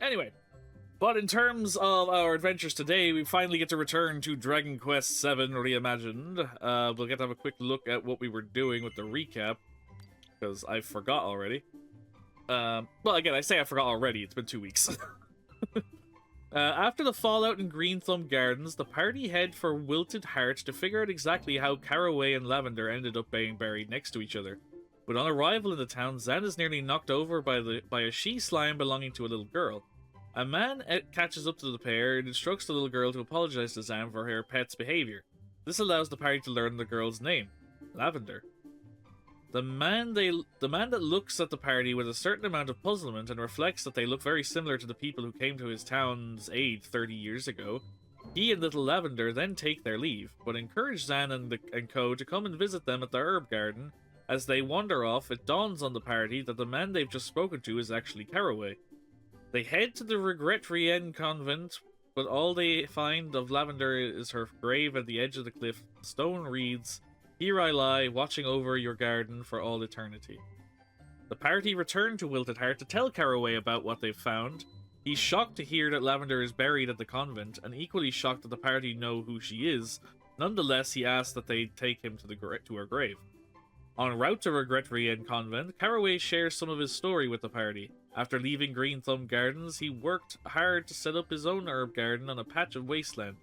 Anyway, but in terms of our adventures today, we finally get to return to Dragon Quest VII Reimagined. We'll get to have a quick look at what we were doing with the recap, because I forgot already. Well, again, I say I forgot already. It's been 2 weeks. After the fallout in Green Thumb Gardens, the party head for Wilted Heart to figure out exactly how Caraway and Lavender ended up being buried next to each other. But on arrival in the town, Zan is nearly knocked over by a she-slime belonging to a little girl. A man catches up to the pair and instructs the little girl to apologize to Zan for her pet's behavior. This allows the party to learn the girl's name, Lavender. The man that looks at the party with a certain amount of puzzlement and reflects that they look very similar to the people who came to his town's aid 30 years ago. He and little Lavender then take their leave, but encourage Zan and co to come and visit them at the herb garden. As they wander off, it dawns on the party that the man they've just spoken to is actually Caraway. They head to the Regret Rien convent, but all they find of Lavender is her grave at the edge of the cliff. The stone reads, "Here I lie, watching over your garden for all eternity." The party return to Wilted Heart to tell Caraway about what they've found. He's shocked to hear that Lavender is buried at the convent, and equally shocked that the party know who she is. Nonetheless, he asks that they take him to her grave. En route to Regret Rien convent, Caraway shares some of his story with the party. After leaving Green Thumb Gardens, he worked hard to set up his own herb garden on a patch of wasteland.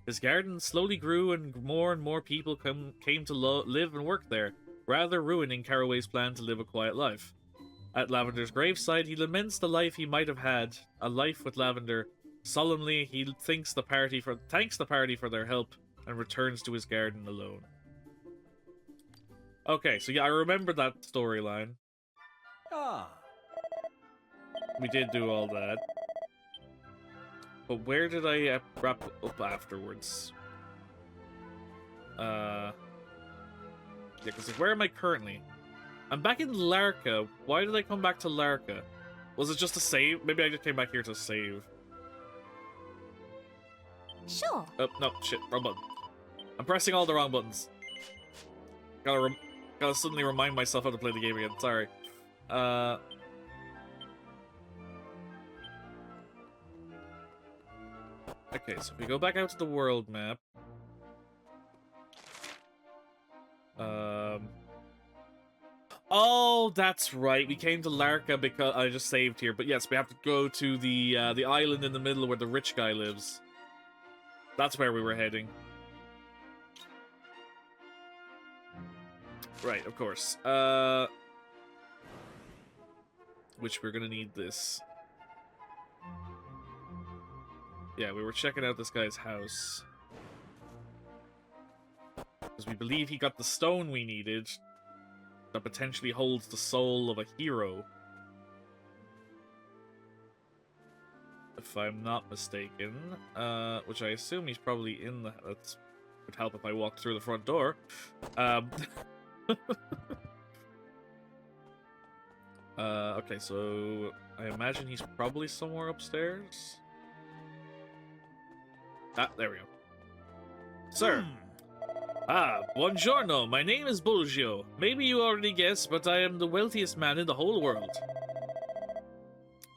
His garden slowly grew and more people came to live and work there, rather ruining Caraway's plan to live a quiet life. At Lavender's graveside, he laments the life he might have had, a life with Lavender. Solemnly, he thanks the party for their help and returns to his garden alone. Okay, so yeah, I remember that storyline. We did do all that. But where did I wrap up afterwards? Yeah, because where am I currently? I'm back in Larka. Why did I come back to Larka? Was it just to save? Maybe I just came back here to save. Sure. Oh, no, shit, wrong button. I'm pressing all the wrong buttons. Gotta suddenly remind myself how to play the game again, sorry. Okay, so if we go back out to the world map. Oh, that's right. We came to Larka because I just saved here. But yes, we have to go to the island in the middle where the rich guy lives. That's where we were heading. Right, of course. Which we're gonna need this. Yeah, we were checking out this guy's house. Because we believe he got the stone we needed that potentially holds the soul of a hero. If I'm not mistaken. Which I assume he's probably in the... That would help if I walked through the front door. Okay, so I imagine he's probably somewhere upstairs. Ah, there we go. Sir! Buongiorno, my name is Bulgio. Maybe you already guessed, but I am the wealthiest man in the whole world.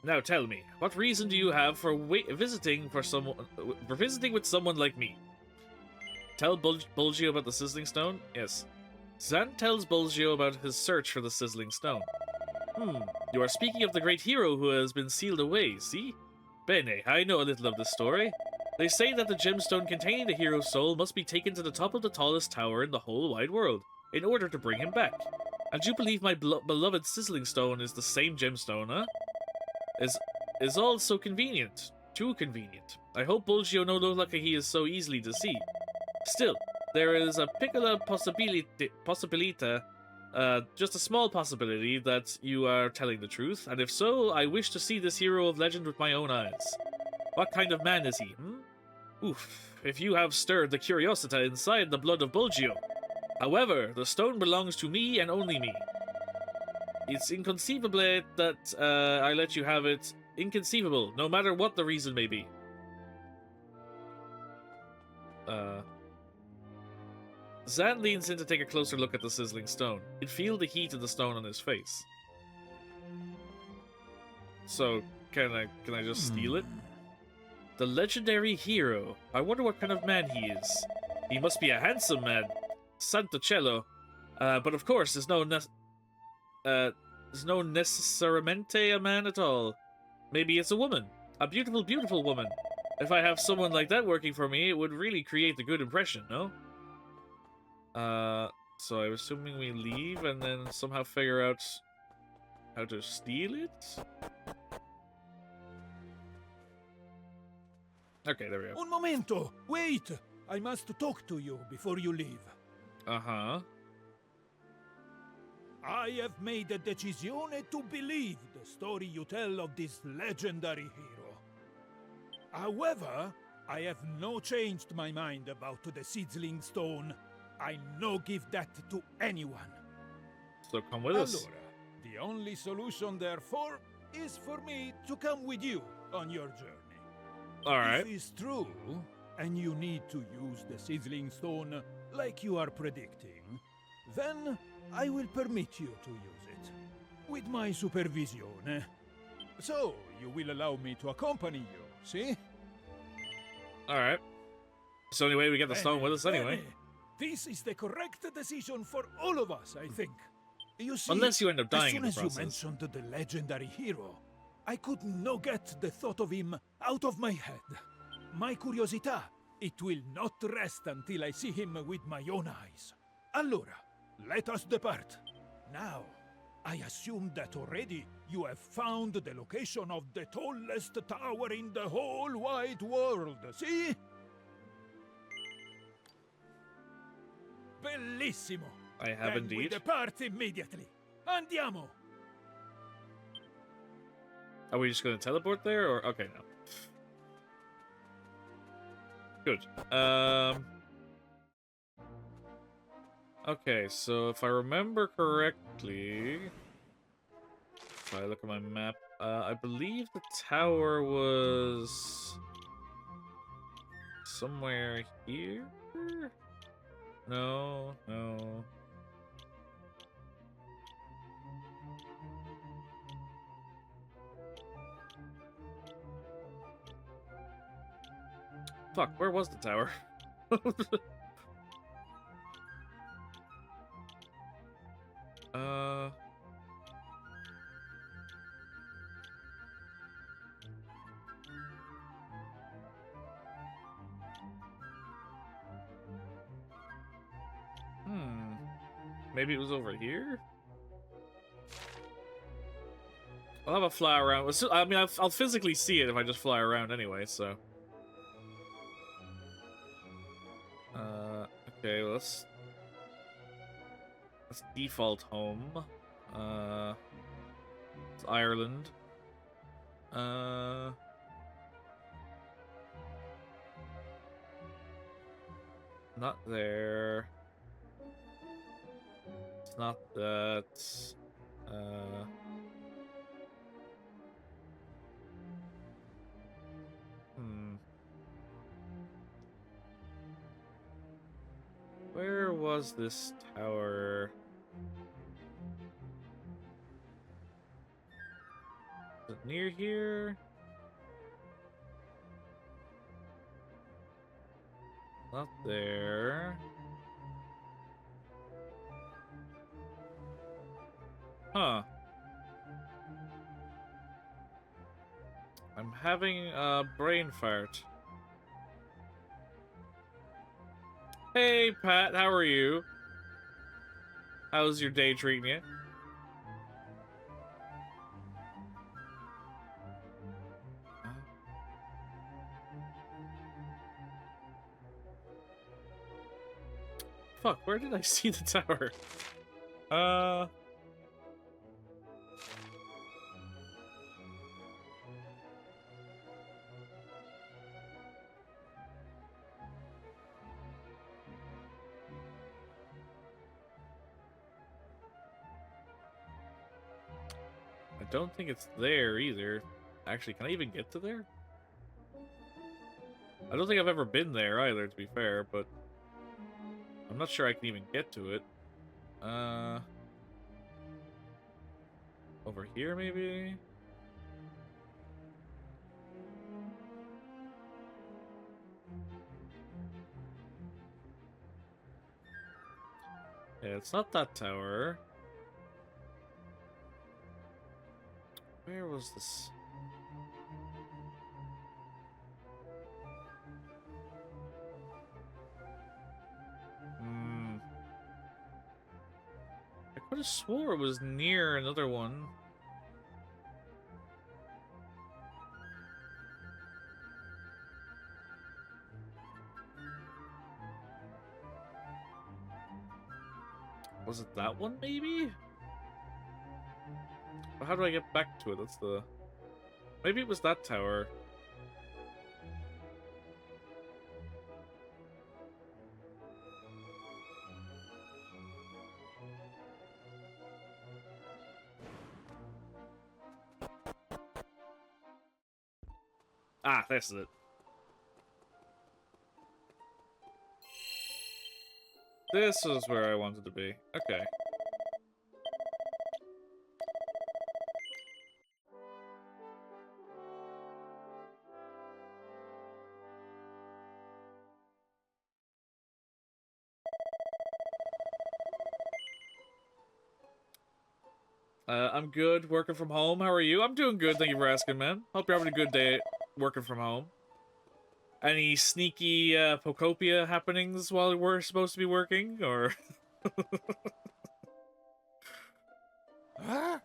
Now tell me, what reason do you have for visiting with someone like me? Tell Bulgio about the Sizzling Stone? Yes. Zan tells Bulgio about his search for the Sizzling Stone. You are speaking of the great hero who has been sealed away, see? Bene, I know a little of this story. They say that the gemstone containing the hero's soul must be taken to the top of the tallest tower in the whole wide world, in order to bring him back. And you believe my beloved Sizzling Stone is the same gemstone, huh? Is all so convenient. Too convenient. I hope Bulgio no look like he is so easily deceived. Still, there is a piccola possibilita, just a small possibility that you are telling the truth, and if so, I wish to see this hero of legend with my own eyes. What kind of man is he, Oof, if you have stirred the curiosity inside the blood of Bulgio. However, the stone belongs to me and only me. It's inconceivable that I let you have it. Inconceivable, no matter what the reason may be. Zan leans in to take a closer look at the Sizzling Stone. He'd feel the heat of the stone on his face. So, Can I just steal it? The legendary hero. I wonder what kind of man he is. He must be a handsome man. Santocello. But of course, there's no necessariamente a man at all. Maybe it's a woman. A beautiful, beautiful woman. If I have someone like that working for me, it would really create a good impression, no? So I'm assuming we leave and then somehow figure out how to steal it? Okay, there we go. Un momento! Wait! I must talk to you before you leave. Uh-huh. I have made a decisione to believe the story you tell of this legendary hero. However, I have no changed my mind about the sizzling stone. I no give that to anyone. So come with us. Allora, the only solution therefore is for me to come with you on your journey. Alright. If it's true, and you need to use the sizzling stone like you are predicting, then I will permit you to use it. With my supervision. So, you will allow me to accompany you, see? Alright. It's the only way we get the stone with us anyway. This is the correct decision for all of us, I think. You see, Unless you end up dying in the as soon as process. you mentioned the legendary hero, I could not get the thought of him out of my head. My curiosità, it will not rest until I see him with my own eyes. Allora, let us depart. Now, I assume that already you have found the location of the tallest tower in the whole wide world, see? Bellissimo! I have Then we indeed. depart immediately. Andiamo! Are we just going to teleport there, or okay, no. Good. Okay, so if I remember correctly, if I look at my map, I believe the tower was somewhere here. No, no. Fuck, where was the tower? uh... Maybe it was over here? I'll have a fly around. I mean, I'll physically see it if I just fly around anyway, so... Okay, let's default home. It's Ireland. Not there. It's not that. Where was this tower? Is it near here? Not there. Huh. I'm having a brain fart. Hey, Pat, how are you? How's your day treating you? Fuck, where did I see the tower? I don't think it's there either. Actually, can I even get to there? I don't think I've ever been there either, to be fair, but I'm not sure I can even get to it. Over here, maybe? Yeah, it's not that tower. Where was this? I could have swore it was near another one. Was it that one, maybe? But how do I get back to it? That's the... Maybe it was that tower. Ah, this is it. This is where I wanted to be. Okay. I'm good, working from home. How are you? I'm doing good, thank you for asking, man. Hope you're having a good day working from home. Any sneaky Pocopia happenings while we're supposed to be working, or...? Huh?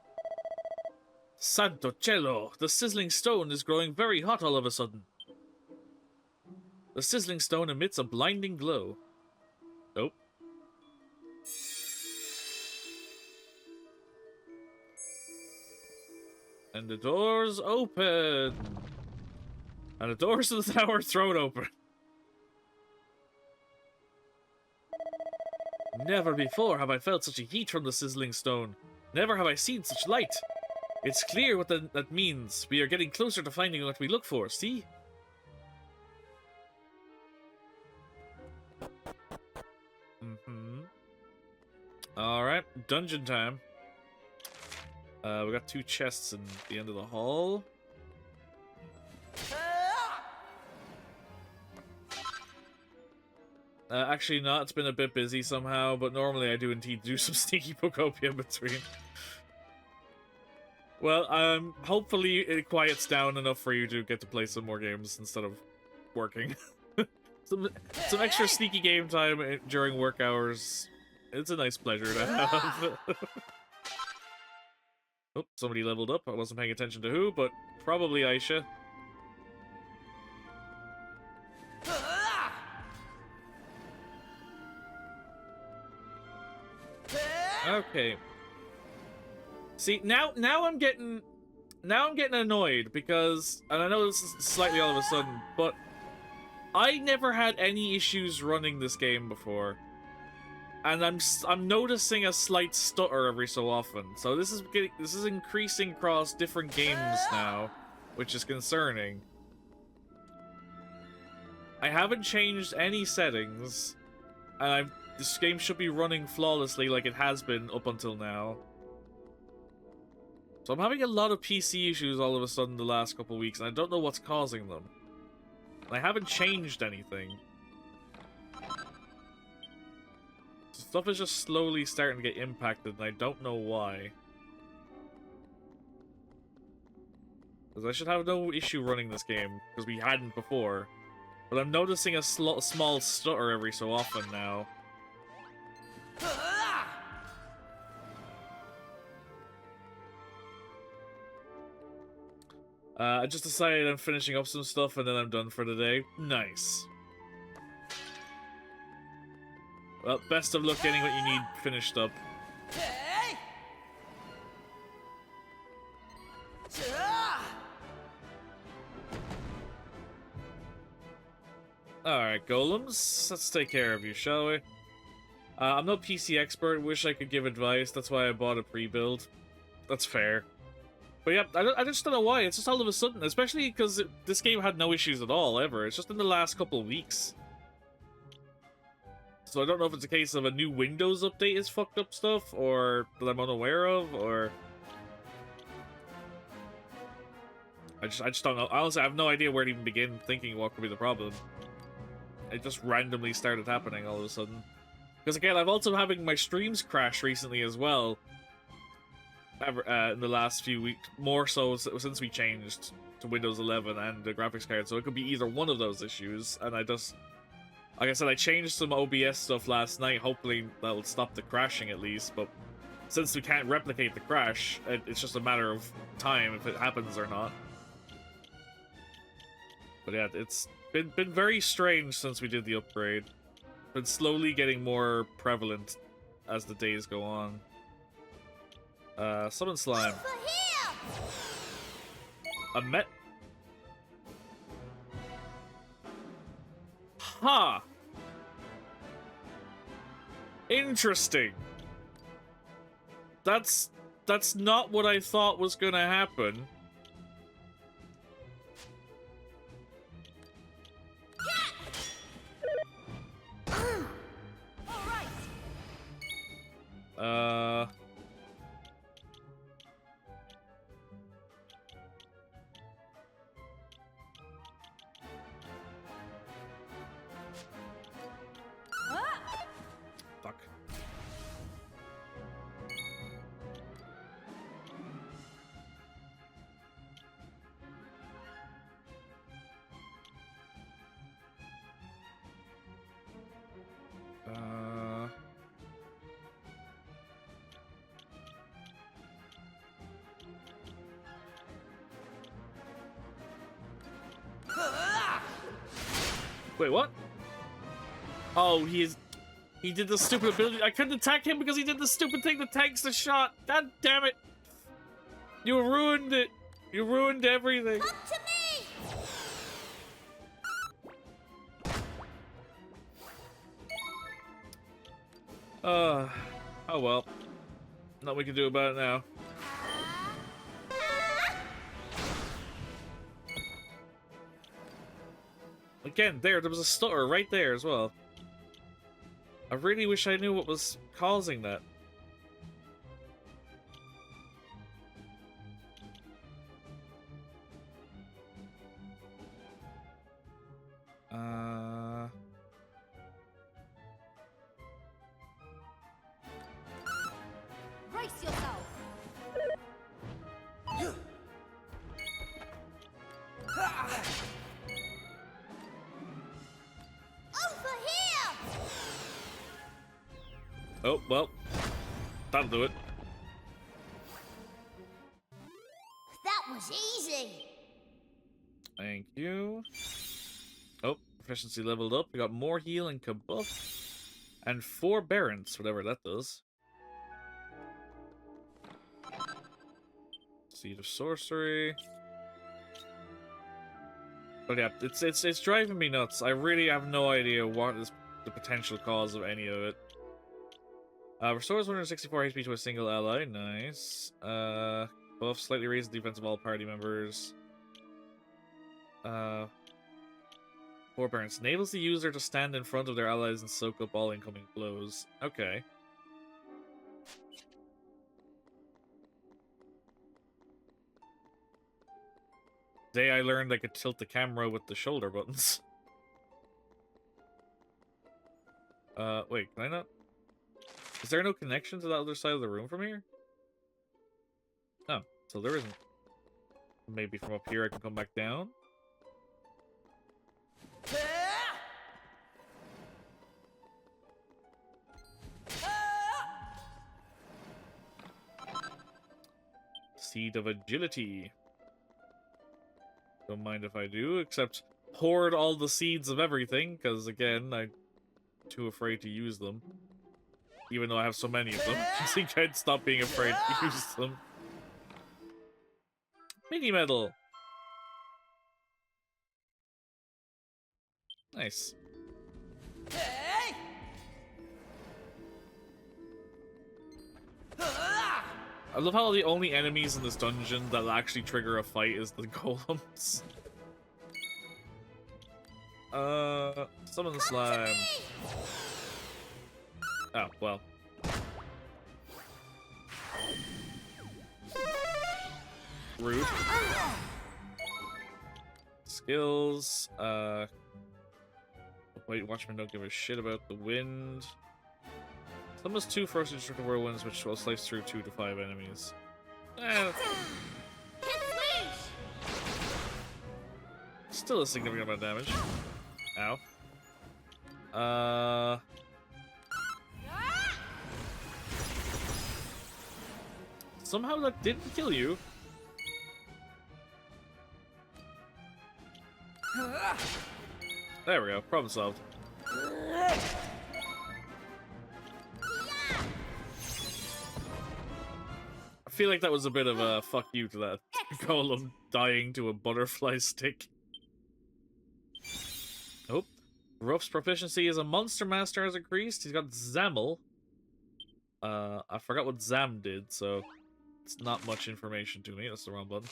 Santo cielo! The sizzling stone is growing very hot all of a sudden. The sizzling stone emits a blinding glow. Nope. And the doors open. And the doors of the tower thrown open. Never before have I felt such a heat from the sizzling stone. Never have I seen such light. It's clear what that means. We are getting closer to finding what we look for, see? Alright, dungeon time. We got 2 chests in the end of the hall. Actually not, it's been a bit busy somehow, but normally I do indeed do some sneaky Pocopia in between. Well, hopefully it quiets down enough for you to get to play some more games instead of working. some extra sneaky game time during work hours. It's a nice pleasure to have. Oh, somebody leveled up. I wasn't paying attention to who, but probably Aisha. Okay. See, now I'm getting annoyed because, and I know this is slightly all of a sudden, but I never had any issues running this game before. And I'm noticing a slight stutter every so often. So this is increasing across different games now, which is concerning. I haven't changed any settings, and this game should be running flawlessly like it has been up until now. So I'm having a lot of PC issues all of a sudden the last couple of weeks, and I don't know what's causing them. And I haven't changed anything. Stuff is just slowly starting to get impacted, and I don't know why. Because I should have no issue running this game, because we hadn't before. But I'm noticing a small stutter every so often now. I just decided I'm finishing up some stuff, and then I'm done for the day. Nice. Well, best of luck getting what you need finished up. Alright, golems. Let's take care of you, shall we? I'm no PC expert. Wish I could give advice. That's why I bought a pre-build. That's fair. But yeah, I just don't know why. It's just all of a sudden. Especially because this game had no issues at all, ever. It's just in the last couple of weeks. So I don't know if it's a case of a new Windows update is fucked up stuff, or that I'm unaware of, or... I just don't know. Honestly, I have no idea where to even begin thinking what could be the problem. It just randomly started happening all of a sudden. Because again, I've also having my streams crash recently as well. In the last few weeks, more so since we changed to Windows 11 and the graphics card. So it could be either one of those issues, and I just, like I said, I changed some OBS stuff last night. Hopefully that'll stop the crashing at least. But since we can't replicate the crash, it's just a matter of time if it happens or not. But yeah, it's been very strange since we did the upgrade. Been slowly getting more prevalent as the days go on. Summon slime. A met. Ha! Interesting. That's not what I thought was gonna happen. Fuck. Wait, what? Oh, he did the stupid ability. I couldn't attack him because he did the stupid thing that tanks the shot. God damn it. You ruined it. You ruined everything. Come to me. Oh well. Nothing we can do about it now. Again, there was a stutter right there as well. I really wish I knew what was causing that. Brace yourself. Over here. Oh, well. That'll do it. That was easy. Thank you. Oh, proficiency leveled up. We got more heal and kabuff. And forbearance, whatever that does. Seed of sorcery. But yeah, it's driving me nuts. I really have no idea what is the potential cause of any of it. Restores 164 HP to a single ally. Nice. Buff slightly raises the defense of all party members. Forbearance enables the user to stand in front of their allies and soak up all incoming blows. Okay. Today I learned I could tilt the camera with the shoulder buttons. Wait, can I not? Is there no connection to the other side of the room from here? Oh, so there isn't. Maybe from up here I can come back down? Seed of agility. Don't mind if I do, except hoard all the seeds of everything, because again, I'm too afraid to use them. Even though I have so many of them. I think I'd stop being afraid to use them. Mini medal! Nice. I love how the only enemies in this dungeon that'll actually trigger a fight is the golems. Summon the slime. Oh, well. Rude. Skills, White Watchmen don't give a shit about the wind. Summons 2 Frost Destructive Whirlwinds, which will slice through 2 to 5 enemies. Still a significant amount of damage. Ow. Somehow that didn't kill you. There we go. Problem solved. I feel like that was a bit of a fuck you to that golem dying to a butterfly stick. Oh. Ruff's proficiency as a monster master has increased. He's got Zammel. I forgot what Zam did, so it's not much information to me. That's the wrong button.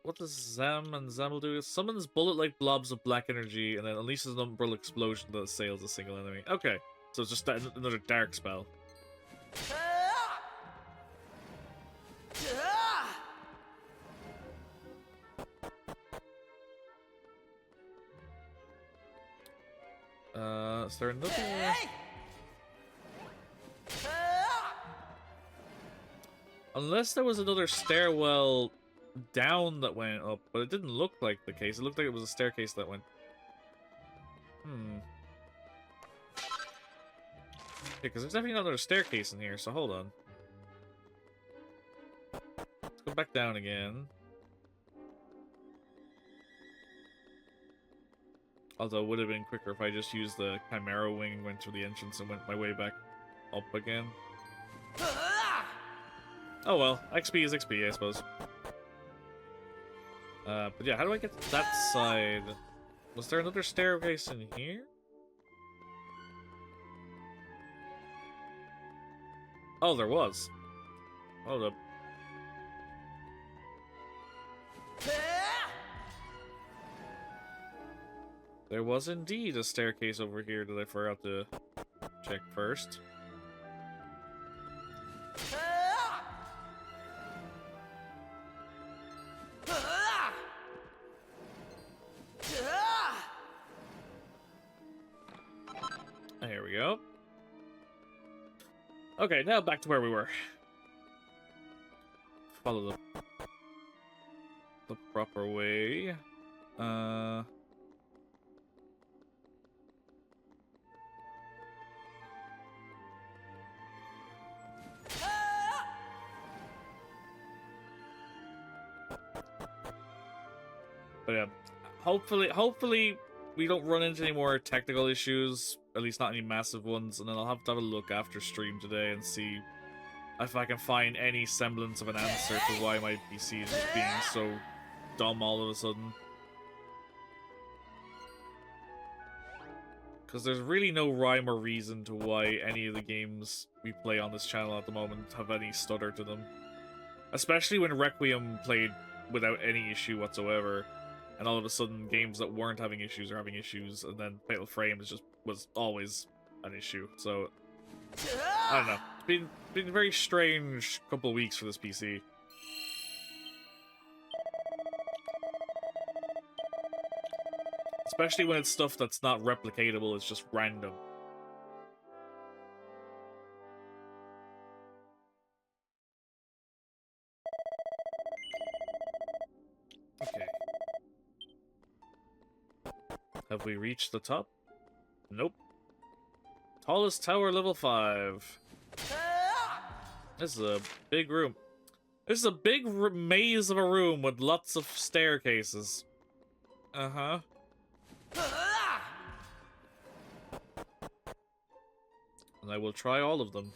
What does Zam and Zammel do? It summons bullet-like blobs of black energy and then unleashes an umbrella explosion that assails a single enemy. Okay, so it's just another dark spell. Is there another? Unless there was another stairwell down that went up, but it didn't look like the case. It looked like it was a staircase that went. Because there's definitely another staircase in here, so hold on. Let's go back down again. Although it would have been quicker if I just used the Chimera Wing and went through the entrance and went my way back up again. Oh well, XP is XP, I suppose. But yeah, how do I get to that side? Was there another staircase in here? Oh, there was. Hold up. There was indeed a staircase over here that I forgot to check first. There we go. Okay, now back to where we were. Follow the proper way. But yeah, hopefully we don't run into any more technical issues, at least not any massive ones, and then I'll have to have a look after stream today and see if I can find any semblance of an answer to why my PC is just being so dumb all of a sudden. Because there's really no rhyme or reason to why any of the games we play on this channel at the moment have any stutter to them. Especially when Requiem played without any issue whatsoever. And all of a sudden, games that weren't having issues are having issues, and then Fatal Frame was always an issue. So I don't know. It's been a very strange couple of weeks for this PC. Especially when it's stuff that's not replicatable, it's just random. Okay. Have we reached the top? Nope. Tallest tower, level 5. This is a big room. This is a big maze of a room with lots of staircases. Uh-huh. And I will try all of them.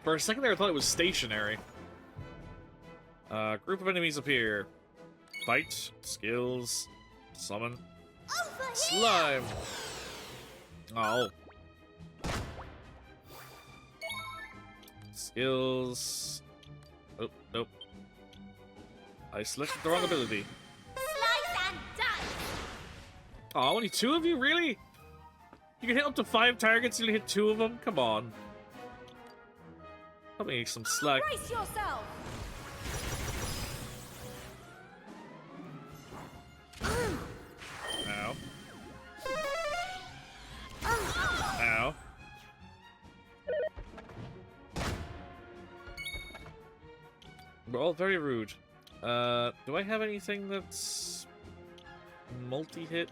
For a second there I thought it was stationary. Group of enemies appear. Fight, skills, summon, slime. Oh. Skills. Oh, nope. I selected the wrong ability. Slice and dice. Oh, only 2 of you? Really? You can hit up to 5 targets, you only hit 2 of them? Come on. Help me some slack. Brace yourself. We're all very rude. Do I have anything that's multi-hit?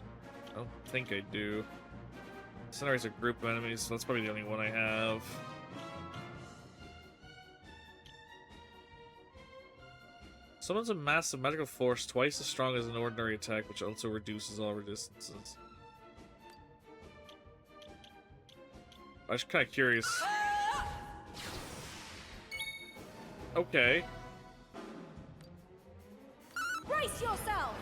I don't think I do. Incinerate's a group of enemies, so that's probably the only one I have. Summons a massive magical force twice as strong as an ordinary attack, which also reduces all resistances. I was kind of curious. Okay. Brace yourself!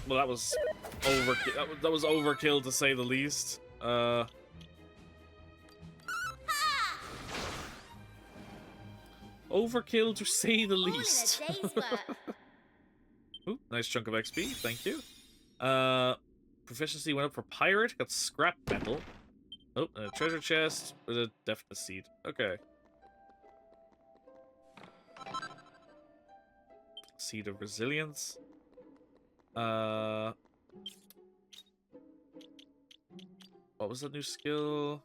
Well, that was overkill. That was overkill to say the least. Overkill to say the least. All in a day's work. Ooh, nice chunk of XP, thank you. Proficiency went up for pirate, got scrap metal. Oh, and a treasure chest with a deafness seed. Okay. Seed of resilience. What was the new skill?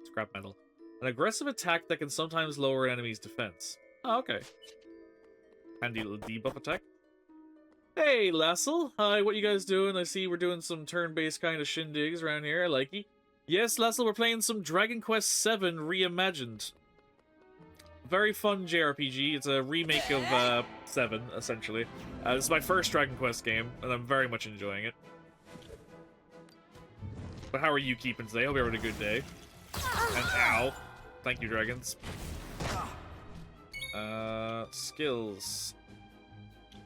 Scrap metal. An aggressive attack that can sometimes lower an enemy's defense. Oh, okay. Handy little debuff attack. Hey, Lassel. Hi, what you guys doing? I see we're doing some turn-based kind of shindigs around here. I like it. Yes, Lassel, we're playing some Dragon Quest VII Reimagined. Very fun JRPG. It's a remake of 7, essentially. This is my first Dragon Quest game, and I'm very much enjoying it. But how are you keeping today? Hope you're having a good day. And ow. Thank you, dragons. Skills.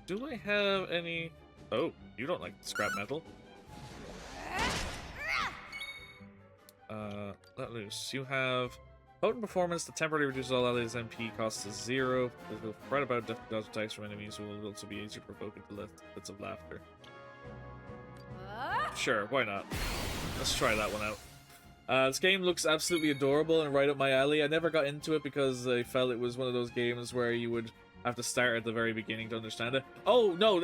Do I have any... Oh, you don't like scrap metal. Let loose. You have... Potent performance that temporarily reduces all allies' MP costs to 0. Will spread about dodge attacks from enemies who will also be easy to provoke into fits of laughter. Sure, why not? Let's try that one out. This game looks absolutely adorable and right up my alley. I never got into it because I felt it was one of those games where you would have to start at the very beginning to understand it. Oh, no,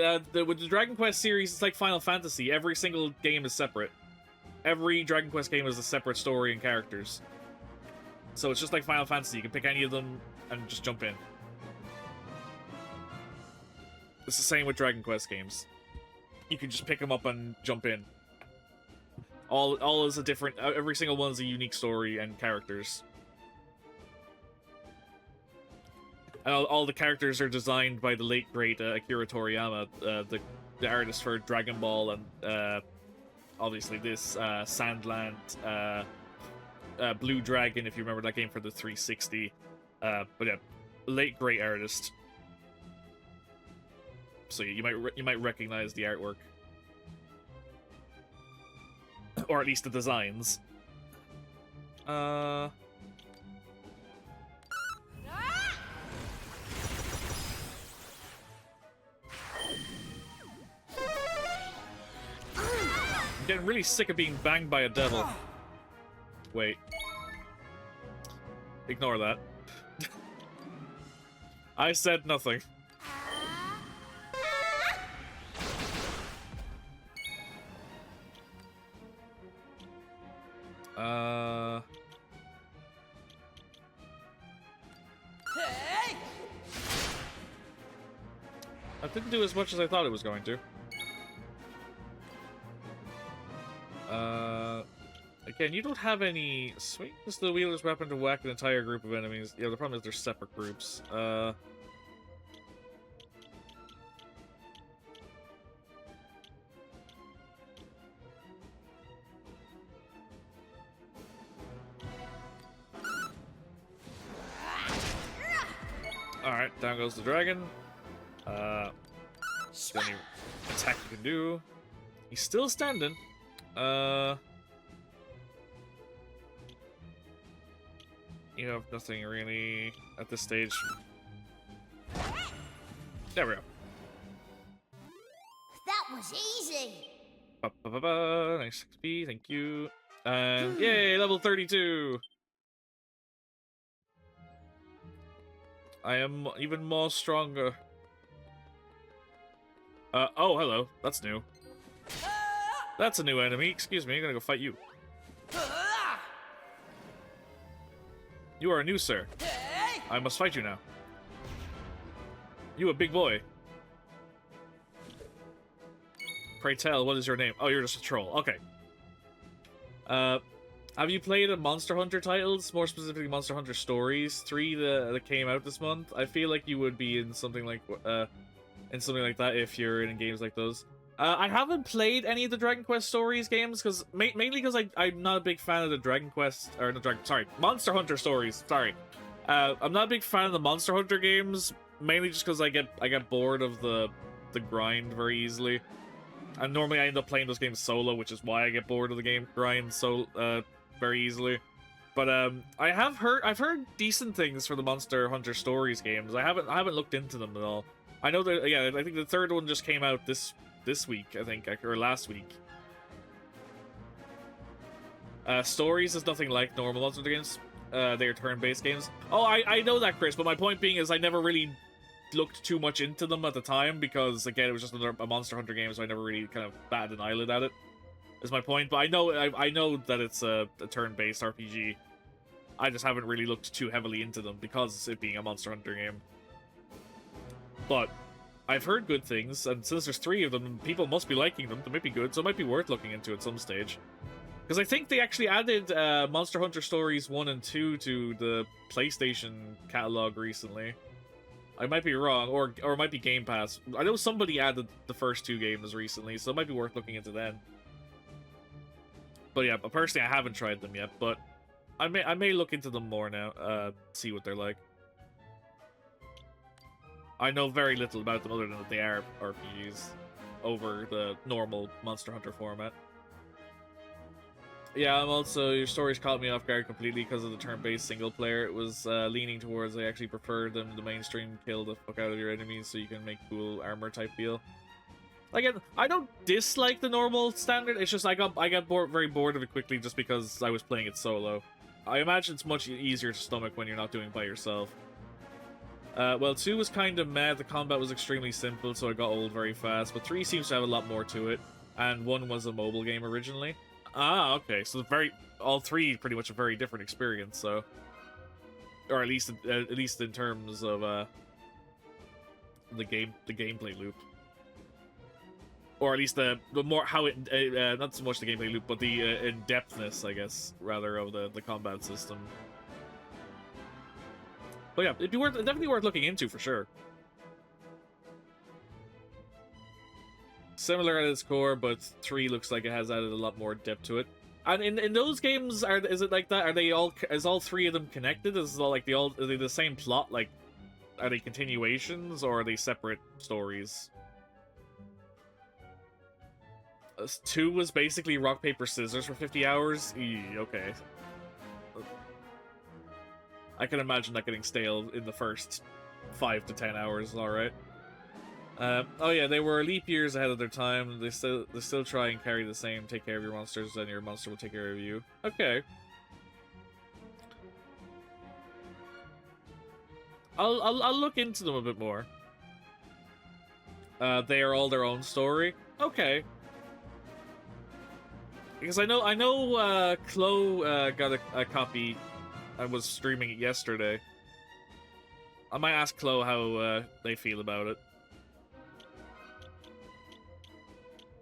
with the Dragon Quest series, it's like Final Fantasy. Every single game is separate. Every Dragon Quest game has a separate story and characters. So it's just like Final Fantasy. You can pick any of them and just jump in. It's the same with Dragon Quest games. You can just pick them up and jump in. All is a different... Every single one is a unique story and characters. And all the characters are designed by the late, great Akira Toriyama, the artist for Dragon Ball and obviously this, Sandland, Blue Dragon, if you remember that game for the 360. But yeah, late, great artist. So you might recognize the artwork. Or at least the designs. I'm getting really sick of being banged by a devil. Wait. Ignore that. I said nothing. That didn't do as much as I thought it was going to. Again, you don't have any... Swing is the wielders weapon to whack an entire group of enemies. Yeah, the problem is they're separate groups. Alright, down goes the dragon. The only attack you can do. He's still standing. You have nothing really at this stage. There we go. That was easy. Nice XP, thank you. And yay, level 32. I am even more stronger. Oh, hello. That's new. That's a new enemy. Excuse me, I'm gonna go fight you. You are new, sir. I must fight you now. You a big boy. Pray tell, what is your name? Oh, you're just a troll. Okay. Have you played a Monster Hunter titles? More specifically, Monster Hunter Stories 3 that came out this month? I feel like you would be in something like that if you're in games like those. I haven't played any of the Dragon Quest Stories games because mainly because I'm not a big fan of the Dragon Quest or Monster Hunter Stories. Sorry, I'm not a big fan of the Monster Hunter games mainly just because I get bored of the grind very easily, and normally I end up playing those games solo, which is why I get bored of the game grind very easily. But I've heard decent things for the Monster Hunter Stories games. I haven't looked into them at all. I know that I think the third one just came out this week, I think, or last week. Stories is nothing like normal Monster Hunter games. They are turn-based games. Oh, I know that, Chris, but my point being is I never really looked too much into them at the time because, again, it was just a Monster Hunter game, so I never really kind of batted an eyelid at it. Is my point, but I know that it's a turn-based RPG. I just haven't really looked too heavily into them because it being a Monster Hunter game. But I've heard good things, and since there's 3 of them, people must be liking them. They might be good, so it might be worth looking into at some stage. Because I think they actually added Monster Hunter Stories 1 and 2 to the PlayStation catalog recently. I might be wrong, or it might be Game Pass. I know somebody added the first 2 games recently, so it might be worth looking into then. But yeah, personally, I haven't tried them yet, but I may look into them more now, see what they're like. I know very little about them other than that they are RPGs over the normal Monster Hunter format. Yeah, your stories caught me off guard completely because of the turn-based single player. It was leaning towards I actually prefer them to the mainstream kill the fuck out of your enemies so you can make cool armor type feel. Again, I don't dislike the normal standard, it's just I got very bored of it quickly just because I was playing it solo. I imagine it's much easier to stomach when you're not doing it by yourself. Well, 2 was kind of meh, the combat was extremely simple, so it got old very fast, but 3 seems to have a lot more to it, and 1 was a mobile game originally. Ah, okay, so all 3 pretty much a very different experience, so... Or at least in terms of, the gameplay loop. Or at least the more, how it, not so much the gameplay loop, but the in-depthness, I guess, rather, of the combat system. But yeah, it'd be definitely worth looking into for sure. Similar at its core, but 3 looks like it has added a lot more depth to it. And in those games, is it like that? Is all 3 of them connected? Is it all like are they the same plot? Like, are they continuations or are they separate stories? 2 was basically rock paper scissors for 50 hours. Okay. I can imagine that getting stale in the first 5 to 10 hours, alright. Oh yeah, they were leap years ahead of their time. They still try and carry the same, take care of your monsters, and your monster will take care of you. Okay. I'll look into them a bit more. They are all their own story. Okay. Because I know Chloe got a copy. I was streaming it yesterday. I might ask Chloe how they feel about it,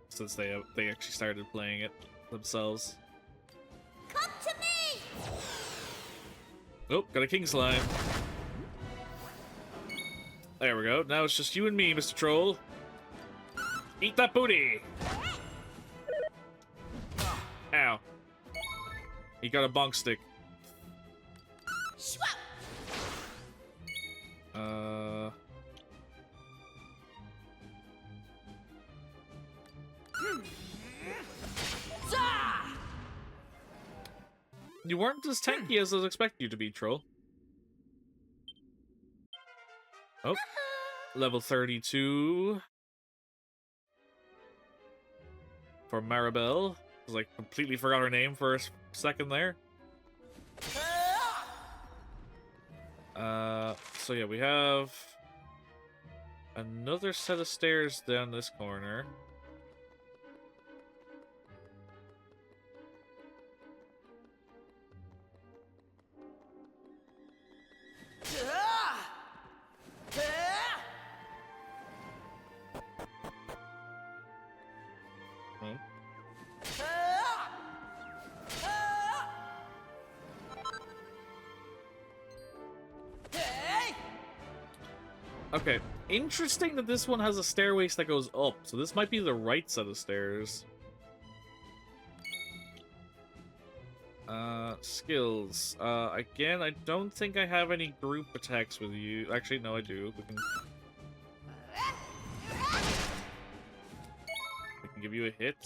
since they actually started playing it themselves. Come to me! Oh, got a king slime. There we go. Now it's just you and me, Mr. Troll. Eat that booty! Ow. He got a bonk stick. Swap! You weren't as tanky as I was expecting you to be, Troll. Oh. Level 32. For Maribel. I was like, completely forgot her name for a second there. So yeah, we have another set of stairs down this corner. Okay, interesting that this one has a staircase that goes up, so this might be the right set of stairs. Skills. Again, I don't think I have any group attacks with you. Actually, no, I do. We can give you a hit.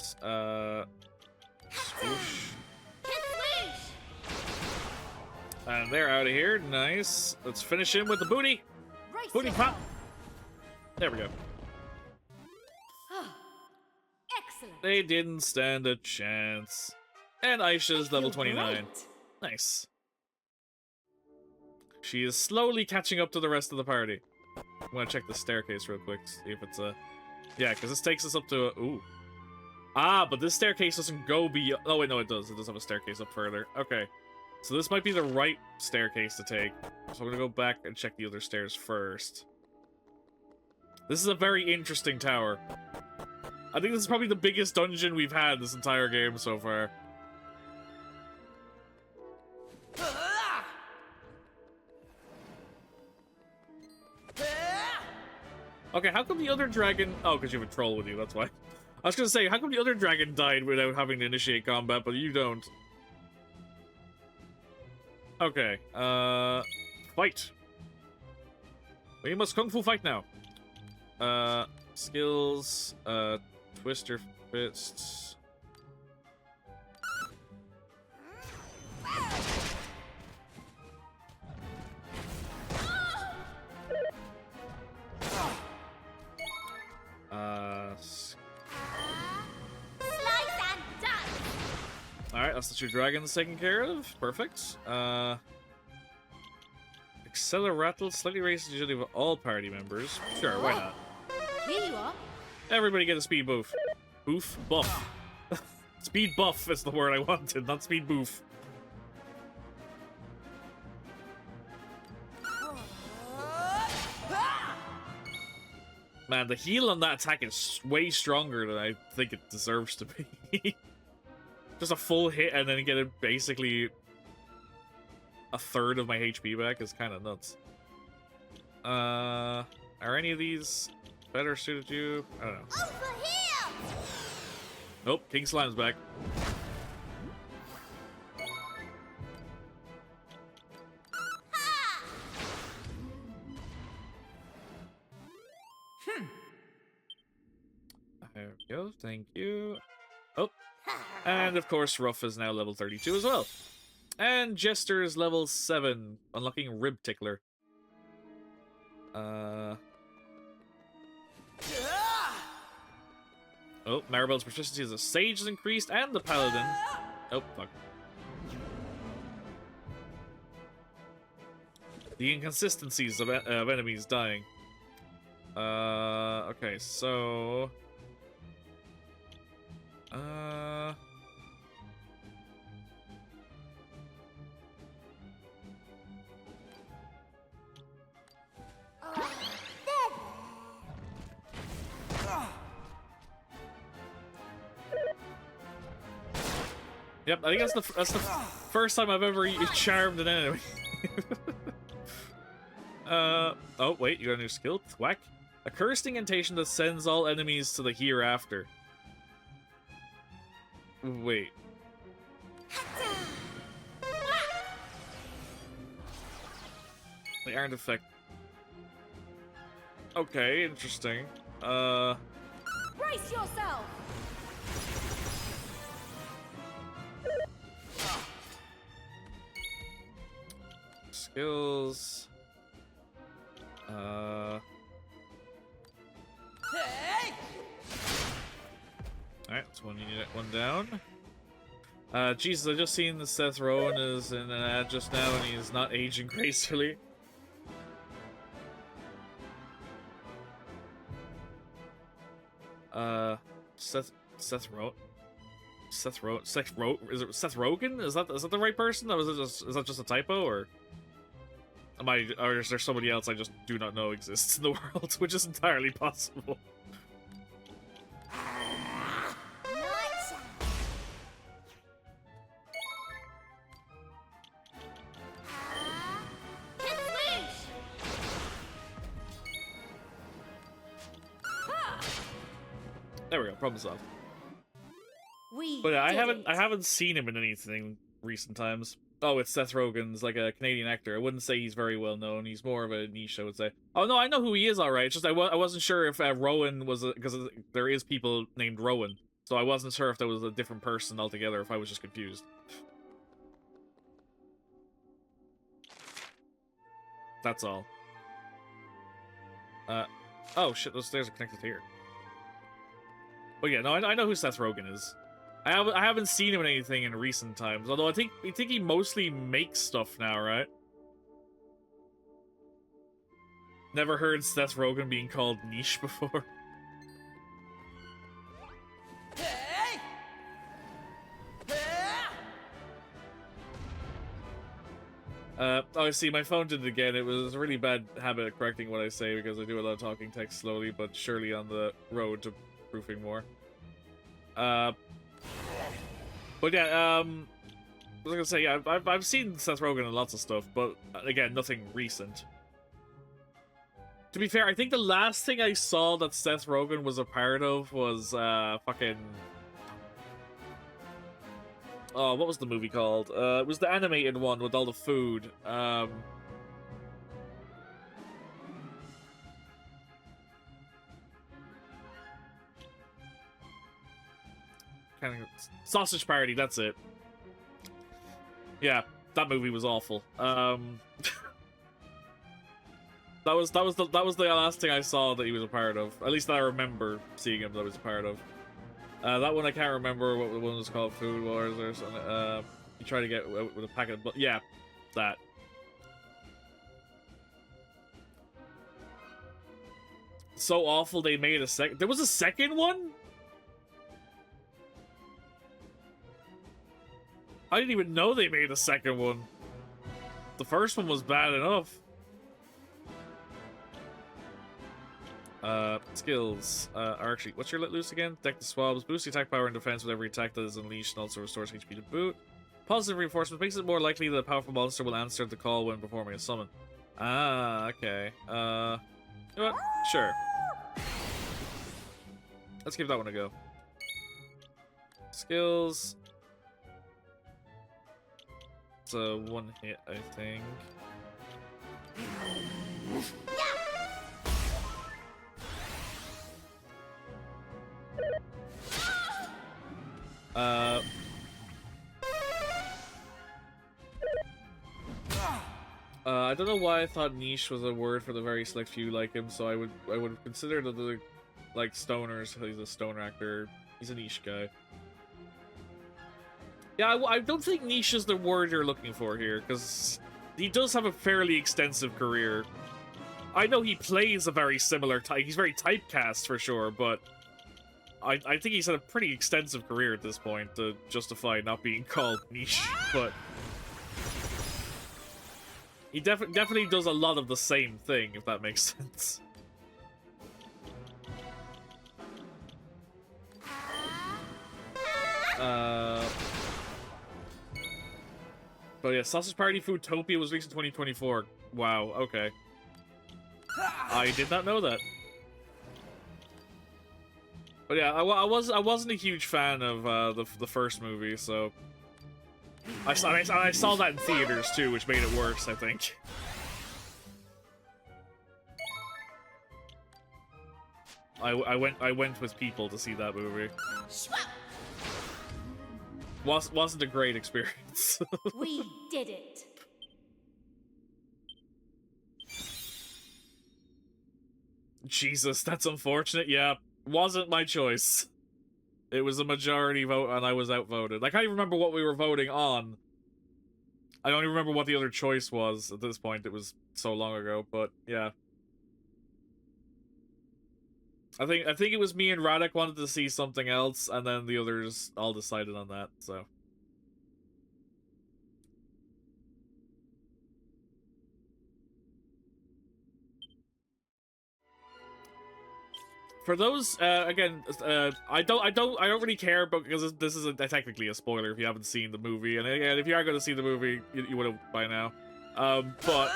Swoosh. And they're out of here. Nice. Let's finish him with the booty. Booty pop. There we go. Excellent. They didn't stand a chance. And Aisha's level 29. Nice. She is slowly catching up to the rest of the party. I'm gonna check the staircase real quick, see if it's a... Yeah, because this takes us up to a... Ooh. Ah, but this staircase doesn't go beyond... Oh, wait, no, it does. It does have a staircase up further. Okay. So this might be the right staircase to take. So I'm gonna go back and check the other stairs first. This is a very interesting tower. I think this is probably the biggest dungeon we've had this entire game so far. Okay, how come the other dragon... Oh, because you have a troll with you, that's why. I was gonna say, how come the other dragon died without having to initiate combat, but you don't? Okay, fight. We must kung fu fight now. Skills, twister fists. Alright, that's the two dragons taken care of. Perfect. Acceleratle slightly raises the agility of all party members. Sure, why not? Here you are. Everybody get a speed boof. Boof? Buff. Speed buff is the word I wanted, not speed boof. Man, the heal on that attack is way stronger than I think it deserves to be. Just a full hit and then get it basically a third of my HP back is kind of nuts. Are any of these better suited to you? I don't know. Over here. Nope, King Slime's back. There we go, thank you. Oh, and of course Ruff is now level 32 as well. And Jester is level 7, unlocking Rib Tickler. Oh, Maribel's proficiency as a Sage is increased, and the Paladin. Oh, fuck. The inconsistencies of enemies dying. Okay, so... Yep, I think that's the first time I've ever charmed an enemy. Oh wait, you got a new skill? Thwack. A cursed incantation that sends all enemies to the hereafter. Wait. They aren't effect. Okay, interesting. Brace yourself. Skills. Alright, that's one unit, one down. Jesus, I just seen that Seth Rowan is in an ad just now and he's not aging gracefully. Seth Rowan? Seth Rowan? Is it Seth Rogen? Is that the right person? Or is that just a typo, or or is there somebody else I just do not know exists in the world, which is entirely possible. There we go. Problem solved. We But I did haven't seen him in anything recent times. Oh, it's Seth Rogen's like a Canadian actor. I wouldn't say he's very well known. He's more of a niche, I would say. Oh no, I know who he is. All right, it's just I wasn't sure if Rowan was because there is people named Rowan, so I wasn't sure if that was a different person altogether. If I was just confused. That's all. Oh shit, those stairs are connected here. But yeah, no, I know who Seth Rogen is. I haven't seen him in anything in recent times. Although I think he mostly makes stuff now, right? Never heard Seth Rogen being called niche before. Oh, see, my phone did it again. It was a really bad habit of correcting what I say because I do a lot of talking text slowly but surely on the road to proofing more. But yeah, I was gonna say, yeah, I've seen Seth Rogen in lots of stuff, but again, nothing recent. To be fair, I think the last thing I saw that Seth Rogen was a part of was, fucking... Oh, what was the movie called? It was the animated one with all the food. Sausage Party, that's it. Yeah, that movie was awful. That was the last thing I saw that he was a part of. At least I remember seeing him that he was a part of. That one I can't remember what the one was called, Food Wars or something. You try to get with a packet of, yeah, that. So awful they made a second. There was a second one? I didn't even know they made a second one. The first one was bad enough. Skills. Archery. What's your let loose again? Deck the swabs. Boost the attack power and defense with every attack that is unleashed and also restores HP to boot. Positive reinforcement makes it more likely that a powerful monster will answer the call when performing a summon. Ah, okay. You know what? Sure. Let's give that one a go. Skills. It's a one hit, I think. I don't know why I thought niche was a word for the very select few like him, so I would consider that the like stoners. He's a stoner actor. He's a niche guy. Yeah, I don't think niche is the word you're looking for here, because he does have a fairly extensive career. I know he plays a very similar type. He's very typecast for sure, but I think he's had a pretty extensive career at this point to justify not being called niche. But he definitely does a lot of the same thing, if that makes sense. But yeah, Sausage Party Foodtopia was released in 2024. Wow, okay. I did not know that. But yeah, I wasn't a huge fan of the first movie, so I saw that in theaters too, which made it worse, I think. I went with people to see that movie. Wasn't a great experience. We did it. Jesus, that's unfortunate. Yeah, wasn't my choice. It was a majority vote, and I was outvoted. I can't even remember what we were voting on. I don't even remember what the other choice was at this point. It was so long ago, but yeah. I think it was me and Radek wanted to see something else, and then the others all decided on that, so. For those, again, I don't really care, but because this is technically a spoiler if you haven't seen the movie, and again, if you are going to see the movie, you would have by now. But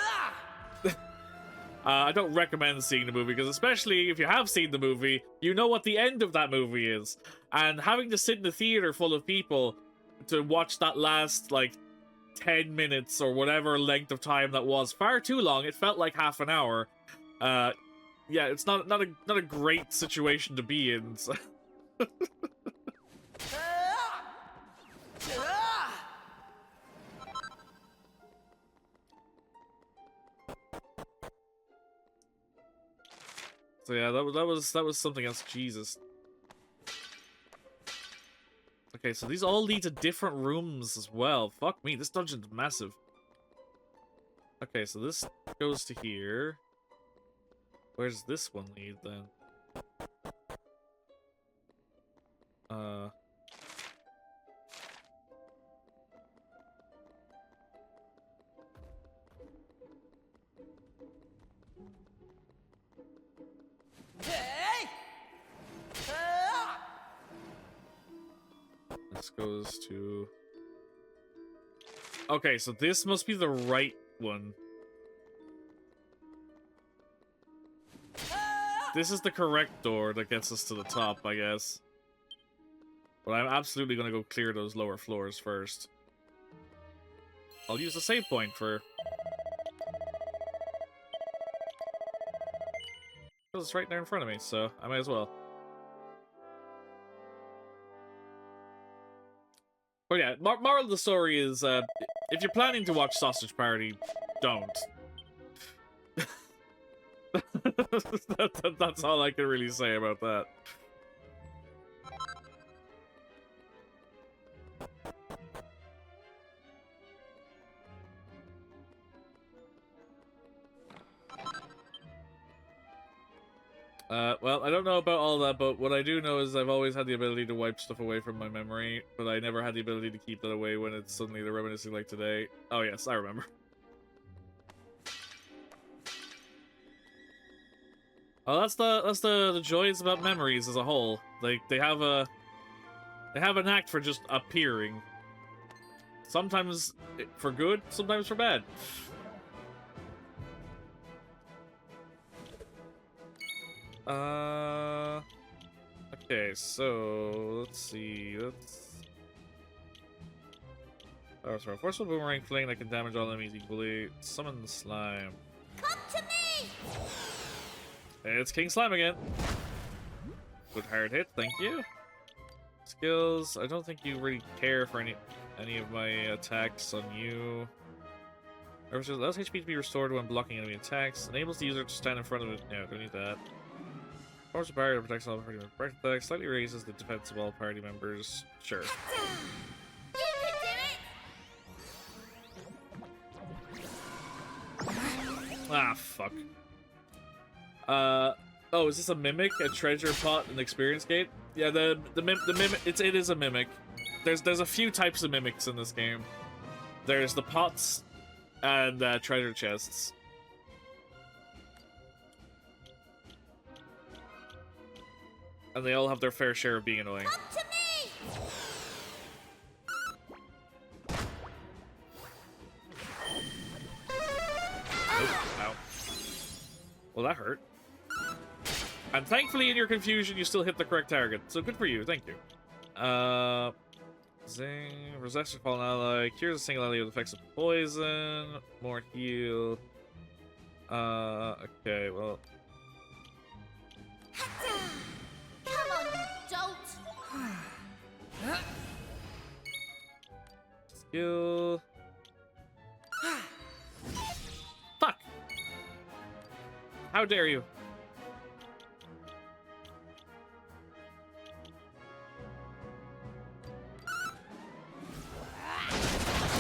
I don't recommend seeing the movie, because especially if you have seen the movie, you know what the end of that movie is. And having to sit in a theater full of people to watch that last, like, 10 minutes or whatever length of time that was, far too long. It felt like half an hour. Yeah, it's not a great situation to be in. So. So yeah, that was something else. Jesus. Okay, so these all lead to different rooms as well. Fuck me, this dungeon's massive. Okay, so this goes to here. Where's this one lead then? This goes to... Okay, so this must be the right one. This is the correct door that gets us to the top, I guess. But I'm absolutely gonna go clear those lower floors first. I'll use the save point for... Because it's right there in front of me, so I might as well. But yeah, moral of the story is, if you're planning to watch Sausage Party, don't. That's all I can really say about that. Well, I don't know about all that, but what I do know is I've always had the ability to wipe stuff away from my memory, but I never had the ability to keep that away when it's suddenly they're reminiscing like today. Oh yes, I remember. Oh, that's the joys about memories as a whole. Like they have a knack for just appearing. Sometimes for good, sometimes for bad. Okay, so let's see. Oh, sorry. Forceful boomerang fling that can damage all enemies equally. Summon the slime. Come to me! It's King Slime again. Good hard hit, thank you. Skills. I don't think you really care for any of my attacks on you. Allows HP to be restored when blocking enemy attacks. Enables the user to stand in front of it. Yeah, don't need that. Forms a barrier that protects all party members. Break attack slightly raises the defense of all party members. Sure. You can do it! Ah, fuck. Oh, is this a mimic, a treasure pot, an experience gate? Yeah, the mimic. It is a mimic. There's a few types of mimics in this game. There's the pots and treasure chests. And they all have their fair share of being annoying. Come to me! Oh, ow. Well, that hurt. And thankfully, in your confusion, you still hit the correct target. So good for you. Thank you. Zing. Resist a fallen ally. Cures a single ally with effects of poison. More heal. Okay, well. Come on, you dolt! Skill. Fuck! How dare you?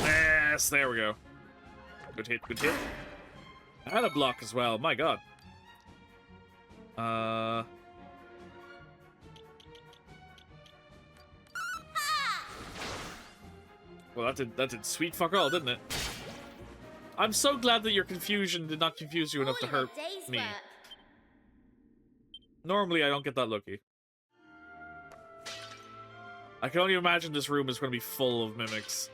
Yes, there we go. Good hit, good hit. And a block as well, my god. Well, that did sweet fuck all, didn't it? I'm so glad that your confusion did not confuse you enough to hurt me. Normally, I don't get that lucky. I can only imagine this room is going to be full of mimics.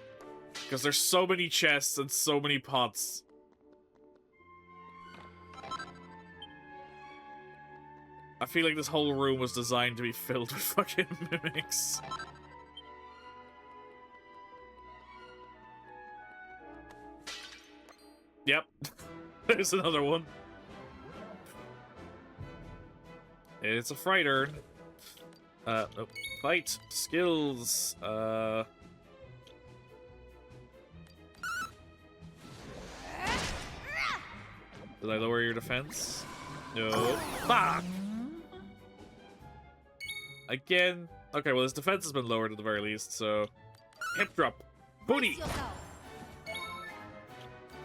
Because there's so many chests and so many pots. I feel like this whole room was designed to be filled with fucking mimics. Yep. There's another one. It's a fighter. Nope. Fight. Skills. Did I lower your defense? No. Fuck! Again. Okay, well his defense has been lowered at the very least, so... Hip drop. Booty!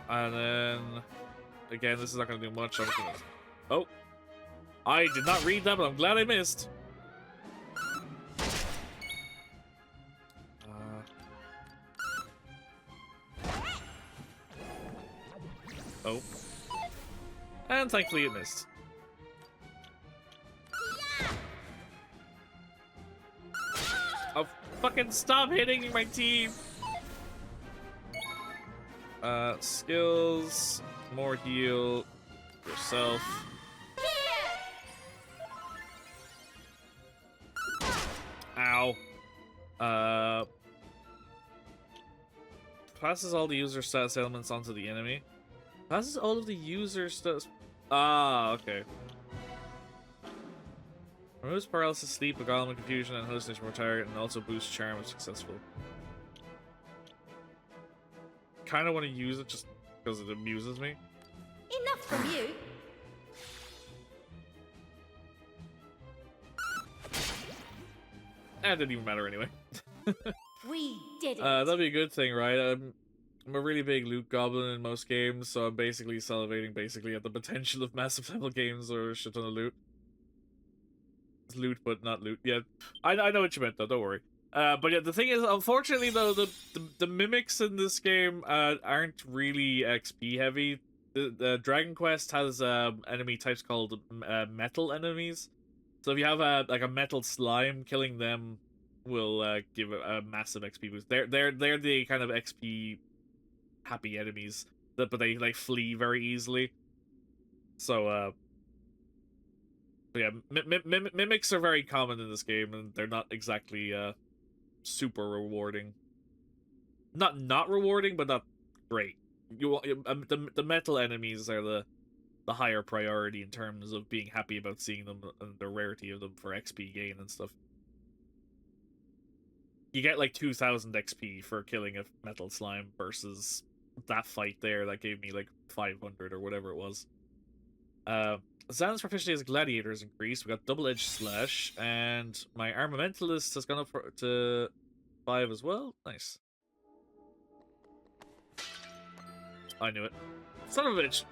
And then... Again, this is not going to do much. I'm gonna... Oh! I did not read that, but I'm glad I missed. Oh. And thankfully it missed. Oh, fucking stop hitting my team! Skills, more heal, yourself. Ow. Passes all the user status elements onto the enemy. Passes all of the user status... Ah, okay. Removes paralysis, sleep, beguilement, confusion, and hallucination from target, and also boosts charm if successful. Kind of want to use it just because it amuses me. Enough from you. It didn't even matter anyway. We did it. That'd be a good thing, right? I'm a really big loot goblin in most games, so I'm basically salivating at the potential of massive level games or a shit ton of loot. It's loot, but not loot. Yeah, I know what you meant though. Don't worry. But yeah, the thing is, unfortunately though, the mimics in this game aren't really XP heavy. The Dragon Quest has enemy types called metal enemies. So if you have like a metal slime, killing them will give a massive XP boost. They're the kind of XP happy enemies, but they like flee very easily. So yeah, mimics are very common in this game, and they're not exactly super rewarding. Not rewarding, but not great. The metal enemies are the higher priority in terms of being happy about seeing them and the rarity of them for XP gain and stuff. You get like 2,000 XP for killing a metal slime versus that fight there that gave me like 500 or whatever it was. Zan's proficiency as a gladiator has increased. We got double-edged slash, and my armamentalist has gone up to 5 as well. Nice. I knew it. Son of a bitch.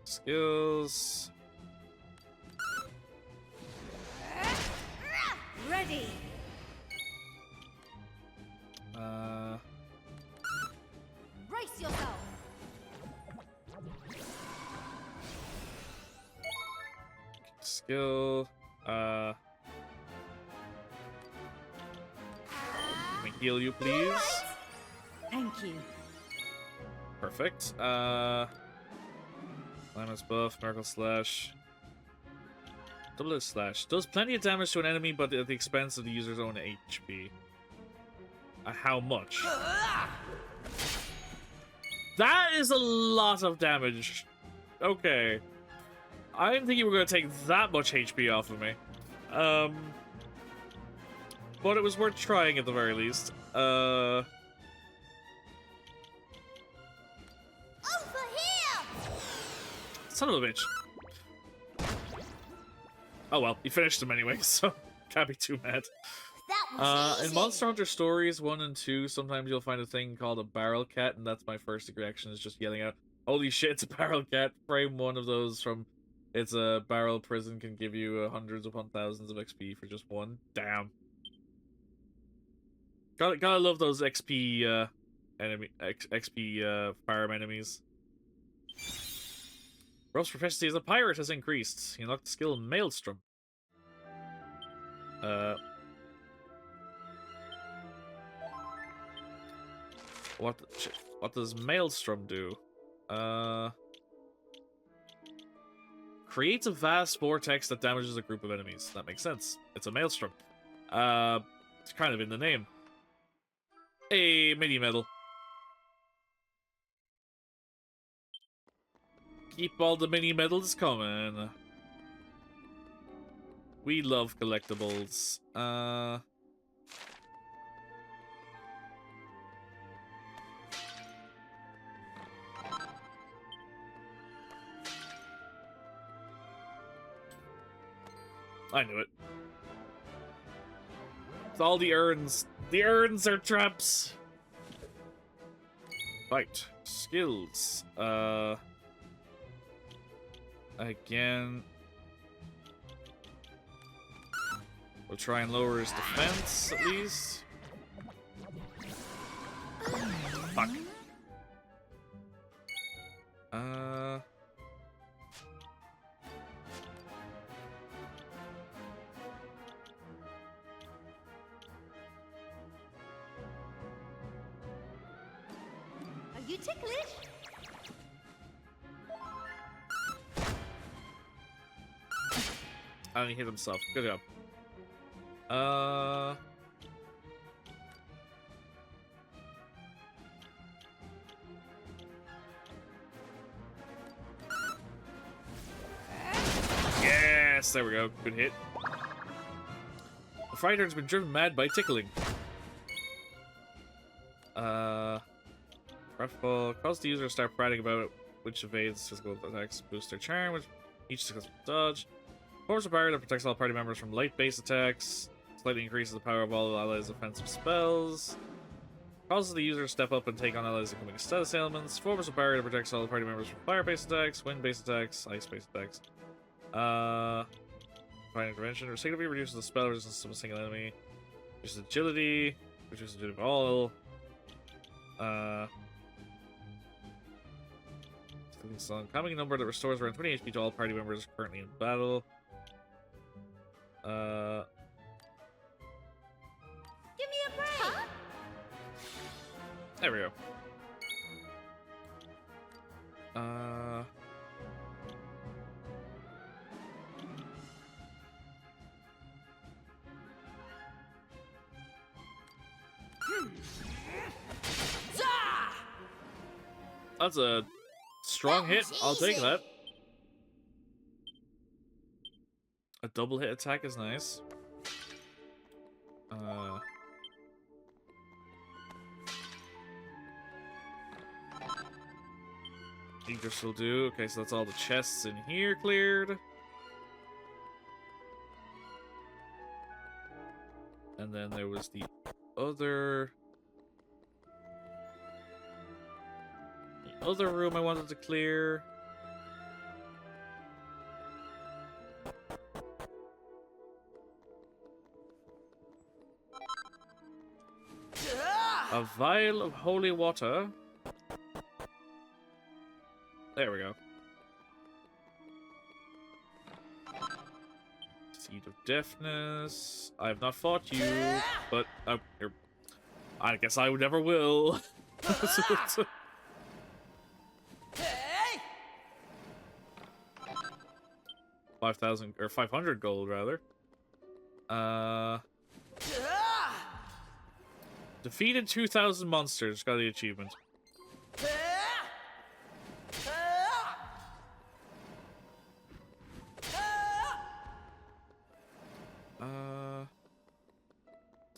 Skills. Ready. Brace yourself. Skill. Let me heal you, please. Thank you. Perfect. Minus buff, Miracle Slash. Double Edge Slash. Does plenty of damage to an enemy, but at the expense of the user's own HP. How much? That is a lot of damage. Okay. I didn't think you were going to take that much HP off of me. But it was worth trying at the very least. Over here! Son of a bitch. Oh well, you finished him anyway, so can't be too mad. That was In easy. Monster Hunter Stories 1 and 2, sometimes you'll find a thing called a barrel cat, and that's my first reaction, is just yelling out, "Holy shit, it's a barrel cat!" Frame one of those from It's a Barrel Prison can give you hundreds upon thousands of XP for just one. Damn. Gotta love those XP farm enemies. Ruff's proficiency as a pirate has increased. He unlocked the skill Maelstrom. What does Maelstrom do? Creates a vast vortex that damages a group of enemies. That makes sense. It's a maelstrom. It's kind of in the name. A mini medal. Keep all the mini medals coming. We love collectibles. I knew it. It's all the urns. The urns are traps. Fight. Skills. Again. We'll try and lower his defense, at least. Fuck. Are you ticklish? And he hit himself. Good job. Yes, there we go. Good hit. The fighter has been driven mad by tickling. Breathful. Cause the user to start prating about which evades physical attacks, boost their charm, which each successful dodge. Forms a barrier that protects all party members from light base attacks. Slightly increases the power of all allies' offensive spells. Causes the user to step up and take on allies incoming status ailments. Forms a barrier that protects all the party members from fire-based attacks, wind-based attacks, ice-based attacks. Fine intervention. Significantly reduces the spell resistance of a single enemy. Reduces agility. Reduces agility of all. Coming number that restores around 20 HP to all party members currently in battle. Give me a break. Huh? There we go. That's a strong hit. I'll take that. A double hit attack is nice. Igris will do. Okay, so that's all the chests in here cleared. And then there was the other room I wanted to clear. A vial of holy water. There we go. Seed of deafness. I have not fought you, but I guess I never will. 5,000 or 500 gold rather. Defeated 2,000 monsters. Got the achievement.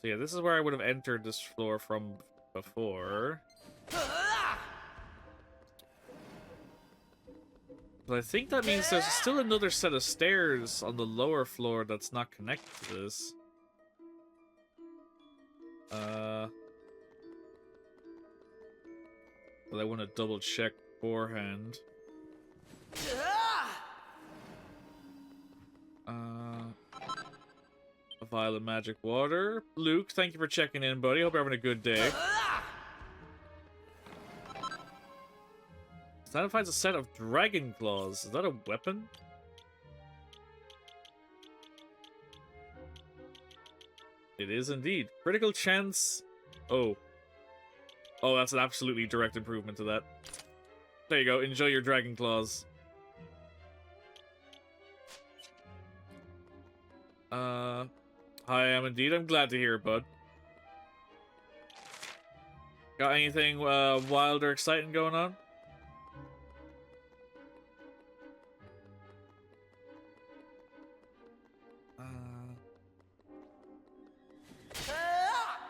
So yeah, this is where I would have entered this floor from before. But I think that means there's still another set of stairs on the lower floor that's not connected to this. But I want to double check beforehand. A vial of magic water. Luke, thank you for checking in, buddy. Hope you're having a good day. Santa finds a set of dragon claws. Is that a weapon? It is indeed. Critical chance. Oh. Oh, that's an absolutely direct improvement to that. There you go. Enjoy your dragon claws. I am indeed. I'm glad to hear it, bud. Got anything wild or exciting going on?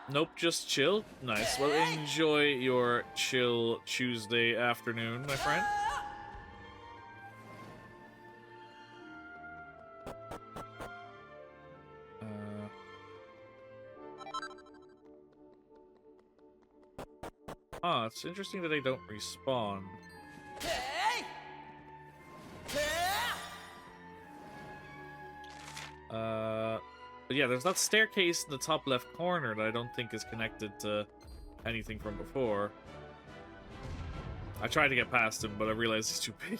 Nope, just chill. Nice. Well, enjoy your chill Tuesday afternoon, my friend. It's interesting that they don't respawn. But yeah, there's that staircase in the top left corner that I don't think is connected to anything from before. I tried to get past him, but I realized he's too big.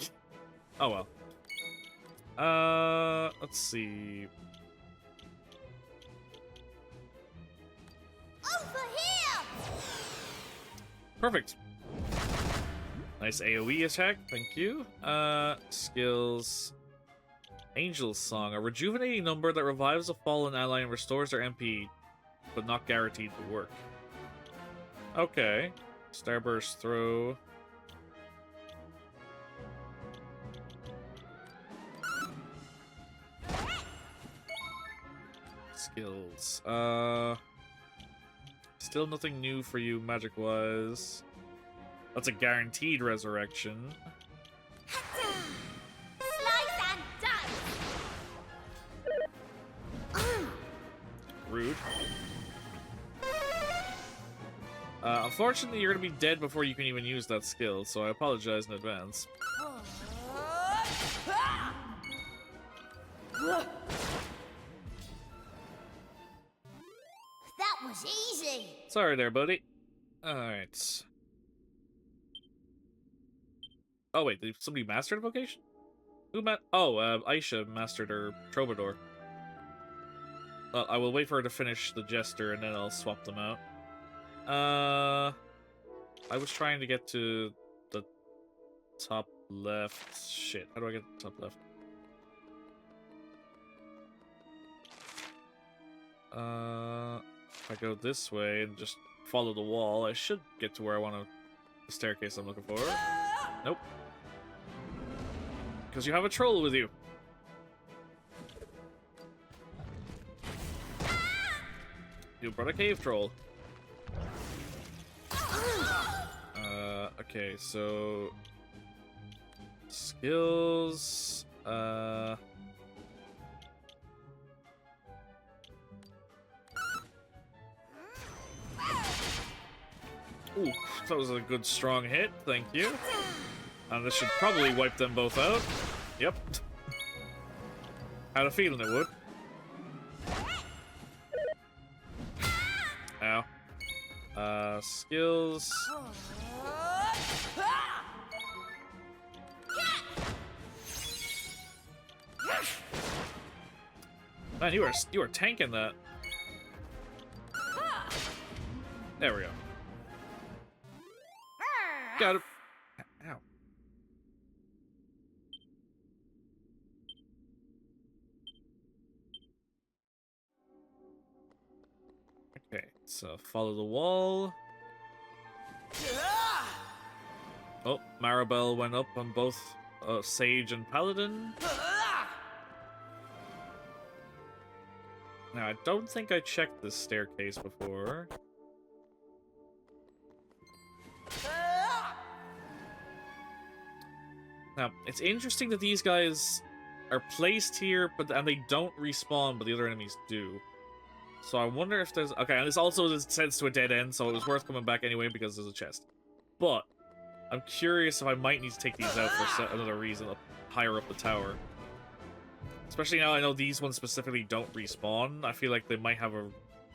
Oh well. Let's see. Over here! Perfect. Nice AoE attack, thank you. Skills. Angel's Song, a rejuvenating number that revives a fallen ally and restores their MP, but not guaranteed to work. Okay. Starburst Throw. Skills. Still nothing new for you magic-wise. That's a guaranteed resurrection. Rude. Unfortunately, you're gonna be dead before you can even use that skill, so I apologize in advance. That was easy. Sorry there, buddy. Alright. Oh, wait, did somebody master the vocation? Who Aisha mastered her Troubadour. I will wait for her to finish the Jester, and then I'll swap them out. I was trying to get to the top left. Shit, how do I get to the top left? If I go this way and just follow the wall, I should get to where I want to... the staircase I'm looking for. Nope. Because you have a troll with you. You brought a cave troll. Okay, so... skills... Ooh, that was a good strong hit, thank you. And this should probably wipe them both out. Yep. Had a feeling it would. Ow. Skills. Man, you are tanking that. There we go. Got it. Ow. Okay, so follow the wall. Oh, Maribel went up on both Sage and Paladin. Now, I don't think I checked this staircase before. Now, it's interesting that these guys are placed here, and they don't respawn, but the other enemies do. So I wonder if there's... okay, and this also sends to a dead end, so it was worth coming back anyway because there's a chest. But I'm curious if I might need to take these out for another reason higher up the tower. Especially now I know these ones specifically don't respawn. I feel like they might have a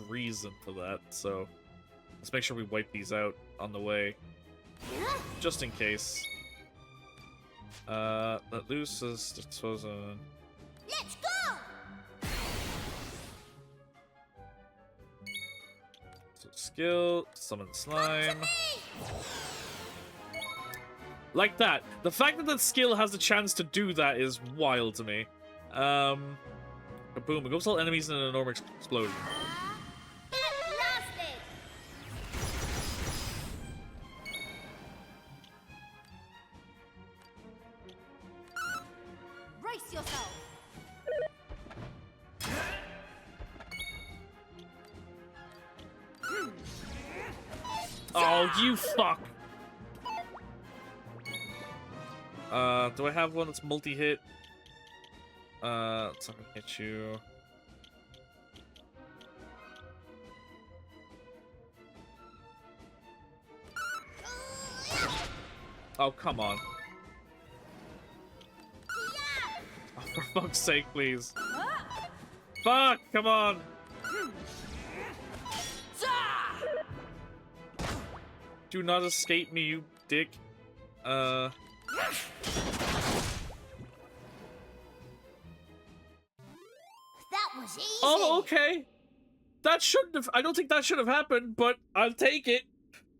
reason for that, so let's make sure we wipe these out on the way. Just in case. Let loose is dispose of... Let's go! So skill, summon slime. Like that. The fact that that skill has the chance to do that is wild to me. Boom. Engulfs all enemies in an enormous explosion. That lasted. Brace yourself. Oh, you fuck! Do I have one that's multi-hit? It's not gonna hit you. Oh, come on. Oh, for fuck's sake, please. Fuck, come on! Do not escape me, you dick. That was easy. Oh, okay. That shouldn't have... I don't think that should have happened, but I'll take it.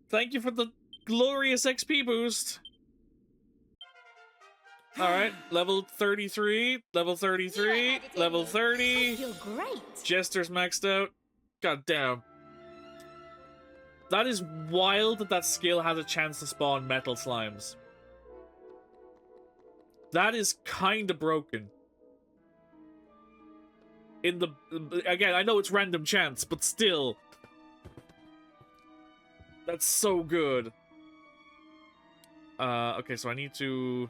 Thank you for the glorious XP boost. Alright, level 33, level 33, level 30. You're great. Jester's maxed out. God damn. That is wild that that skill has a chance to spawn metal slimes. That is kinda broken. In the... Again, I know it's random chance, but still. That's so good. Okay, so I need to...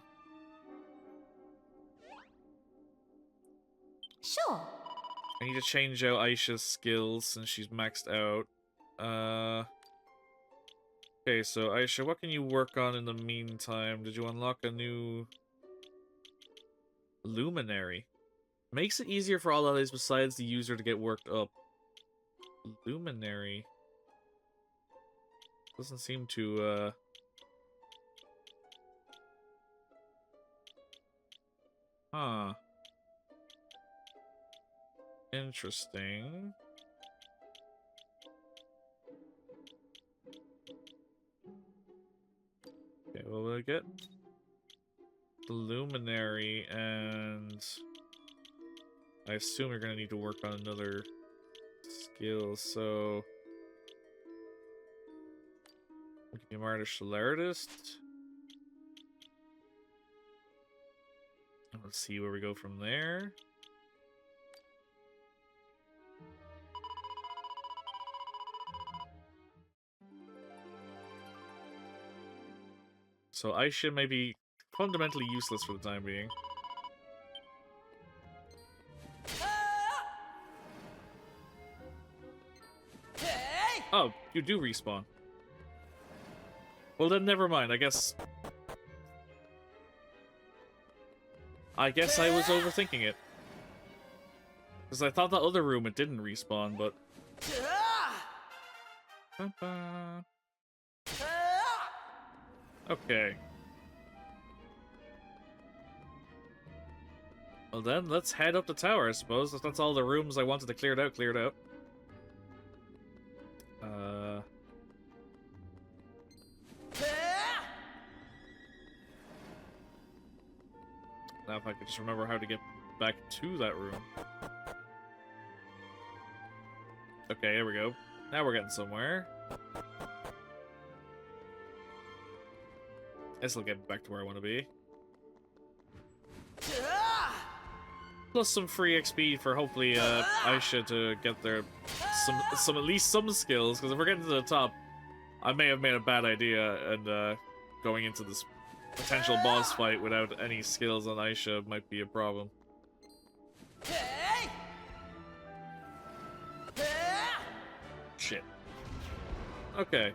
Sure. I need to change out Aisha's skills since she's maxed out. Okay, so Aisha, what can you work on in the meantime? Did you unlock a new... Luminary? Makes it easier for all allies besides the user to get worked up. Luminary? Doesn't seem to, Huh. Interesting. Okay, what will I get? The Luminary, and... I assume you're gonna need to work on another skill, so... I'll give you Martial Artist. And let's see where we go from there. So Aisha may be fundamentally useless for the time being. Oh, you do respawn. Well then, never mind. I guess I was overthinking it. Because I thought that other room it didn't respawn, but... Okay. Well then, let's head up the tower, I suppose. If that's all the rooms I wanted to clear out, cleared out. Now if I could just remember how to get back to that room. Okay, here we go. Now we're getting somewhere. This will get me back to where I want to be. Plus some free XP for hopefully Aisha to get their some at least some skills, because if we're getting to the top, I may have made a bad idea, and going into this potential boss fight without any skills on Aisha might be a problem. Shit. Okay.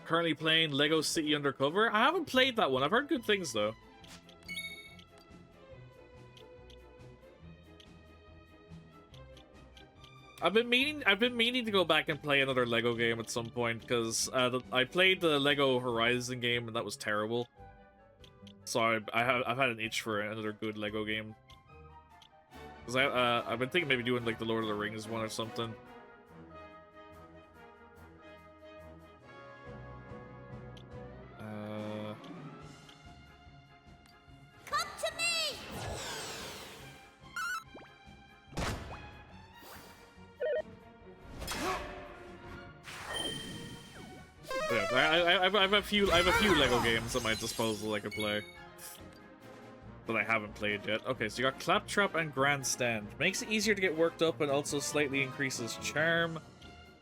Currently playing Lego City Undercover. I haven't played that one. I've heard good things though. I've been meaning to go back and play another Lego game at some point, because I played the Lego Horizon game and that was terrible. So I've had an itch for another good Lego game. Because I've been thinking maybe doing like the Lord of the Rings one or something. Yeah, I have a few Lego games at my disposal I could play, but I haven't played yet. Okay, so you got Claptrap and Grandstand. Makes it easier to get worked up and also slightly increases charm.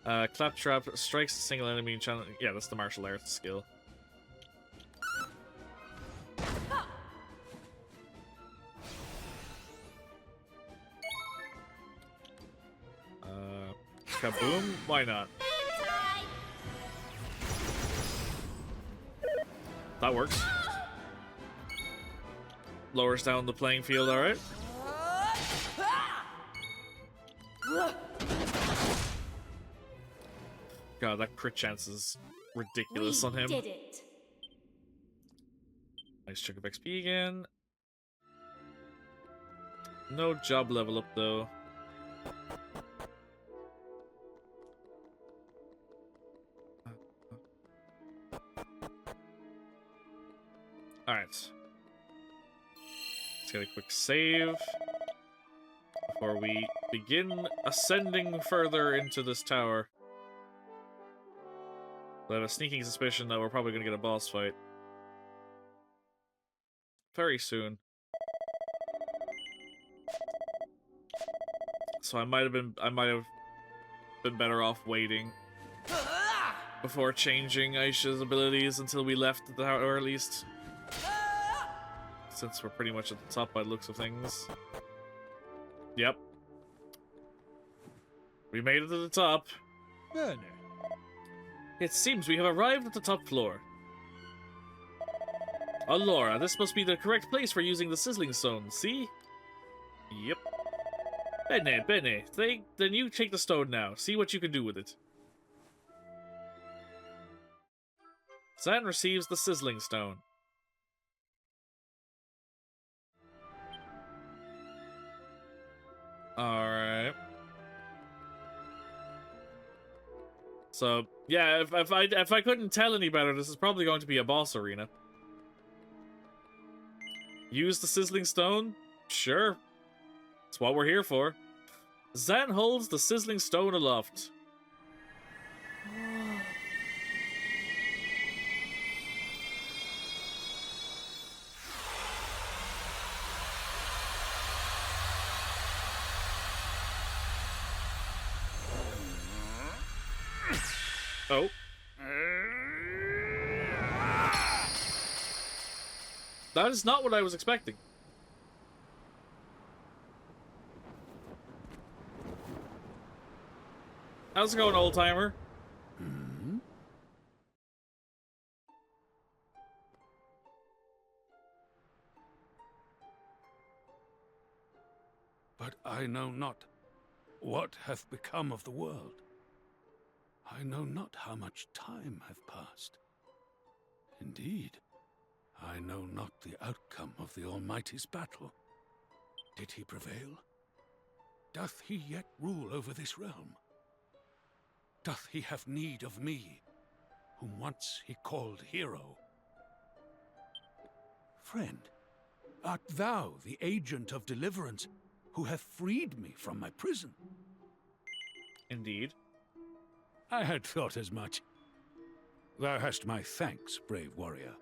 Claptrap strikes a single enemy and challenge. Yeah, that's the martial arts skill. Kaboom? Why not? That works. Lowers down the playing field, alright. God, that crit chance is ridiculous on him. Did it. Nice chunk of XP again. No job level up though. Alright. Let's get a quick save before we begin ascending further into this tower. I have a sneaking suspicion that we're probably going to get a boss fight very soon. So I might have been better off waiting before changing Aisha's abilities until we left the tower, at least. Since we're pretty much at the top by the looks of things. Yep. We made it to the top. Bene. It seems we have arrived at the top floor. Allora, this must be the correct place for using the sizzling stone, see? Yep. Bene, bene. Then you take the stone now. See what you can do with it. Zan receives the sizzling stone. Alright. So, yeah, if I couldn't tell any better, this is probably going to be a boss arena. Use the sizzling stone? Sure. That's what we're here for. Zan holds the sizzling stone aloft. Oh. That is not what I was expecting. How's it going, old-timer? But I know not what hath become of the world. I know not how much time hath passed. Indeed, I know not the outcome of the Almighty's battle. Did he prevail? Doth he yet rule over this realm? Doth he have need of me, whom once he called hero? Friend, art thou the agent of deliverance who hath freed me from my prison? Indeed. I had thought as much. Thou hast my thanks, brave warrior.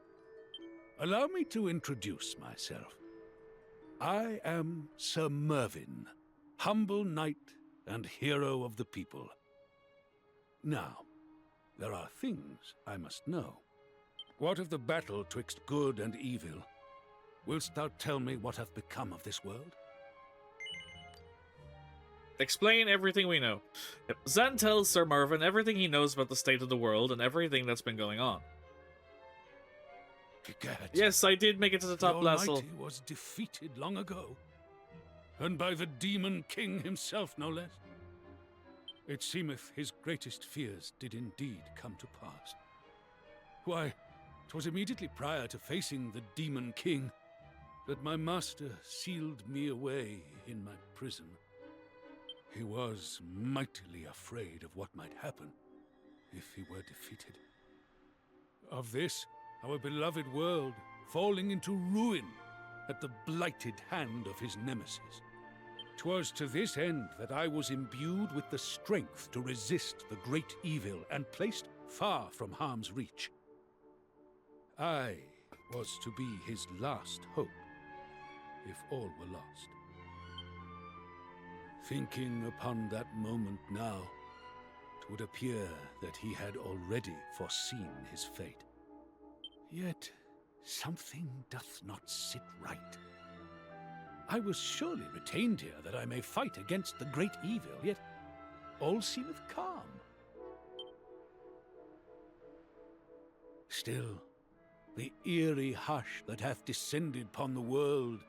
Allow me to introduce myself. I am Sir Mervyn, humble knight and hero of the people. Now, there are things I must know. What of the battle twixt good and evil? Willst thou tell me what hath become of this world? Explain everything we know. Zan tells Sir Mervyn everything he knows about the state of the world and everything that's been going on. Egad, Yes, I did make it to the top, the Lassel. Almighty was defeated long ago, and by the Demon King himself, no less. It seemeth his greatest fears did indeed come to pass. Why, 'twas immediately prior to facing the Demon King that my master sealed me away in my prison. He was mightily afraid of what might happen if he were defeated. Of this, our beloved world falling into ruin at the blighted hand of his nemesis. 'Twas to this end that I was imbued with the strength to resist the great evil and placed far from harm's reach. I was to be his last hope, if all were lost. Thinking upon that moment now, it would appear that he had already foreseen his fate. Yet, something doth not sit right. I was surely retained here that I may fight against the great evil, yet all seemeth calm. Still, the eerie hush that hath descended upon the world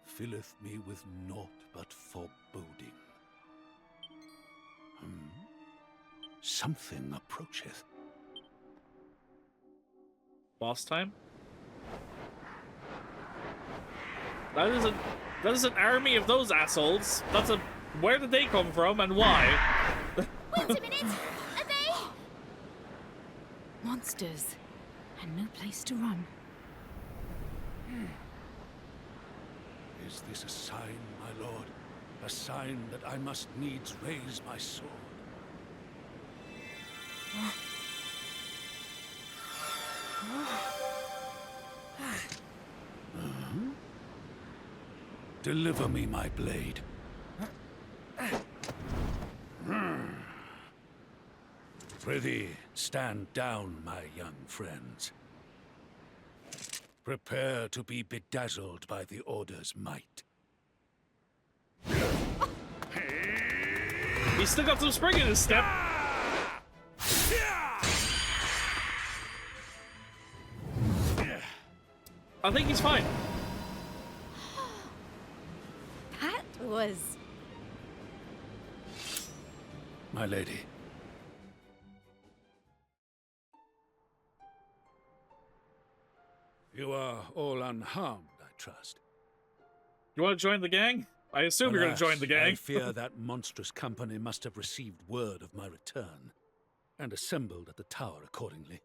filleth me with naught but foreboding. Something approacheth. Boss time? That is an army of those assholes. Where did they come from and why? Wait a minute! Are they? Monsters. And no place to run. Is this a sign, my lord? A sign that I must needs raise my sword? Deliver me my blade. Prithee, stand down, my young friends. Prepare to be bedazzled by the Order's might. He's still got some spring in his step. I think he's fine. That was... My lady. You are all unharmed, I trust. You want to join the gang? I assume you're going to join the gang. I fear that monstrous company must have received word of my return, and assembled at the tower accordingly.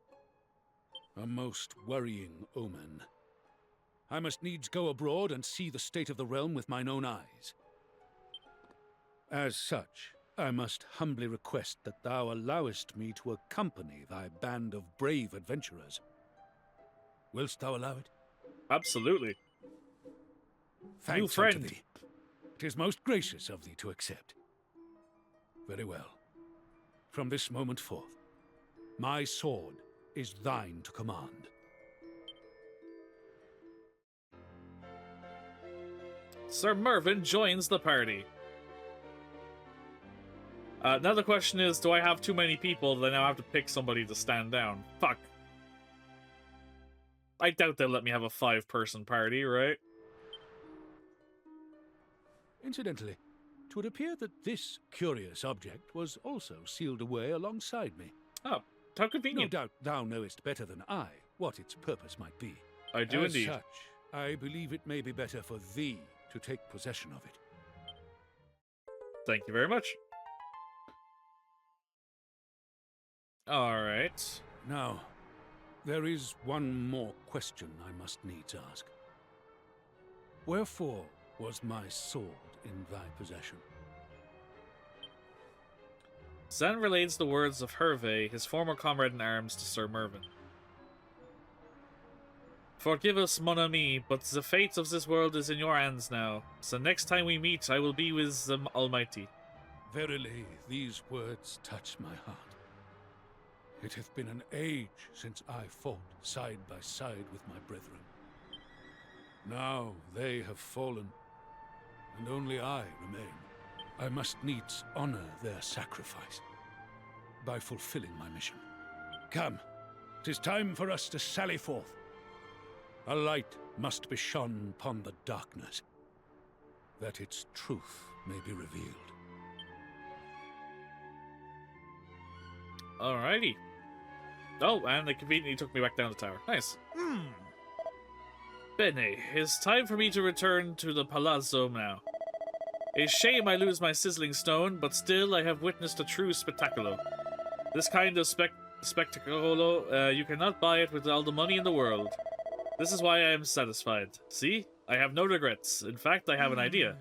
A most worrying omen. I must needs go abroad and see the state of the realm with mine own eyes. As such, I must humbly request that thou allowest me to accompany thy band of brave adventurers. Willst thou allow it? Absolutely. Thanks New friend. unto thee. 'Tis most gracious of thee to accept. Very well. From this moment forth, my sword is thine to command. Sir Mervyn joins the party. Now the question is, do I have too many people that I now have to pick somebody to stand down? Fuck. I doubt they'll let me have a 5-person party, right? Incidentally, it would appear that this curious object was also sealed away alongside me. Oh, how No convenient. doubt thou knowest better than I what its purpose might be. I do As indeed. such, I believe it may be better for thee to take possession of it. Thank you very much. Alright. Now, there is one more question I must needs ask. Wherefore was my sword in thy possession? Zan relates the words of Hervé, his former comrade in arms, to Sir Mervyn. Forgive us, mon ami, but the fate of this world is in your hands now. So next time we meet, I will be with the Almighty. Verily, these words touch my heart. It hath been an age since I fought side by side with my brethren. Now they have fallen, and only I remain. I must needs honor their sacrifice by fulfilling my mission. Come, 'tis time for us to sally forth. A light must be shone upon the darkness, that its truth may be revealed. Alrighty. Oh, and they conveniently took me back down the tower. Nice. Bene, it's time for me to return to the palazzo now. A shame I lose my sizzling stone, but still I have witnessed a true spectaculo. This kind of spectaculo, you cannot buy it with all the money in the world. This is why I am satisfied. See? I have no regrets. In fact, I have an idea.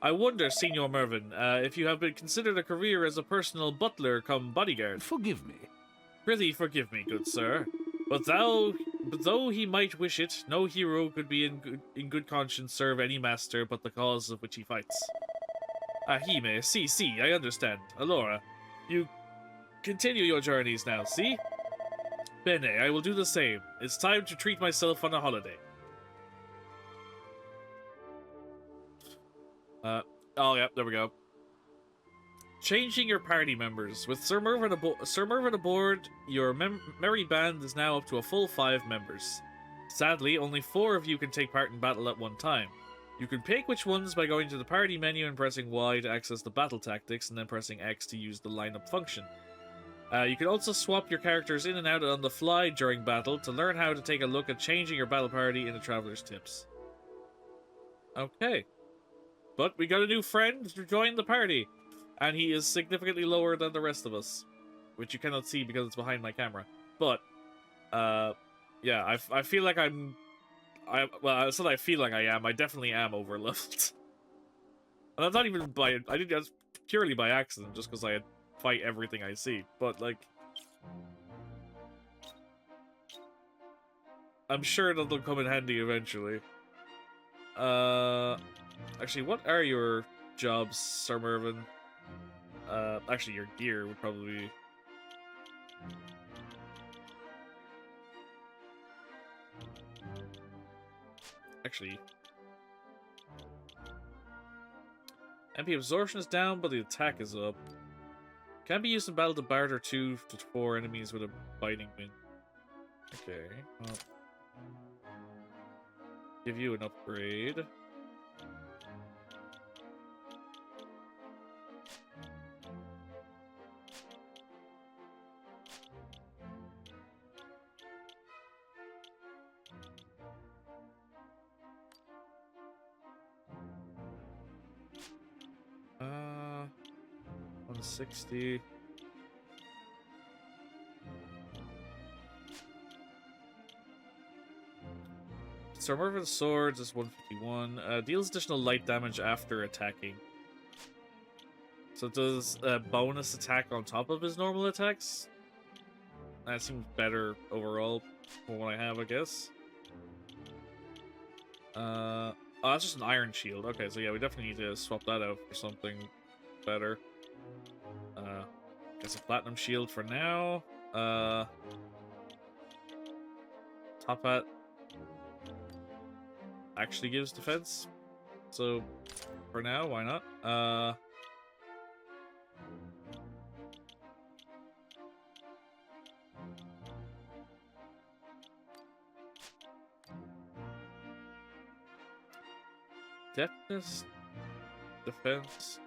I wonder, Signor Mervyn, if you have been considered a career as a personal butler come bodyguard. Forgive me. Prithee forgive me, good sir. But though he might wish it, no hero could be in good conscience serve any master but the cause of which he fights. Ahime, see, I understand. Allora, you continue your journeys now, see? Bene, I will do the same. It's time to treat myself on a holiday. Oh yeah, there we go. Changing your party members. With Sir Mervyn aboard, your merry band is now up to a full 5 members. Sadly, only 4 of you can take part in battle at one time. You can pick which ones by going to the party menu and pressing Y to access the battle tactics, and then pressing X to use the lineup function. You can also swap your characters in and out on the fly during battle to learn how to take a look at changing your battle party in the Traveler's Tips. Okay. But we got a new friend to join the party. And he is significantly lower than the rest of us, which you cannot see because it's behind my camera. But, yeah, I feel like well, it's not I feel like I am. I definitely am overleveled. And that's not even by, I think that's purely by accident, just because I fight everything I see. But, like, I'm sure that'll come in handy eventually. Actually, what are your jobs, Sir Mervyn? Actually, your gear would probably be... Actually... MP absorption is down, but the attack is up. Can be used in battle to barter 2 to 4 enemies with a biting wind. Okay, well... Give you an upgrade. Uh, 160. Sir Mervyn's swords is 151. Deals additional light damage after attacking. So it does a bonus attack on top of his normal attacks. That seems better overall for what I have, I guess. Oh, that's just an iron shield. Okay, so yeah, we definitely need to swap that out for something better. Guess a platinum shield for now. Top hat actually gives defense. So, for now, why not? Deftness, defense,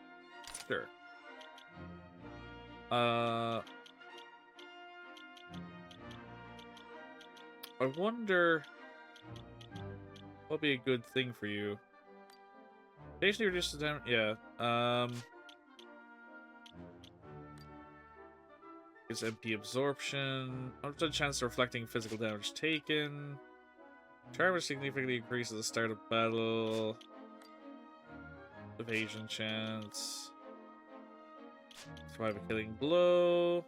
sure. I wonder what'd be a good thing for you. Occasionally reduce the damage. Yeah. Gives MP absorption. 100% chance of reflecting physical damage taken. Charmer significantly increases the start of battle. Evasion chance. Survive a killing blow.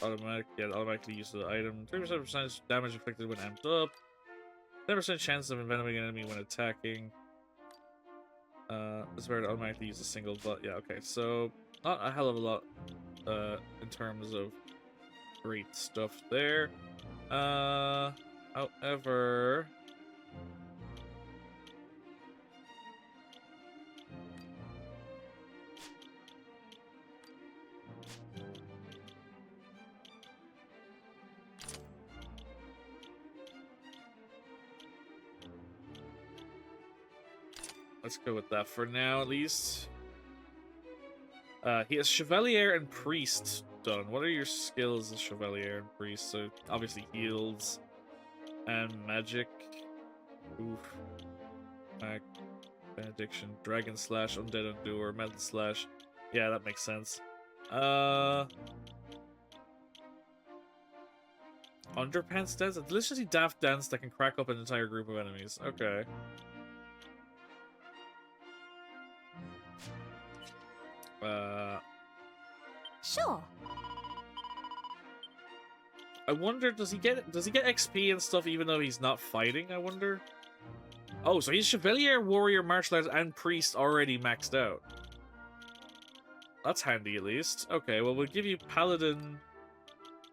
Automatically use the item. 37% damage inflicted when amped up. 10% chance of envenoming an enemy when attacking. It's better to automatically use a single, but yeah, okay. So, not a hell of a lot in terms of great stuff there. However... Let's go with that for now, at least. He has Chevalier and Priest done. What are your skills as Chevalier and Priest? So, obviously heals and magic. Oof. Benediction, Dragon Slash, Undead Endure, Metal Slash. Yeah, that makes sense. Underpants dance? A deliciously daft dance that can crack up an entire group of enemies. Okay. Sure. I wonder, does he get XP and stuff even though he's not fighting, I wonder? Oh, so he's Chevalier, Warrior, Martial Arts, and Priest already maxed out. That's handy, at least. Okay, well, we'll give you Paladin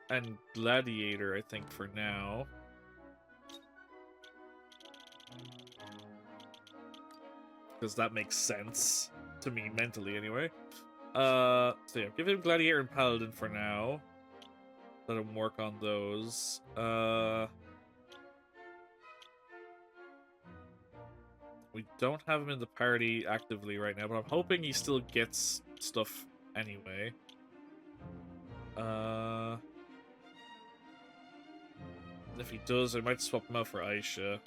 and Gladiator, I think, for now. Because that makes sense. To me, mentally, anyway. So yeah, give him Gladiator and Paladin for now. Let him work on those. We don't have him in the party actively right now, but I'm hoping he still gets stuff anyway. If he does, I might swap him out for Aisha.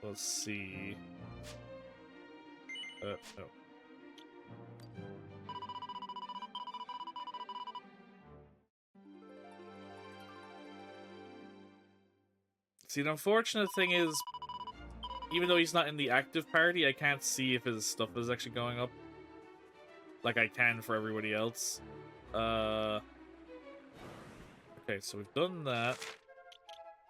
Let's see. No. See, the unfortunate thing is, even though he's not in the active party, I can't see if his stuff is actually going up. Like I can for everybody else. Okay, so we've done that.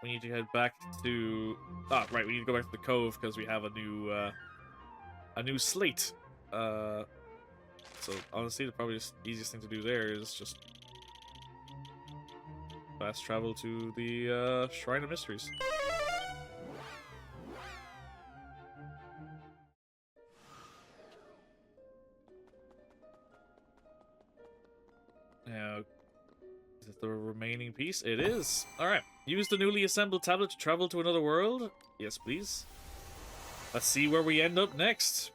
We need to head back to... Ah, right, we need to go back to the Cove because we have a new slate. So honestly, the probably easiest thing to do there is just fast travel to the Shrine of Mysteries. Now, is it the remaining piece? It is. All right. Use the newly assembled tablet to travel to another world. Yes, please. Let's see where we end up next.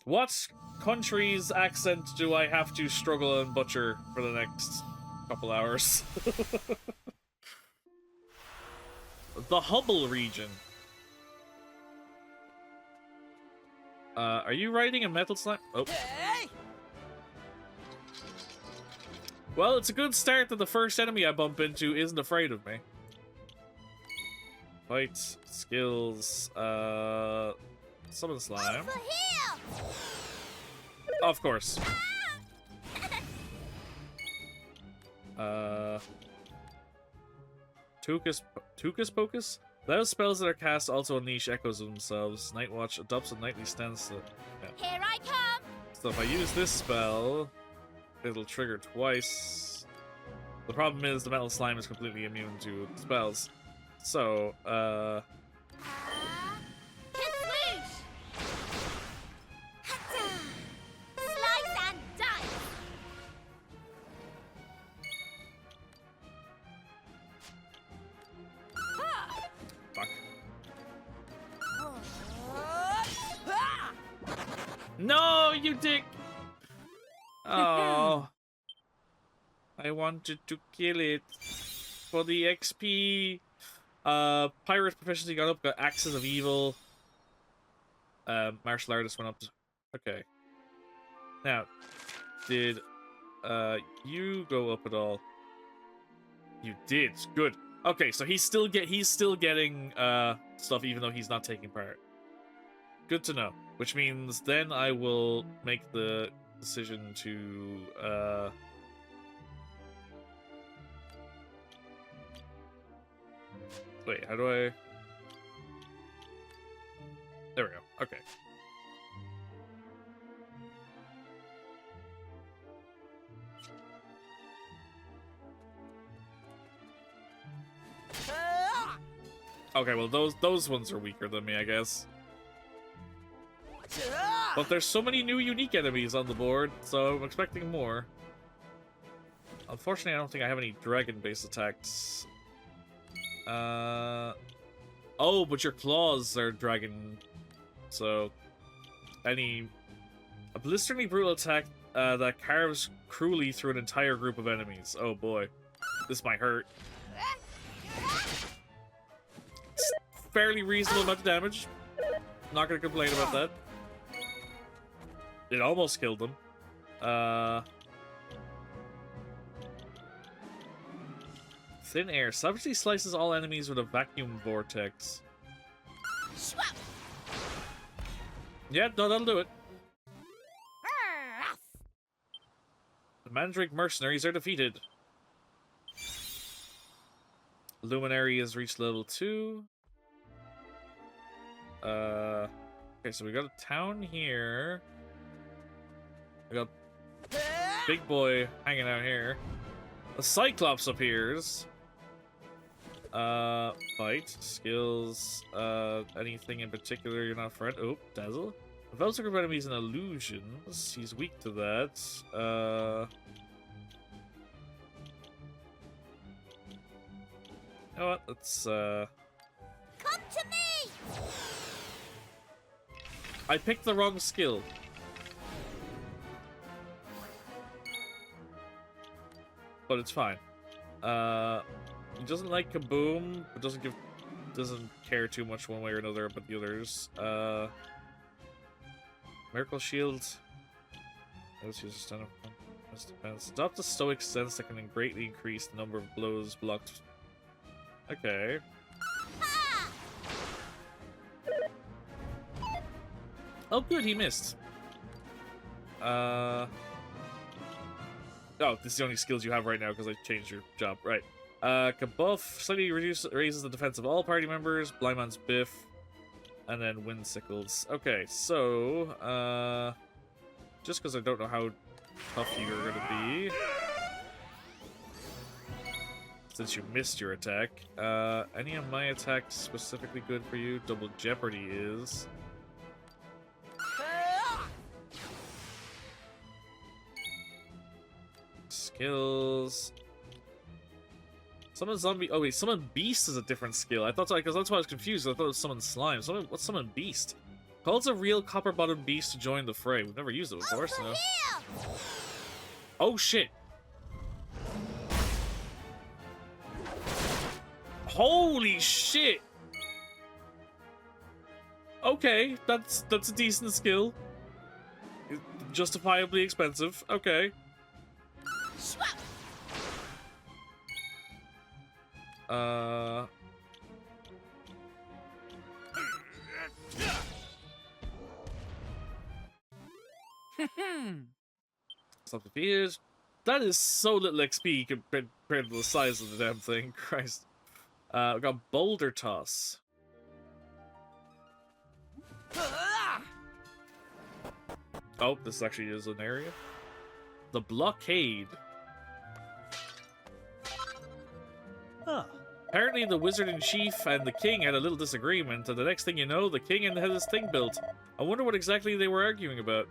What country's accent do I have to struggle and butcher for the next couple hours? The Hubble region. Are you riding a metal slime? Oh. Well, it's a good start that the first enemy I bump into isn't afraid of me. Fight, skills, summon slime. Over here! Of course. Tucus Pocus? Those spells that are cast also unleash echoes of themselves. Night Watch adopts a nightly stance. Yeah. Here I come! So if I use this spell, it'll trigger twice. The problem is the metal slime is completely immune to spells. So, Swoosh! Hatta! Slice and dice! fuck. No, you dick! Oh. I wanted to kill it. For the XP. Pirate proficiency got up, got Axes of Evil. Martial Artist went up to... Okay. Now, did you go up at all? You did. Good. Okay, so he's still getting stuff even though he's not taking part. Good to know. Which means then I will make the decision to wait, how do I... There we go. Okay. Okay, well those ones are weaker than me, I guess. But there's so many new unique enemies on the board, so I'm expecting more. Unfortunately, I don't think I have any dragon-based attacks. Oh, but your claws are dragon. So, a blisteringly brutal attack that carves cruelly through an entire group of enemies. Oh boy, this might hurt. It's fairly reasonable amount of damage. Not gonna complain about that. It almost killed them. Thin air savagely slices all enemies with a vacuum vortex. Swap! Yeah, no, that'll do it. The Mandrake mercenaries are defeated. Luminary has reached level 2. Okay, so we got a town here. We got big boy hanging out here. A Cyclops appears. Fight, skills, anything in particular you're not friend. Oh, Dazzle. Develops group enemies and illusions. He's weak to that. You know what? Let's, Come to me! I picked the wrong skill. But it's fine. He doesn't like Kaboom, but doesn't care too much one way or another about the others. Miracle Shield. Let's use a stun of defense. Adopt a stoic sense that can greatly increase the number of blows blocked. Okay. Oh, good, he missed. Oh, this is the only skills you have right now because I changed your job. Right. Kabuff slightly raises the defense of all party members. Blindman's Biff. And then Windsickles. Okay, so, just because I don't know how tough you're gonna be. Since you missed your attack. Any of my attacks specifically good for you? Double Jeopardy is. Skills. Summon zombie. Oh wait, summon beast is a different skill. I thought so, because that's why I was confused. I thought it was summon slime. What's summon beast? Calls a real copper bottom beast to join the fray. We've never used it before, so. Oh shit! Holy shit! Okay, that's a decent skill. Justifiably expensive. Okay. Stop the fears. That is so little XP compared to the size of the damn thing. Christ. We got Boulder Toss. Oh, this actually is an area. The Blockade. Huh. Apparently the Wizard-in-Chief and the King had a little disagreement, and the next thing you know, the King had his thing built. I wonder what exactly they were arguing about.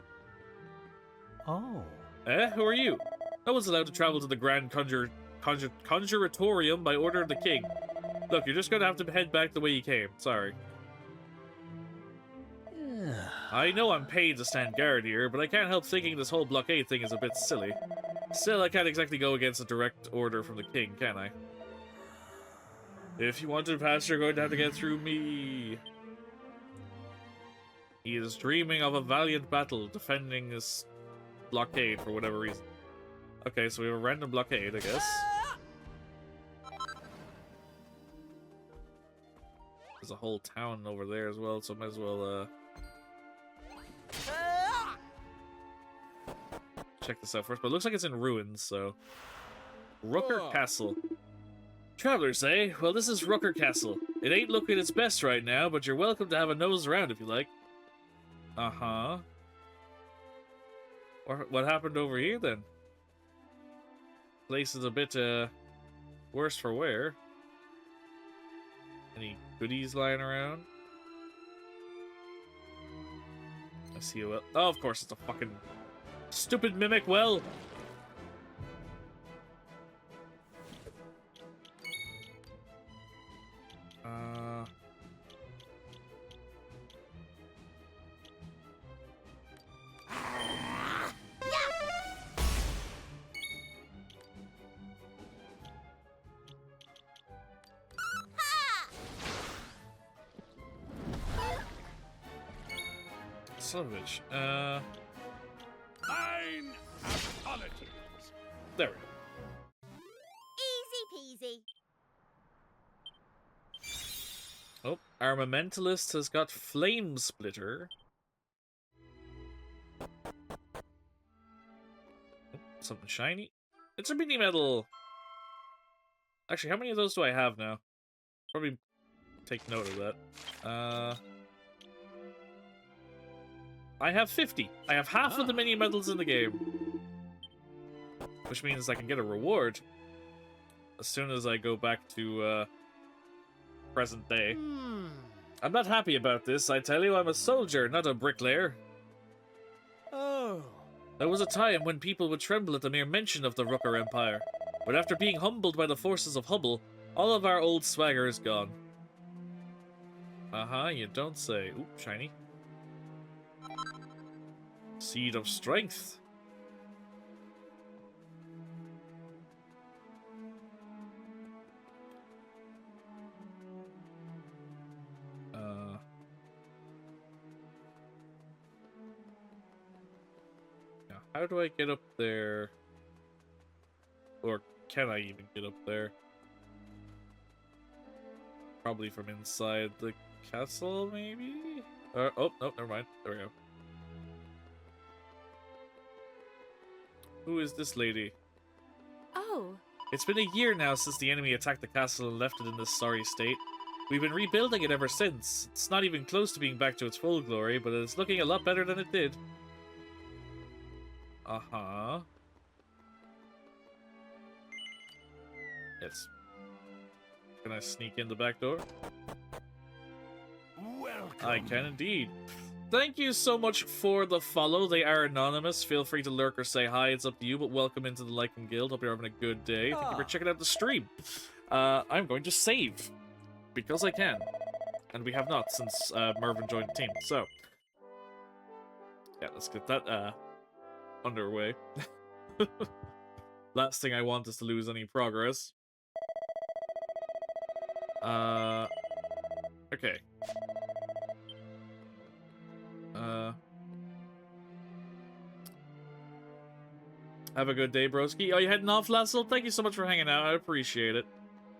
Oh. Who are you? No one's allowed to travel to the Grand Conjuratorium by order of the King. Look, you're just gonna have to head back the way you came. Sorry. I know I'm paid to stand guard here, but I can't help thinking this whole blockade thing is a bit silly. Still, I can't exactly go against a direct order from the King, can I? If you want to pass, you're going to have to get through me. He is dreaming of a valiant battle, defending this blockade for whatever reason. Okay, so we have a random blockade, I guess. There's a whole town over there as well, so I might as well, check this out first, but it looks like it's in ruins, so... Rooker Castle. Travelers, eh? Well, this is Rooker Castle. It ain't looking its best right now, but you're welcome to have a nose around if you like. Uh-huh. What happened over here, then? Place is a bit, worse for wear. Any goodies lying around? I see a well. Oh, of course, it's a fucking stupid mimic well. Son of a bitch. Mine apologies. There we go. Easy peasy. Oh, Armamentalist has got Flame Splitter. something shiny. It's a mini medal. Actually, how many of those do I have now? Probably take note of that. I have 50. I have half of the mini medals in the game. Which means I can get a reward as soon as I go back to present day. I'm not happy about this, I tell you. I'm a soldier, not a bricklayer. Oh. There was a time when people would tremble at the mere mention of the Rucker Empire. But after being humbled by the forces of Hubble, all of our old swagger is gone. You don't say. Ooh, shiny. Seed of Strength. Now, how do I get up there? Or can I even get up there? Probably from inside the castle, maybe? Oh, no, never mind. There we go. Who is this lady? Oh. It's been a year now since the enemy attacked the castle and left it in this sorry state. We've been rebuilding it ever since. It's not even close to being back to its full glory, but it's looking a lot better than it did. Yes. Can I sneak in the back door? Welcome. I can indeed. Thank you so much for the follow. They are anonymous. Feel free to lurk or say hi. It's up to you, but welcome into the Lycan Guild. Hope you're having a good day. Thank you for checking out the stream. I'm going to save. Because I can. And we have not since Mervyn joined the team. So, yeah, let's get that underway. Last thing I want is to lose any progress. Okay. Have a good day, broski. Oh, you heading off, Lassel? Thank you so much for hanging out. I appreciate it.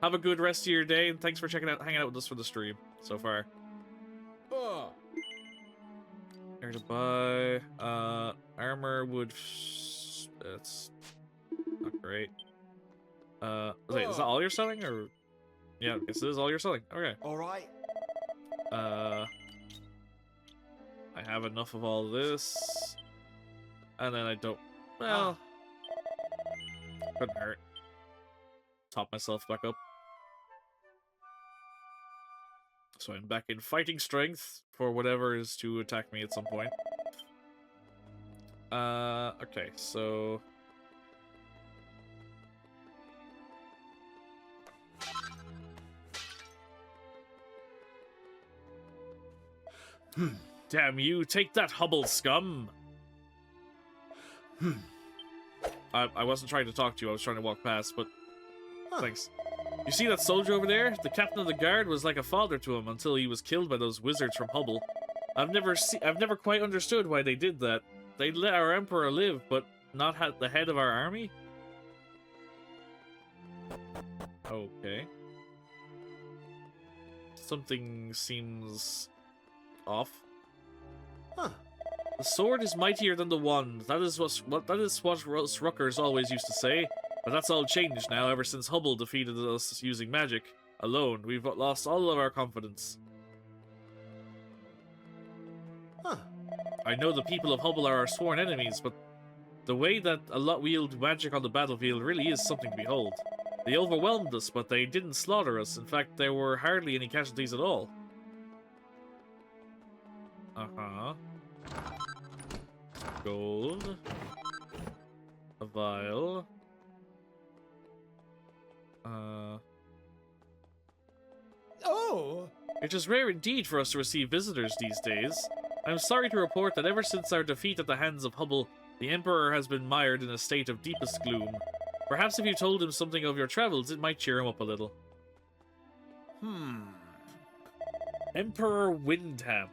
Have a good rest of your day, and thanks for hanging out with us for the stream so far. Here to buy. Armor would. That's not great. Wait, is that all you're selling, or? Yeah, I guess it is all you're selling. Okay. All right. I have enough of all this, and then I don't. Well, couldn't hurt. Top myself back up. So I'm back in fighting strength for whatever is to attack me at some point. Okay, so... Damn you, take that, Hubble scum! I wasn't trying to talk to you, I was trying to walk past, but... Thanks. You see that soldier over there? The captain of the guard was like a father to him until he was killed by those wizards from Hubble. I've never quite understood why they did that. They let our emperor live, but not had the head of our army? Okay. Something seems off. The sword is mightier than the wand. That is what us Ruckers always used to say. But that's all changed now ever since Hubble defeated us using magic alone. We've lost all of our confidence. I know the people of Hubble are our sworn enemies, but the way that a lot wield magic on the battlefield really is something to behold. They overwhelmed us, but they didn't slaughter us. In fact, there were hardly any casualties at all. Gold. A vial. Oh! It is rare indeed for us to receive visitors these days. I'm sorry to report that ever since our defeat at the hands of Hubble, the Emperor has been mired in a state of deepest gloom. Perhaps if you told him something of your travels, it might cheer him up a little. Emperor Windham.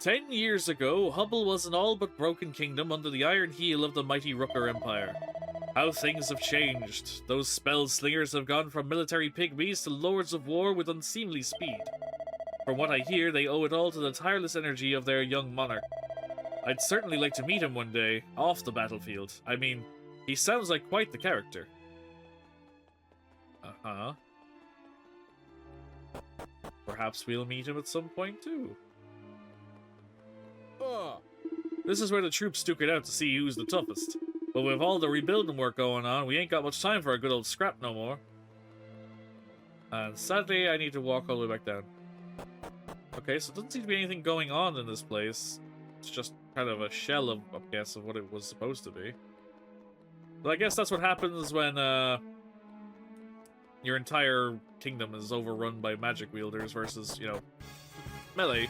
10 years ago, Hubble was an all but broken kingdom under the iron heel of the mighty Rucker Empire. How things have changed. Those spell slingers have gone from military pygmies to lords of war with unseemly speed. From what I hear, they owe it all to the tireless energy of their young monarch. I'd certainly like to meet him one day, off the battlefield. I mean, He sounds like quite the character. Uh-huh. Perhaps we'll meet him at some point, too. This is where the troops duke it out to see who's the toughest. But with all the rebuilding work going on, we ain't got much time for a good old scrap no more. And sadly, I need to walk all the way back down. Okay, so it doesn't seem to be anything going on in this place. It's just kind of a shell of, I guess, of what it was supposed to be. But I guess that's what happens when, your entire kingdom is overrun by magic wielders versus, you know, melee.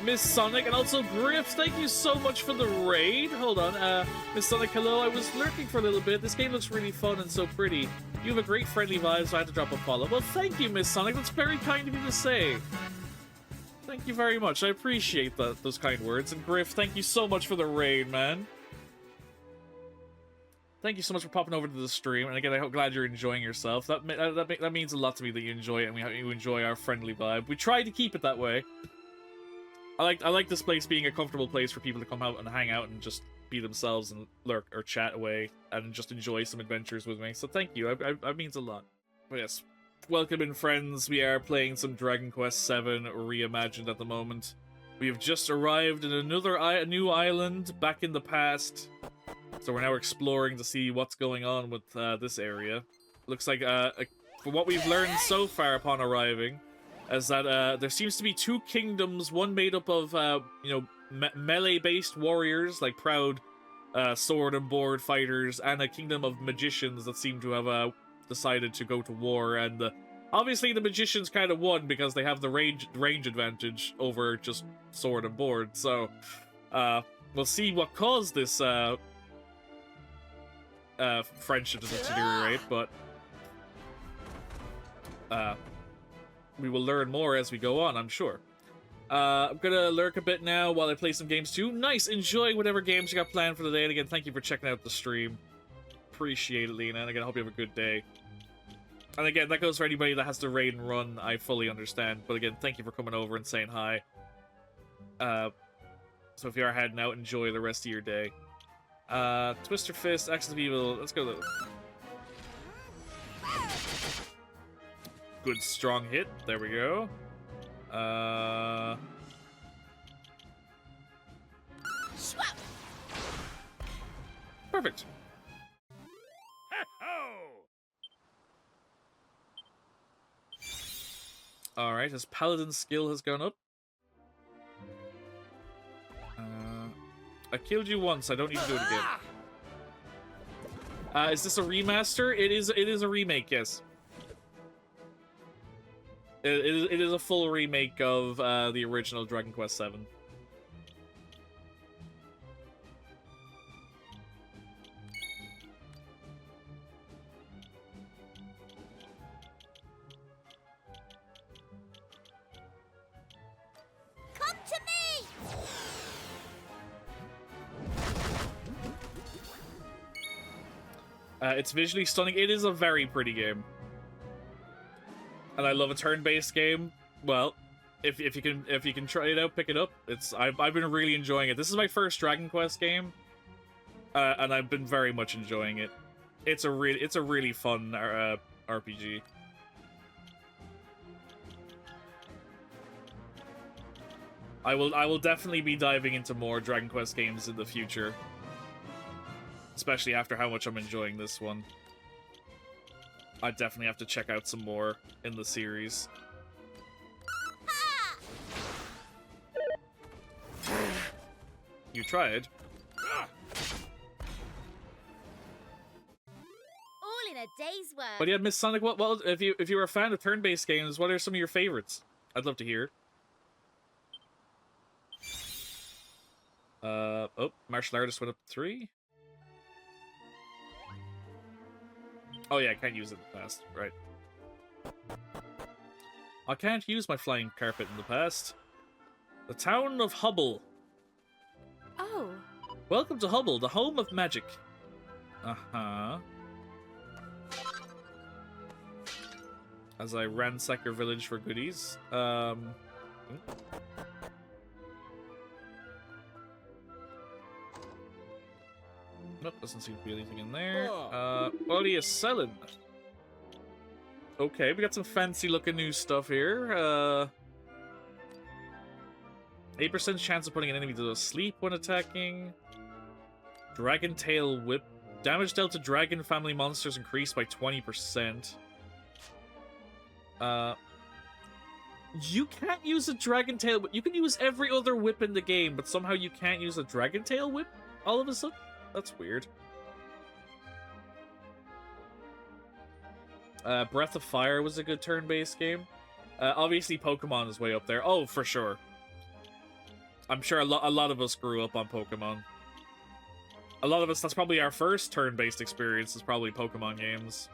Miss Sonic, and also Griff, thank you so much for the raid. Hold on, Miss Sonic, hello, I was lurking for a little bit. This game looks really fun and so pretty. You have a great friendly vibe, so I had to drop a follow. Well, thank you, Miss Sonic, that's very kind of you to say. Thank you very much, I appreciate those kind words. And Griff, thank you so much for the raid, man. Thank you so much for popping over to the stream, and again, I'm glad you're enjoying yourself. That means a lot to me that you enjoy it, and you enjoy our friendly vibe. We try to keep it that way. I like this place being a comfortable place for people to come out and hang out and just be themselves and lurk or chat away and just enjoy some adventures with me. So thank you, that means a lot. But yes, welcome in friends. We are playing some Dragon Quest VII Reimagined at the moment. We have just arrived in a new island back in the past. So we're now exploring to see what's going on with this area. Looks like, from what we've learned so far upon arriving, is that there seems to be two kingdoms, one made up of, you know, melee-based warriors, like proud sword and board fighters, and a kingdom of magicians that seem to have decided to go to war. And obviously the magicians kind of won because they have the range advantage over just sword and board. So we'll see what caused this friendship to deteriorate, but we will learn more as we go on, I'm sure. I'm gonna lurk a bit now while I play some games too. Nice, enjoy whatever games you got planned for the day. And again, thank you for checking out the stream. Appreciate it, Lena. And again, I hope you have a good day. And again, that goes for anybody that has to raid and run. I fully understand. But again, thank you for coming over and saying hi. So if you are heading out, enjoy the rest of your day. Twister Fist, Axis of Evil. Let's go. Good strong hit. There we go. Perfect. Alright, his paladin skill has gone up. I killed you once, I don't need to do it again. Is this a remaster? It is a remake, yes. It is a full remake of the original Dragon Quest VII. Come to me! It's visually stunning. It is a very pretty game. And I love a turn-based game. Well, if you can try it out, pick it up. I've been really enjoying it. This is my first Dragon Quest game, and I've been very much enjoying it. It's a really fun RPG. I will definitely be diving into more Dragon Quest games in the future, especially after how much I'm enjoying this one. I definitely have to check out some more in the series. You tried. All in a day's work. But yeah, Miss Sonic, well, if you were a fan of turn-based games, what are some of your favorites? I'd love to hear. Oh, martial artist went up to 3. Oh yeah, I can't use it in the past, right. I can't use my flying carpet in the past. The town of Hubble. Oh. Welcome to Hubble, the home of magic. Uh-huh. As I ransack your village for goodies. Nope, doesn't seem to be anything in there. What are you selling? Okay, we got some fancy looking new stuff here. 8% chance of putting an enemy to sleep when attacking. Dragon Tail Whip. Damage dealt to dragon family monsters increased by 20%. You can't use a Dragon Tail Whip. You can use every other whip in the game, but somehow you can't use a Dragon Tail Whip all of a sudden? That's weird. Breath of Fire was a good turn-based game. Obviously, Pokemon is way up there. Oh, for sure. I'm sure a lot of us grew up on Pokemon. A lot of us, that's probably our first turn-based experience, is probably Pokemon games.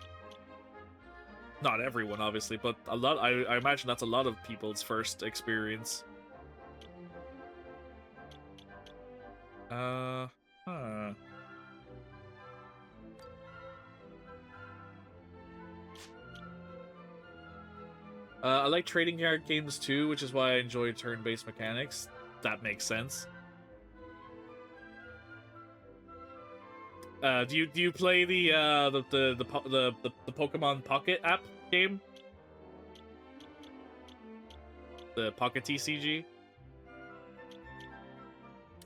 Not everyone, obviously, but a lot. I imagine that's a lot of people's first experience. Huh. I like trading card games too, which is why I enjoy turn-based mechanics. That makes sense. Do you play the Pokemon Pocket app game? The Pocket TCG?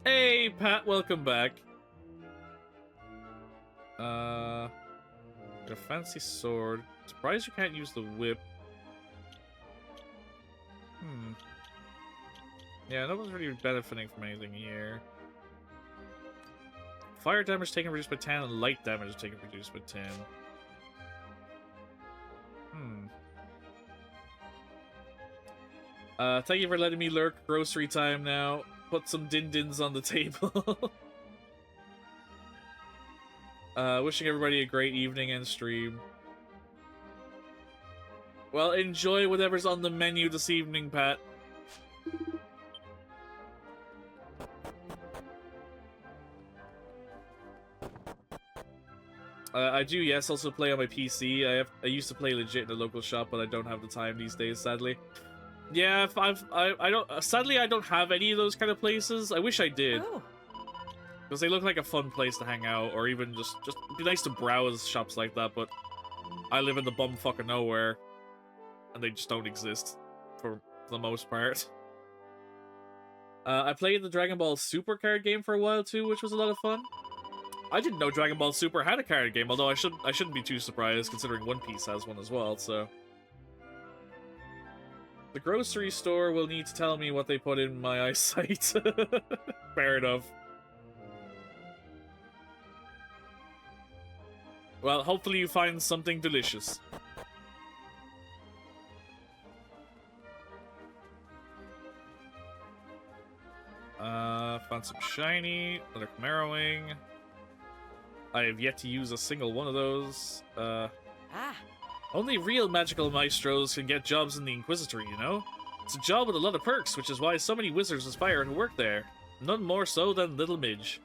Hey, Pat, welcome back. Got a fancy sword. Surprised you can't use the whip. Yeah, no one's really benefiting from anything here. Fire damage taken reduced by 10, and light damage taken reduced by 10. Thank you for letting me lurk. Grocery time now. Put some din-dins on the table. Wishing everybody a great evening and stream. Well, enjoy whatever's on the menu this evening, Pat. I do, yes, also play on my PC. I used to play legit in a local shop, but I don't have the time these days, sadly. Yeah, I don't. Sadly, I don't have any of those kind of places. I wish I did, because they look like a fun place to hang out, or even just it'd be nice to browse shops like that. But I live in the bumfuck of nowhere, and they just don't exist for the most part. I played the Dragon Ball Super card game for a while too, which was a lot of fun. I didn't know Dragon Ball Super had a card game, although I shouldn't be too surprised considering One Piece has one as well, so. The grocery store will need to tell me what they put in my eyesight. Fair enough. Well, hopefully you find something delicious. Found some shiny, another Camarowing. I have yet to use a single one of those. Only real magical maestros can get jobs in the Inquisitory, you know? It's a job with a lot of perks, which is why so many wizards aspire to work there. None more so than Little Midge.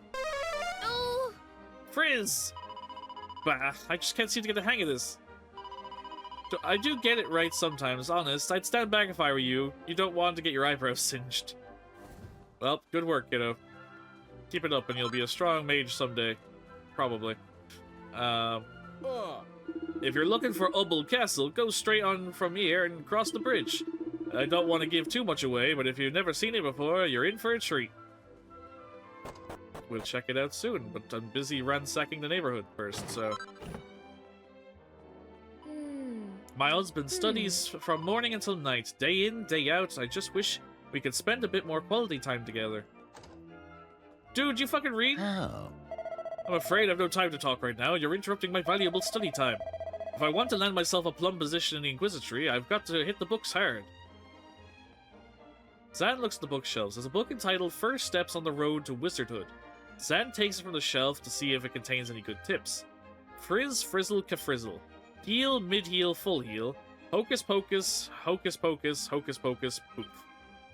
Oh! Frizz! Bah, I just can't seem to get the hang of this. I do get it right sometimes, honest. I'd stand back if I were you. You don't want to get your eyebrows singed. Well, good work, kiddo. Keep it up and you'll be a strong mage someday. Probably. If you're looking for Ubble Castle, go straight on from here and cross the bridge. I don't want to give too much away, but if you've never seen it before, you're in for a treat. We'll check it out soon, but I'm busy ransacking the neighborhood first, so... My husband studies from morning until night, day in, day out. I just wish we could spend a bit more quality time together. Dude, you fucking read? Oh. I'm afraid I've no time to talk right now. You're interrupting my valuable study time. If I want to land myself a plum position in the Inquisitory, I've got to hit the books hard. Zan looks at the bookshelves. There's a book entitled First Steps on the Road to Wizardhood. Zan takes it from the shelf to see if it contains any good tips. Frizz, frizzle, kafrizzle. Heal, mid-heal, full heal. Hocus pocus, hocus pocus, hocus pocus, poof.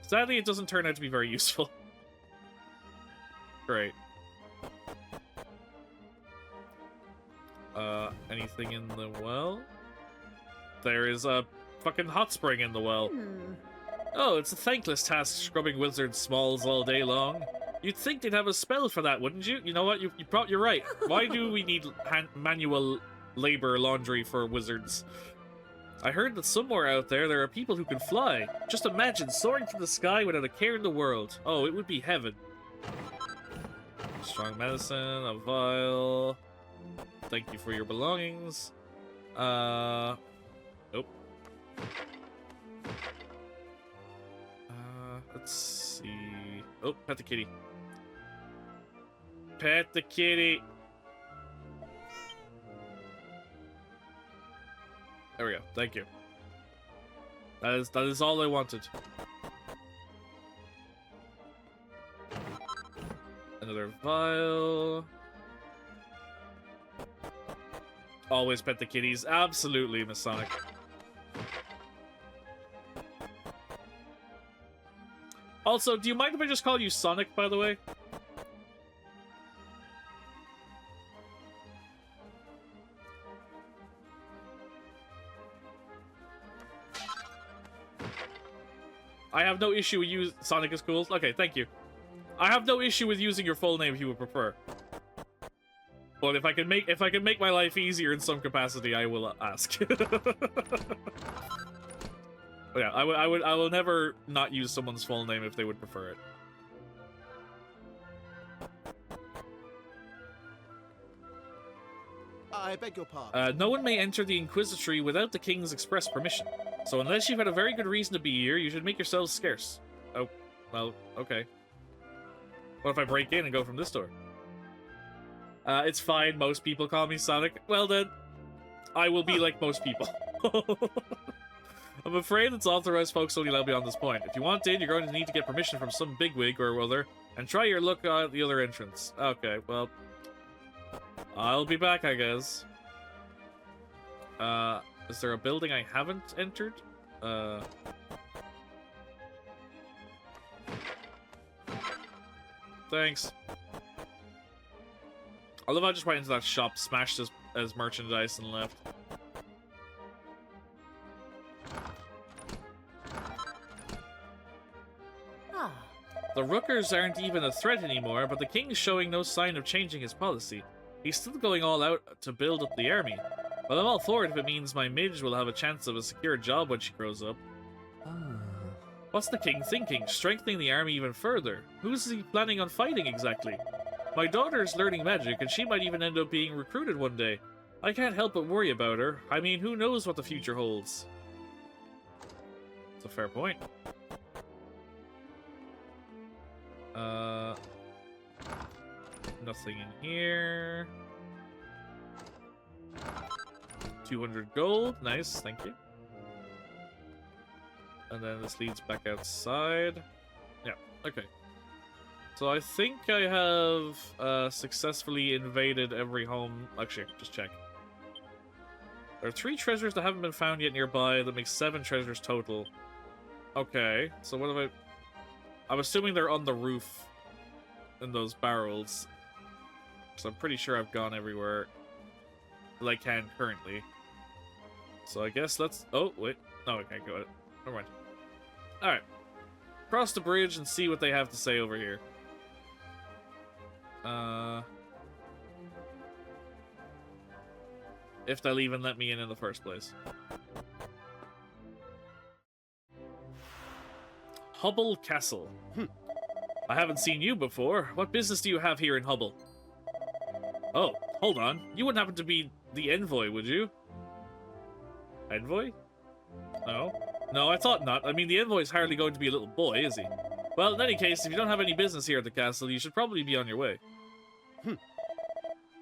Sadly, it doesn't turn out to be very useful. Great. Anything in the well? There is a fucking hot spring in the well. Oh, it's a thankless task scrubbing wizards' smalls all day long. You'd think they'd have a spell for that, wouldn't you? You know what? You're right. Why do we need manual labor laundry for wizards? I heard that somewhere out there are people who can fly. Just imagine soaring through the sky without a care in the world. Oh, it would be heaven. Strong medicine, a vial. Thank you for your belongings. Nope. Let's see. Oh, pet the kitty. Pet the kitty. There we go. Thank you. That is all I wanted. Another vial. Always pet the kitties. Absolutely, Miss Sonic. Also, do you mind if I just call you Sonic, by the way? I have no issue with you. Sonic is cool. Okay, thank you. I have no issue with using your full name if you would prefer. But if I can make my life easier in some capacity, I will ask. But yeah, I will never not use someone's full name if they would prefer it. I beg your pardon. No one may enter the Inquisitory without the King's express permission. So unless you've had a very good reason to be here, you should make yourselves scarce. Oh, well, okay. What if I break in and go from this door? It's fine, most people call me Sonic. Well then, I will be like most people. I'm afraid it's authorized folks only allowed beyond this point. If you want in, you're going to need to get permission from some bigwig or other, and try your luck at the other entrance. Okay, well, I'll be back, I guess. Is there a building I haven't entered? Thanks. I love how I just went into that shop, smashed his merchandise, and left. Ah. The Rookers aren't even a threat anymore, but the King's showing no sign of changing his policy. He's still going all out to build up the army. Well, I'm all for it if it means my Midge will have a chance of a secure job when she grows up. What's the King thinking? Strengthening the army even further? Who's he planning on fighting exactly? My daughter's learning magic, and she might even end up being recruited one day. I can't help but worry about her. I mean, who knows what the future holds? It's a fair point. Nothing in here. 200 gold. Nice, thank you. And then this leads back outside. Yeah, okay. So I think I have successfully invaded every home. Actually, just check. There are 3 treasures that haven't been found yet nearby. That makes 7 treasures total. Okay, so what have I'm assuming they're on the roof in those barrels. So I'm pretty sure I've gone everywhere that I can currently. So I guess let's... Oh, wait. No, I can't go it. Never mind. Alright. Cross the bridge and see what they have to say over here. If they'll even let me in the first place. Hubble Castle. I haven't seen you before. What business do you have here in Hubble? Oh, hold on. You wouldn't happen to be the envoy, would you? Envoy? No. No, I thought not. I mean, the envoy's hardly going to be a little boy, is he? Well, in any case, if you don't have any business here at the castle, you should probably be on your way.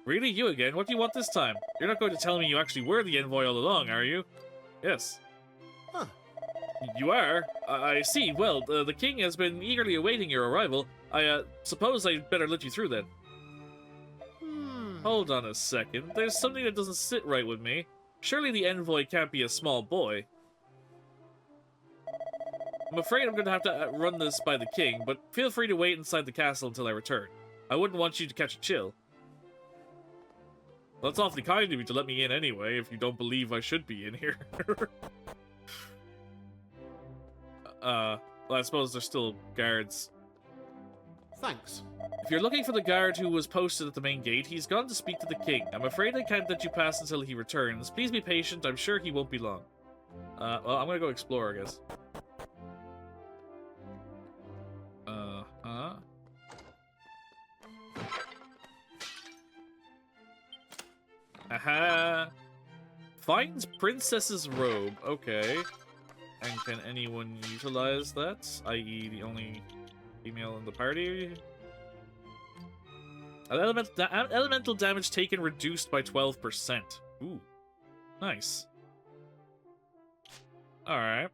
Really? You again? What do you want this time? You're not going to tell me you actually were the envoy all along, are you? Yes. Huh. You are? I see. Well, the king has been eagerly awaiting your arrival. I suppose I'd better let you through then. Hold on a second. There's something that doesn't sit right with me. Surely the envoy can't be a small boy. I'm afraid I'm going to have to run this by the king, but feel free to wait inside the castle until I return. I wouldn't want you to catch a chill. Well, that's awfully kind of you to let me in anyway, if you don't believe I should be in here. Well, I suppose there's still guards Thanks. If you're looking for the guard who was posted at the main gate, he's gone to speak to the king. I'm afraid I can't let you pass until he returns. Please be patient. I'm sure he won't be long. Well, I'm gonna go explore, I guess. Aha! Finds princess's robe. Okay. And can anyone utilize that? I.e. the only female in the party? Elemental damage taken reduced by 12%. Ooh. Nice. Alright.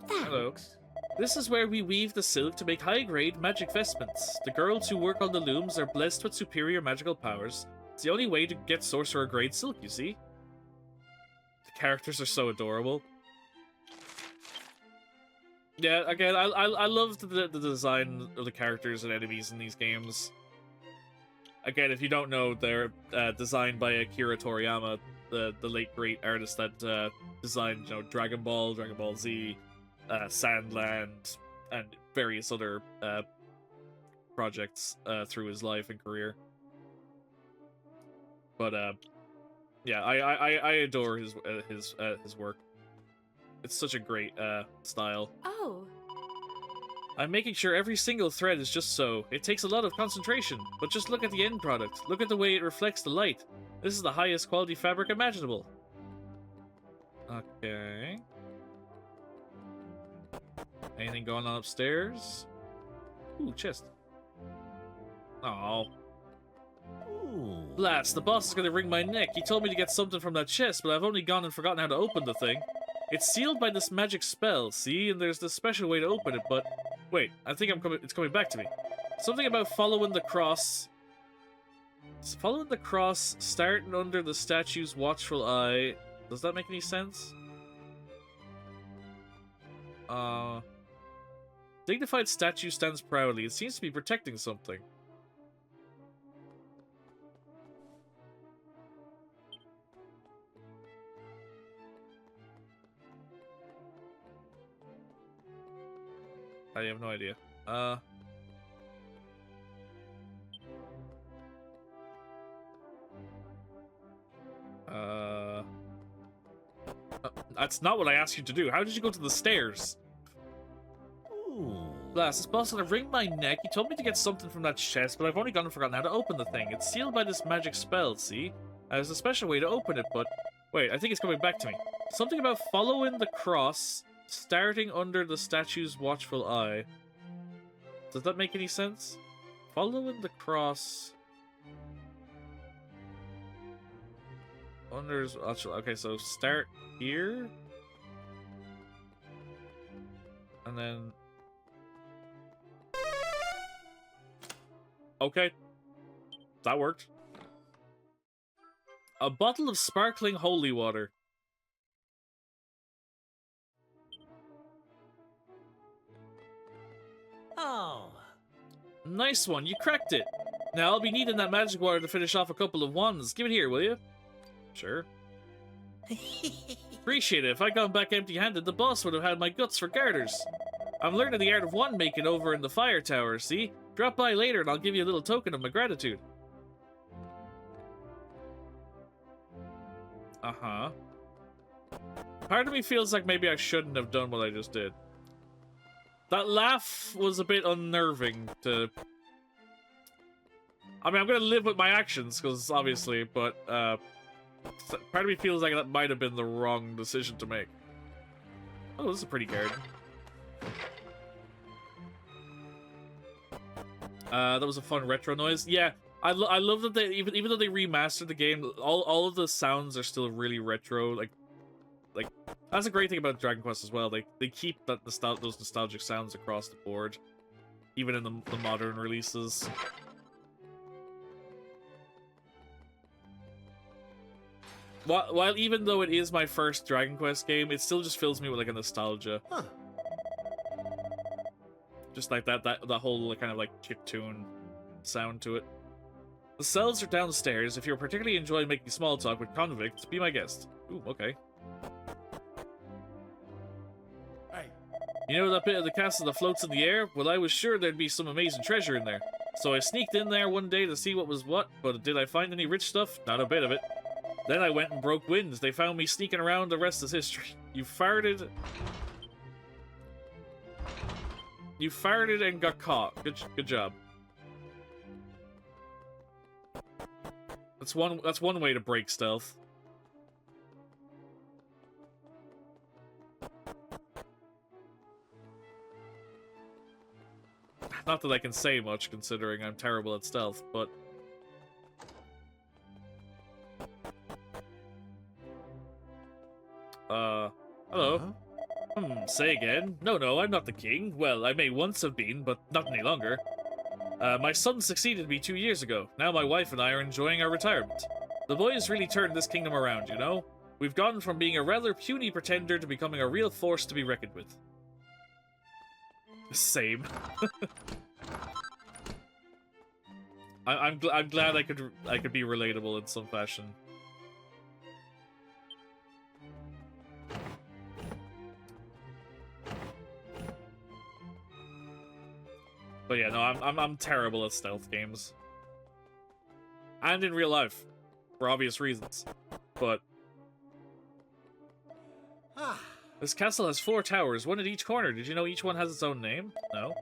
Hello. This is where we weave the silk to make high-grade magic vestments. The girls who work on the looms are blessed with superior magical powers. It's the only way to get sorcerer-grade silk, you see? The characters are so adorable. Yeah, again, I love the design of the characters and enemies in these games. Again, if you don't know, they're designed by Akira Toriyama, the late great artist that designed, you know, Dragon Ball Z, Sandland, and various other projects through his life and career. But yeah, I adore his work. It's such a great style. Oh. I'm making sure every single thread is just so. It takes a lot of concentration, but just look at the end product. Look at the way it reflects the light. This is the highest quality fabric imaginable. Okay. Anything going on upstairs? Ooh, chest. Oh. Blast, the boss is gonna wring my neck. He told me to get something from that chest, but I've only gone and forgotten how to open the thing. It's sealed by this magic spell, see? And there's this special way to open it, but... Wait, I think it's coming back to me. Something about following the cross... Following the cross, starting under the statue's watchful eye... Does that make any sense? Dignified statue stands proudly. It seems to be protecting something. I have no idea. That's not what I asked you to do. How did you go to the stairs? Blast, this boss gonna wring my neck. He told me to get something from that chest, but I've only gone and forgotten how to open the thing. It's sealed by this magic spell, see? There's a special way to open it, but... Wait, I think it's coming back to me. Something about following the cross, starting under the statue's watchful eye. Does that make any sense? Following the cross... Under... Okay, so start here. And then... Okay. That worked. A bottle of sparkling holy water. Oh. Nice one, you cracked it. Now I'll be needing that magic water to finish off a couple of wands. Give it here, will you? Sure. Appreciate it. If I'd gone back empty-handed, the boss would have had my guts for garters. I'm learning the art of wand making over in the fire tower, see? Drop by later and I'll give you a little token of my gratitude. Uh-huh. Part of me feels like maybe I shouldn't have done what I just did. That laugh was a bit unnerving to... I mean, I'm gonna live with my actions, because obviously, but, part of me feels like that might have been the wrong decision to make. Oh, this is a pretty garden. That was a fun retro noise. Yeah, I love that they, even though they remastered the game, all of the sounds are still really retro, like, that's a great thing about Dragon Quest as well. They keep those nostalgic sounds across the board, even in the modern releases. While even though it is my first Dragon Quest game, it still just fills me with like a nostalgia. Huh. Just like that whole like, kind of like chiptune sound to it. The cells are downstairs. If you're particularly enjoying making small talk with convicts, be my guest. Ooh, okay. Hey. You know that bit of the castle that floats in the air? Well, I was sure there'd be some amazing treasure in there. So I sneaked in there one day to see what was what, but did I find any rich stuff? Not a bit of it. Then I went and broke winds. They found me sneaking around. The rest is history. You farted. You farted and got caught. Good job. That's one way to break stealth. Not that I can say much, considering I'm terrible at stealth, but... hello? Say again? No, I'm not the king. Well, I may once have been, but not any longer. My son succeeded me 2 years ago. Now my wife and I are enjoying our retirement. The boys really turned this kingdom around, you know? We've gone from being a rather puny pretender to becoming a real force to be reckoned with. Same. I'm glad I could be relatable in some fashion. But yeah, no, I'm terrible at stealth games. And in real life. For obvious reasons. But this castle has 4 towers, one at each corner. Did you know each one has its own name? No.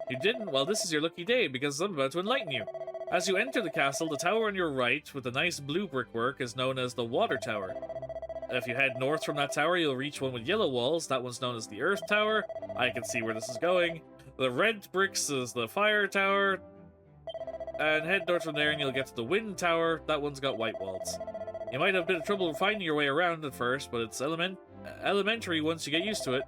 You didn't? Well, this is your lucky day, because I'm about to enlighten you. As you enter the castle, the tower on your right, with the nice blue brickwork, is known as the Water Tower. If you head north from that tower, you'll reach one with yellow walls. That one's known as the Earth Tower. I can see where this is going. The red bricks is the Fire Tower. And head north from there and you'll get to the Wind Tower. That one's got white walls. You might have a bit of trouble finding your way around at first, but it's elementary once you get used to it.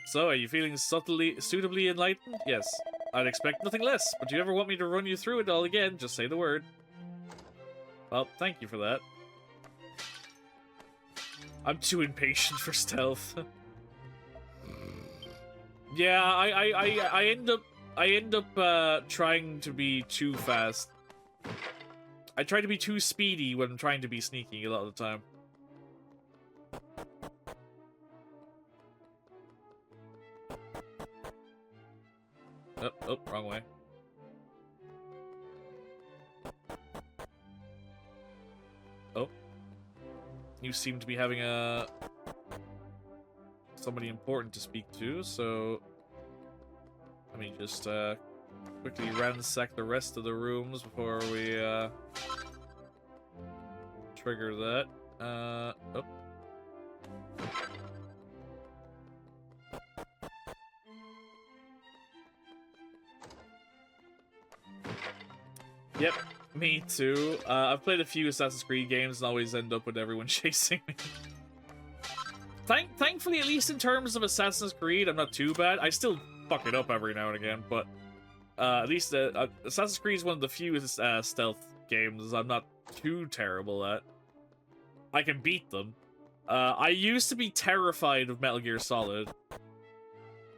So, are you feeling suitably enlightened? Yes. I'd expect nothing less, but do you ever want me to run you through it all again? Just say the word. Well, thank you for that. I'm too impatient for stealth. Yeah, I end up trying to be too fast. I try to be too speedy when I'm trying to be sneaky a lot of the time. Oh, wrong way. Oh. You seem to be having somebody important to speak to, so let me just quickly ransack the rest of the rooms before we trigger that. Oh. Yep, me too. I've played a few Assassin's Creed games and always end up with everyone chasing me. Thankfully, at least in terms of Assassin's Creed, I'm not too bad. I still fuck it up every now and again, but at least Assassin's Creed is one of the few stealth games I'm not too terrible at. I can beat them. I used to be terrified of Metal Gear Solid,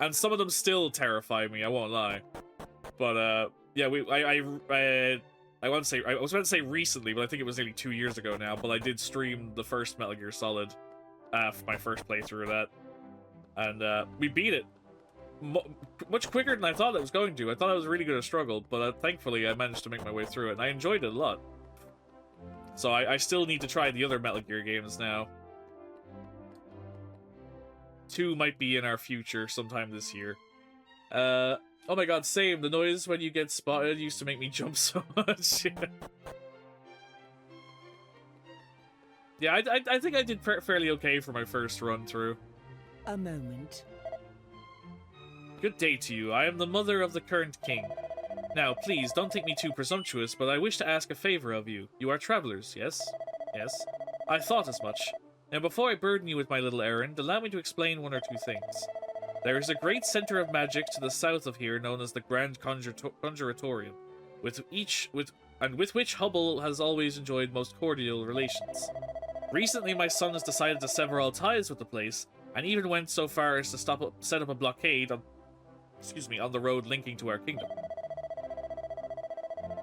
and some of them still terrify me, I won't lie. But yeah, I want to say, I was about to say recently, but I think it was nearly 2 years ago now, but I did stream the first Metal Gear Solid for my first playthrough of that. And we beat it much quicker than I thought it was going to. I thought it was really going to struggle, but thankfully I managed to make my way through it, and I enjoyed it a lot. So I still need to try the other Metal Gear games now. 2 might be in our future sometime this year. Oh my god, same. The noise when you get spotted used to make me jump so much. Yeah, I think I did fairly okay for my first run through. A moment. Good day to you. I am the mother of the current king. Now, please, don't think me too presumptuous, but I wish to ask a favor of you. You are travelers, yes? Yes. I thought as much. Now, before I burden you with my little errand, allow me to explain one or two things. There is a great center of magic to the south of here known as the Grand Conjuratorium, with which Hubble has always enjoyed most cordial relations. Recently, my son has decided to sever all ties with the place, and even went so far as to set up a blockade on, on the road linking to our kingdom.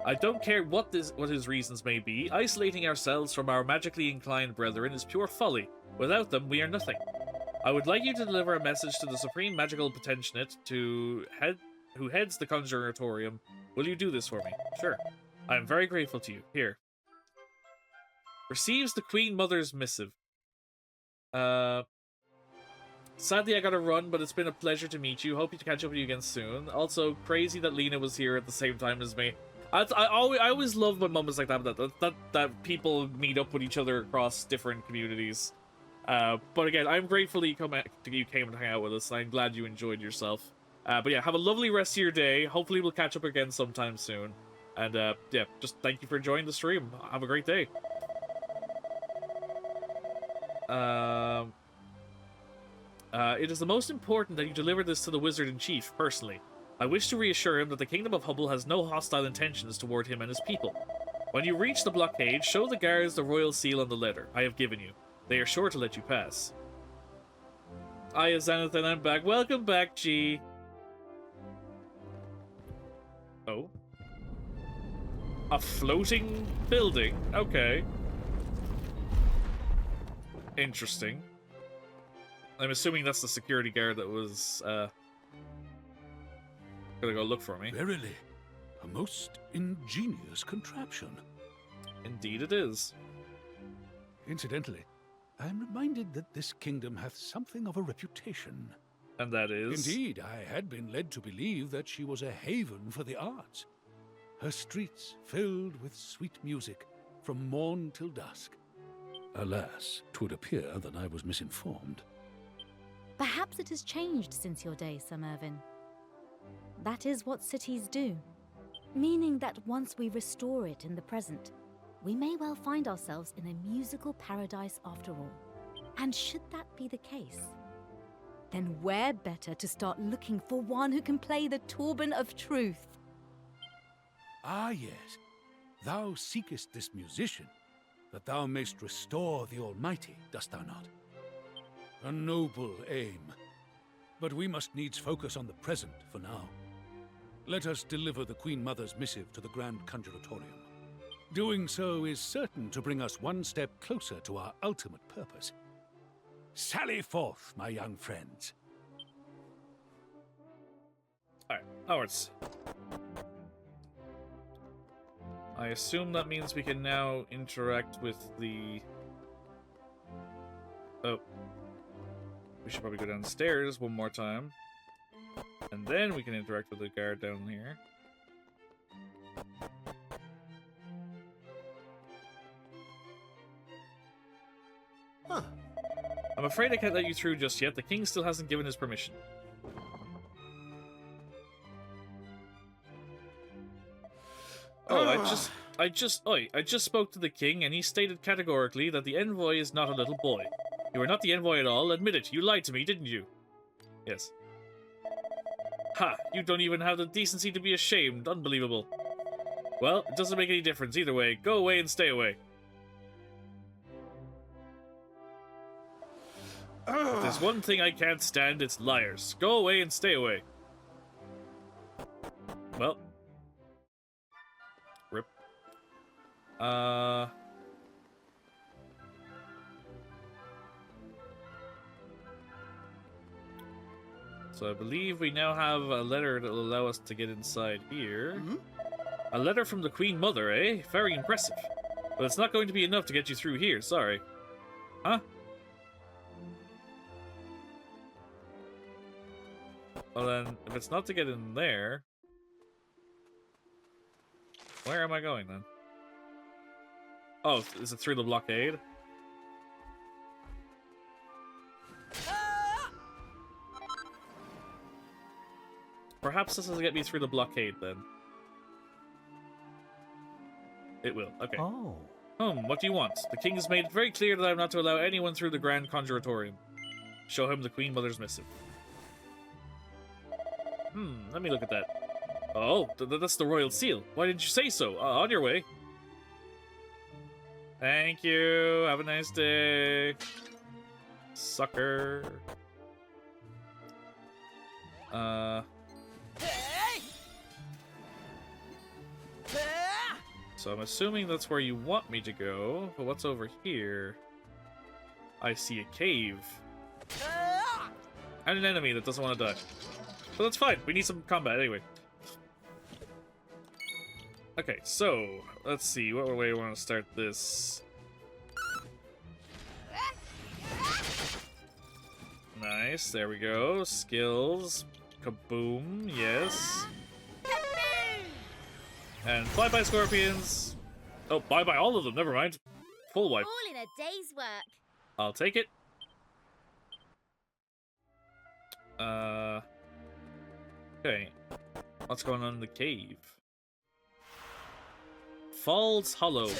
I don't care what his reasons may be. Isolating ourselves from our magically inclined brethren is pure folly. Without them, we are nothing. I would like you to deliver a message to the Supreme Magical Potentiate who heads the Conjuratorium. Will you do this for me? Sure. I am very grateful to you. Here. Receives the Queen Mother's missive. Sadly, I gotta run, but it's been a pleasure to meet you. Hope to catch up with you again soon. Also, crazy that Lena was here at the same time as me. I always love when moments like that people meet up with each other across different communities. But again, I'm grateful that you came and hang out with us. I'm glad you enjoyed yourself. But yeah, have a lovely rest of your day. Hopefully we'll catch up again sometime soon. And yeah, just thank you for joining the stream. Have a great day. It is the most important that you deliver this to the Wizard-in-Chief, personally. I wish to reassure him that the Kingdom of Hubble has no hostile intentions toward him and his people. When you reach the blockade, show the guards the royal seal on the letter I have given you. They are sure to let you pass. Hiya, Xanathan, I'm back. Welcome back, G. Oh. A floating building? Okay. Interesting. I'm assuming that's the security guard that was, gonna go look for me. Verily, a most ingenious contraption. Indeed it is. Incidentally, I am reminded that this kingdom hath something of a reputation. And that is? Indeed, I had been led to believe that she was a haven for the arts. Her streets filled with sweet music from morn till dusk. Alas, 'twould appear that I was misinformed. Perhaps it has changed since your day, Sir Mervyn. That is what cities do. Meaning that once we restore it in the present, we may well find ourselves in a musical paradise after all. And should that be the case, then where better to start looking for one who can play the Torban of Truth? Ah, yes. Thou seekest this musician, that thou mayst restore the Almighty, dost thou not? A noble aim. But we must needs focus on the present for now. Let us deliver the Queen Mother's missive to the Grand Conjuratorium. Doing so is certain to bring us one step closer to our ultimate purpose. Sally forth, my young friends. Alright, onwards. I assume that means we can now interact with the... Oh. We should probably go downstairs one more time. And then we can interact with the guard down here. Huh. I'm afraid I can't let you through just yet. The king still hasn't given his permission. Oh, I just spoke to the king, and he stated categorically that the envoy is not a little boy. You are not the envoy at all. Admit it. You lied to me, didn't you? Yes. Ha! You don't even have the decency to be ashamed. Unbelievable. Well, it doesn't make any difference either way. Go away and stay away. If there's one thing I can't stand, it's liars. Go away and stay away. Well. Rip. So I believe we now have a letter that will allow us to get inside here. Mm-hmm. A letter from the Queen Mother, eh? Very impressive. But it's not going to be enough to get you through here, sorry. Huh? Well then, if it's not to get in there... Where am I going then? Oh, is it through the blockade? Perhaps this will get me through the blockade then. It will, okay. Oh. What do you want? The king has made it very clear that I am not to allow anyone through the Grand Conjuratorium. Show him the Queen Mother's missive. Let me look at that. Oh, that's the royal seal. Why didn't you say so? On your way. Thank you. Have a nice day. Sucker. So I'm assuming that's where you want me to go, but what's over here? I see a cave. And an enemy that doesn't want to die. But that's fine, we need some combat anyway. Okay, so, let's see, what way we want to start this? Nice, there we go. Skills. Kaboom, yes. And bye-bye scorpions. Oh, bye-bye all of them, never mind. Full wipe. All in a day's work. I'll take it. Okay. What's going on in the cave? Falls Hollow.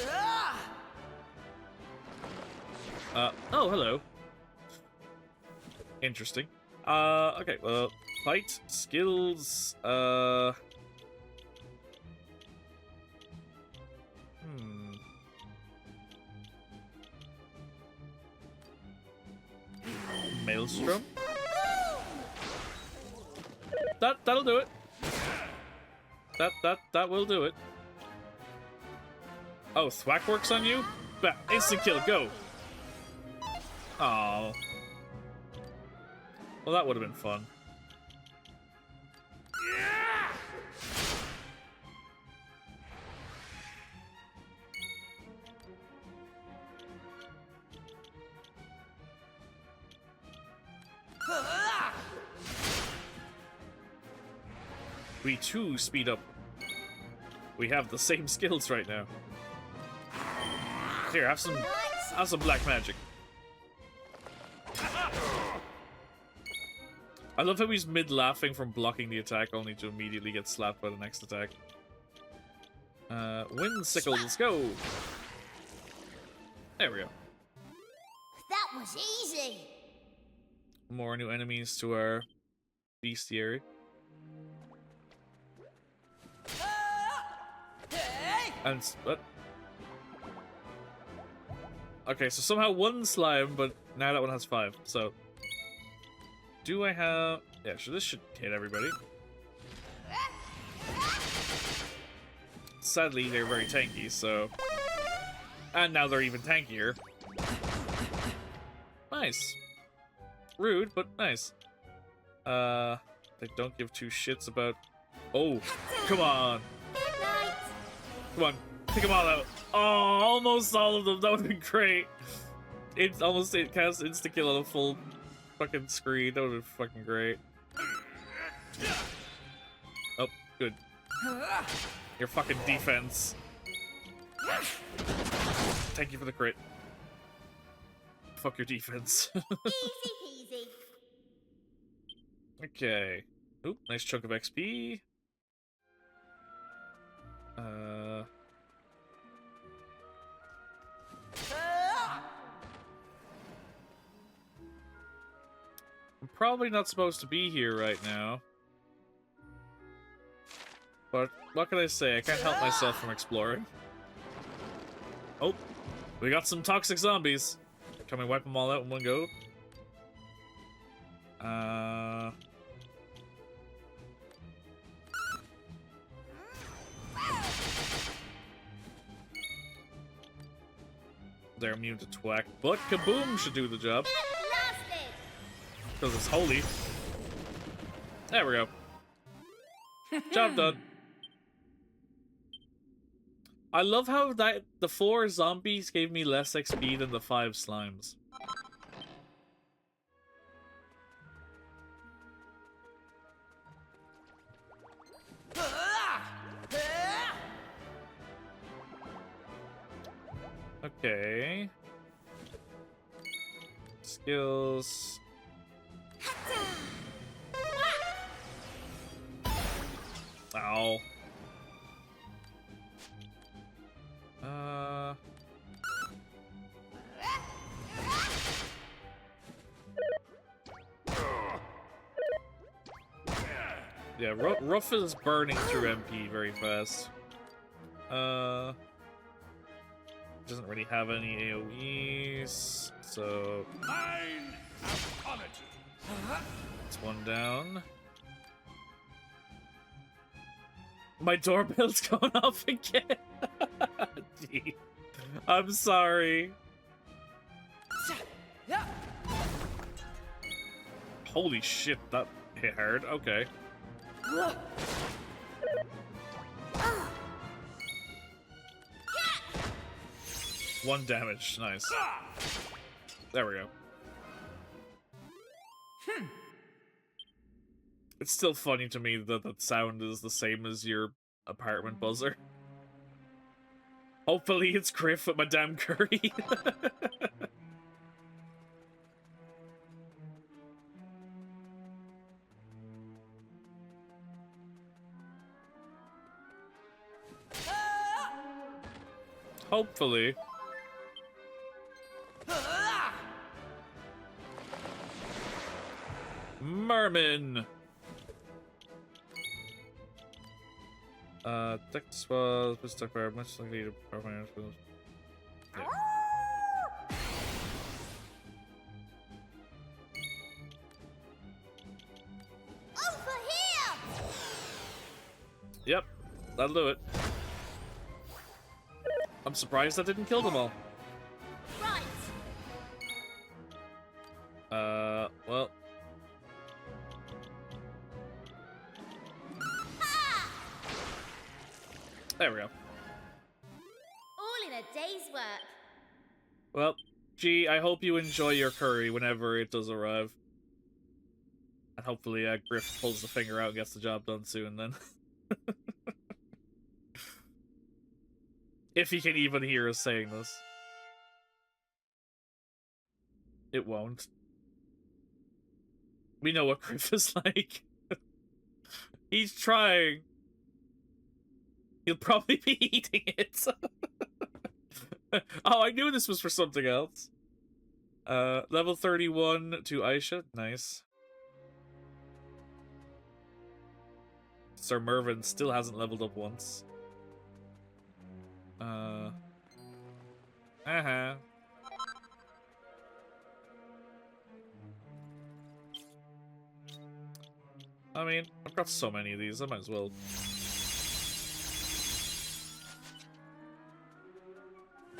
Oh, hello. Interesting. Okay, well, fight, skills, Maelstrom? That'll do it. That will do it. Oh, thwack works on you? Bah, instant kill, go! Oh. Well, that would have been fun. We too speed up. We have the same skills right now. Here, have some black magic. I love how he's mid-laughing from blocking the attack, only to immediately get slapped by the next attack. Windsickle, let's go! There we go. That was easy. More new enemies to our bestiary. And what? Okay, so somehow one slime, but now that one has 5. So, do I have? Yeah, so this should hit everybody. Sadly, they're very tanky, so, and now they're even tankier. Nice. Rude, but nice. They don't give two shits about. Oh, come on. Come on, take them all out. Oh, almost all of them. That would have been great. It casts insta-kill on a full fucking screen. That would have been fucking great. Oh, good. Your fucking defense. Thank you for the crit. Fuck your defense. Easy peasy. Okay. Oop, nice chunk of XP. I'm probably not supposed to be here right now. But what can I say? I can't help myself from exploring. Oh, we got some toxic zombies. Can we wipe them all out in one go? They're immune to twack, but Kaboom should do the job. Because it's holy. There we go. Job done. I love how the 4 zombies gave me less XP than the 5 slimes. Okay. Skills. Ow. Yeah, Ruff is burning through MP very fast. Doesn't really have any AoEs, so Mine apology. it's one down. My doorbell's going off again. Gee. I'm sorry. Holy shit, that hit hard. Okay. One damage. Nice. There we go. It's still funny to me that that sound is the same as your apartment buzzer. Hopefully it's Griff with Madame Curry. Hopefully. Merman! Dex was stuck by much likely to perform. Yeah. Over here! Yep, that'll do it. I'm surprised that didn't kill them all. Right. Well. Ha! There we go. All in a day's work. Well, gee, I hope you enjoy your curry whenever it does arrive. And hopefully Griff pulls the finger out and gets the job done soon then. If he can even hear us saying this. It won't. We know what Griff is like. He's trying. He'll probably be eating it. Oh, I knew this was for something else. Level 31 to Aisha. Nice. Sir Mervyn still hasn't leveled up once. I mean, I've got so many of these, I might as well.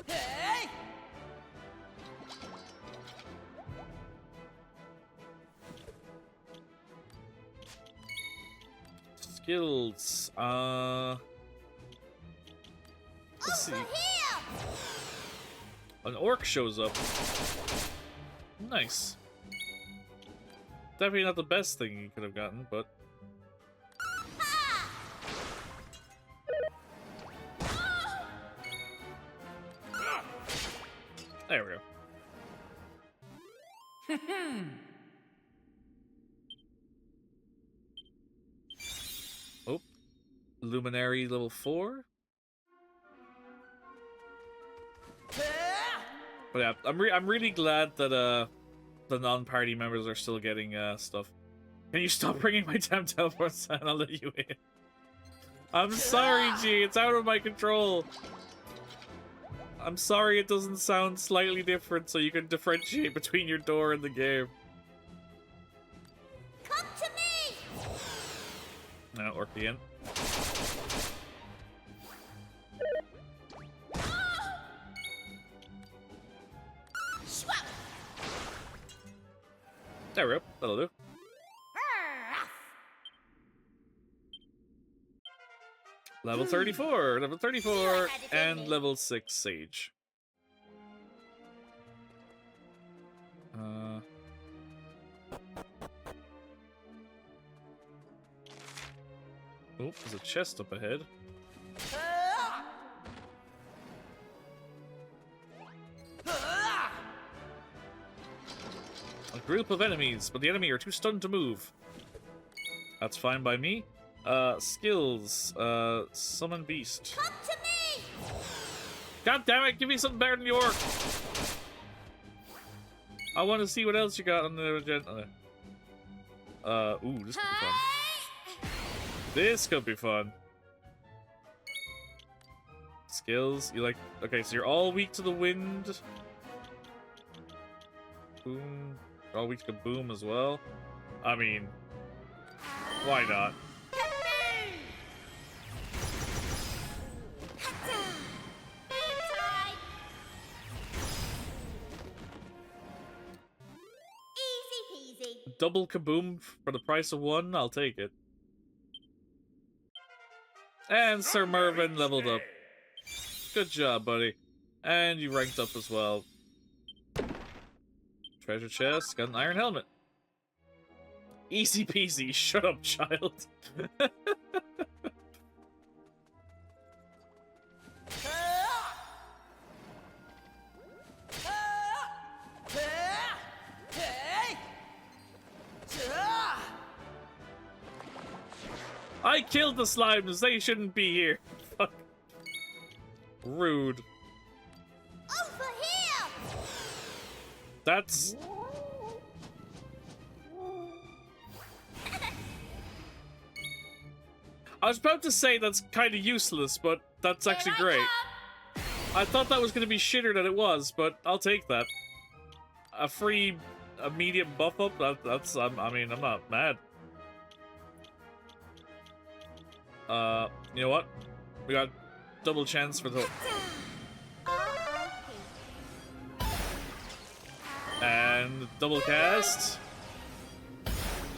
Hey! Skills, let's see. Over here! An orc shows up. Nice. Definitely not the best thing you could have gotten, but... Ha! There we go. Oh. Luminary level 4? But yeah, I'm really glad that the non-party members are still getting stuff. Can you stop ringing my damn telephone sign? I'll let you in. I'm sorry, G. It's out of my control. I'm sorry it doesn't sound slightly different so you can differentiate between your door and the game. Come to me! No, orc again. Swap! There we go. That'll do. Level 34, level 34, and level 6 Sage. Oh, there's a chest up ahead. A group of enemies, but the enemy are too stunned to move. That's fine by me. Skills. Summon beast. Come to me! God damn it, give me something better than the orc! I want to see what else you got on the agenda. Ooh, this could be fun. This could be fun. Skills. You like... Okay, so you're all weak to the wind. Boom. You're all weak to boom as well. I mean... Why not? Easy peasy. Double kaboom for the price of one? I'll take it. And Sir Mervyn leveled up. Good job, buddy. And you ranked up as well. Treasure chest, got an iron helmet. Easy peasy, shut up, child. I killed the slimes, they shouldn't be here. Fuck. Rude. Over here. That's... I was about to say that's kind of useless, but that's actually Here I great. come. I thought that was going to be shitter than it was, but I'll take that. A free, medium buff up, that's, I mean, I'm not mad. You know what? We got double chance for the... And double cast.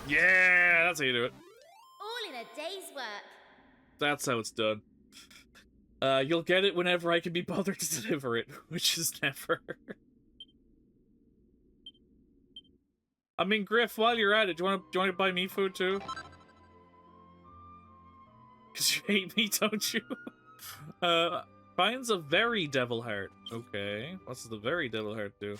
Yeah, that's how you do it. All in a day's work. That's how it's done. You'll get it whenever I can be bothered to deliver it, which is never. I mean, Griff, while you're at it, do you want to buy me food too? Because you hate me, don't you? Finds a very devil heart. Okay, what's the very devil heart do?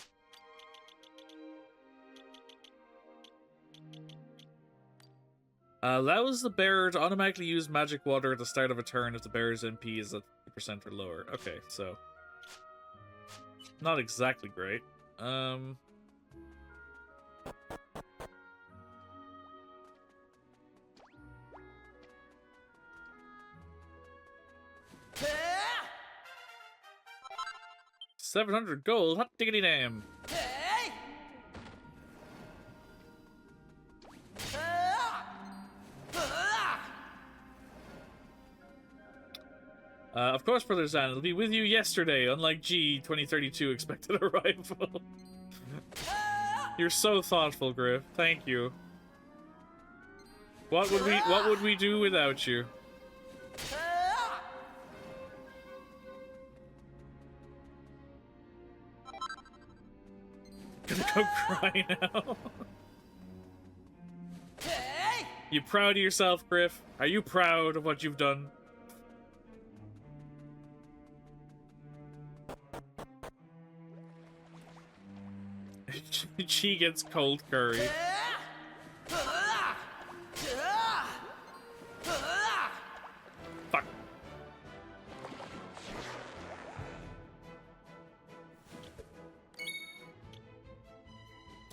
Allows the bearer to automatically use magic water at the start of a turn if the bearer's MP is at 50% or lower. Okay, so... Not exactly great. $700 gold, hot diggity damn. Of course, Brother Zan, it'll be with you yesterday, unlike G 2032 expected arrival. You're so thoughtful, Griff. Thank you. What would we do without you? Gonna go cry now. You proud of yourself, Griff? Are you proud of what you've done? She gets cold curry. Fuck.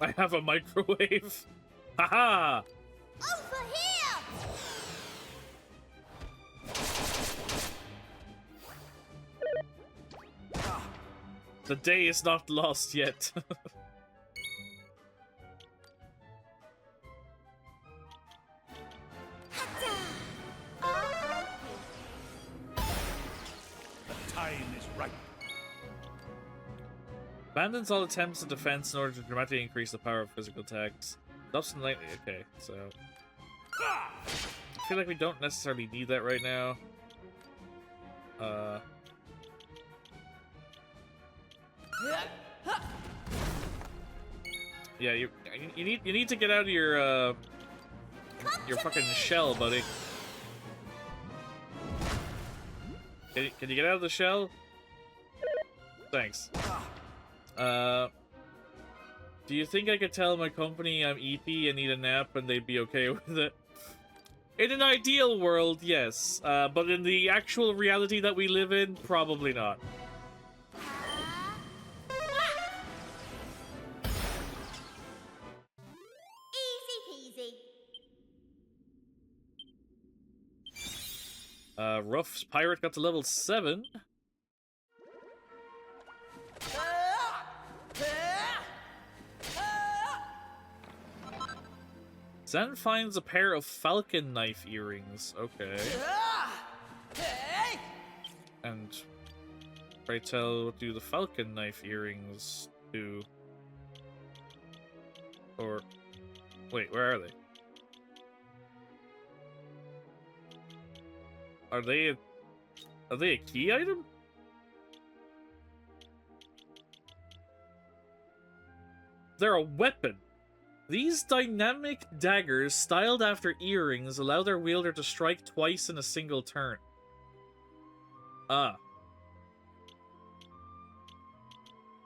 I have a microwave. Haha! Over here. The day is not lost yet. Abandons all attempts at defense in order to dramatically increase the power of physical attacks. Stops lightly. Okay, so I feel like we don't necessarily need that right now. Yeah, you need to get out of your fucking shell, buddy. Can you get out of the shell? Thanks. Do you think I could tell my company I'm EP and need a nap and they'd be okay with it? In an ideal world, yes. But in the actual reality that we live in, probably not. Easy peasy. Ruff's pirate got to level 7. Zen finds a pair of falcon knife earrings. Okay. Hey! And pray tell, what do the falcon knife earrings do? Or wait, where are they? Are they a key item? They're a weapon. These dynamic daggers, styled after earrings, allow their wielder to strike twice in a single turn. Ah.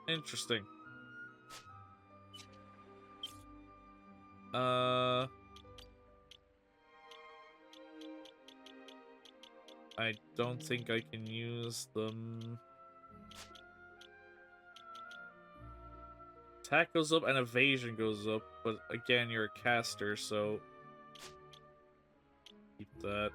Interesting. I don't think I can use them. Attack goes up and evasion goes up, but again, you're a caster, so keep that.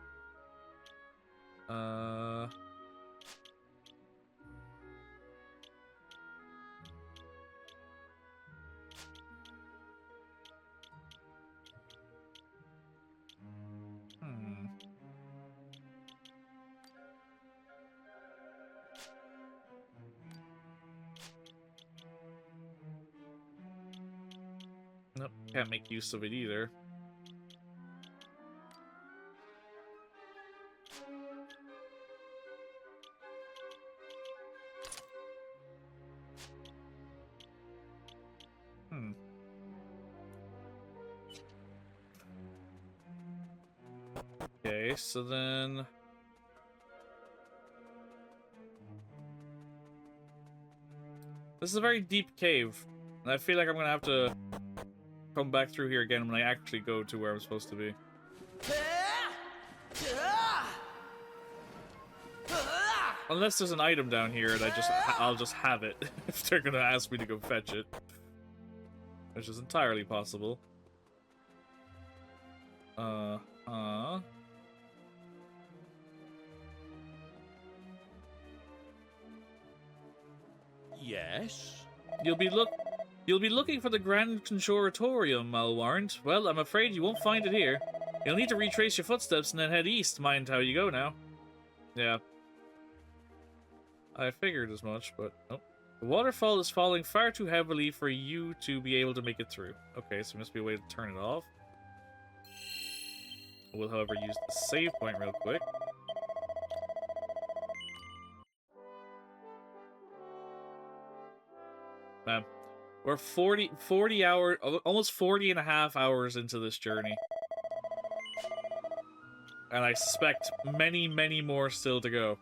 Nope, can't make use of it either. Okay, so then... This is a very deep cave, and I feel like I'm gonna have to come back through here again when I actually go to where I'm supposed to be. Unless there's an item down here and I'll just have it if they're gonna ask me to go fetch it. Which is entirely possible. Yes? You'll be looking for the Grand Conjuratorium, I'll warrant. Well, I'm afraid you won't find it here. You'll need to retrace your footsteps and then head east. Mind how you go now. Yeah. I figured as much, but nope. The waterfall is falling far too heavily for you to be able to make it through. Okay, so there must be a way to turn it off. We'll, however, use the save point real quick. We're 40 hours, almost 40 and a half hours into this journey. And I suspect many, many more still to go.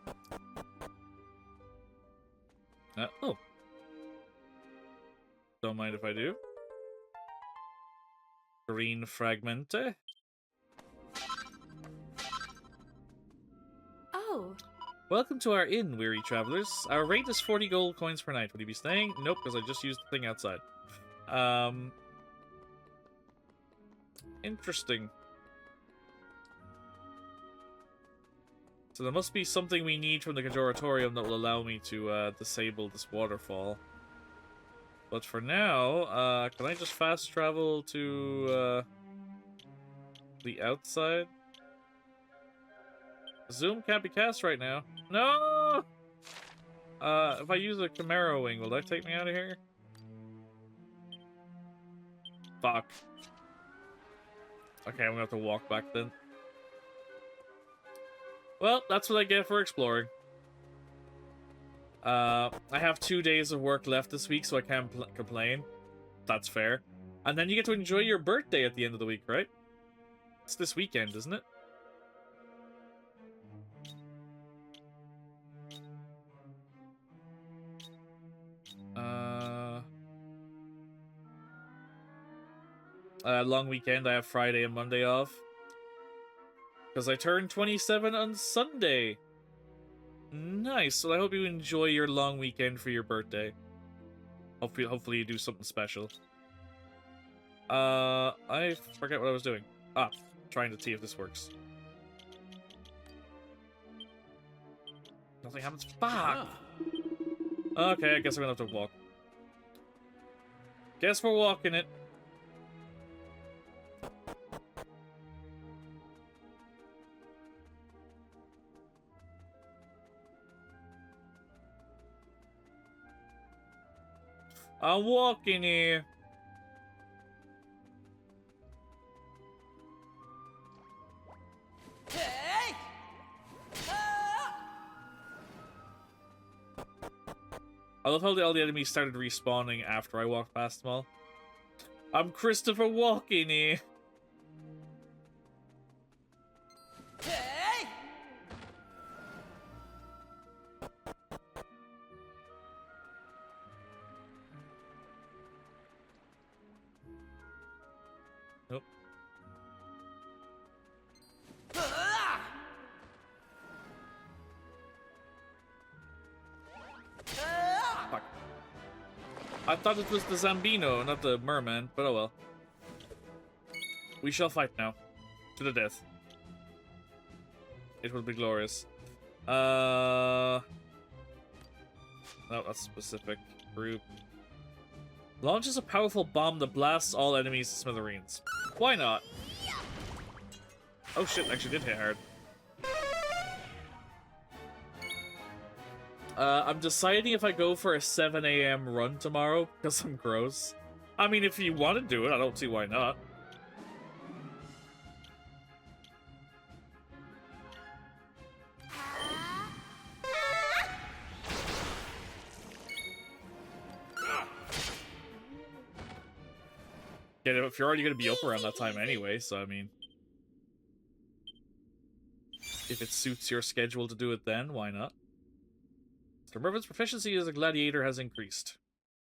Oh. Don't mind if I do. Green fragmente. Oh. Welcome to our inn, weary travelers. Our rate is 40 gold coins per night. Would you be staying? Nope, because I just used the thing outside. Interesting. So there must be something we need from the Conjuratorium that will allow me to disable this waterfall. But for now, can I just fast travel to the outside? Zoom can't be cast right now. No! If I use a Chimera Wing, will that take me out of here? Fuck. Okay, I'm gonna have to walk back then. Well, that's what I get for exploring. I have 2 days of work left this week, so I can't complain. That's fair. And then you get to enjoy your birthday at the end of the week, right? It's this weekend, isn't it? Long weekend, I have Friday and Monday off. Because I turned 27 on Sunday. Nice. Well, I hope you enjoy your long weekend for your birthday. Hopefully you do something special. I forget what I was doing. Trying to see if this works. Nothing happens. Fuck! Okay, I guess I'm gonna have to walk. Guess we're walking it. I'm walking here. Hey! Ah! I love how all the enemies started respawning after I walked past them all. I'm Christopher Walken here. Hey! Nope. Ah! Ah! Fuck. I thought it was the Zambino, not the merman, but oh well. We shall fight now. To the death. It will be glorious. No, that's specific. Group. Launches a powerful bomb that blasts all enemies to smithereens. Why not? Oh shit, actually did hit hard. I'm deciding if I go for a 7 a.m. run tomorrow because I'm gross. I mean, if you want to do it, I don't see why not. Yeah, if you're already going to be up around that time anyway, so I mean... If it suits your schedule to do it then, why not? Mr. Mervin's proficiency as a gladiator has increased.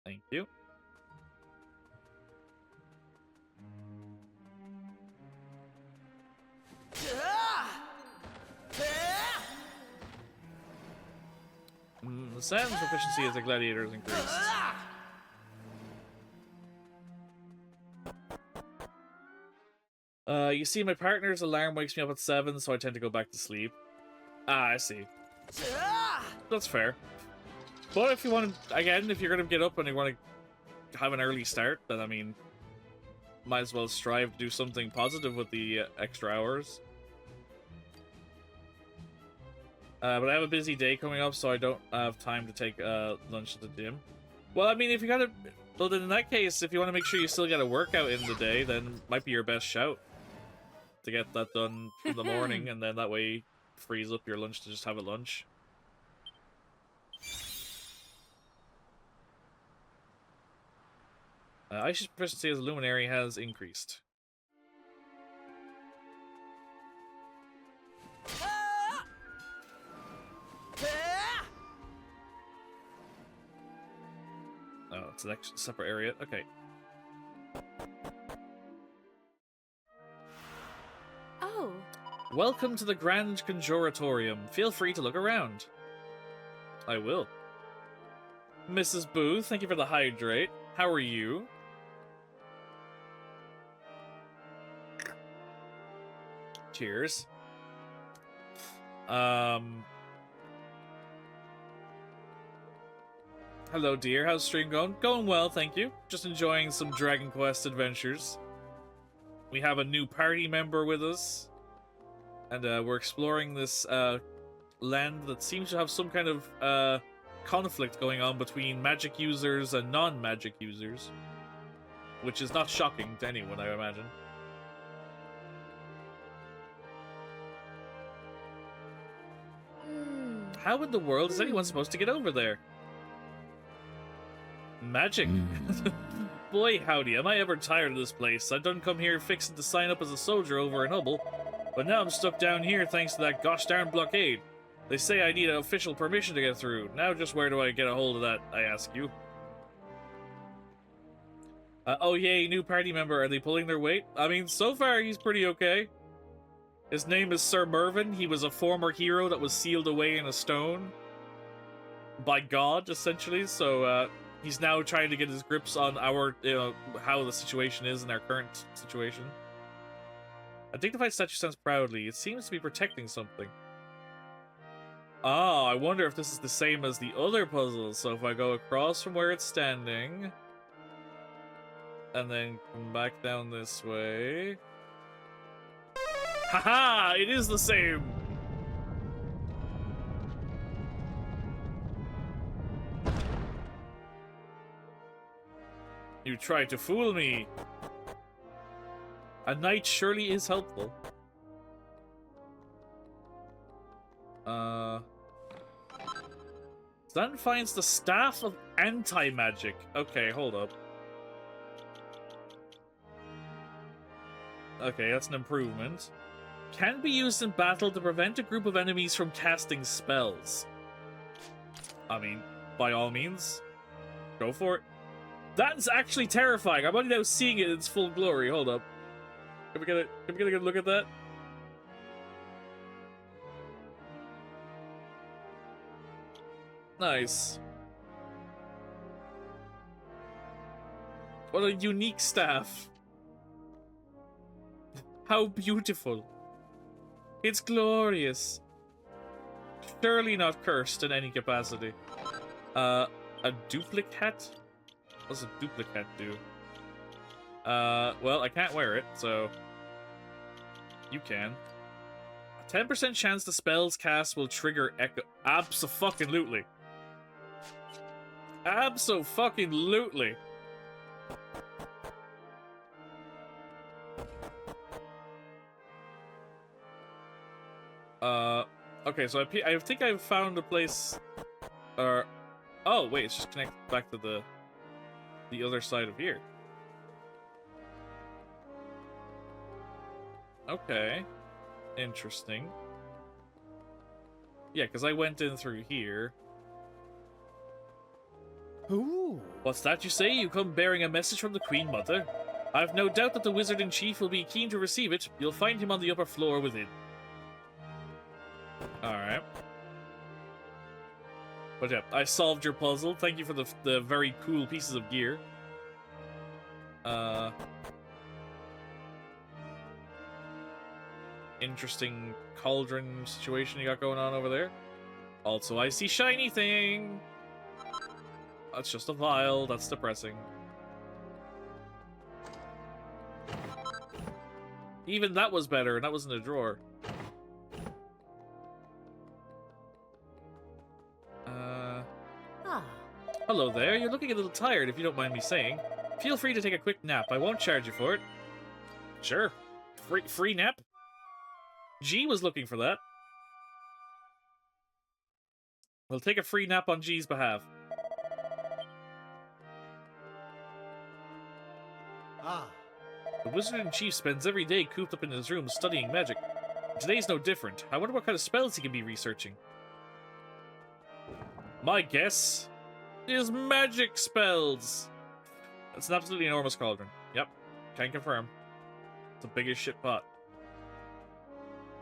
Thank you. The Sam's proficiency as a gladiator has increased. You see, my partner's alarm wakes me up at 7, so I tend to go back to sleep. Ah, I see. That's fair. But if you want to, again, if you're going to get up and you want to have an early start, then I mean, might as well strive to do something positive with the extra hours. But I have a busy day coming up, so I don't have time to take lunch at the gym. Well, I mean, if you gotta... Well, then in that case, if you want to make sure you still get a workout in the day, then might be your best shout. To get that done in the morning, and then that way frees up your lunch to just have a lunch. Aisha's proficiency as a luminary has increased. Oh, it's an extra separate area. Okay. Oh. Welcome to the Grand Conjuratorium. Feel free to look around. I will. Mrs. Booth, thank you for the hydrate. How are you? Cheers. Hello, dear. How's stream going? Going well, thank you. Just enjoying some Dragon Quest adventures. We have a new party member with us. And we're exploring this land that seems to have some kind of conflict going on between magic users and non-magic users. Which is not shocking to anyone, I imagine. How in the world is anyone supposed to get over there? Magic. Boy, howdy, am I ever tired of this place. I done come here fixing to sign up as a soldier over in Hubble, but now I'm stuck down here thanks to that gosh darn blockade. They say I need an official permission to get through. Now just where do I get a hold of that, I ask you? Oh yay, new party member. Are they pulling their weight? I mean, so far he's pretty okay. His name is Sir Mervyn. He was a former hero that was sealed away in a stone. By God, essentially, so, he's now trying to get his grips on our, how the situation is in our current situation. A dignified statue stands proudly. It seems to be protecting something. Ah, I wonder if this is the same as the other puzzles. So if I go across from where it's standing, and then come back down this way... Haha! It is the same! tried to fool me. A knight surely is helpful. Then finds the Staff of Anti-Magic. Okay, hold up. Okay, that's an improvement. Can be used in battle to prevent a group of enemies from casting spells. I mean, by all means, go for it. That's actually terrifying. I'm only now seeing it in its full glory. Hold up. Can we get a good look at that? Nice. What a unique staff. How beautiful. It's glorious. Surely not cursed in any capacity. A duplicate? What does a duplicate do? Well, I can't wear it, so... You can. A 10% chance the spell's cast will trigger echo... Abso-fucking-lutely. Abso-fucking-lutely. Okay, so I think I've found a place... oh, wait, it's just connected back to the other side of here. Okay. Interesting. Yeah, because I went in through here. Ooh. What's that you say? You come bearing a message from the Queen Mother? I've no doubt that the Wizard-in-Chief will be keen to receive it. You'll find him on the upper floor within. Alright. But yeah, I solved your puzzle. Thank you for the very cool pieces of gear. Interesting cauldron situation you got going on over there. Also, I see shiny thing! That's just a vial. That's depressing. Even that was better, and that was in a drawer. Hello there. You're looking a little tired, if you don't mind me saying. Feel free to take a quick nap. I won't charge you for it. Sure. Free nap? G was looking for that. We'll take a free nap on G's behalf. The Wizard-in-Chief spends every day cooped up in his room studying magic. Today's no different. I wonder what kind of spells he can be researching. My guess is magic spells. That's an absolutely enormous cauldron. Yep, can confirm. It's the biggest shit pot.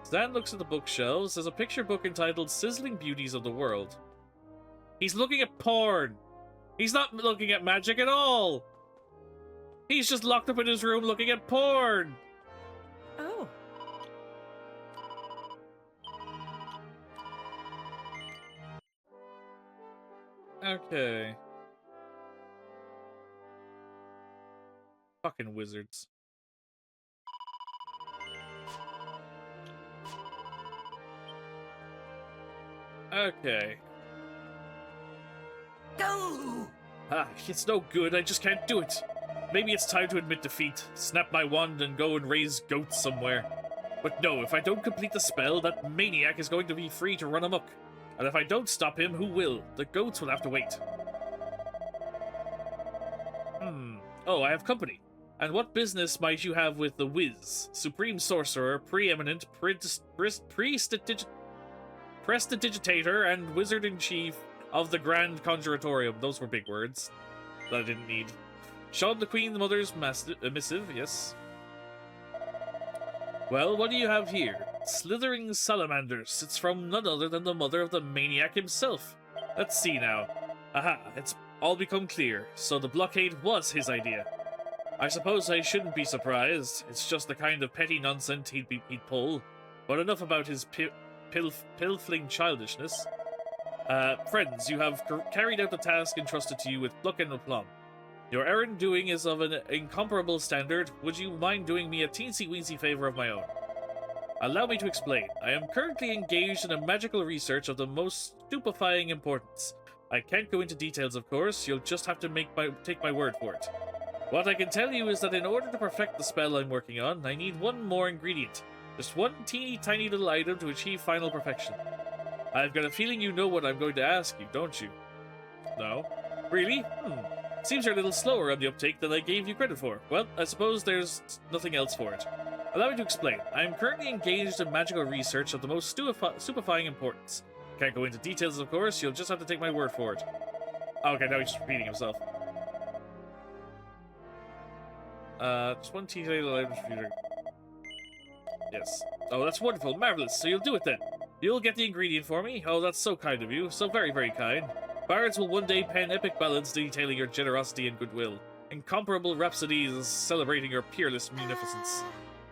Stan looks at the bookshelves. There's a picture book entitled Sizzling Beauties of the World. He's looking at porn. He's not looking at magic at all. He's just locked up in his room looking at porn. Oh. Okay. Fucking wizards. Okay. Go! It's no good. I just can't do it. Maybe it's time to admit defeat, snap my wand, and go and raise goats somewhere. But no, if I don't complete the spell, that maniac is going to be free to run amok. And if I don't stop him, who will? The goats will have to wait. Oh, I have company. And what business might you have with the Wiz, Supreme Sorcerer, Preeminent, Prestidigitator, and Wizard-in-Chief of the Grand Conjuratorium? Those were big words that I didn't need. Sean the Queen Mother's missive, yes. Well, what do you have here? Slithering Salamanders. It's from none other than the mother of the maniac himself. Let's see now. Aha, it's all become clear. So the blockade was his idea. I suppose I shouldn't be surprised. It's just the kind of petty nonsense he'd pull. But enough about his pilfling childishness. Friends, you have carried out the task entrusted to you with pluck and aplomb. Your errand doing is of an incomparable standard. Would you mind doing me a teensy-weensy favor of my own? Allow me to explain. I am currently engaged in a magical research of the most stupefying importance. I can't go into details, of course. You'll just have to take my word for it. What I can tell you is that in order to perfect the spell I'm working on, I need one more ingredient. Just one teeny tiny little item to achieve final perfection. I've got a feeling you know what I'm going to ask you, don't you? No? Really? Seems you're a little slower on the uptake than I gave you credit for. Well, I suppose there's nothing else for it. Allow me to explain. I am currently engaged in magical research of the most stupefying importance. Can't go into details, of course. You'll just have to take my word for it. Okay, now he's just repeating himself. Just one teeny little item for you. Yes. Oh, that's wonderful. Marvelous. So you'll do it then. You'll get the ingredient for me? Oh, that's so kind of you. So very, very kind. Bards will one day pen epic ballads detailing your generosity and goodwill. Incomparable rhapsodies celebrating your peerless munificence.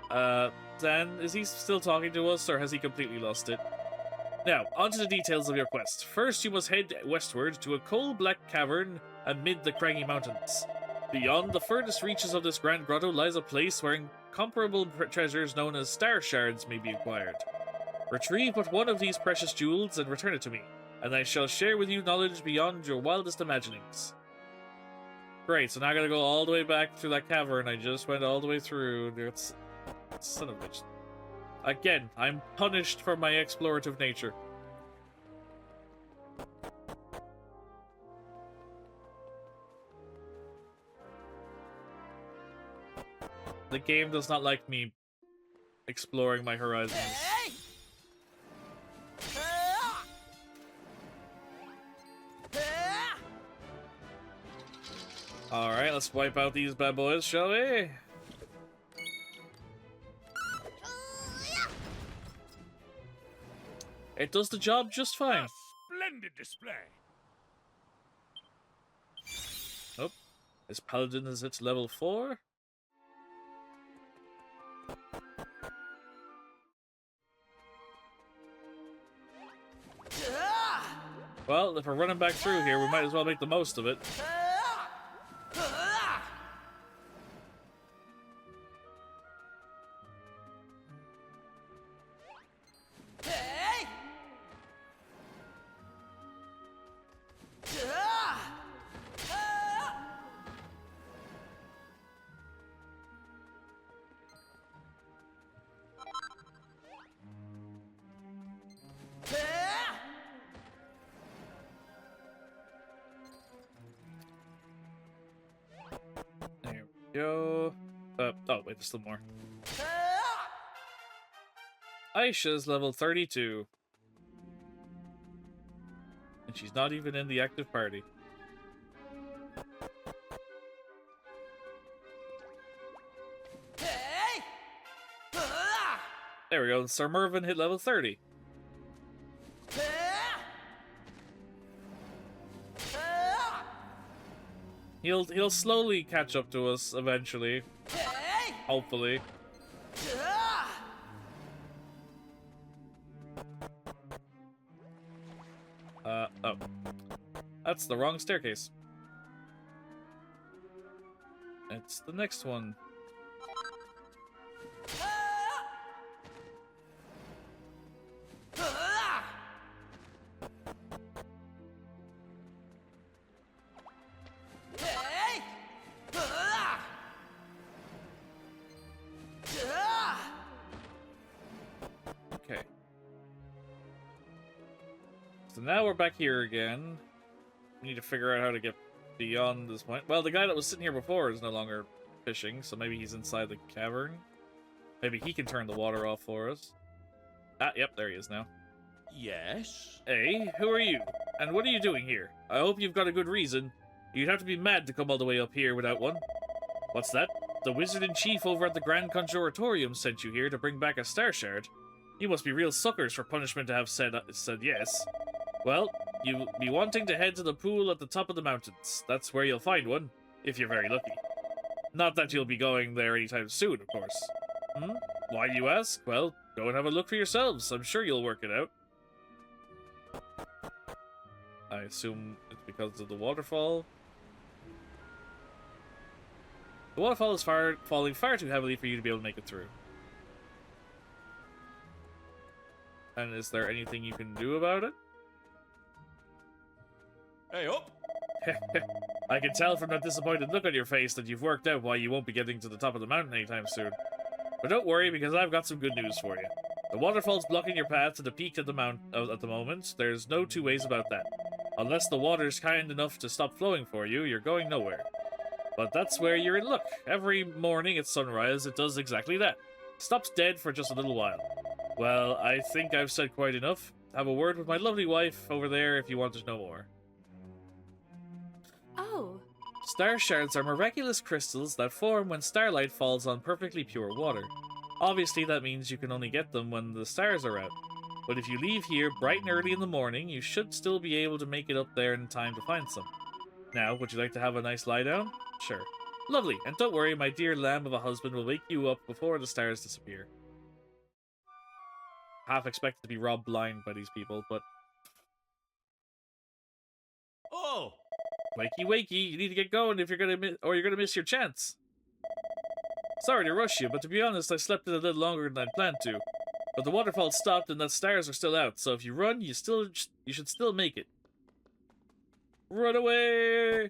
Dan, is he still talking to us, or has he completely lost it? Now, on to the details of your quest. First, you must head westward to a coal-black cavern amid the craggy mountains. Beyond the furthest reaches of this grand grotto lies a place where incomparable treasures known as star shards may be acquired. Retrieve but one of these precious jewels and return it to me, and I shall share with you knowledge beyond your wildest imaginings. Great, so now I gotta go all the way back through that cavern I just went all the way through. It's... Son of a bitch. Again, I'm punished for my explorative nature. The game does not like me exploring my horizons. Alright, let's wipe out these bad boys, shall we? It does the job just fine. A splendid display. Oh, this paladin is at level 4. Well, if we're running back through here, we might as well make the most of it. There we go. Oh, wait, there's still more. Aisha's level 32. And she's not even in the active party. There we go, Sir Mervyn hit level 30. He'll slowly catch up to us eventually. Hopefully. Oh. That's the wrong staircase. It's the next one. Okay. So now we're back here again. We need to figure out how to get beyond this point. Well, the guy that was sitting here before is no longer fishing, so maybe he's inside the cavern. Maybe he can turn the water off for us. Ah, yep, there he is now. Yes? Hey, who are you? And what are you doing here? I hope you've got a good reason. You'd have to be mad to come all the way up here without one. What's that? The Wizard-in-Chief over at the Grand Conjuratorium sent you here to bring back a star shard. You must be real suckers for punishment to have said yes. Well, you'll be wanting to head to the pool at the top of the mountains. That's where you'll find one, if you're very lucky. Not that you'll be going there anytime soon, of course. Why do you ask? Well, go and have a look for yourselves. I'm sure you'll work it out. I assume it's because of the waterfall. The waterfall is falling far too heavily for you to be able to make it through. And is there anything you can do about it? Hey, up! I can tell from that disappointed look on your face that you've worked out why you won't be getting to the top of the mountain anytime soon. But don't worry, because I've got some good news for you. The waterfall's blocking your path to the peak of the mount at the moment. There's no two ways about that. Unless the water's kind enough to stop flowing for you, you're going nowhere. But that's where you're in luck. Every morning at sunrise, it does exactly that. Stops dead for just a little while. Well, I think I've said quite enough. Have a word with my lovely wife over there if you want to know more. Oh. Star shards are miraculous crystals that form when starlight falls on perfectly pure water. Obviously, that means you can only get them when the stars are out. But if you leave here bright and early in the morning, you should still be able to make it up there in time to find some. Now, would you like to have a nice lie down? Sure. Lovely, and don't worry, my dear lamb of a husband will wake you up before the stars disappear. Half expected to be robbed blind by these people, but... Oh! Wakey, wakey, you need to get going if you're gonna miss your chance. Sorry to rush you, but to be honest, I slept in a little longer than I'd planned to. But the waterfall stopped and the stars are still out, so if you run, you should still make it. Run away!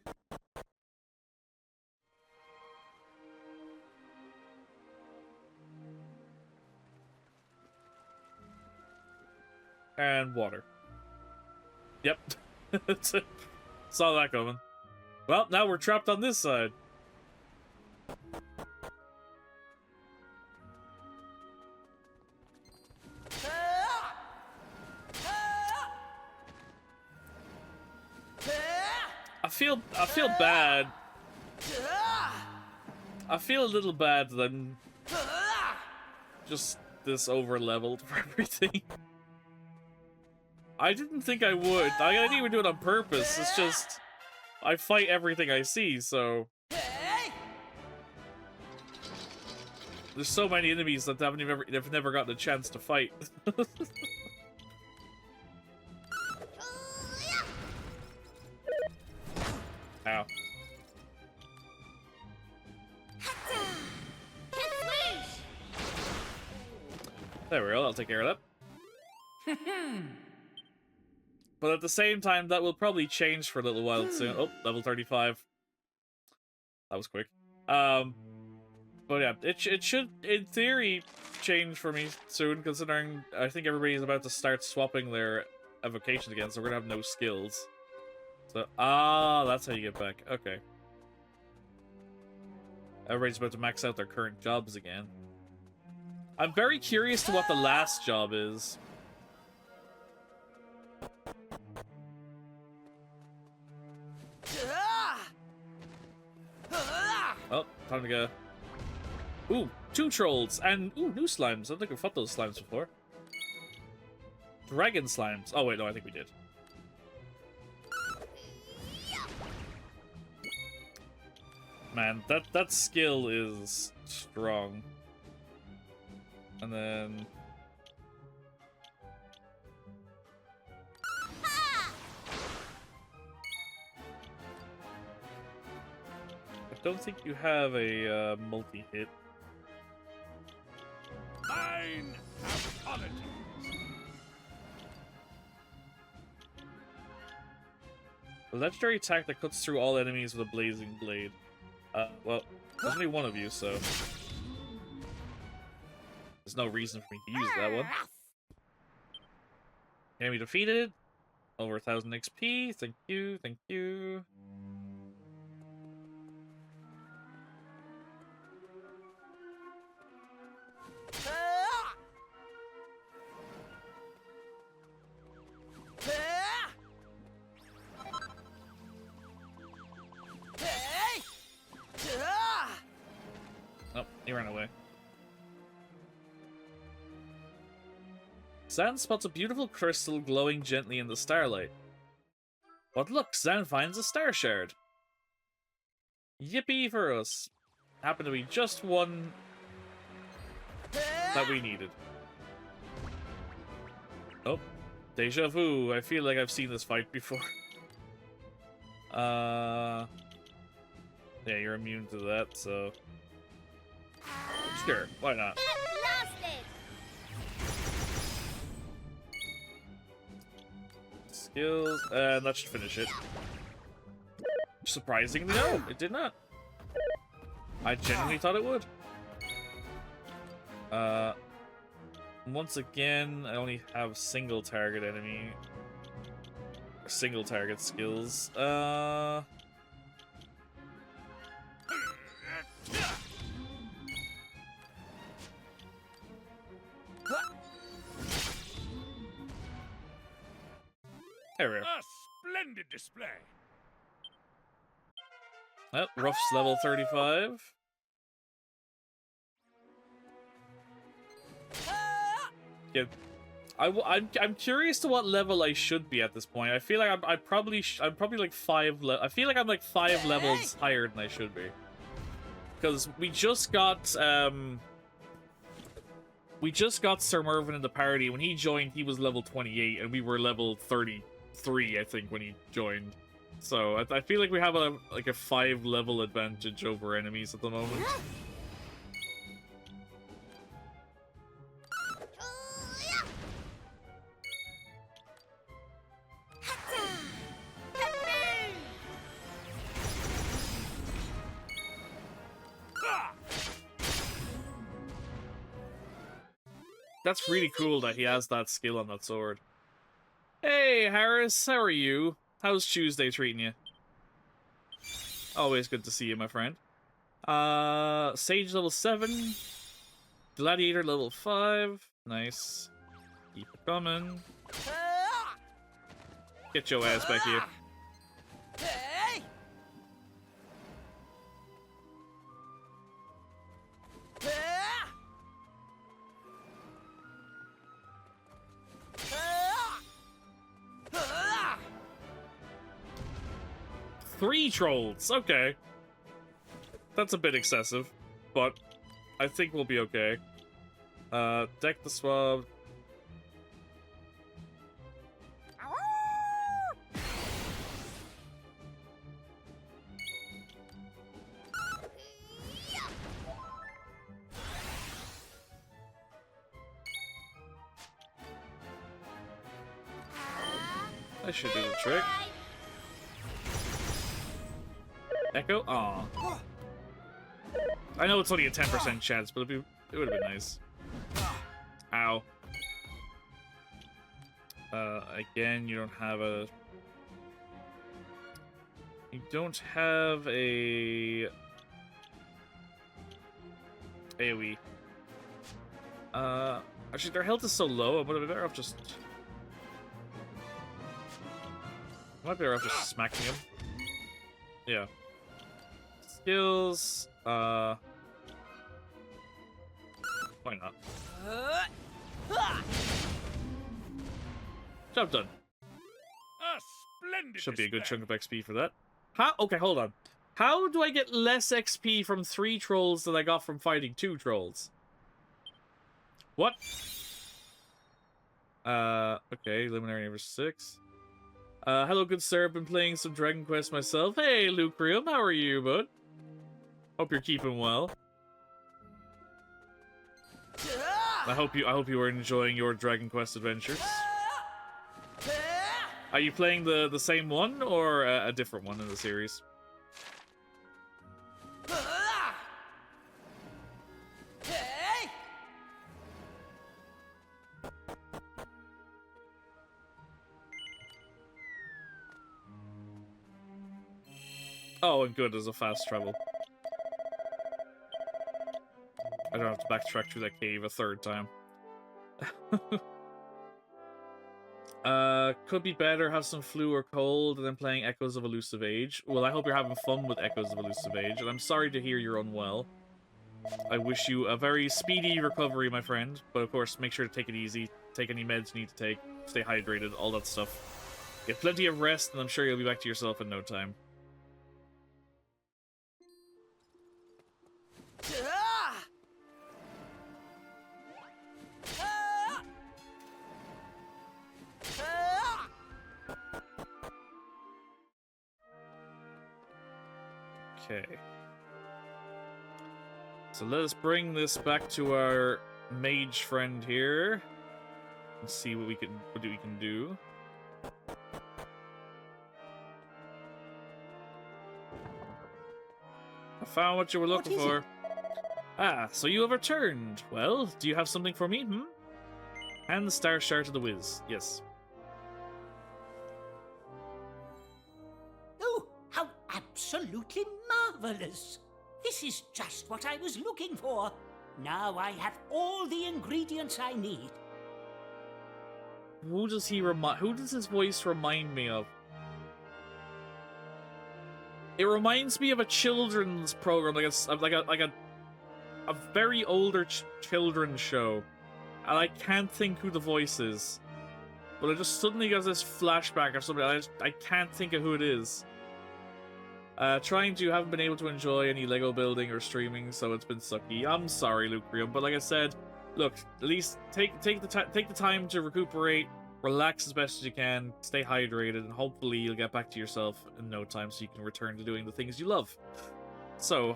And water. Yep. Saw that coming. Well, now we're trapped on this side. I feel bad. I feel a little bad that I'm just this over leveled for everything. I didn't think I would. I didn't even do it on purpose. It's just I fight everything I see, so there's so many enemies that they've never gotten a chance to fight. Ow. There we go, I'll take care of that. But at the same time, that will probably change for a little while soon. Oh, level 35. That was quick. But yeah, it should, in theory, change for me soon, considering I think everybody's about to start swapping their evocations again, so we're gonna have no skills. So, that's how you get back. Okay. Everybody's about to max out their current jobs again. I'm very curious to what the last job is. Oh, time to go. Ooh, 2 trolls, and ooh, new slimes. I don't think we've fought those slimes before. Dragon slimes. Oh wait, no, I think we did. Man, that skill is strong. And then... I don't think you have a multi-hit. Mine have politics. A legendary attack that cuts through all enemies with a blazing blade. Well, there's only one of you, so... There's no reason for me to use that one. Enemy defeated. Over 1,000 XP. Thank you, thank you. Oh, he ran away. Zan spots a beautiful crystal glowing gently in the starlight. But look, Zan finds a star shard. Yippee for us. Happened to be just one that we needed. Oh, deja vu. I feel like I've seen this fight before. Yeah, you're immune to that, so... Sure, why not? Skills, and that should finish it. Surprisingly, no, it did not. I genuinely thought it would. Once again, I only have single target enemy. Single target skills. There we are. A splendid display. Oh, Ruff's level 35. Yeah, I'm curious to what level I should be at this point. I feel like I'm probably like I feel like I'm like 5 levels higher than I should be. Because we just got Ser Mervyn in the party. When he joined, he was level 28, and we were level 33, I think, when he joined. So I feel like we have a 5 level advantage over enemies at the moment. That's really cool that he has that skill on that sword. Hey, Harris, how are you? How's Tuesday treating you? Always good to see you, my friend. Sage level 7. Gladiator level 5. Nice. Keep it coming. Get your ass back here. Three trolls, okay. That's a bit excessive, but I think we'll be okay. Deck the swab. That should do the trick. Echo? Aw. I know it's only a 10% chance, but it would have been nice. Ow. Again, you don't have a... You don't have a... AoE. Actually, their health is so low, I would have been better off just... I might be better off just smacking him. Yeah. Skills, why not? Job done. A splendid Should be a good display. chunk of XP for that. How? Okay, hold on. How do I get less XP from 3 trolls than I got from fighting 2 trolls? What? Okay, Luminary number 6. Hello, good sir. I've been playing some Dragon Quest myself. Hey, Lucrium, how are you, bud? Hope you're keeping well. I hope you are enjoying your Dragon Quest adventures. Are you playing the same one or a different one in the series? Oh, and good, as a fast travel. I don't have to backtrack through that cave a 3rd time. Could be better, have some flu or cold, and then playing Echoes of Elusive Age. Well, I hope you're having fun with Echoes of Elusive Age, and I'm sorry to hear you're unwell. I wish you a very speedy recovery, my friend, but of course, make sure to take it easy, take any meds you need to take, stay hydrated, all that stuff. Get plenty of rest, and I'm sure you'll be back to yourself in no time. Okay. So let us bring this back to our mage friend here and see what we can do. found what you were looking is for. it? Ah, so you have returned. Well, do you have something for me, Hand the star shard to the Wiz. Yes. Oh, how absolutely marvelous! This is just what I was looking for. Now I have all the ingredients I need. Who does his voice remind me of? It reminds me of a children's program, like a very older children's show, and I can't think who the voice is. But I just suddenly got this flashback of something. I can't think of who it is. Haven't been able to enjoy any Lego building or streaming, so it's been sucky. I'm sorry, Lucrium, but like I said, look, at least take the time to recuperate, relax as best as you can, stay hydrated, and hopefully you'll get back to yourself in no time so you can return to doing the things you love. So,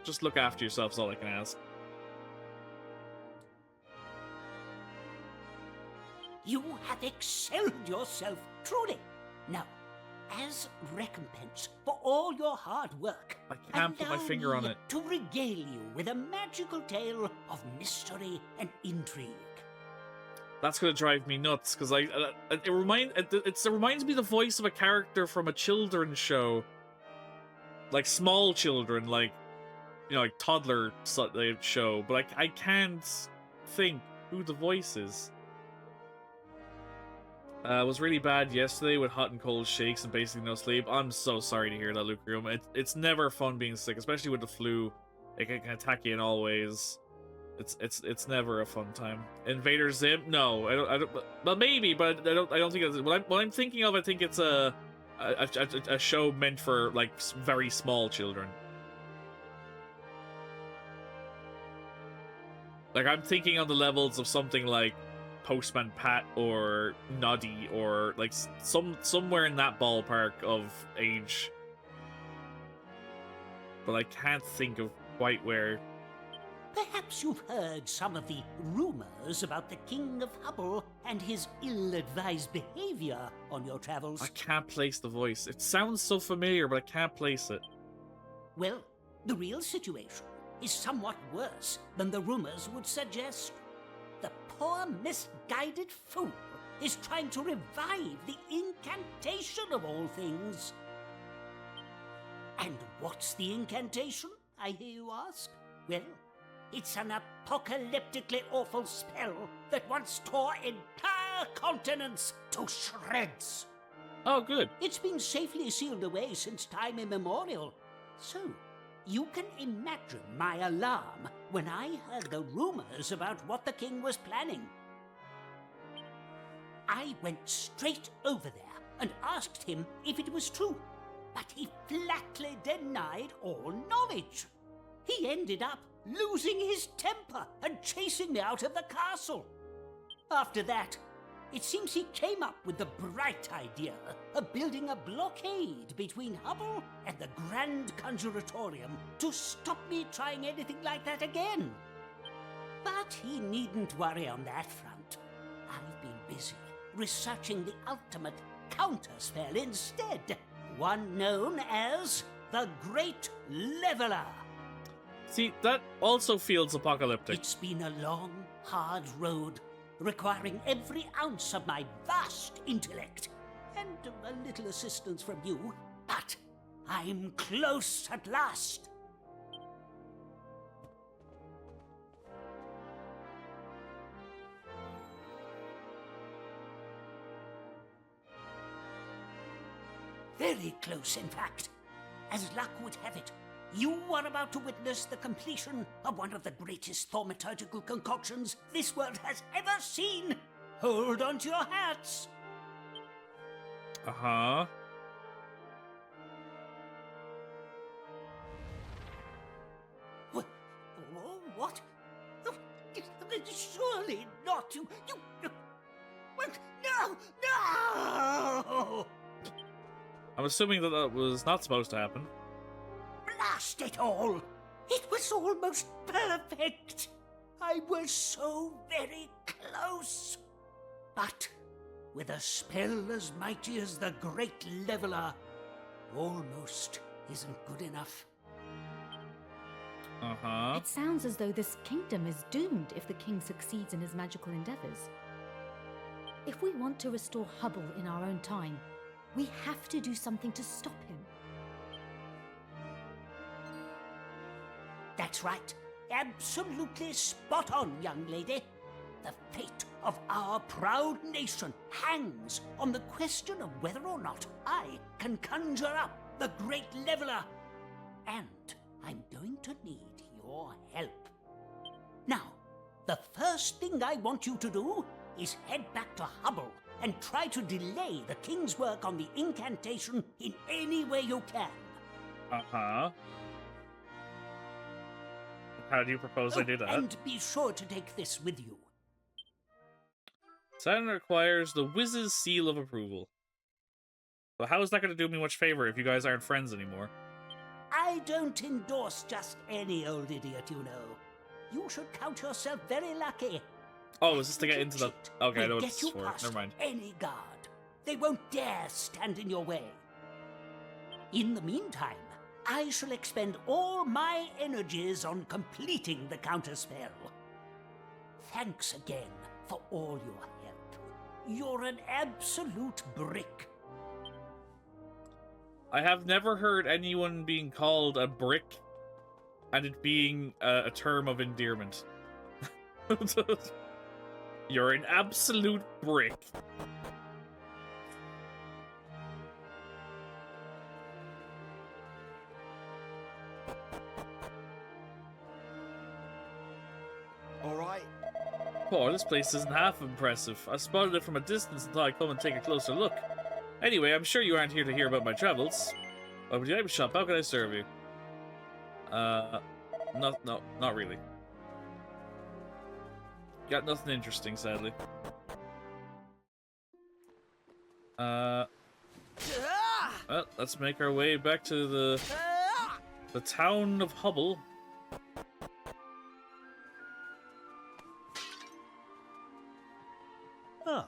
just look after yourself is all I can ask. You have excelled yourself, truly. Now, as recompense for all your hard work, I can't put my allow finger on me it. to regale you with a magical tale of mystery and intrigue. That's gonna drive me nuts because it reminds me of the voice of a character from a children's show, like small children, like like toddler show. But I can't think who the voice is. Was really bad yesterday with hot and cold shakes and basically no sleep. I'm so sorry to hear that, Lucrium. It's never fun being sick, especially with the flu. It can attack you in all ways. It's never a fun time. Invader Zim? No, I don't. But maybe, but I don't think it's what I'm thinking of. I think it's a show meant for like very small children. Like I'm thinking on the levels of something like Postman Pat or Noddy or like somewhere in that ballpark of age. But I can't think of quite where. Perhaps you've heard some of the rumors about the King of Hubble and his ill-advised behavior on your travels. I can't place the voice. It sounds so familiar, but I can't place it. Well, the real situation is somewhat worse than the rumors would suggest. The poor misguided fool is trying to revive the incantation of all things. And what's the incantation, I hear you ask? Well, it's an apocalyptically awful spell that once tore entire continents to shreds. Oh, good. It's been safely sealed away since time immemorial. So, you can imagine my alarm when I heard the rumors about what the king was planning. I went straight over there and asked him if it was true, but he flatly denied all knowledge. He ended up losing his temper and chasing me out of the castle. After that, it seems he came up with the bright idea of building a blockade between Hubble and the Grand Conjuratorium to stop me trying anything like that again. But he needn't worry on that front. I've been busy researching the ultimate counterspell instead, one known as the Great Leveler. See, that also feels apocalyptic. It's been a long, hard road, requiring every ounce of my vast intellect, and a little assistance from you, but I'm close at last. Very close, in fact. As luck would have it, you are about to witness the completion of one of the greatest thaumaturgical concoctions this world has ever seen. Hold on to your hats. Uh-huh. What? What? Surely not. You. No! No! I'm assuming that was not supposed to happen. Blast it all! It was almost perfect! I was so very close! But with a spell as mighty as the Great Leveler, almost isn't good enough. Uh-huh. It sounds as though this kingdom is doomed if the king succeeds in his magical endeavors. If we want to restore Hubble in our own time, we have to do something to stop him. That's right. Absolutely spot on, young lady. The fate of our proud nation hangs on the question of whether or not I can conjure up the Great Leveler. And I'm going to need your help. Now, the first thing I want you to do is head back to Hubble and try to delay the king's work on the incantation in any way you can. Uh-huh. How do you propose I do that? And be sure to take this with you. Saturn requires the Wiz's seal of approval. Well, how is that going to do me much favor if you guys aren't friends anymore? I don't endorse just any old idiot, you know. You should count yourself very lucky. Oh, is this to get into the... Okay, I know what Will this get is you for. past Never mind. any guard. They won't dare stand in your way. In the meantime, I shall expend all my energies on completing the counterspell. Thanks again for all your help. You're an absolute brick. I have never heard anyone being called a brick and it being a term of endearment. You're an absolute brick. All right. Oh, this place isn't half impressive. I spotted it from a distance and thought I'd come and take a closer look. Anyway, I'm sure you aren't here to hear about my travels. Welcome to the item shop. How can I serve you? Not really. Got nothing interesting, sadly. Well, let's make our way back to the town of Hubble. Ah,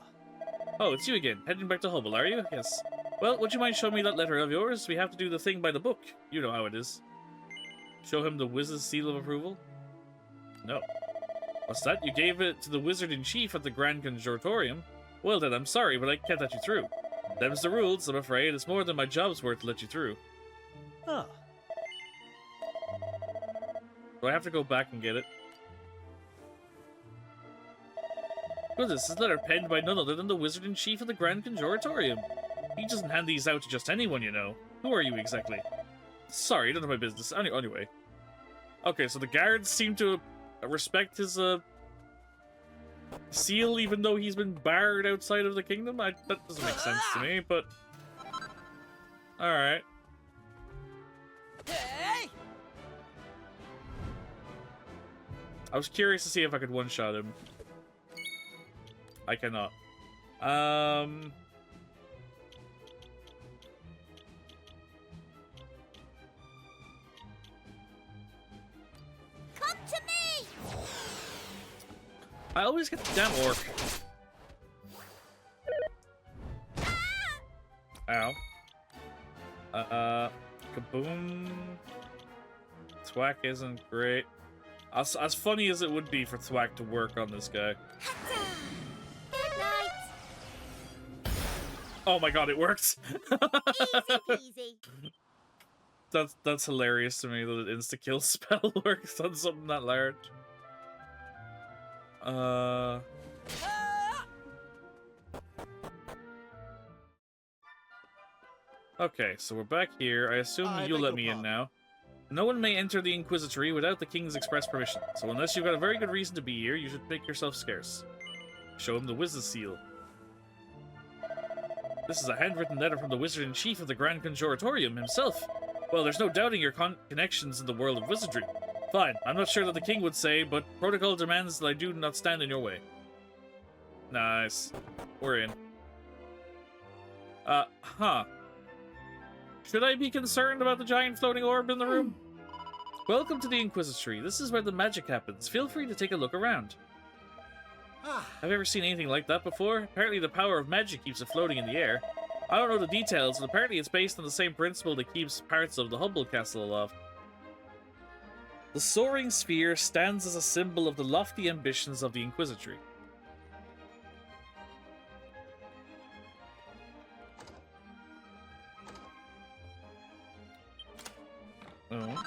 Oh, it's you again. Heading back to Hubble, are you? Yes. Well, would you mind showing me that letter of yours? We have to do the thing by the book. You know how it is. Show him the Wiz's seal of approval? No. What's that? You gave it to the Wizard-in-Chief at the Grand Conjuratorium? Well then, I'm sorry, but I can't let you through. Them's the rules, I'm afraid. It's more than my job's worth to let you through. ah. Do I have to go back and get it? Well, this is a letter penned by none other than the Wizard-in-Chief of the Grand Conjuratorium. He doesn't hand these out to just anyone, you know. Who are you exactly? Sorry, none of my business. Anyway. Okay, so the guards seem to respect his seal, even though he's been barred outside of the kingdom. That doesn't make sense to me, but alright. I was curious to see if I could one-shot him. I cannot. Come to me! I always get the damn orc. Ow. Kaboom. Thwack isn't great. As funny as it would be for Thwack to work on this guy. Good night! Oh my god, it works! Easy peasy. That's hilarious to me that an insta-kill spell works on something that large. Okay, so we're back here. I assume you'll let me in now. No one may enter the Inquisitory without the King's express permission, so unless you've got a very good reason to be here, you should make yourself scarce. Show him the Wiz's seal. This is a handwritten letter from the Wizard-in-Chief of the Grand Conjuratorium himself. Well, there's no doubting your connections in the world of wizardry. Fine, I'm not sure that the King would say, but protocol demands that I do not stand in your way. Nice. We're in. Should I be concerned about the giant floating orb in the room? Welcome to the Inquisitory. This is where the magic happens. Feel free to take a look around. Have you ever seen anything like that before? Apparently the power of magic keeps it floating in the air. I don't know the details, but apparently it's based on the same principle that keeps parts of the Hubble Castle aloft. The soaring sphere stands as a symbol of the lofty ambitions of the Inquisitory. Oh.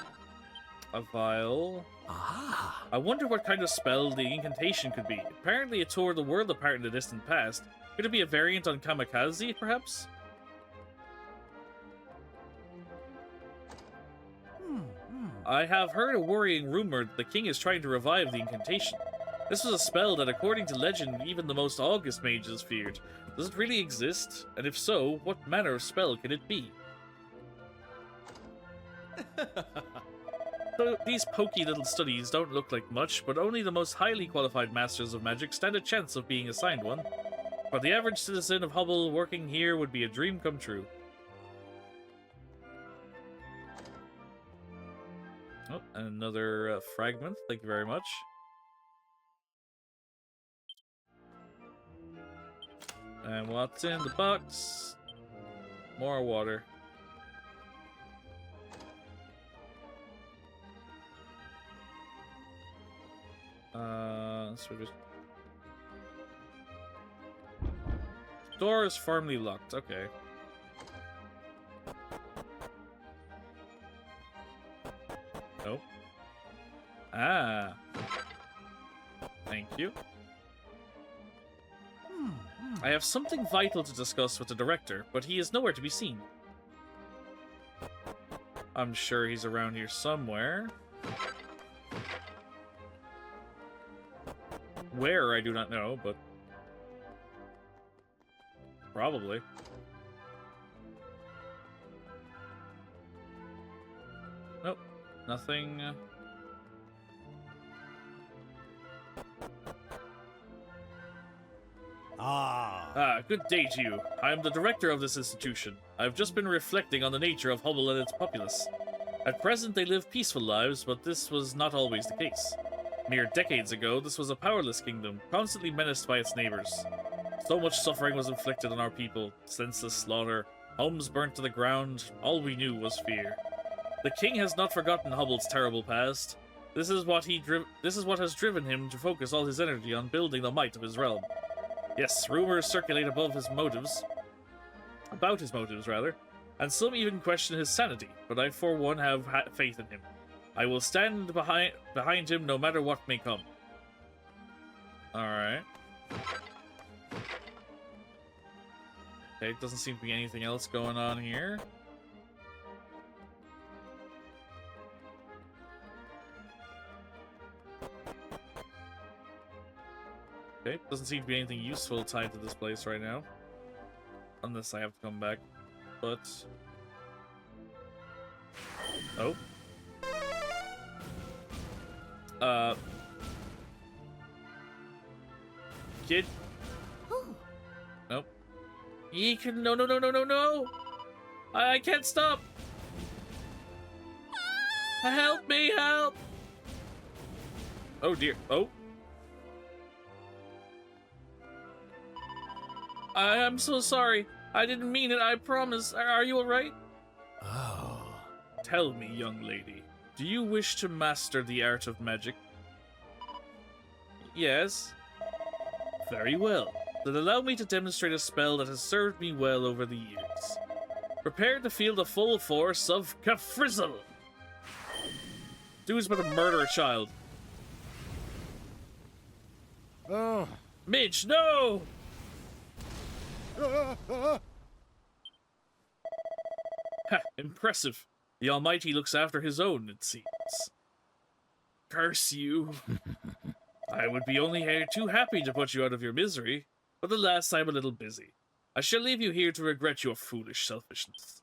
A vial. Ah. I wonder what kind of spell the incantation could be. Apparently it tore the world apart in the distant past. Could it be a variant on Kamikaze, perhaps? I have heard a worrying rumor that the king is trying to revive the incantation. This was a spell that, according to legend, even the most august mages feared. Does it really exist? And if so, what manner of spell can it be? So these pokey little studies don't look like much, but only the most highly qualified masters of magic stand a chance of being assigned one. For the average citizen of Hubble, working here would be a dream come true. Oh, and another fragment. Thank you very much. And what's in the box? More water. So just... Door is firmly locked. Okay. Nope. Ah. Thank you. I have something vital to discuss with the director, but he is nowhere to be seen. I'm sure he's around here somewhere. Where, I do not know, but... probably. Nope. Nothing. Good day to you. I am the director of this institution. I've just been reflecting on the nature of Hubble and its populace. At present, they live peaceful lives, but this was not always the case. Mere decades ago, this was a powerless kingdom, constantly menaced by its neighbors. So much suffering was inflicted on our people, senseless slaughter, homes burnt to the ground, all we knew was fear. The king has not forgotten Hubble's terrible past. This is what has driven him to focus all his energy on building the might of his realm. Yes, rumors circulate about his motives, and some even question his sanity, but I for one have faith in him. I will stand behind him no matter what may come. Alright. Okay, doesn't seem to be anything else going on here. Okay, doesn't seem to be anything useful tied to this place right now. Unless I have to come back. But... oh. Kid? Nope. He can... no! I can't stop! Help me, help! Oh dear, oh. I'm so sorry. I didn't mean it, I promise. Are you alright? Oh. Tell me, young lady, do you wish to master the art of magic? Yes. Very well. Then allow me to demonstrate a spell that has served me well over the years. Prepare to feel the full force of Kafrizzle. Dude's about to murder a child. Oh. Midge, no! Ha, impressive. The Almighty looks after his own, it seems. Curse you. I would be only too happy to put you out of your misery, but alas, I'm a little busy. I shall leave you here to regret your foolish selfishness.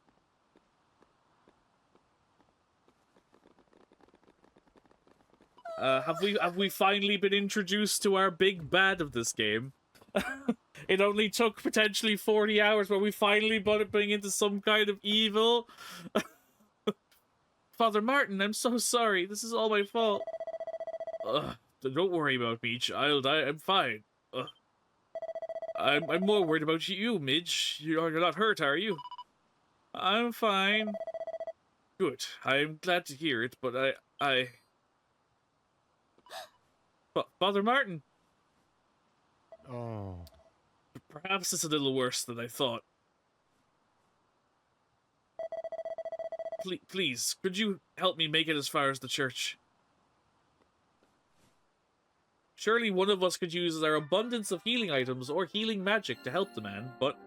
Have we finally been introduced to our big bad of this game? It only took potentially 40 hours, but we finally bring into some kind of evil. Father Martin, I'm so sorry. This is all my fault. Don't worry about me, child. I'm fine. I'm more worried about you, Midge. You're not hurt, are you? I'm fine. Good. I'm glad to hear it, but Father Martin. Oh. Perhaps it's a little worse than I thought. Please, could you help me make it as far as the church? Surely one of us could use our abundance of healing items or healing magic to help the man, but...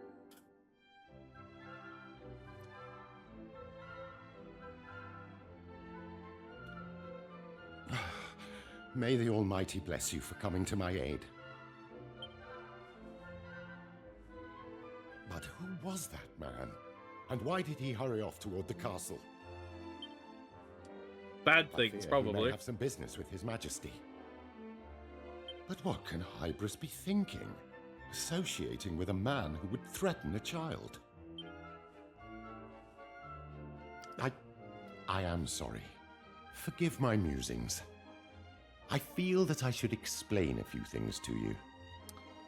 May the Almighty bless you for coming to my aid. But who was that man? And why did he hurry off toward the castle? Bad things, probably. He may have some business with His Majesty. But what can Hybris be thinking? Associating with a man who would threaten a child? I am sorry. Forgive my musings. I feel that I should explain a few things to you.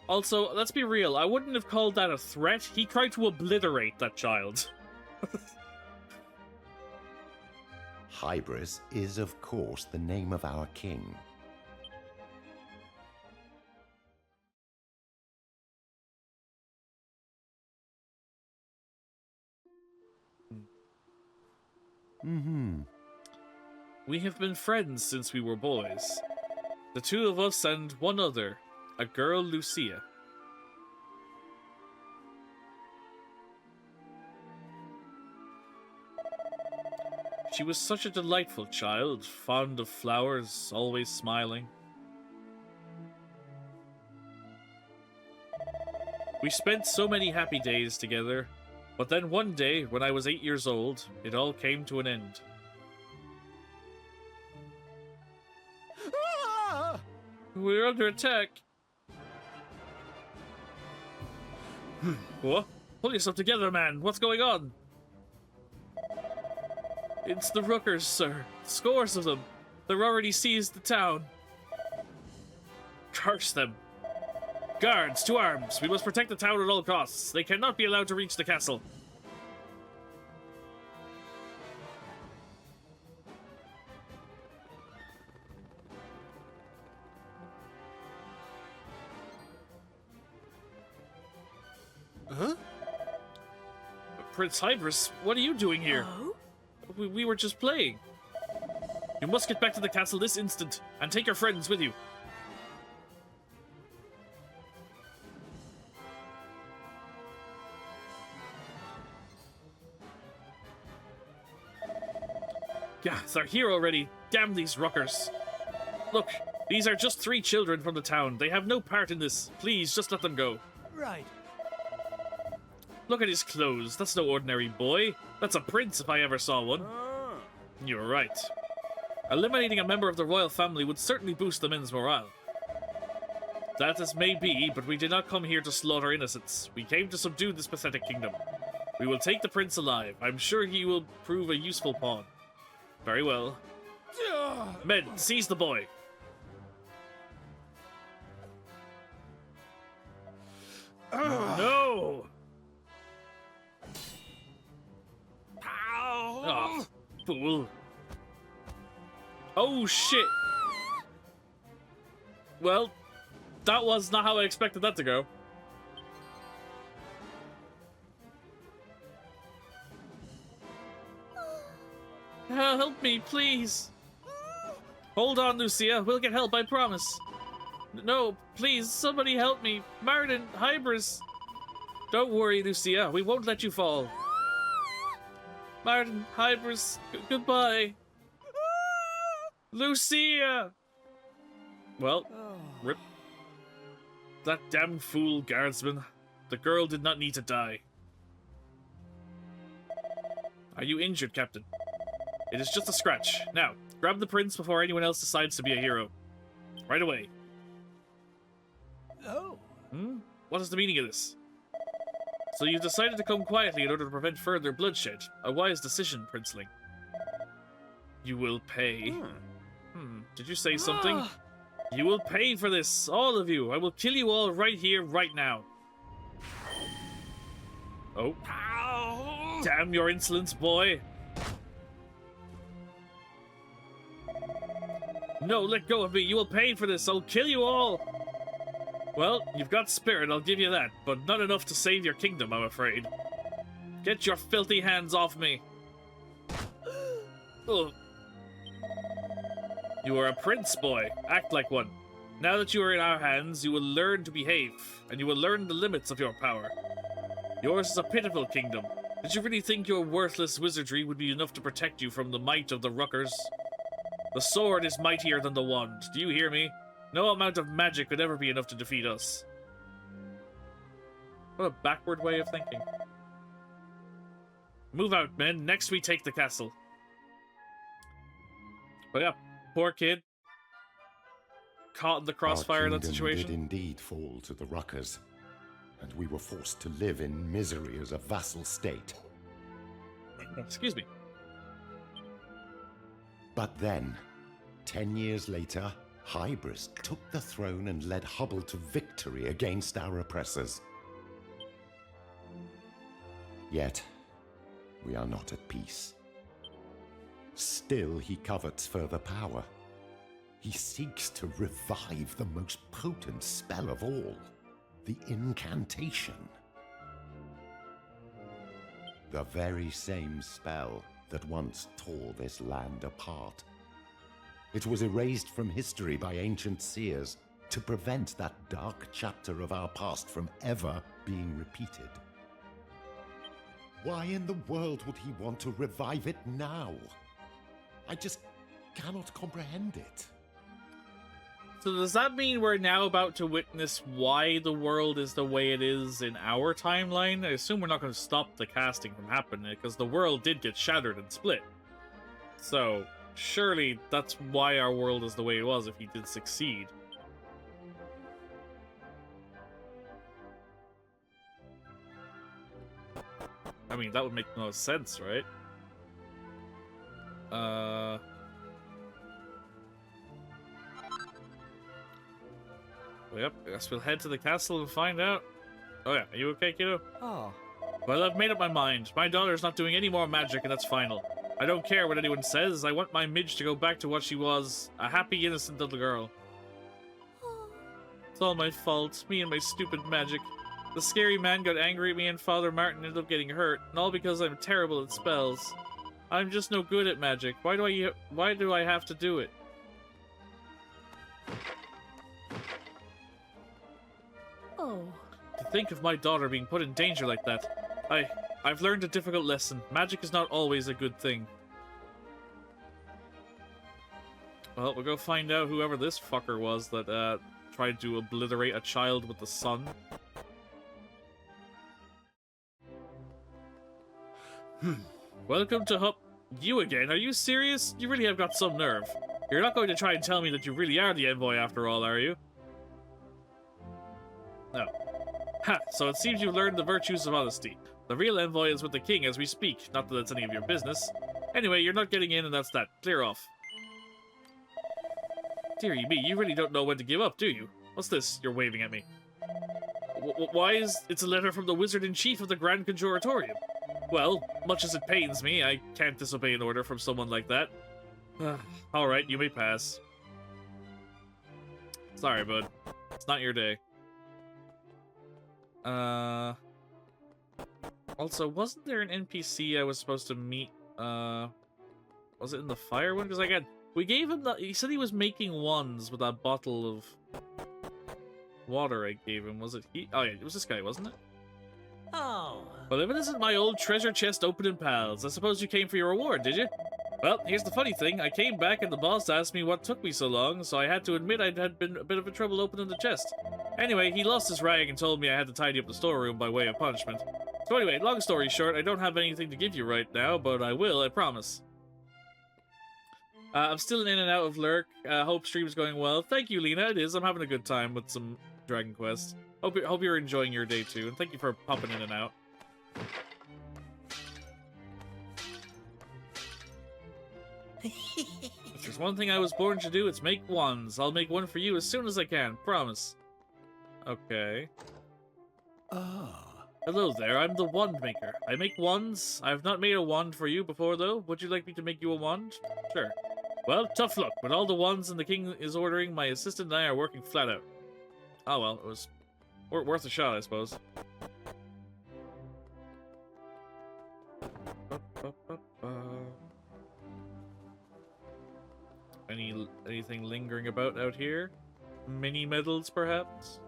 Also, let's be real, I wouldn't have called that a threat. He tried to obliterate that child. Hybris is, of course, the name of our king. We have been friends since we were boys. The two of us and one other, a girl, Lucia. She was such a delightful child, fond of flowers, always smiling. We spent so many happy days together, but then one day, when I was 8 years old, it all came to an end. We're under attack. What? Pull yourself together, man. What's going on? It's the Rookers, sir. Scores of them. They've already seized the town. Curse them. Guards, to arms. We must protect the town at all costs. They cannot be allowed to reach the castle. Huh? Prince Hybris, what are you doing here? Oh? We were just playing. You must get back to the castle this instant, and take your friends with you. Yeah, they're here already. Damn these Rookers. Look, these are just 3 children from the town. They have no part in this. Please, just let them go. Right. Look at his clothes. That's no ordinary boy. That's a prince if I ever saw one. You're right. Eliminating a member of the royal family would certainly boost the men's morale. That as may be, but we did not come here to slaughter innocents. We came to subdue this pathetic kingdom. We will take the prince alive. I'm sure he will prove a useful pawn. Very well. Men, seize the boy. No! Oh, fool. Oh, shit. Well, that was not how I expected that to go. Help me, please. Hold on, Lucia. We'll get help, I promise. No, please, somebody help me. Martin, Hybris. Don't worry, Lucia. We won't let you fall. Martin, Hybris, goodbye. Lucia! Well, rip. That damn fool guardsman. The girl did not need to die. Are you injured, Captain? It is just a scratch. Now, grab the prince before anyone else decides to be a hero. Right away. Oh. What is the meaning of this? So you decided to come quietly in order to prevent further bloodshed. A wise decision, Princeling. You will pay. Did you say something? You will pay for this, all of you. I will kill you all right here, right now. Oh. Damn your insolence, boy. No, let go of me. You will pay for this. I'll kill you all. Well, you've got spirit, I'll give you that, but not enough to save your kingdom, I'm afraid. Get your filthy hands off me. Ugh. You are a prince, boy. Act like one. Now that you are in our hands, you will learn to behave, and you will learn the limits of your power. Yours is a pitiful kingdom. Did you really think your worthless wizardry would be enough to protect you from the might of the Ruckers? The sword is mightier than the wand. Do you hear me? No amount of magic could ever be enough to defeat us. What a backward way of thinking. Move out, men. Next we take the castle. But yeah, poor kid. Caught in the crossfire of that situation. Did indeed fall to the Ruckers, and we were forced to live in misery as a vassal state. Excuse me. But then, 10 years later, Hybris took the throne and led Hubble to victory against our oppressors. Yet, we are not at peace. Still, he covets further power. He seeks to revive the most potent spell of all, the incantation. The very same spell that once tore this land apart. It was erased from history by ancient seers to prevent that dark chapter of our past from ever being repeated. Why in the world would he want to revive it now? I just cannot comprehend it. So does that mean we're now about to witness why the world is the way it is in our timeline? I assume we're not going to stop the casting from happening, because the world did get shattered and split. So, surely that's why our world is the way it was if he did succeed. I mean, that would make no sense, right? Yep, I guess we'll head to the castle and find out. Oh yeah, are you okay, kiddo? Oh. Well, I've made up my mind. My daughter's not doing any more magic, and that's final. I don't care what anyone says. I want my Midge to go back to what she was, a happy, innocent little girl. It's all my fault, me and my stupid magic. The scary man got angry at me, and Father Martin ended up getting hurt, and all because I'm terrible at spells. I'm just no good at magic. Why do I have to do it? Oh. To think of my daughter being put in danger like that. I've learned a difficult lesson. Magic is not always a good thing. Well, we'll go find out whoever this fucker was that tried to obliterate a child with the sun. Welcome to You again? Are you serious? You really have got some nerve. You're not going to try and tell me that you really are the envoy after all, are you? No. Ha! So it seems you've learned the virtues of honesty. The real envoy is with the king as we speak. Not that it's any of your business. Anyway, you're not getting in and that's that. Clear off. Dearie me, you really don't know when to give up, do you? What's this you're waving at me? Why is... It's a letter from the Wizard-in-Chief of the Grand Conjuratorium. Well, much as it pains me, I can't disobey an order from someone like that. Alright, you may pass. Sorry, bud. It's not your day. Also, wasn't there an NPC I was supposed to meet? Was it in the fire one? Because again, we gave him the... He said he was making wands with that bottle of water I gave him. Was it he? Oh yeah, it was this guy, wasn't it? Oh. Well, if it isn't my old treasure chest opening pals, I suppose you came for your reward, did you? Well, here's the funny thing. I came back and the boss asked me what took me so long, so I had to admit I'd had been a bit of a trouble opening the chest. Anyway, he lost his rag and told me I had to tidy up the storeroom by way of punishment. So anyway, long story short, I don't have anything to give you right now, but I will, I promise. I'm still in and out of Lurk. Hope stream's going well. Thank you, Lena. It is. I'm having a good time with some Dragon Quest. Hope you're enjoying your day too, and thank you for popping in and out. If there's one thing I was born to do, it's make wands. I'll make one for you as soon as I can. Promise. Okay. Hello there, I'm the wand maker. I make wands. I have not made a wand for you before, though. Would you like me to make you a wand? Sure. Well, tough luck. With all the ones and the king is ordering, my assistant and I are working flat out. Oh well, it was worth a shot, I suppose. Anything lingering about out here? Mini medals, perhaps?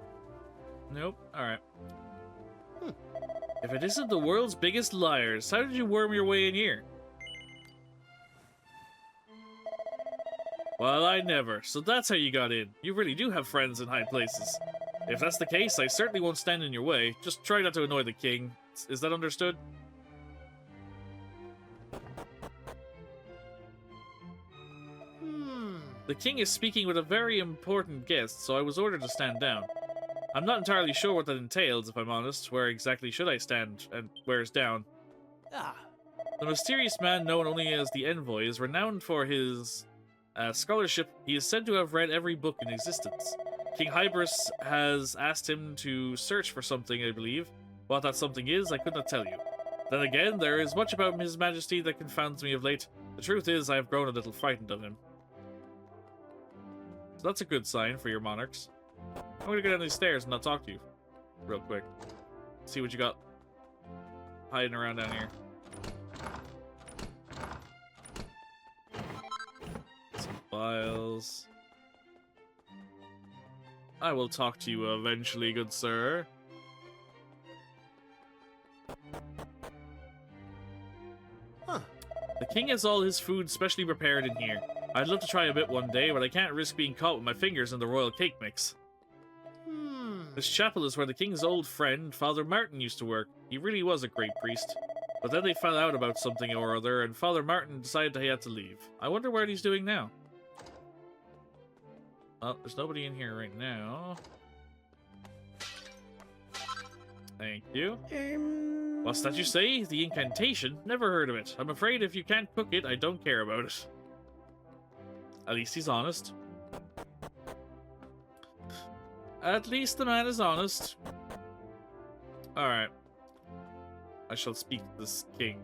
Nope. Alright. If it isn't the world's biggest liars, how did you worm your way in here? Well, I never. So that's how you got in. You really do have friends in high places. If that's the case, I certainly won't stand in your way. Just try not to annoy the king. Is that understood? The king is speaking with a very important guest, so I was ordered to stand down. I'm not entirely sure what that entails, if I'm honest. Where exactly should I stand, and where's down? The mysterious man known only as the Envoy is renowned for his scholarship. He is said to have read every book in existence. King Hybris has asked him to search for something, I believe. What that something is, I could not tell you. Then again, there is much about His Majesty that confounds me of late. The truth is, I have grown a little frightened of him. So that's a good sign for your monarchs. I'm gonna go down these stairs and not talk to you real quick. See what you got hiding around down here. Some files. I will talk to you eventually, good sir. The king has all his food specially prepared in here. I'd love to try a bit one day, but I can't risk being caught with my fingers in the royal cake mix. This chapel is where the king's old friend, Father Martin, used to work. He really was a great priest. But then they fell out about something or other, and Father Martin decided he had to leave. I wonder what he's doing now. Well, there's nobody in here right now. Thank you. What's that you say? The incantation? Never heard of it. I'm afraid if you can't cook it, I don't care about it. At least he's honest. At least the man is honest. Alright. I shall speak to this king.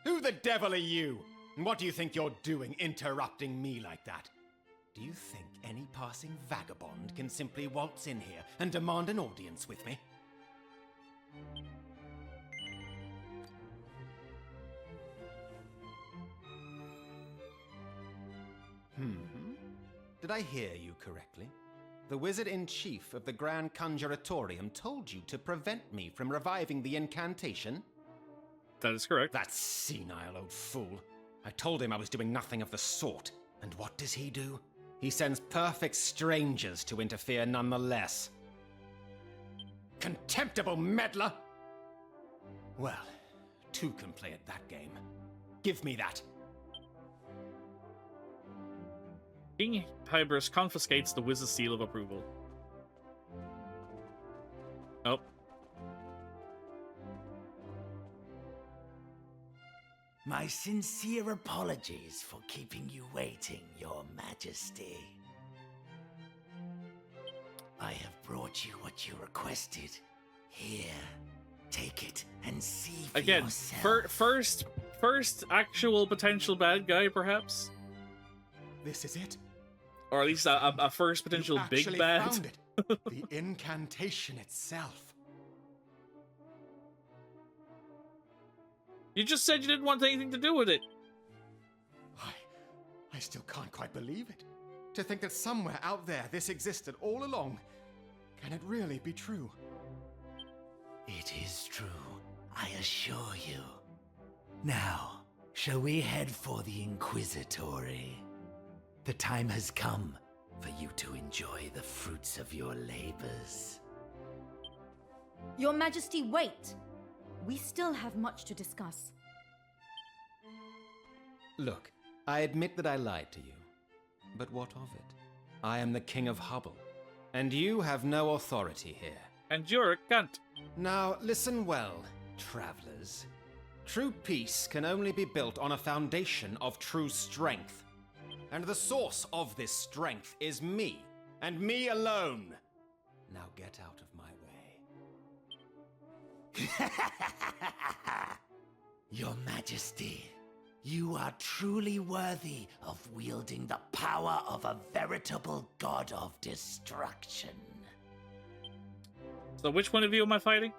Who the devil are you? And what do you think you're doing, interrupting me like that? Do you think any passing vagabond can simply waltz in here and demand an audience with me? Did I hear you correctly? The Wizard-in-Chief of the Grand Conjuratorium told you to prevent me from reviving the incantation? That is correct. That senile old fool. I told him I was doing nothing of the sort. And what does he do? He sends perfect strangers to interfere nonetheless. Contemptible meddler! Well, two can play at that game. Give me that. King Hybris confiscates the Wiz's seal of approval. Oh. My sincere apologies for keeping you waiting, Your Majesty. I have brought you what you requested. Here, take it and see for Again, yourself. first actual potential bad guy, perhaps? This is it? Or at least a first potential You big actually bad. found it. The incantation itself. You just said you didn't want anything to do with it. I still can't quite believe it. To think that somewhere out there this existed all along. Can it really be true? It is true, I assure you. Now, shall we head for the Inquisitory? The time has come for you to enjoy the fruits of your labors. Your Majesty, wait! We still have much to discuss. Look, I admit that I lied to you. But what of it? I am the King of Hubble, and you have no authority here. And you're a cunt. Now, listen well, travelers. True peace can only be built on a foundation of true strength. And the source of this strength is me, and me alone. Now get out of my way. Your Majesty, You are truly worthy of wielding the power of a veritable god of destruction. So which one of you am I fighting?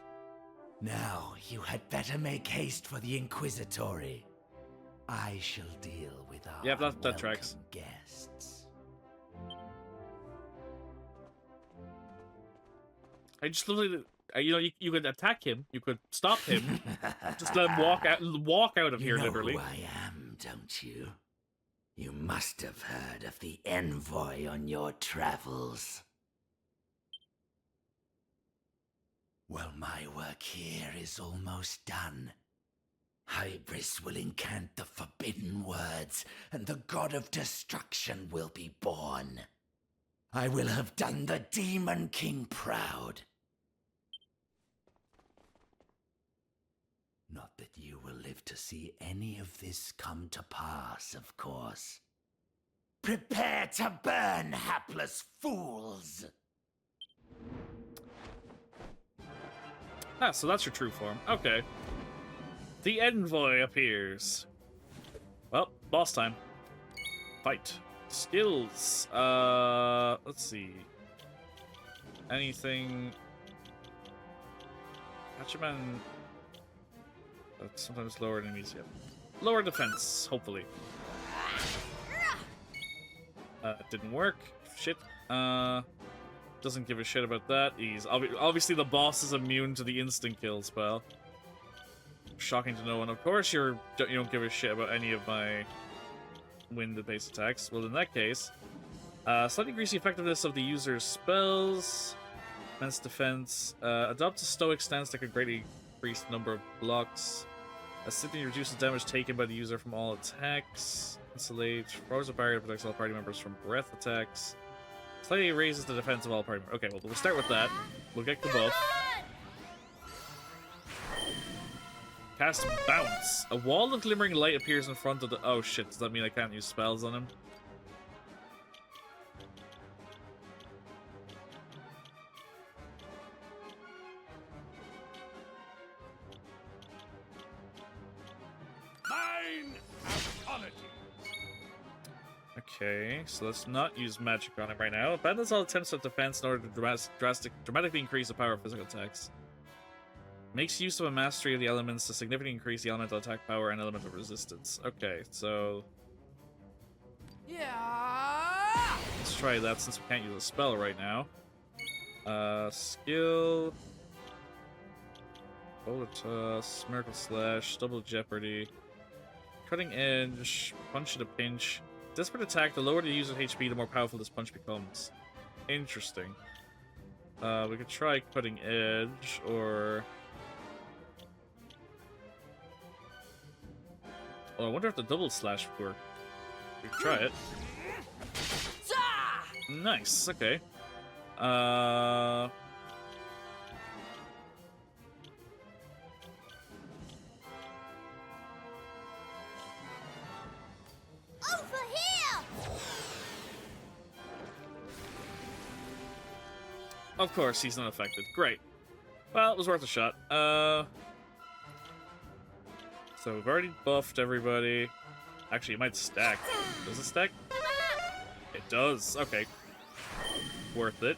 Now, you had better make haste for the Inquisitory. I shall deal with our Yep, that tracks. guests. I just literally, you know, you could attack him, you could stop him, just let him walk out of here, literally. You know who I am, don't you? You must have heard of the envoy on your travels. Well, my work here is almost done. Hybris will incant the forbidden words, and the god of destruction will be born. I will have done the Demon King proud. Not that you will live to see any of this come to pass, of course. Prepare to burn, hapless fools! Ah, so that's your true form. Okay. The envoy appears. Well, boss time. Fight. Skills. Let's see. Anything. Hatchaman. Sometimes lower enemies, yeah. Lower defense, hopefully. Didn't work. Shit. Doesn't give a shit about that. He's obviously the boss is immune to the instant kill spell. Shocking to know, and of course you don't give a shit about any of my wind-based attacks. Well, in that case, slightly increase the effectiveness of the user's spells. Immense defense. Adopt a stoic stance that could greatly increase the number of blocks. Simply reduces damage taken by the user from all attacks. Insulate. Throws a barrier that protects all party members from breath attacks. Slightly raises the defense of all party members. Okay, well, we'll start with that. We'll get the buff. Cast Bounce. A wall of glimmering light appears in front of the... Oh shit, does that mean I can't use spells on him? Mine apologies. Okay, so let's not use magic on him right now. Abandons all attempts at defense in order to dramatically increase the power of physical attacks. Makes use of a mastery of the elements to significantly increase the elemental attack power and elemental resistance. Okay, so... Yeah. let's try that since we can't use a spell right now. Skill... Bullet Toss, Miracle Slash, Double Jeopardy, Cutting Edge, Punch in a Pinch. Desperate Attack, the lower the user's HP, the more powerful this punch becomes. Interesting. We could try Cutting Edge, or... oh, I wonder if the Double Slash would work. We could try it. Nice, okay. Over here! Of course, he's not affected. Great. Well, it was worth a shot. So we've already buffed everybody. Actually, it might stack. Does it stack? It does. Okay. Worth it.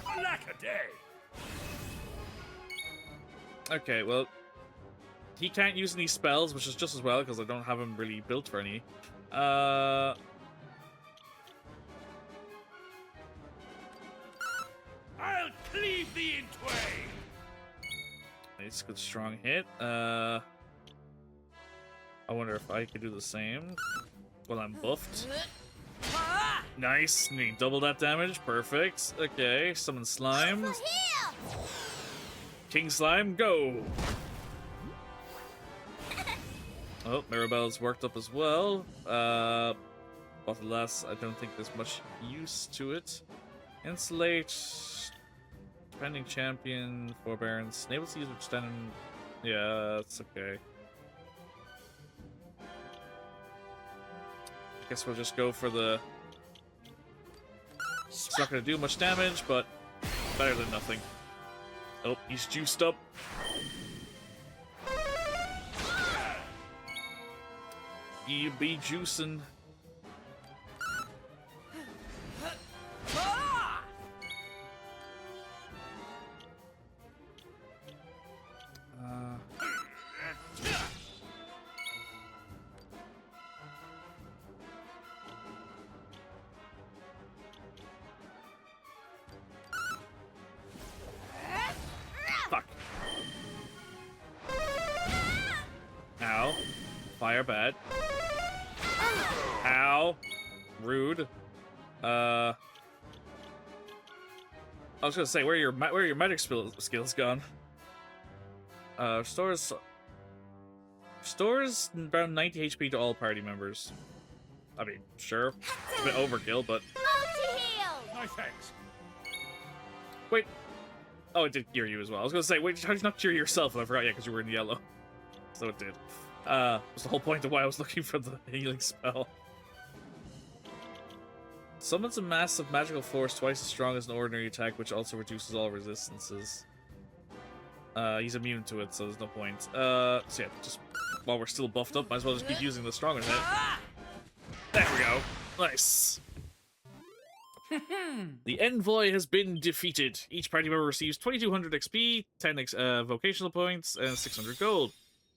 Lack-a-day! Okay, well... he can't use any spells, which is just as well, because I don't have him really built for any. I'll cleave thee in twain! Nice, good strong hit. I wonder if I could do the same. Well, I'm buffed. Nice, need double that damage. Perfect. Okay, summon slime. Over here! King Slime, go! Oh, Mirabelle's worked up as well. But alas, I don't think there's much use to it. Insulate. Defending champion, forbearance. Enables the user to stand in... yeah, that's okay. I guess we'll just go for the... it's not going to do much damage, but better than nothing. Oh, he's juiced up. You be juicing. Fuck. Ow. Fire bad. Ow. Rude. I was gonna say, where are your magic skills gone? Restores around 90 HP to all party members. I mean, sure, it's a bit overkill, but Multi-heal! No thanks. wait. Oh, it did cure you as well. I was gonna say, wait, how did you not cure yourself? And I forgot, yeah, because you were in yellow. So it did. Was the whole point of why I was looking for the healing spell. Summons a massive magical force twice as strong as an ordinary attack, which also reduces all resistances. He's immune to it, so there's no point. So yeah, just while we're still buffed up, might as well just keep using the stronger hit. There we go. Nice. The envoy has been defeated. Each party member receives 2200 XP, 10 vocational points, and 600 gold.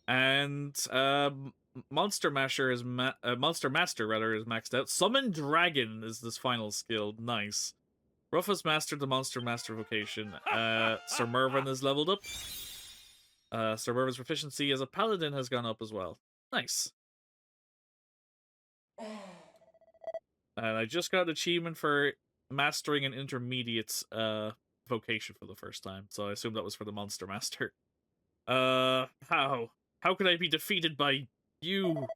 And Monster Master is Monster Master rather is maxed out. Summon Dragon is this final skill. Nice. Ruff has mastered the Monster Master vocation. Sir Mervyn is leveled up. Sir Mervyn's proficiency as a paladin has gone up as well. Nice. And I just got an achievement for mastering an intermediate vocation for the first time, so I assume that was for the Monster Master. How could I be defeated by you?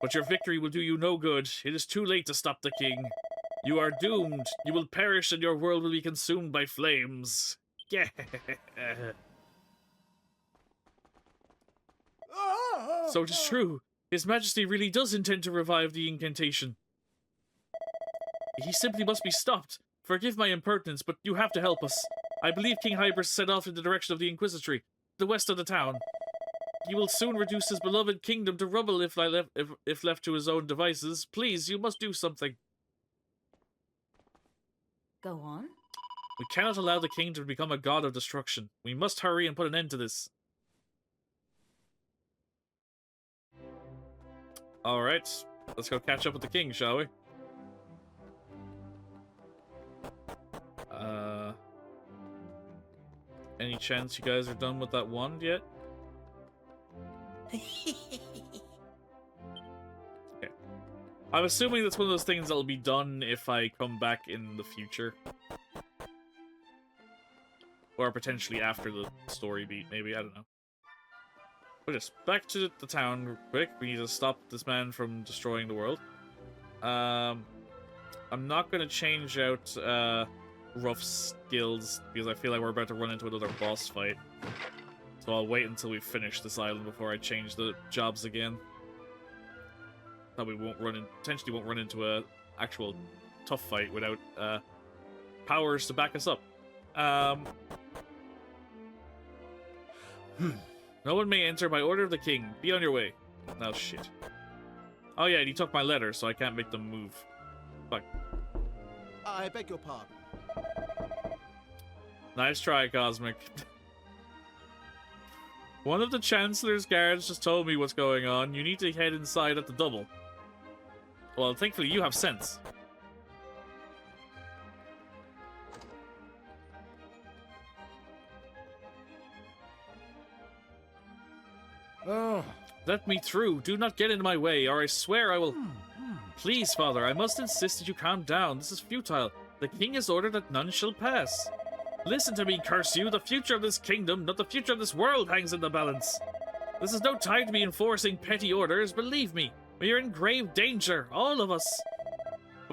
But your victory will do you no good. It is too late to stop the king. You are doomed. You will perish and your world will be consumed by flames. Yeah. So it is true. His Majesty really does intend to revive the incantation. He simply must be stopped. Forgive my impertinence, but you have to help us. I believe King Hybris set off in the direction of the Inquisitory, the west of the town. He will soon reduce his beloved kingdom to rubble if left to his own devices. Please, you must do something. Go on. We cannot allow the kingdom to become a god of destruction. We must hurry and put an end to this. Alright, let's go catch up with the king, shall we? Any chance you guys are done with that wand yet? Okay. I'm assuming that's one of those things that'll be done if I come back in the future. Or potentially after the story beat, maybe, I don't know. But just back to the town real quick. We need to stop this man from destroying the world. I'm not going to change out Ruff's skills because I feel like we're about to run into another boss fight. So I'll wait until we finish this island before I change the jobs again. Probably potentially won't run into a actual tough fight without powers to back us up. No one may enter by order of the king. Be on your way. Oh shit. Oh yeah, and he took my letter, so I can't make them move. Fuck. I beg your pardon. Nice try, Cosmic. One of the Chancellor's guards just told me what's going on. You need to head inside at the double. Well, thankfully you have sense. Oh. Let me through. Do not get in my way, or I swear I will... Please, Father, I must insist that you calm down. This is futile. The king has ordered that none shall pass. Listen to me, curse you. The future of this kingdom, not the future of this world, hangs in the balance. This is no time to be enforcing petty orders. Believe me, we are in grave danger, all of us.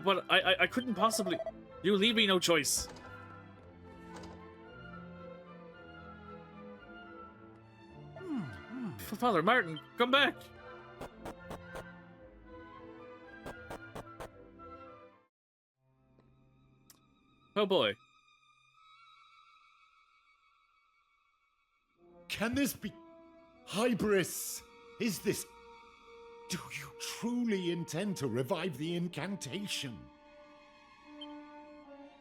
But I couldn't possibly... You leave me no choice. Father Martin, come back! Oh boy. Can this be... Hybris? Is this... Do you truly intend to revive the incantation?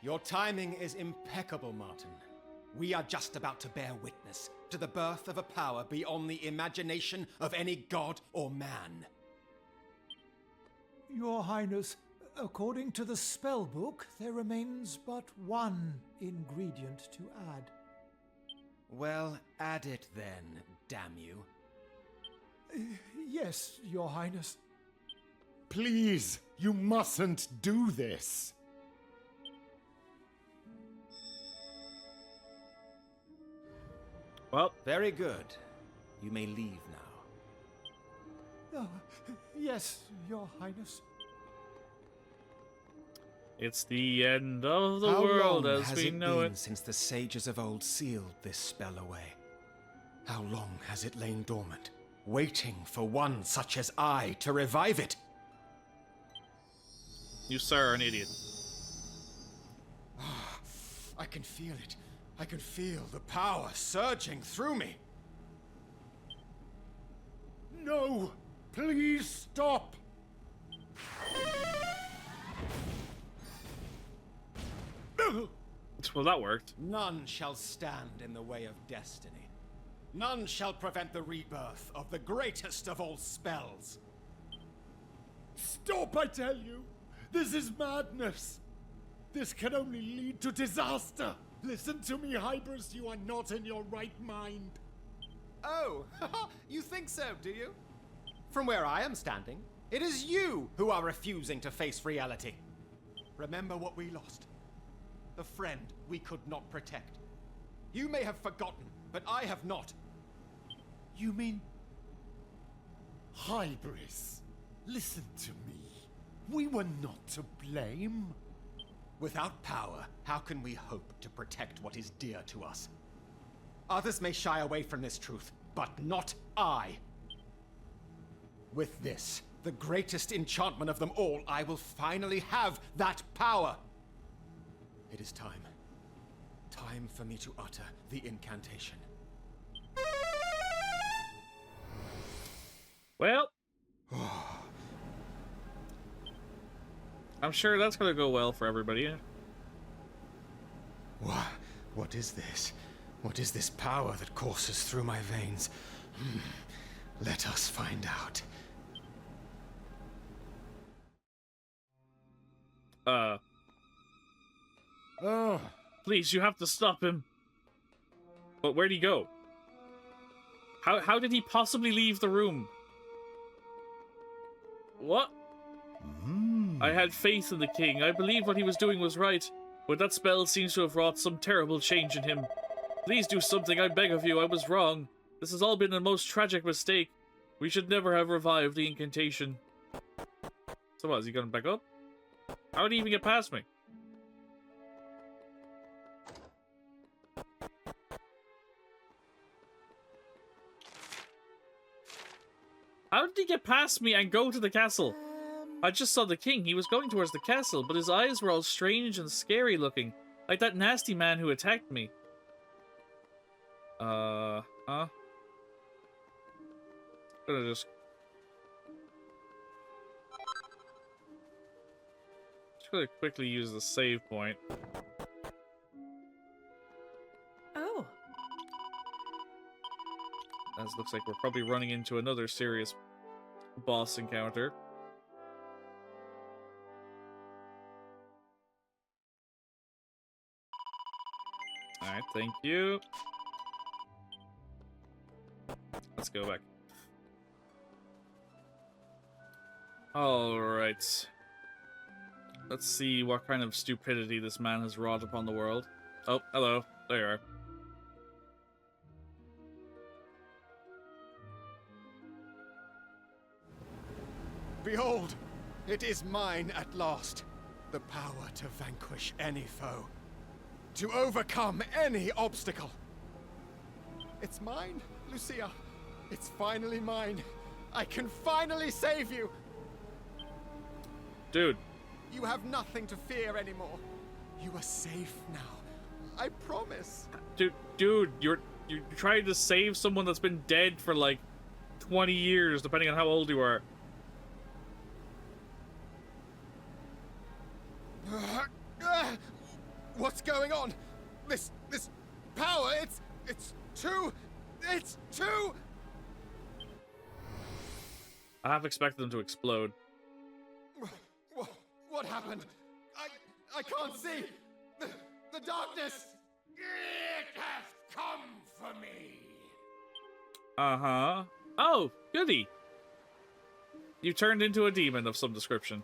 Your timing is impeccable, Martin. We are just about to bear witness to the birth of a power beyond the imagination of any god or man. Your Highness, according to the spell book, there remains but one ingredient to add. Well, add it then, damn you. Yes, Your Highness. Please, you mustn't do this. Well, very good. You may leave now. Oh, yes, Your Highness. it's the end of the How world long as has we it know been it. since the sages of old sealed this spell away? How long has it lain dormant, waiting for one such as I to revive it? You, sir, are an idiot. I can feel it. I can feel the power surging through me. No! Please stop! Well, that worked. None shall stand in the way of destiny. None shall prevent the rebirth of the greatest of all spells. Stop, I tell you! This is madness! This can only lead to disaster! Listen to me, Hybris, you are not in your right mind. Oh, you think so, do you? From where I am standing, it is you who are refusing to face reality. Remember what we lost. The friend we could not protect. You may have forgotten, but I have not. You mean... Hybris, listen to me. We were not to blame. Without power, how can we hope to protect what is dear to us? Others may shy away from this truth, but not I. With this, the greatest enchantment of them all, I will finally have that power. It is time. Time for me to utter the incantation. Well, I'm sure that's gonna go well for everybody. What is this? What is this power that courses through my veins? Let us find out. Oh, Please, you have to stop him. But where'd he go? How did he possibly leave the room? What? I had faith in the king. I believed what he was doing was right. But that spell seems to have wrought some terrible change in him. Please do something, I beg of you. I was wrong. This has all been a most tragic mistake. We should never have revived the incantation. So what, is he gonna back up? How did he even get past me? How did he get past me and go to the castle? I just saw the king. He was going towards the castle, but his eyes were all strange and scary looking. Like that nasty man who attacked me. Huh? Gonna just gonna quickly use the save point. Oh. As looks like we're probably running into another serious boss encounter. Alright, thank you. Let's go back. Alright. Let's see what kind of stupidity this man has wrought upon the world. Oh, hello. There you are. Behold, it is mine at last. The power to vanquish any foe. To overcome any obstacle. It's mine, Lucia. It's finally mine. I can finally save you. Dude. You have nothing to fear anymore. You are safe now. I promise. Dude, you're trying to save someone that's been dead for like 20 years, depending on how old you are. What's going on? This power, it's too... I half expected them to explode. What happened? I can't see! The darkness! It has come for me! Uh-huh. Oh, goody. You turned into a demon of some description.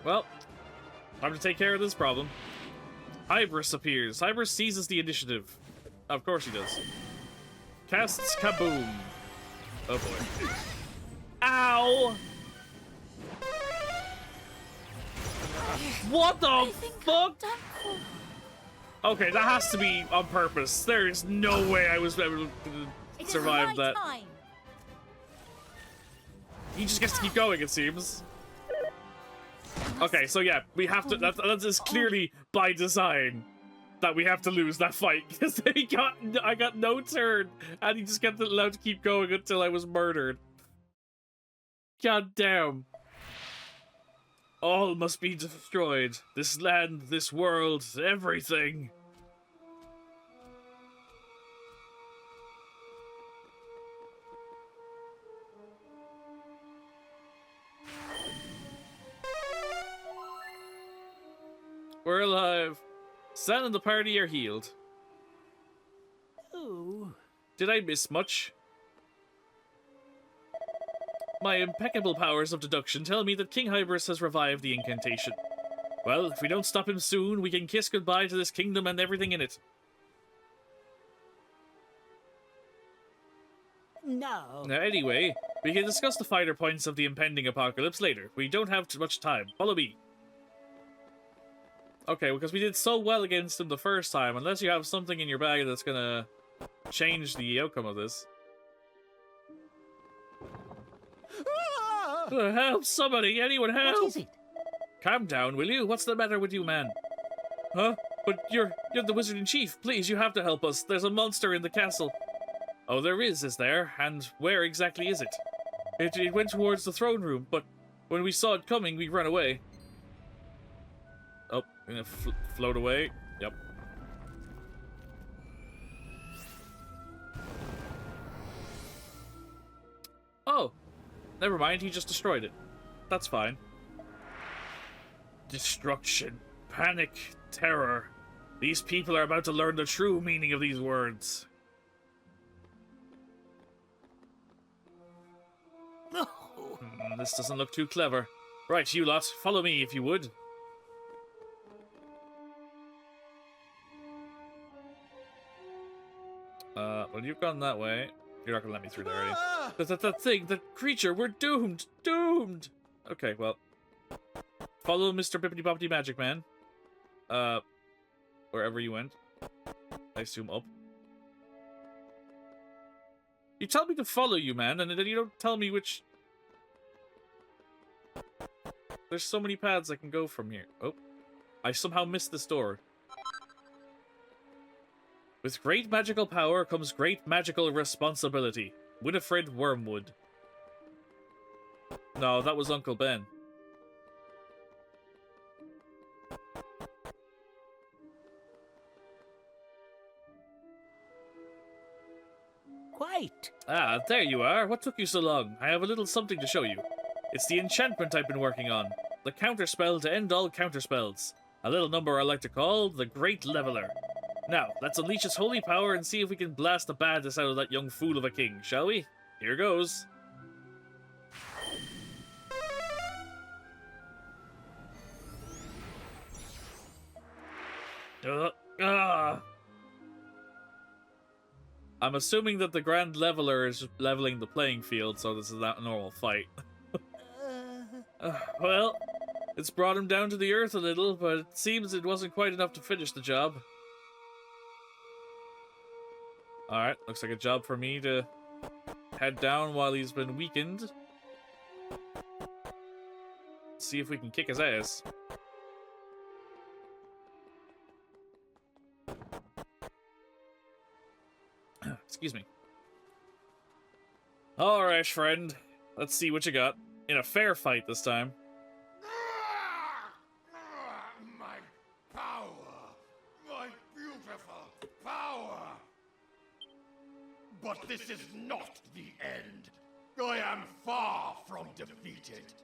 Well, time to take care of this problem. Hybris appears. Hybris seizes the initiative. Of course he does. Casts Kaboom. Oh boy. Ow! What the fuck? Okay, that has to be on purpose. There is no way I was able to survive that. He just gets to keep going, it seems. Okay, so yeah, we have to. That is clearly by design that we have to lose that fight because I got no turn, and he just kept allowed to keep going until I was murdered. God damn! All must be destroyed. This land, this world, everything. We're alive. San and the party are healed. Oh. Did I miss much? My impeccable powers of deduction tell me that King Hybris has revived the incantation. Well, if we don't stop him soon, we can kiss goodbye to this kingdom and everything in it. No. Now, anyway, we can discuss the finer points of the impending apocalypse later. We don't have too much time. Follow me. Okay, because we did so well against him the first time, unless you have something in your bag that's gonna change the outcome of this. Help, somebody! Anyone help! What is it? Calm down, will you? What's the matter with you, man? Huh? But you're the wizard-in-chief. Please, you have to help us. There's a monster in the castle. Oh, there is there? And where exactly is it? It went towards the throne room, but when we saw it coming, we ran away. Oh, gonna float away. Yep. Oh, never mind. He just destroyed it. That's fine. Destruction, panic, terror. These people are about to learn the true meaning of these words. This doesn't look too clever. Right, you lot, follow me if you would. Well, you've gone that way. You're not gonna let me through there, are you? That thing, that creature, we're doomed! Doomed! Okay, well. Follow Mr. Bippity Boppity Magic Man. Wherever you went. I assume up. You tell me to follow you, man, and then you don't tell me which... There's so many paths I can go from here. Oh. I somehow missed this door. With great magical power comes great magical responsibility. Winifred Wormwood. No, that was Uncle Ben. Quite. Ah, there you are. What took you so long? I have a little something to show you. It's the enchantment I've been working on. The counterspell to end all counterspells. A little number I like to call the Great Leveler. Now, let's unleash his holy power and see if we can blast the badness out of that young fool of a king, shall we? Here goes. I'm assuming that the Grand Leveler is leveling the playing field, so this is not a normal fight. Well, it's brought him down to the earth a little, but it seems it wasn't quite enough to finish the job. Alright, looks like a job for me to head down while he's been weakened. See if we can kick his ass. Excuse me. Alright, friend. Let's see what you got. In a fair fight this time. My power! My beautiful power! But this is not the end. I am far from defeated.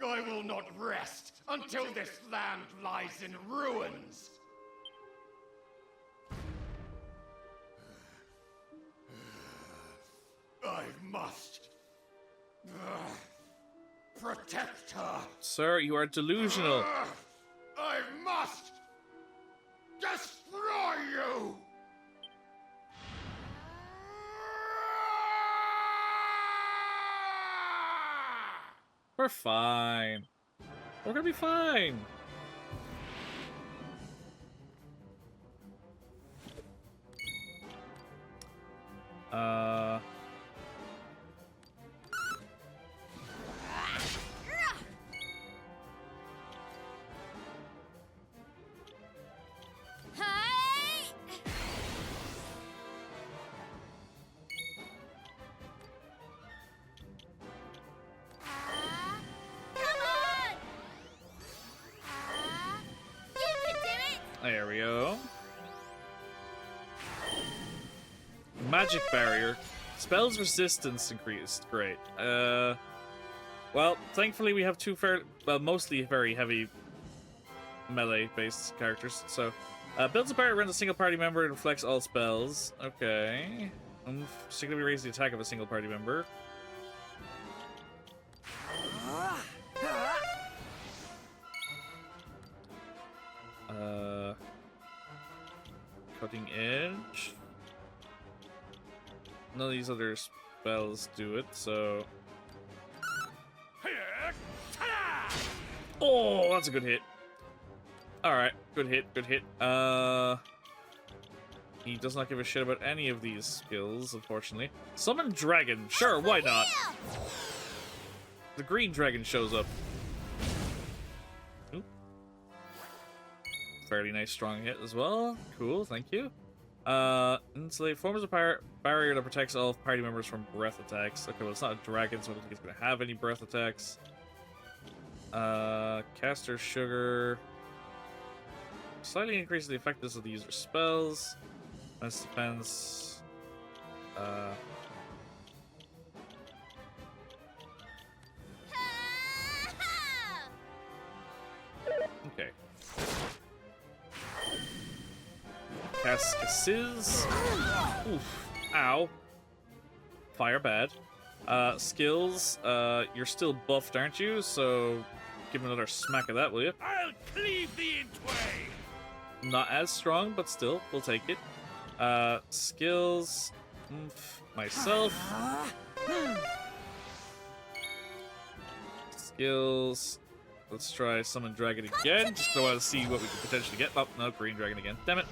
I will not rest until this land lies in ruins. I must protect her. Sir, you are delusional. I must destroy you. We're fine. We're gonna be fine. Hey! Come on! You can do it! There we go. Magic barrier. Spells resistance increased. Great. Well, thankfully we have two mostly very heavy melee-based characters. So, builds a barrier around a single party member and reflects all spells. Okay. Significantly raise the attack of a single party member. Cutting edge. None of these other spells do it, so... Oh, that's a good hit. Alright, good hit, good hit. He does not give a shit about any of these skills, unfortunately. Summon dragon. Sure, why not? The green dragon shows up. Ooh. Fairly nice strong hit as well. Cool, thank you. Insulate forms a barrier that protects all party members from breath attacks. Okay, well, it's not a dragon, so I don't think it's going to have any breath attacks. Caster Sugar. Slightly increases the effectiveness of the user's spells. This depends. Okay. Cast Sizz. Oof. Ow. Fire bad. Skills. You're still buffed, aren't you? So give him another smack of that, will you? I'll cleave thee in twain. Not as strong, but still, we'll take it. Skills. Myself. Skills. Let's try Summon Dragon again, just 'cause I want to see what we could potentially get. Oh, no, Green Dragon again. Damn it.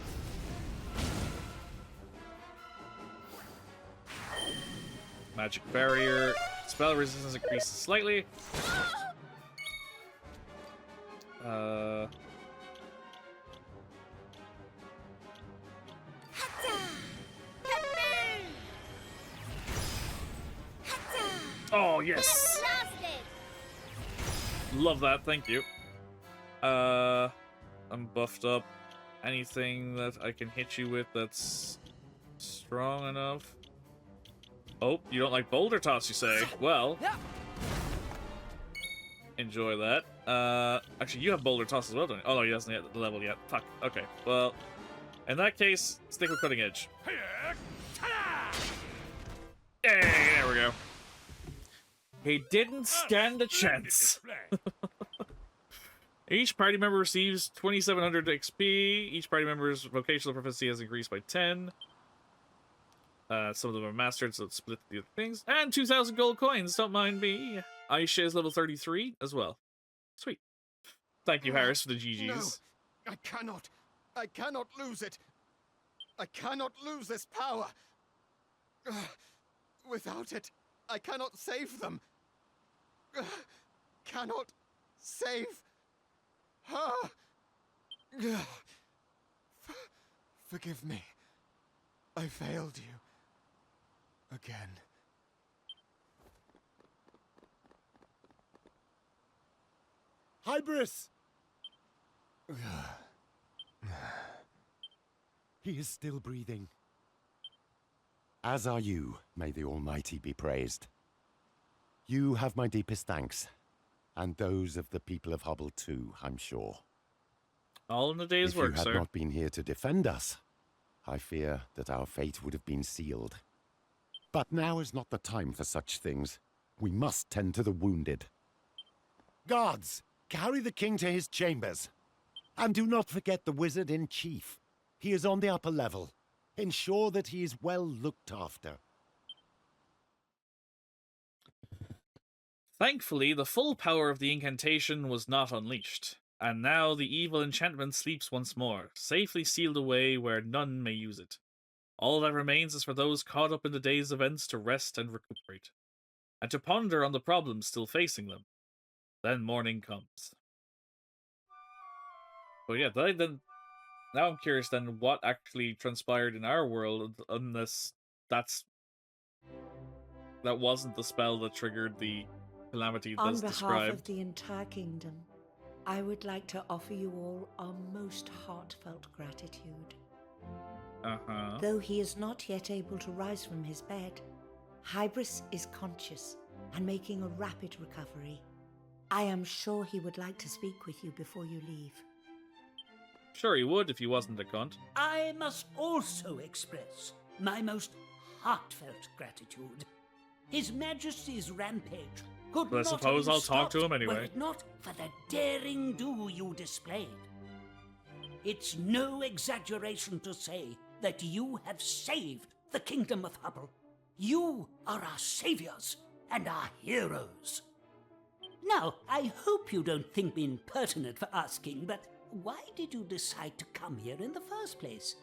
Magic Barrier. Spell resistance increases slightly. Oh, yes! Love that, thank you. I'm buffed up. Anything that I can hit you with that's strong enough? Oh, you don't like Boulder Toss, you say? Well, enjoy that. Actually, you have Boulder Toss as well, don't you? Oh, no, he doesn't hit the level yet. Fuck. Okay, well, in that case, stick with Cutting Edge. Hey, there we go. He didn't stand a chance. Each party member receives 2,700 XP. Each party member's vocational proficiency has increased by 10. Some of them are mastered, so it's split the other things. And 2,000 gold coins, don't mind me. Aisha is level 33 as well. Sweet. Thank you, Harris, for the GGs. No, I cannot lose it. I cannot lose this power. Without it, I cannot save them. Cannot save her. Forgive me. I failed you. Again. Hybris! He is still breathing. As are you, may the Almighty be praised. You have my deepest thanks, and those of the people of Hubble too, I'm sure. All in the day's work, If you sir. had not been here to defend us, I fear that our fate would have been sealed. But now is not the time for such things. We must tend to the wounded. Guards, carry the king to his chambers. And do not forget the wizard-in-chief. He is on the upper level. Ensure that he is well looked after. Thankfully, the full power of the incantation was not unleashed, and now the evil enchantment sleeps once more, safely sealed away where none may use it. All that remains is for those caught up in the day's events to rest and recuperate, and to ponder on the problems still facing them. Then morning comes. But yeah, then now I'm curious then what actually transpired in our world, unless that wasn't the spell that triggered the calamity On that's behalf described. of the entire kingdom, I would like to offer you all our most heartfelt gratitude. Uh-huh. Though he is not yet able to rise from his bed, Hybris is conscious and making a rapid recovery. I am sure he would like to speak with you before you leave. Sure he would if he wasn't a cunt. I must also express my most heartfelt gratitude. His Majesty's rampage could Well, I not suppose have I'll been talk to stopped him anyway. were it not for the daring do you displayed. It's no exaggeration to say that you have saved the Kingdom of Hubble. You are our saviors and our heroes. Now, I hope you don't think me impertinent for asking, but why did you decide to come here in the first place?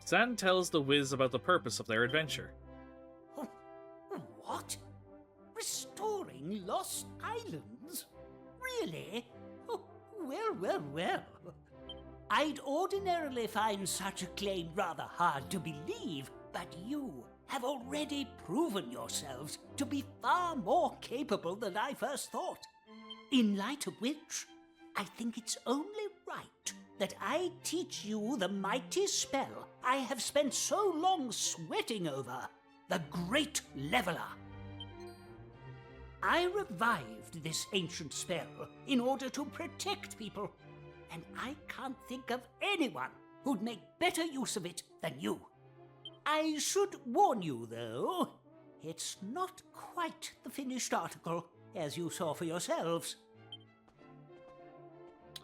Zan tells the Wiz about the purpose of their adventure. What? Restoring lost islands? Really? Oh, well. I'd ordinarily find such a claim rather hard to believe, but you have already proven yourselves to be far more capable than I first thought. In light of which, I think it's only right that I teach you the mighty spell I have spent so long sweating over, the Great Leveler. I revived this ancient spell in order to protect people, and I can't think of anyone who'd make better use of it than you. I should warn you, though, it's not quite the finished article, as you saw for yourselves.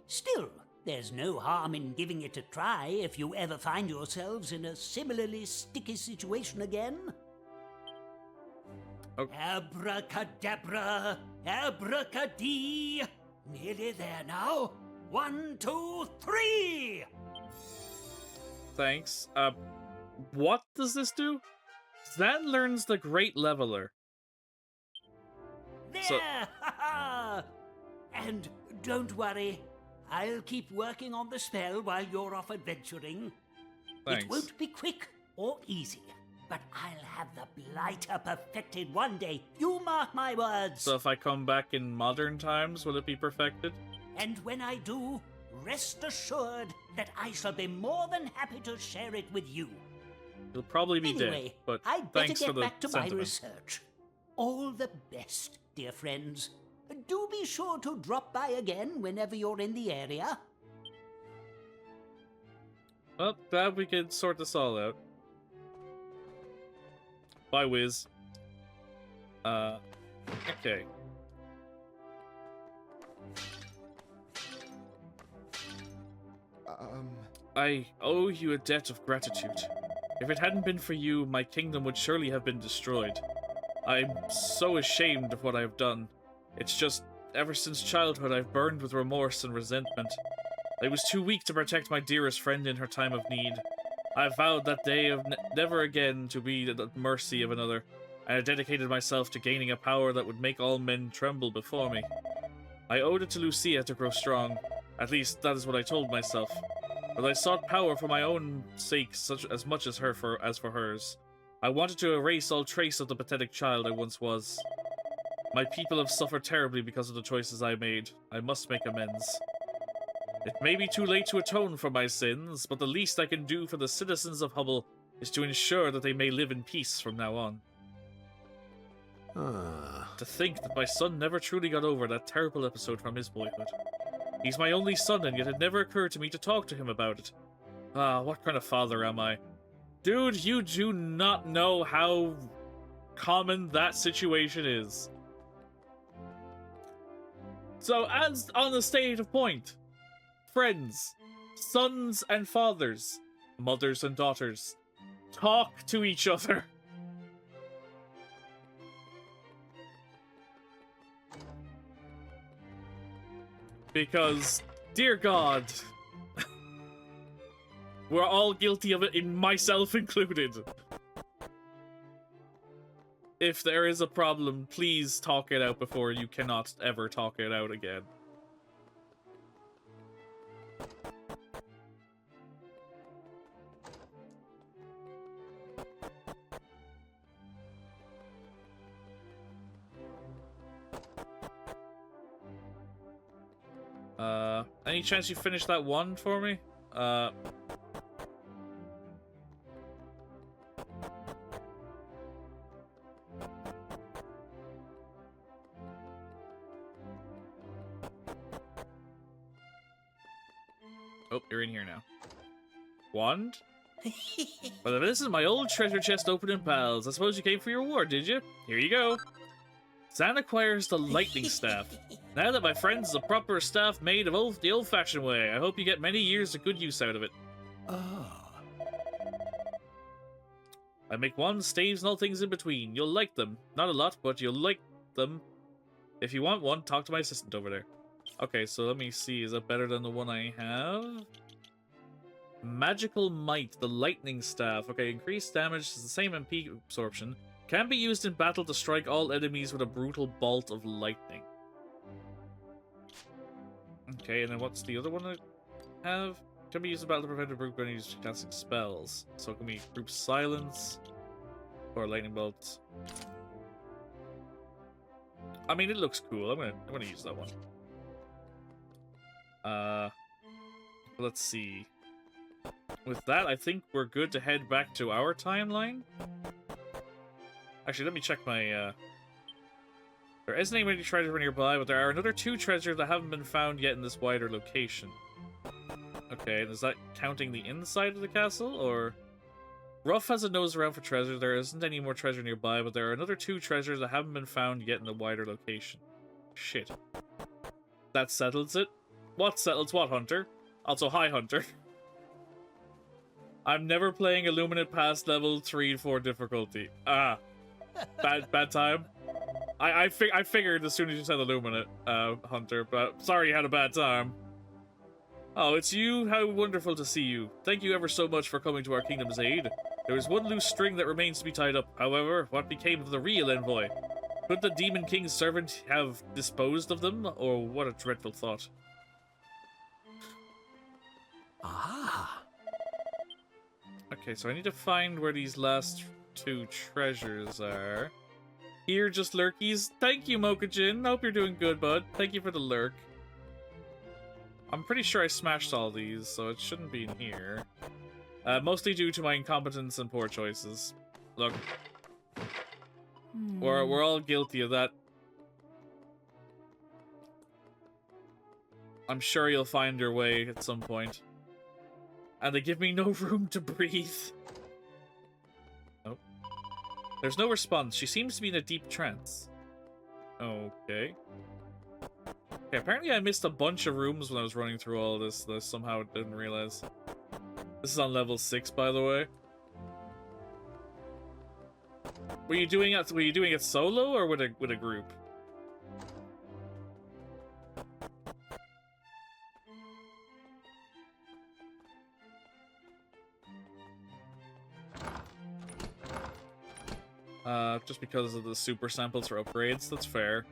Still, there's no harm in giving it a try if you ever find yourselves in a similarly sticky situation again. Okay. Abracadabra, abracadee. Nearly there now. 1, 2, 3! Thanks. What does this do? Zan learns the Great Leveler. There! So- Ha-ha! And don't worry, I'll keep working on the spell while you're off adventuring. Thanks. It won't be quick or easy, but I'll have the blighter perfected one day. You mark my words. So if I come back in modern times, will it be perfected? And when I do, rest assured that I shall be more than happy to share it with you. You'll probably be Anyway, dead, but I'd better thanks for get the back to my sentiment. research. All the best, dear friends. Do be sure to drop by again whenever you're in the area. Well, glad we could sort this all out. Bye, Wiz. Okay. I owe you a debt of gratitude. If it hadn't been for you, my kingdom would surely have been destroyed. I'm so ashamed of what I've done. It's just, ever since childhood, I've burned with remorse and resentment. I was too weak to protect my dearest friend in her time of need. I vowed that day of never again to be at the mercy of another, and I dedicated myself to gaining a power that would make all men tremble before me. I owed it to Lucia to grow strong. At least, that is what I told myself. But I sought power for my own sake as much as for hers. I wanted to erase all trace of the pathetic child I once was. My people have suffered terribly because of the choices I made. I must make amends. It may be too late to atone for my sins, but the least I can do for the citizens of Hubble is to ensure that they may live in peace from now on. To think that my son never truly got over that terrible episode from his boyhood. He's my only son, and yet it never occurred to me to talk to him about it. Ah, what kind of father am I? Dude, you do not know how common that situation is. So, as on the state of point, friends, sons and fathers, mothers and daughters, talk to each other. Because, dear God, we're all guilty of it, in myself included. If there is a problem, please talk it out before you cannot ever talk it out again. Any chance you finish that one for me? Oh, you're in here now. Wand? Well, this is my old treasure chest opening, pals. I suppose you came for your reward, did you? Here you go. Zan acquires the lightning staff. Now that my friend's a proper staff made of the old-fashioned way, I hope you get many years of good use out of it. I make wands, staves, and all things in between. You'll like them. Not a lot, but you'll like them. If you want one, talk to my assistant over there. Okay, so let me see. Is that better than the one I have? Magical Might, the lightning staff. Okay, increased damage is the same MP absorption. Can be used in battle to strike all enemies with a brutal bolt of lightning. Okay, and then what's the other one I have? Can be used in battle to prevent a group when used casting spells. So it can be group silence or lightning bolts. I mean, it looks cool. I'm gonna use that one. Let's see. With that, I think we're good to head back to our timeline. Actually, let me check my, There isn't any treasure nearby, but there are another 2 treasures that haven't been found yet in this wider location. Okay, and is that counting the inside of the castle, or... Ruff has a nose around for treasure. There isn't any more treasure nearby, but there are another 2 treasures that haven't been found yet in the wider location. Shit. That settles it. What settles what, Hunter? Also, hi, Hunter. I'm never playing Illuminate past level 3 and 4 difficulty. Ah. Bad time. I figured as soon as you said Illuminate, Hunter, but sorry you had a bad time. Oh, it's you? How wonderful to see you. Thank you ever so much for coming to our kingdom's aid. There is one loose string that remains to be tied up. However, what became of the real envoy? Could the Demon King's servant have disposed of them? Or what a dreadful thought. Ah. Okay, so I need to find where these last 2 treasures are. Here, just lurkies. Thank you, Mokajin. Hope you're doing good, bud. Thank you for the lurk. I'm pretty sure I smashed all these, so it shouldn't be in here. Mostly due to my incompetence and poor choices. Look. We're all guilty of that. I'm sure you'll find your way at some point. And they give me no room to breathe. Nope. There's no response. She seems to be in a deep trance. Okay. Okay, apparently I missed a bunch of rooms when I was running through all of this. That I somehow didn't realize. This is on level 6, by the way. Were you doing it solo or with a group? Just because of the super samples for upgrades, that's fair.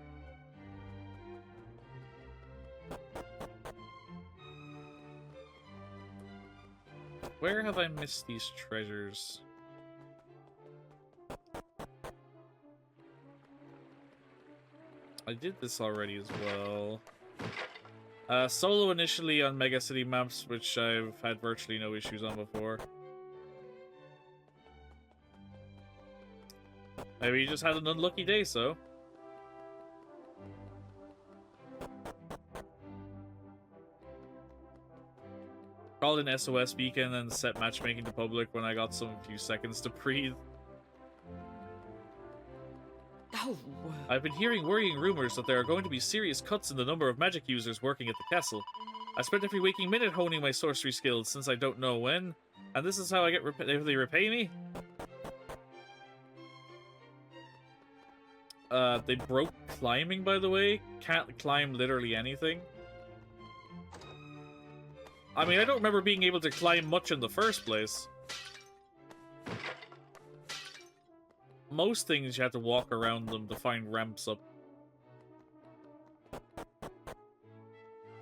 Where have I missed these treasures? I did this already as well. Solo initially on Mega City maps, which I've had virtually no issues on before. Maybe you just had an unlucky day, so. Called in SOS beacon and set matchmaking to public when I got some few seconds to breathe. Oh. I've been hearing worrying rumors that there are going to be serious cuts in the number of magic users working at the castle. I spent every waking minute honing my sorcery skills since I don't know when, and this is how I get if they repay me? They broke climbing, by the way. Can't climb literally anything. I mean, I don't remember being able to climb much in the first place. Most things you had to walk around them to find ramps up.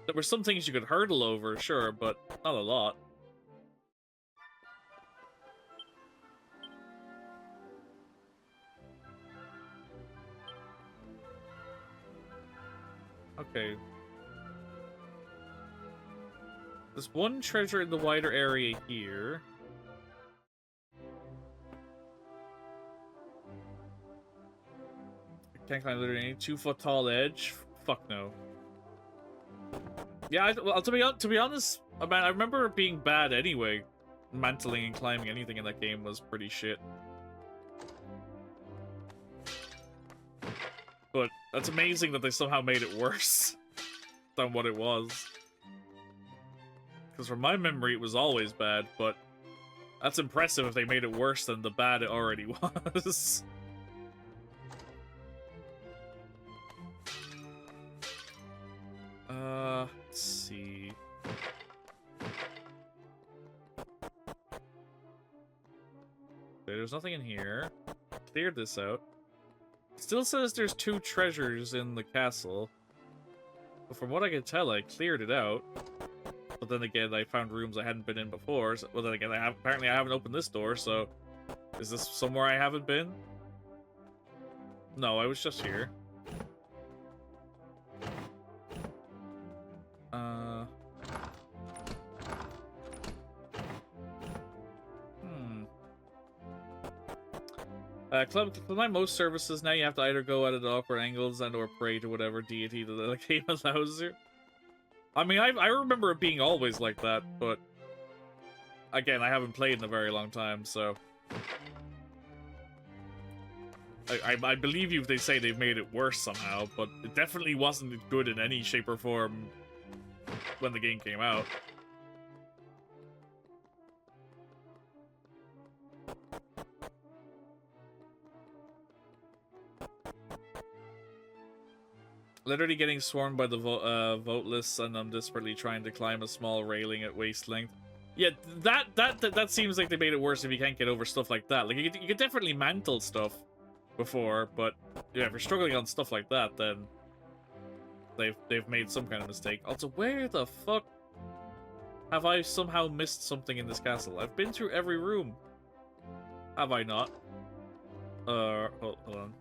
There were some things you could hurdle over, sure, but not a lot. Okay. There's one treasure in the wider area here. Can't climb literally any 2-foot tall edge. Fuck no. Yeah, well, to be honest, I remember it being bad anyway. Mantling and climbing anything in that game was pretty shit. But that's amazing that they somehow made it worse than what it was. Because from my memory, it was always bad, but that's impressive if they made it worse than the bad it already was. Let's see. There's nothing in here. Cleared this out. Still says there's 2 treasures in the castle. But from what I can tell, I cleared it out. But then again, I found rooms I hadn't been in before. So, well, then again, apparently I haven't opened this door, so... Is this somewhere I haven't been? No, I was just here. Climb most services now you have to either go at awkward angles and or pray to whatever deity that the game allows you. I mean, I remember it being always like that, but again, I haven't played in a very long time, so I believe you if they say they've made it worse somehow, but it definitely wasn't good in any shape or form when the game came out. Literally getting swarmed by the voteless, and I'm desperately trying to climb a small railing at waist length. Yeah, that seems like they made it worse if you can't get over stuff like that. Like, you could definitely mantle stuff before, but yeah, if you're struggling on stuff like that, then they've made some kind of mistake. Also, where the fuck have I somehow missed something in this castle? I've been through every room. Have I not? Hold on.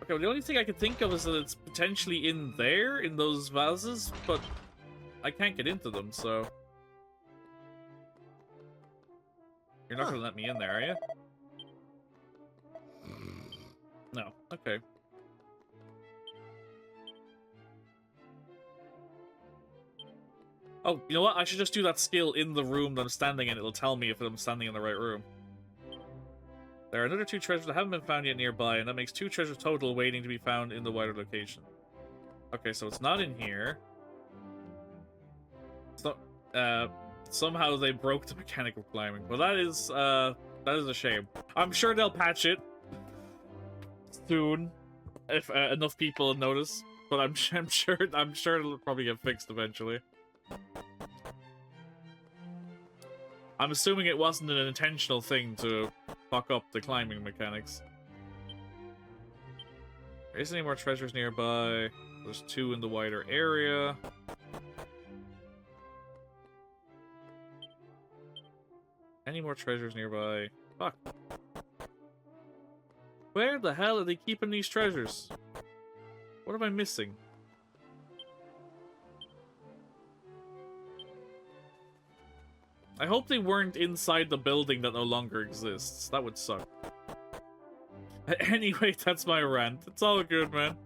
Okay, well, the only thing I can think of is that it's potentially in there, in those vases, but I can't get into them, so... You're not gonna let me in there, are you? No, okay. Oh, you know what? I should just do that skill in the room that I'm standing in. It'll tell me if I'm standing in the right room. There are another 2 treasures that haven't been found yet nearby, and that makes 2 treasures total waiting to be found in the wider location. Okay, so it's not in here. So, somehow they broke the mechanic of climbing. Well, that is a shame. I'm sure they'll patch it soon, if enough people notice. But I'm sure it'll probably get fixed eventually. I'm assuming it wasn't an intentional thing to fuck up the climbing mechanics. There isn't any more treasures nearby. There's 2 in the wider area. Any more treasures nearby? Fuck. Where the hell are they keeping these treasures? What am I missing? I hope they weren't inside the building that no longer exists. That would suck. Anyway, that's my rant. It's all good, man.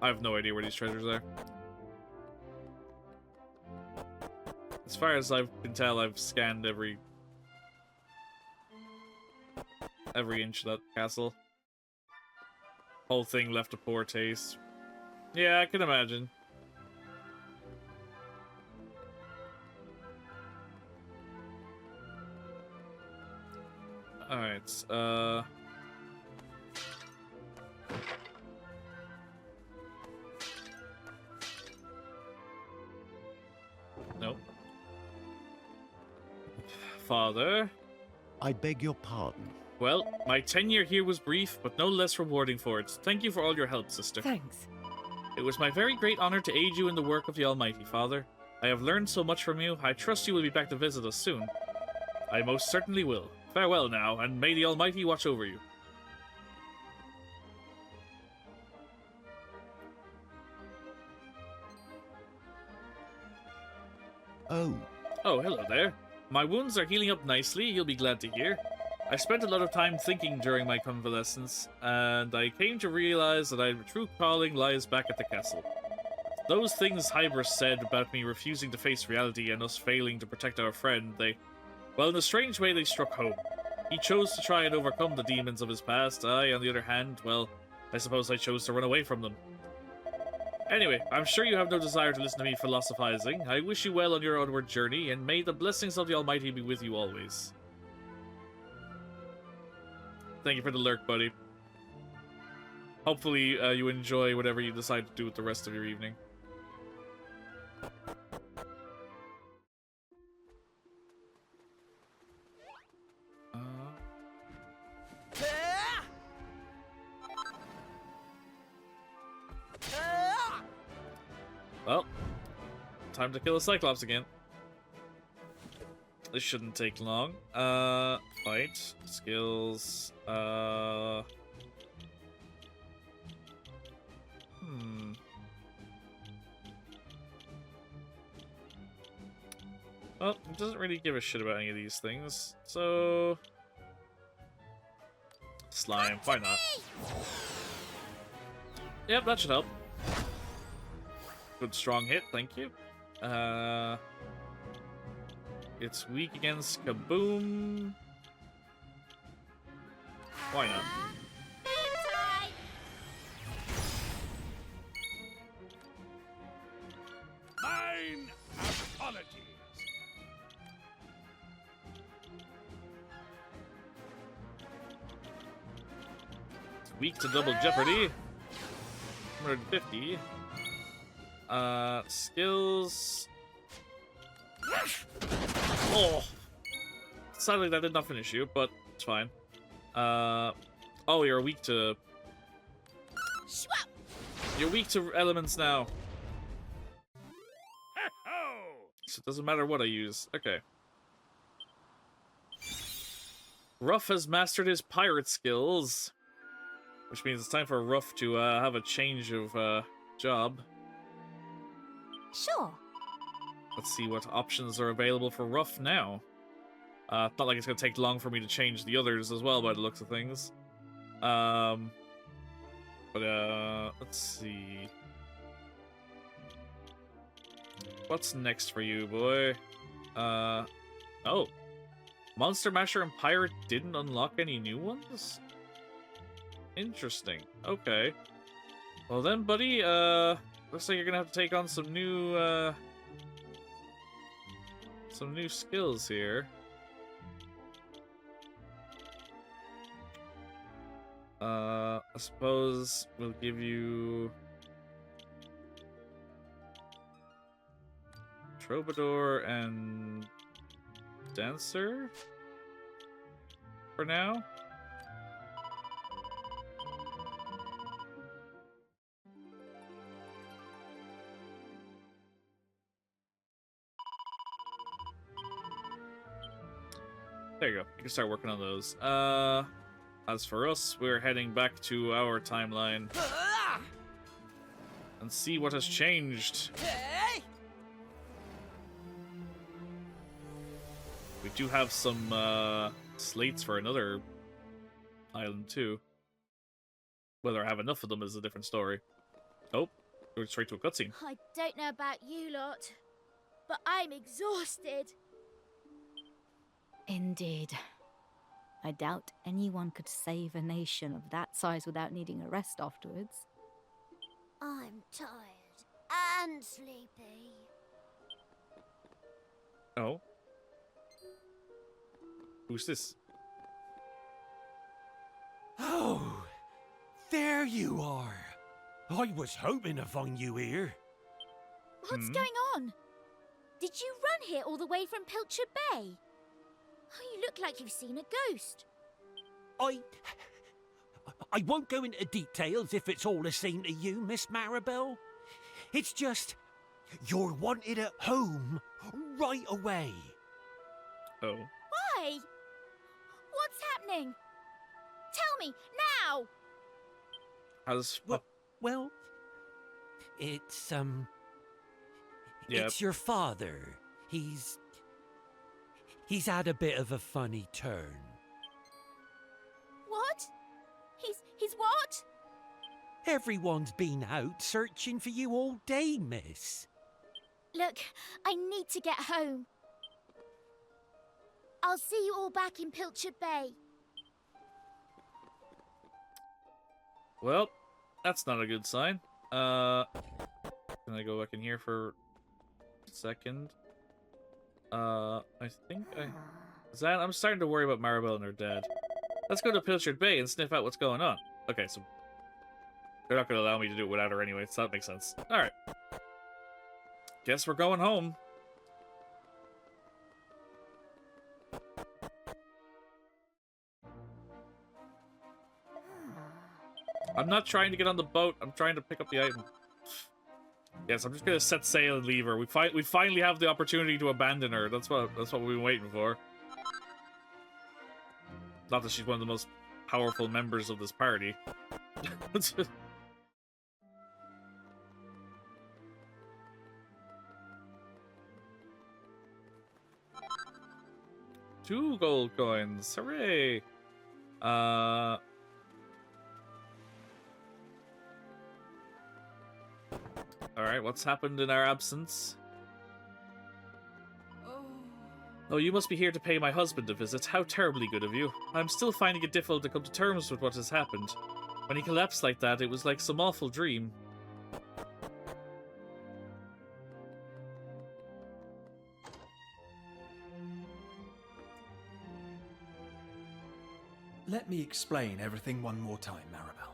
I have no idea where these treasures are. As far as I can tell, I've scanned every inch of that castle. Whole thing left a poor taste. Yeah, I can imagine. Alright, nope. Father? I beg your pardon. Well, my tenure here was brief, but no less rewarding for it. Thank you for all your help, sister. Thanks. It was my very great honor to aid you in the work of the Almighty, Father. I have learned so much from you. I trust you will be back to visit us soon. I most certainly will. Farewell now, and may the Almighty watch over you. Oh. Oh, hello there. My wounds are healing up nicely, you'll be glad to hear. I spent a lot of time thinking during my convalescence, and I came to realize that my true calling lies back at the castle. Those things Hybris said about me refusing to face reality and us failing to protect our friend, well, in a strange way, they struck home. He chose to try and overcome the demons of his past. I, on the other hand, well, I suppose I chose to run away from them. Anyway, I'm sure you have no desire to listen to me philosophizing. I wish you well on your onward journey, and may the blessings of the Almighty be with you always. Thank you for the lurk, buddy. Hopefully, you enjoy whatever you decide to do with the rest of your evening. Well, time to kill a Cyclops again. This shouldn't take long. Fight, skills, Well, it doesn't really give a shit about any of these things, so... Slime, why not? Yep, that should help. Good strong hit, thank you. It's weak against Kaboom. Why not? Mine apologies. It's weak to double jeopardy. 150. Skills. Oh, sadly that did not finish you, but it's fine. Oh, you're weak to. You're weak to elements now. So it doesn't matter what I use. Okay. Ruff has mastered his pirate skills, which means it's time for Ruff to have a change of job. Sure. Let's see what options are available for Ruff now. It's not like it's going to take long for me to change the others as well, by the looks of things. Let's see. What's next for you, boy? Oh. Monster Masher and Pirate didn't unlock any new ones? Interesting. Okay. Well then, buddy, looks like you're gonna have to take on some new skills here. I suppose we'll give you Troubadour and Dancer for now. There you go. You can start working on those. As for us, we're heading back to our timeline and see what has changed. We do have some slates for another island too. Whether I have enough of them is a different story. Oh, we're straight to a cutscene. I don't know about you lot, but I'm exhausted. Indeed. I doubt anyone could save a nation of that size without needing a rest afterwards. I'm tired and sleepy. Oh. Who's this? Oh, there you are. I was hoping to find you here. What's going on? Did you run here all the way from Pilcher Bay? Oh, you look like you've seen a ghost. I won't go into details if it's all the same to you, Miss Maribel. It's just, you're wanted at home right away. Oh. Why? What's happening? Tell me, now! How's... Well, it's, Yep. It's your father. He's had a bit of a funny turn. What? He's what? Everyone's been out searching for you all day, miss. Look, I need to get home. I'll see you all back in Pilcher Bay. Well, that's not a good sign. Can I go back in here for a second? I think Zan, I'm starting to worry about Maribel and her dad. Let's go to Pilchard Bay and sniff out what's going on. Okay, so they're not going to allow me to do it without her anyway, so that makes sense. Alright. Guess we're going home. I'm not trying to get on the boat. I'm trying to pick up the item. Yes, I'm just gonna set sail and leave her. We finally have the opportunity to abandon her. That's what we've been waiting for. Not that she's one of the most powerful members of this party. Two gold coins. Hooray! Alright, what's happened in our absence? Oh, you must be here to pay my husband a visit. How terribly good of you. I'm still finding it difficult to come to terms with what has happened. When he collapsed like that, it was like some awful dream. Let me explain everything one more time, Maribel.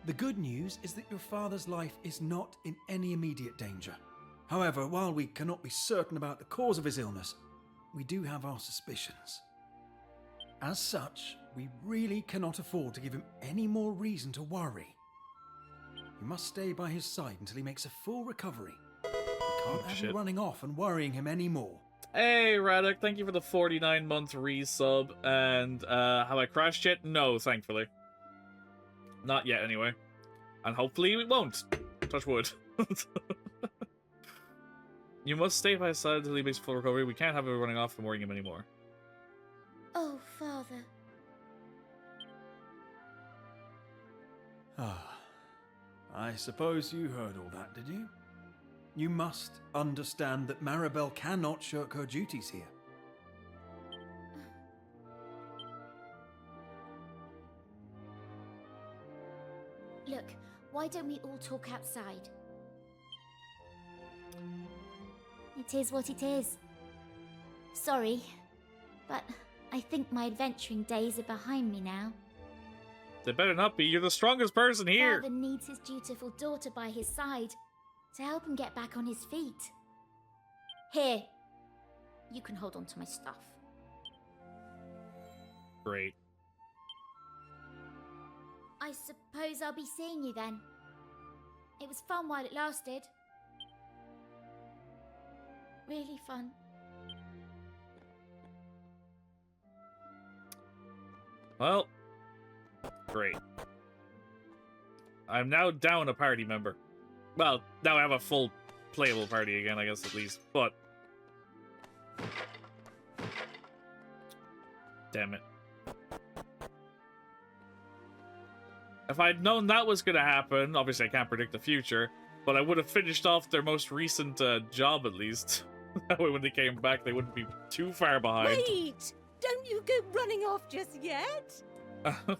The good news is that your father's life is not in any immediate danger. However, while we cannot be certain about the cause of his illness, we do have our suspicions. As such, we really cannot afford to give him any more reason to worry. We must stay by his side until he makes a full recovery. We can't have you running off and worrying him anymore. Hey, Radek, thank you for the 49-month resub. And have I crashed yet? No, thankfully. Not yet, anyway. And hopefully we won't. Touch wood. You must stay by his side until he makes full recovery. We can't have him running off and worrying him anymore. Oh, Father. Ah, I suppose you heard all that, did you? You must understand that Maribel cannot shirk her duties here. Look, why don't we all talk outside? It is what it is. Sorry, but I think my adventuring days are behind me now. They better not be. You're the strongest person here. Father needs his dutiful daughter by his side to help him get back on his feet. Here, you can hold on to my stuff. Great. I suppose I'll be seeing you then. It was fun while it lasted. Really fun. Well, great. I'm now down a party member. Well, now I have a full playable party again, I guess, at least. But... damn it. If I'd known that was going to happen, obviously I can't predict the future, but I would have finished off their most recent job at least. That way when they came back, they wouldn't be too far behind. Wait! Don't you go running off just yet! Phew.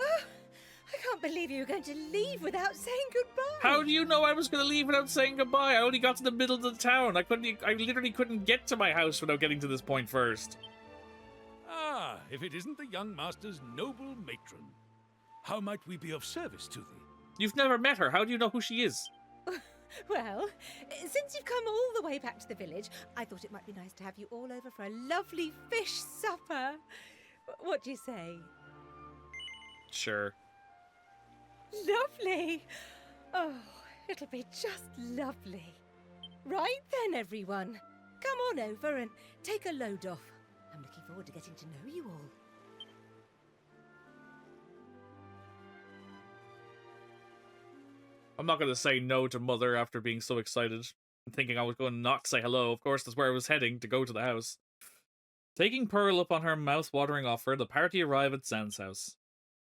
Oh, I can't believe you were going to leave without saying goodbye. How do you know I was going to leave without saying goodbye? I only got to the middle of the town. I literally couldn't get to my house without getting to this point first. Ah, if it isn't the young master's noble matron. How might we be of service to thee? You've never met her. How do you know who she is? Well, since you've come all the way back to the village, I thought it might be nice to have you all over for a lovely fish supper. What do you say? Sure. Lovely! Oh, it'll be just lovely. Right then, everyone. Come on over and take a load off. I'm looking forward to getting to know you all. I'm not going to say no to Mother after being so excited and thinking I was going to not say hello. Of course, that's where I was heading, to go to the house. Taking Pearl up on her mouth-watering offer, the party arrive at Zan's house.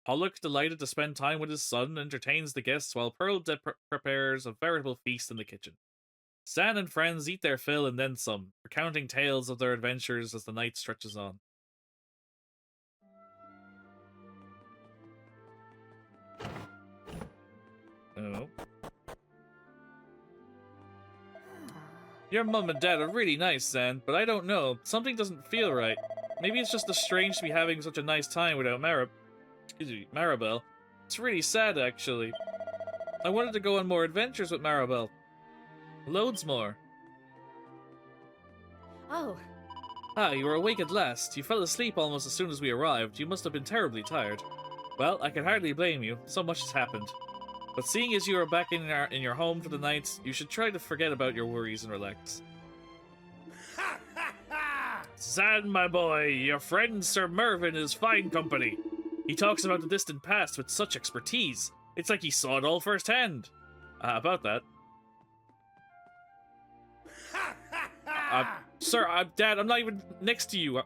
Pollock, delighted to spend time with his son, entertains the guests while Pearl prepares a veritable feast in the kitchen. Zan and friends eat their fill and then some, recounting tales of their adventures as the night stretches on. Oh. Your mum and dad are really nice, Zan, but I don't know. Something doesn't feel right. Maybe it's just strange to be having such a nice time without Maribel. It's really sad, actually. I wanted to go on more adventures with Maribel. Loads more. Oh. Ah, you were awake at last. You fell asleep almost as soon as we arrived. You must have been terribly tired. Well, I can hardly blame you. So much has happened. But seeing as you are back in your home for the night, you should try to forget about your worries and relax. Zan, my boy, your friend Sir Mervyn is fine company. He talks about the distant past with such expertise. It's like he saw it all firsthand. About that. Sir, Dad, I'm not even next to you.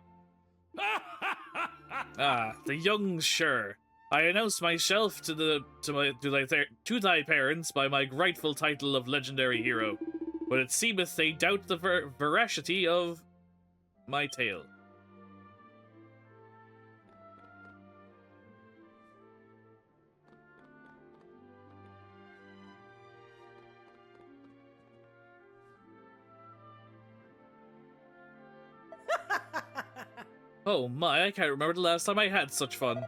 The young sure. I announced myself to thy parents by my rightful title of legendary hero, but it seemeth they doubt the veracity of my tale. Oh my, I can't remember the last time I had such fun.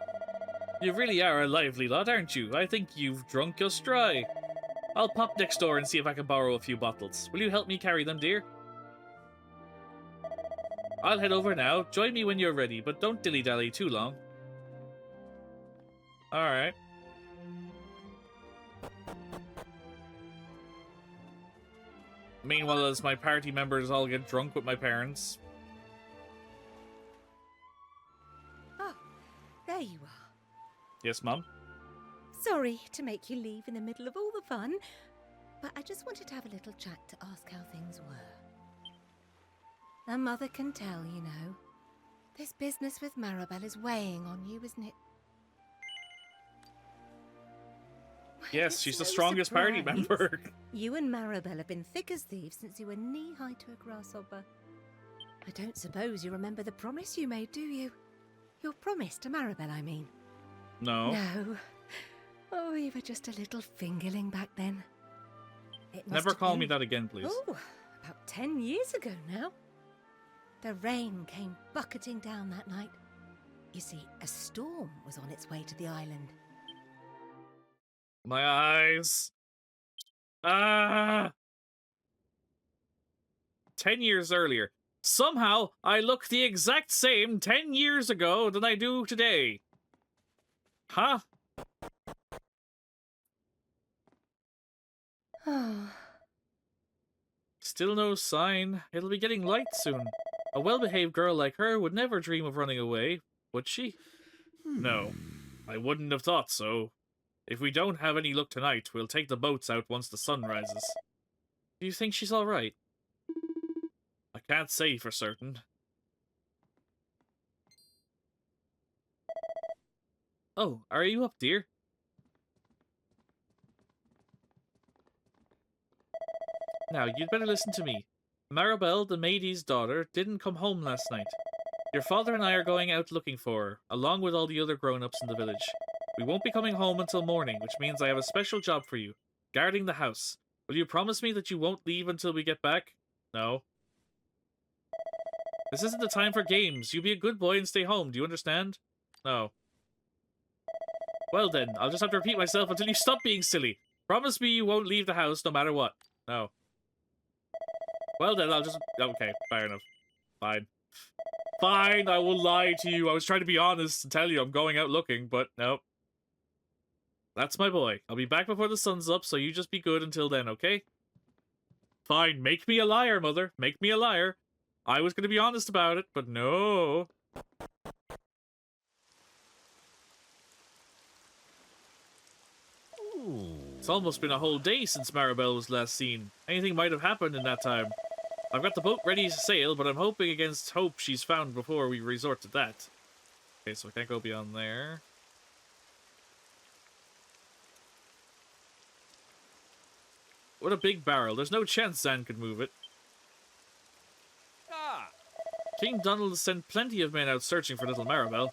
You really are a lively lot, aren't you? I think you've drunk us dry. I'll pop next door and see if I can borrow a few bottles. Will you help me carry them, dear? I'll head over now. Join me when you're ready, but don't dilly-dally too long. Alright. Meanwhile, as my party members all get drunk with my parents. Oh, there you are. Yes, Mum? Sorry to make you leave in the middle of all the fun, but I just wanted to have a little chat to ask how things were. A mother can tell, you know. This business with Maribel is weighing on you, isn't it? Yes, she's the strongest party member. You and Maribel have been thick as thieves since you were knee-high to a grasshopper. I don't suppose you remember the promise you made, do you? Your promise to Maribel, I mean. No. No. Oh, you were just a little fingerling back then. Never call me that again, please. Oh, about 10 years ago now. The rain came bucketing down that night. You see, a storm was on its way to the island. My eyes. 10 years earlier. Somehow, I look the exact same 10 years ago than I do today. Huh? Still no sign. It'll be getting light soon. A well-behaved girl like her would never dream of running away. Would she? No, I wouldn't have thought so. If we don't have any luck tonight, we'll take the boats out once the sun rises. Do you think she's alright? I can't say for certain. Oh, are you up, dear? Now, you'd better listen to me. Maribel, the maidie's daughter, didn't come home last night. Your father and I are going out looking for her, along with all the other grown-ups in the village. We won't be coming home until morning, which means I have a special job for you, guarding the house. Will you promise me that you won't leave until we get back? No. This isn't the time for games. You be a good boy and stay home, do you understand? No. Well then, I'll just have to repeat myself until you stop being silly. Promise me you won't leave the house no matter what. No. Well then, I'll just... Okay, fair enough. Fine. Fine, I will lie to you. I was trying to be honest and tell you I'm going out looking, but no. That's my boy. I'll be back before the sun's up, so you just be good until then, okay? Fine, make me a liar, mother. Make me a liar. I was going to be honest about it, but no. It's almost been a whole day since Maribel was last seen. Anything might have happened in that time. I've got the boat ready to sail, but I'm hoping against hope she's found before we resort to that. Okay, so I can't go beyond there. What a big barrel. There's no chance Zan could move it. King Donald has sent plenty of men out searching for little Maribel.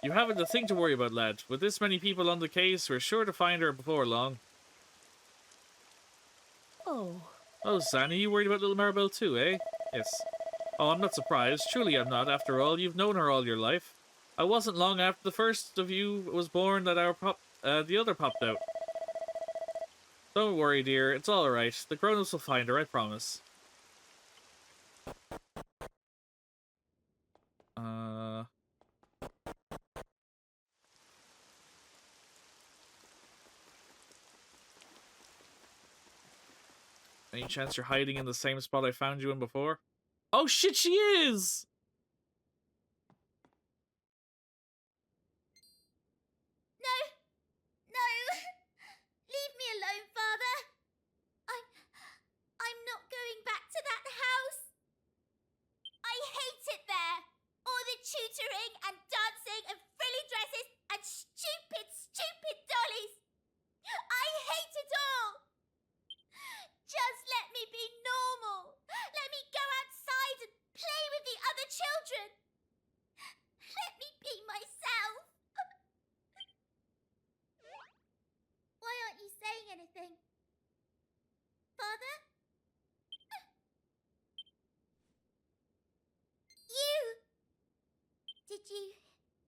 You haven't a thing to worry about, lad. With this many people on the case, we're sure to find her before long. Oh. Oh, Zan, are you worried about little Maribel too, eh? Yes. Oh, I'm not surprised. Truly I'm not. After all, you've known her all your life. I wasn't long after the first of you was born that the other popped out. Don't worry, dear. It's alright. The grown-ups will find her, I promise. Any chance you're hiding in the same spot I found you in before? Oh shit, she is! No! No! Leave me alone, Father! I'm not going back to that house! I hate it there! All the tutoring and dancing and frilly dresses and stupid, stupid dollies! I hate it all! Just let me be normal. Let me go outside and play with the other children. Let me be myself. Why aren't you saying anything? Father? You! Did you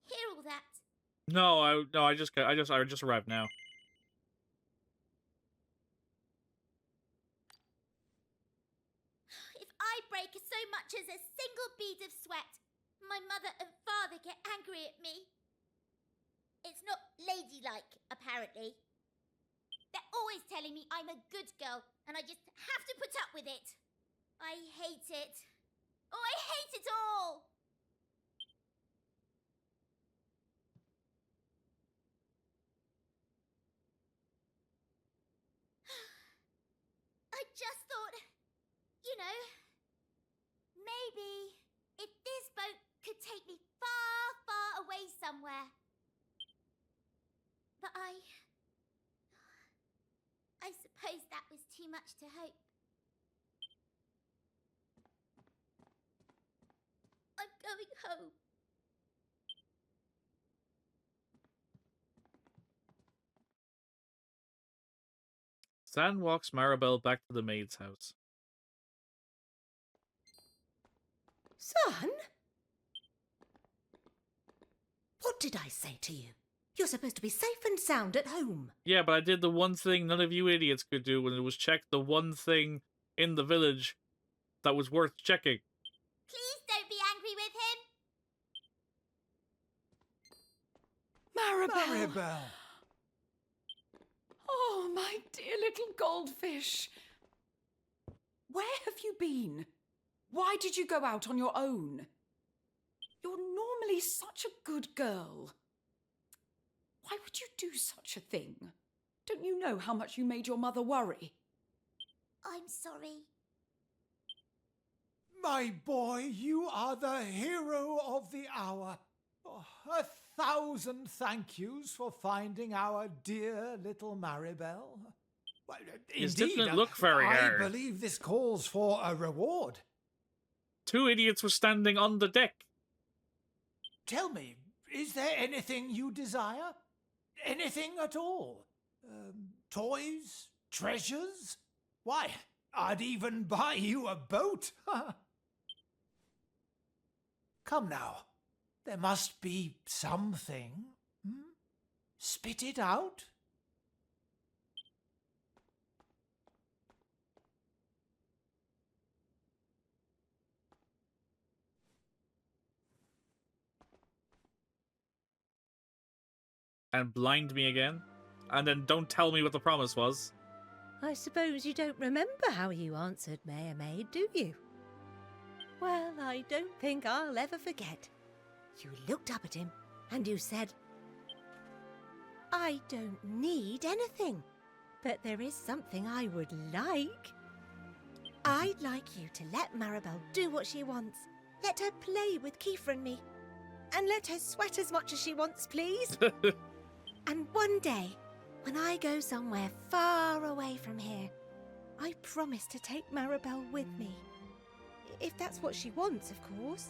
hear all that? No, I just arrived now. Break so much as a single bead of sweat, my mother and father get angry at me. It's not ladylike, apparently. They're always telling me I'm a good girl, and I just have to put up with it. I hate it. Oh, I hate it all! I just thought, you know... maybe if this boat could take me far, far away somewhere. But I suppose that was too much to hope. I'm going home. Zan walks Maribel back to the maid's house. Son? What did I say to you? You're supposed to be safe and sound at home. Yeah, but I did the one thing none of you idiots could do when it was check the one thing in the village that was worth checking. Please don't be angry with him. Maribel! Oh, my dear little goldfish. Where have you been? Why did you go out on your own? You're Emily's such a good girl. Why would you do such a thing? Don't you know how much you made your mother worry? I'm sorry. My boy, you are the hero of the hour. Oh, 1,000 thank yous for finding our dear little Maribel. Well, This indeed, didn't look very I hard. believe this calls for a reward. 2 idiots were standing on the deck. Tell me, is there anything you desire? Anything at all? Toys? Treasures? Why, I'd even buy you a boat. Come now, there must be something. Spit it out. And blind me again. And then don't tell me what the promise was. I suppose you don't remember how you answered Mayor Maid, do you? Well, I don't think I'll ever forget. You looked up at him and you said, I don't need anything, but there is something I would like. I'd like you to let Maribel do what she wants. Let her play with Kiefer and me. And let her sweat as much as she wants, please. And one day, when I go somewhere far away from here, I promise to take Maribel with me. If that's what she wants, of course.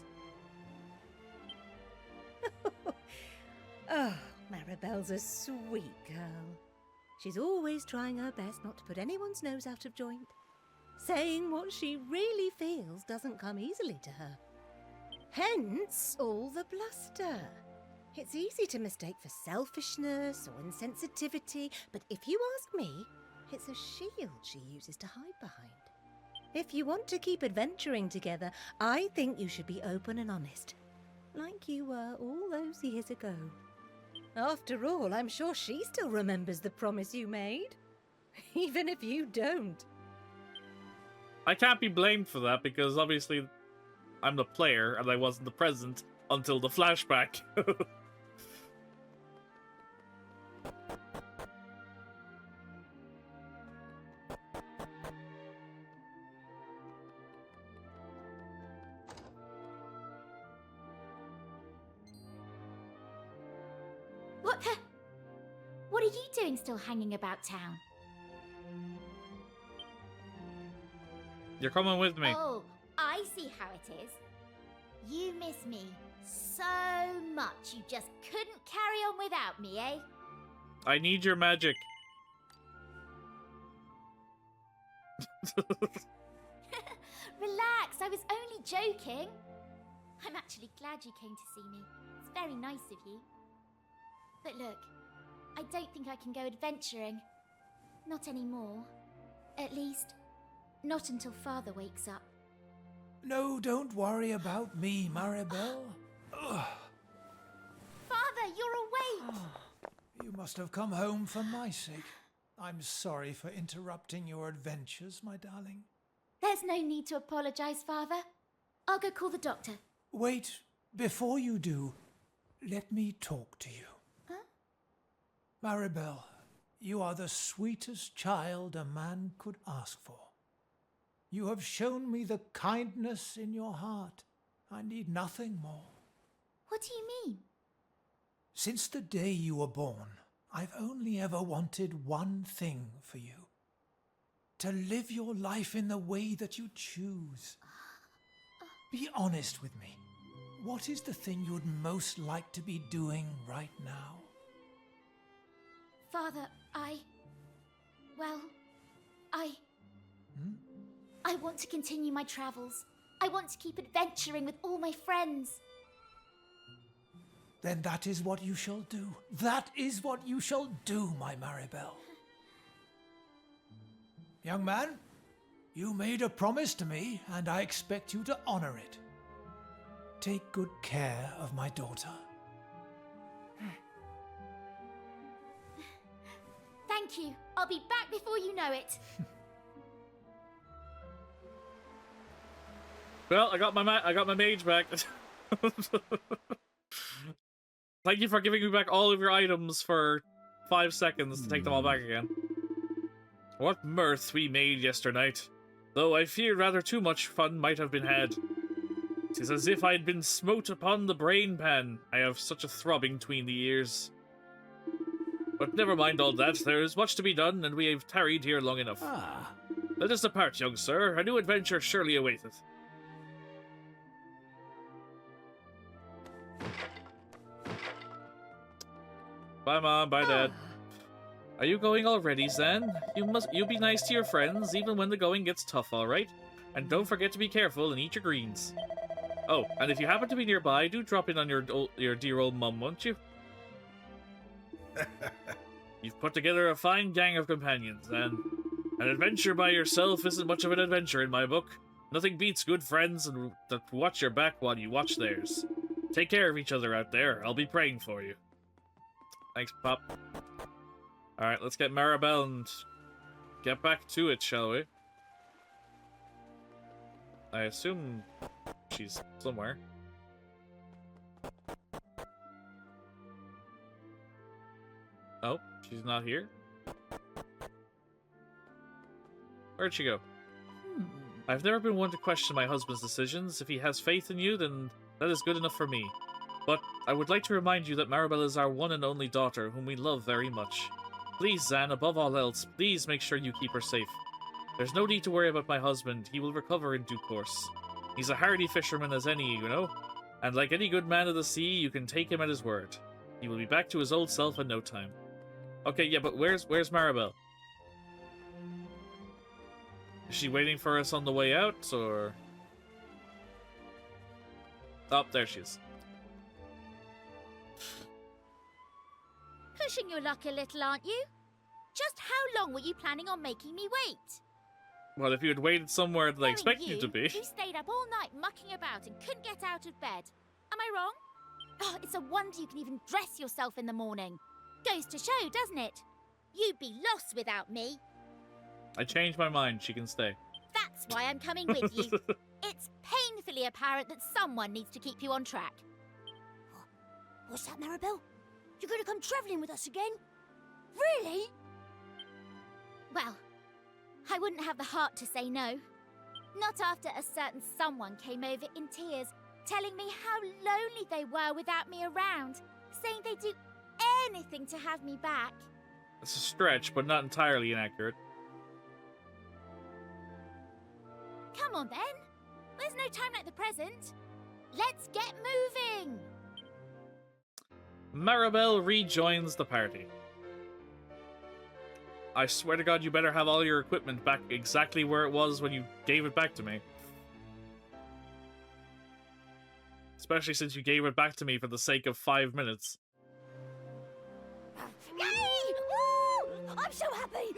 Oh, Maribel's a sweet girl. She's always trying her best not to put anyone's nose out of joint. Saying what she really feels doesn't come easily to her. Hence all the bluster. It's easy to mistake for selfishness or insensitivity, but if you ask me, it's a shield she uses to hide behind. If you want to keep adventuring together, I think you should be open and honest, like you were all those years ago. After all, I'm sure she still remembers the promise you made, even if you don't. I can't be blamed for that because obviously I'm the player and I wasn't the present until the flashback. What are you doing still hanging about town? You're coming with me. Oh, I see how it is. You miss me so much you just couldn't carry on without me, eh? I need your magic. Relax, I was only joking. I'm actually glad you came to see me. It's very nice of you. But look, I don't think I can go adventuring. Not anymore. At least, not until Father wakes up. No, don't worry about me, Maribel. Ugh. Father, you're awake! You must have come home for my sake. I'm sorry for interrupting your adventures, my darling. There's no need to apologise, Father. I'll go call the doctor. Wait, before you do, let me talk to you. Huh? Maribel, you are the sweetest child a man could ask for. You have shown me the kindness in your heart. I need nothing more. What do you mean? Since the day you were born, I've only ever wanted one thing for you. To live your life in the way that you choose. Be honest with me. What is the thing you'd most like to be doing right now? Father, I want to continue my travels. I want to keep adventuring with all my friends. Then that is what you shall do. That is what you shall do, my Maribel. Young man, you made a promise to me, and I expect you to honor it. Take good care of my daughter. Thank you. I'll be back before you know it. Well, I got my mage back. Thank you for giving me back all of your items for 5 seconds to take them all back again. What mirth we made yesternight, though I fear rather too much fun might have been had. 'Tis as if I'd been smote upon the brain pan. I have such a throbbing tween the ears. But never mind all that, there is much to be done, and we have tarried here long enough. Ah. Let us depart, young sir. A new adventure surely awaiteth. Bye, Mom. Bye, Dad. Are you going already, Zan? You be nice to your friends, even when the going gets tough, alright? And don't forget to be careful and eat your greens. Oh, and if you happen to be nearby, do drop in on your dear old mum, won't you? You've put together a fine gang of companions, and an adventure by yourself isn't much of an adventure in my book. Nothing beats good friends and that watch your back while you watch theirs. Take care of each other out there. I'll be praying for you. Thanks, Pop. Alright, let's get Maribel and get back to it, shall we? I assume she's somewhere. Oh, she's not here? Where'd she go? I've never been one to question my husband's decisions. If he has faith in you, then that is good enough for me. But I would like to remind you that Maribel is our one and only daughter, whom we love very much. Please, Zan, above all else, please make sure you keep her safe. There's no need to worry about my husband. He will recover in due course. He's a hardy fisherman as any, you know? And like any good man of the sea, you can take him at his word. He will be back to his old self in no time. Okay, yeah, but where's Maribel? Is she waiting for us on the way out, or...? Oh, there she is. Pushing your luck a little, aren't you? Just how long were you planning on making me wait? Well, if you had waited somewhere that I expected you to be. You stayed up all night mucking about and couldn't get out of bed. Am I wrong? Oh, it's a wonder you can even dress yourself in the morning. Goes to show, doesn't it? You'd be lost without me. I changed my mind. She can stay. That's why I'm coming with you. It's painfully apparent that someone needs to keep you on track. What's that, Maribel? You're going to come travelling with us again? Really? Well, I wouldn't have the heart to say no. Not after a certain someone came over in tears, telling me how lonely they were without me around, saying they'd do anything to have me back. It's a stretch, but not entirely inaccurate. Come on, then. There's no time like the present. Let's get moving! Maribel rejoins the party. I swear to God, you better have all your equipment back exactly where it was when you gave it back to me. Especially since you gave it back to me for the sake of 5 minutes. Yay! Woo! I'm so happy!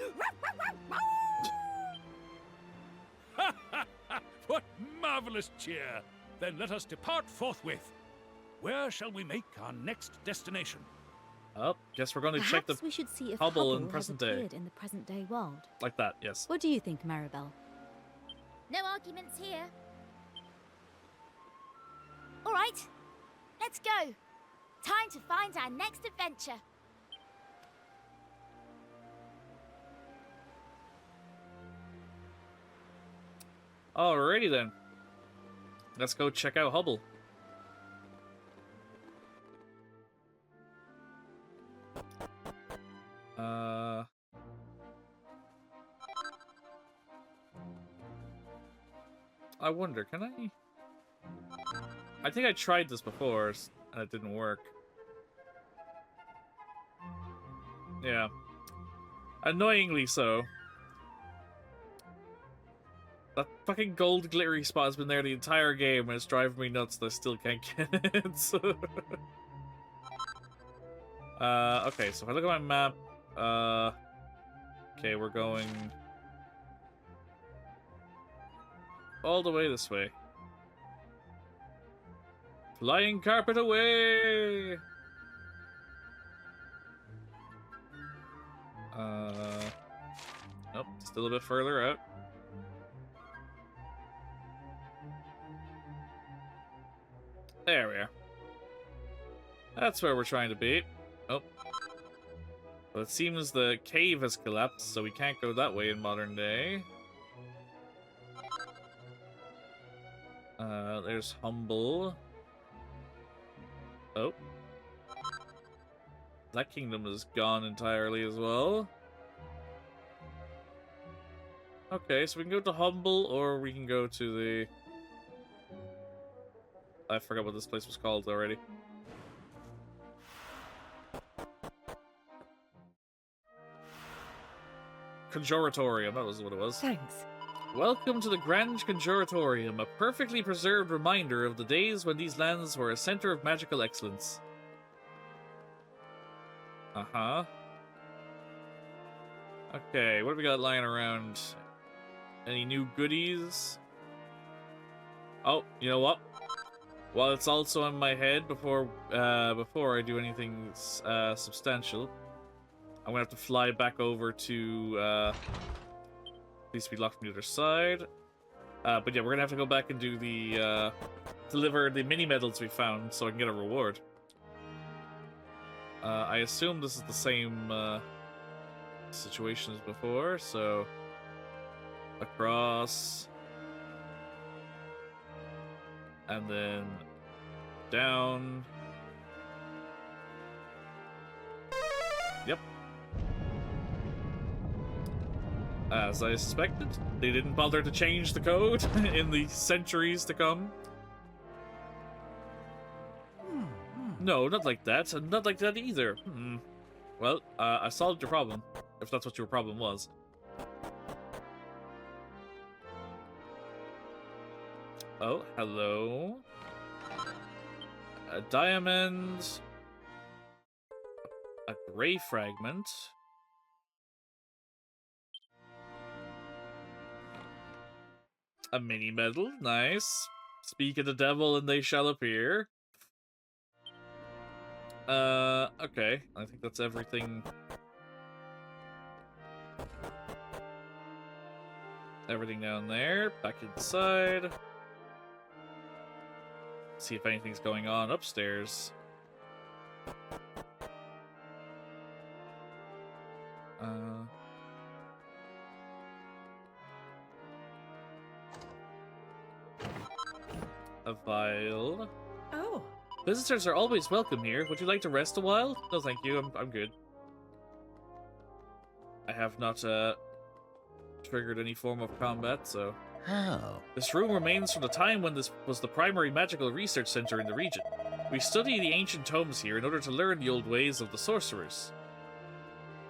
What marvelous cheer! Then let us depart forthwith. Where shall we make our next destination? Oh, guess we're going to check the we should see if Hubble in has present day. appeared in the present day world. Like that, yes. What do you think, Maribel? No arguments here. All right, let's go. Time to find our next adventure. Alrighty then. Let's go check out Hubble. I wonder, can I? I think I tried this before, and it didn't work. Yeah. Annoyingly so. That fucking gold glittery spot has been there the entire game, and it's driving me nuts that I still can't get it. Okay, so if I look at my map, okay, we're going all the way this way. Flying carpet away! Nope, still a bit further out. There we are. That's where we're trying to be. Oh. Well, it seems the cave has collapsed, so we can't go that way in modern day. There's Humble. Oh. That kingdom is gone entirely as well. Okay, so we can go to Humble, or we can go to the... I forgot what this place was called already. Conjuratorium, that was what it was. Thanks. Welcome to the Grand Conjuratorium, a perfectly preserved reminder of the days when these lands were a center of magical excellence. Uh-huh. Okay, what have we got lying around? Any new goodies? Oh, you know what? While it's also in my head before I do anything substantial, I'm gonna have to fly back over to please be locked from the other side. But yeah, we're gonna have to go back and do the deliver the mini medals we found so I can get a reward. I assume this is the same situation as before, so across and then down. Yep. As I suspected, they didn't bother to change the code in the centuries to come. No, not like that, and not like that either. Well, I solved your problem, if that's what your problem was. Oh, hello. A diamond. A gray fragment. A mini medal, nice. Speak of the devil and they shall appear. Okay. I think that's everything. Everything down there. Back inside. See if anything's going on upstairs. A vial. Oh. Visitors are always welcome here. Would you like to rest a while? No, thank you. I'm good. I have not triggered any form of combat, so. How? This room remains from the time when this was the primary magical research center in the region. We study the ancient tomes here in order to learn the old ways of the sorcerers.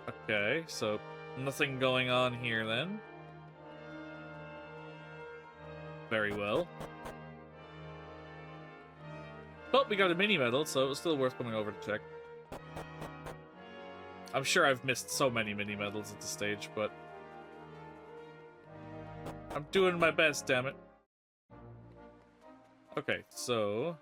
Okay, so nothing going on here then. Very well. But we got a mini medal, so it was still worth coming over to check. I'm sure I've missed so many mini medals at this stage, but I'm doing my best, damn it. Okay, so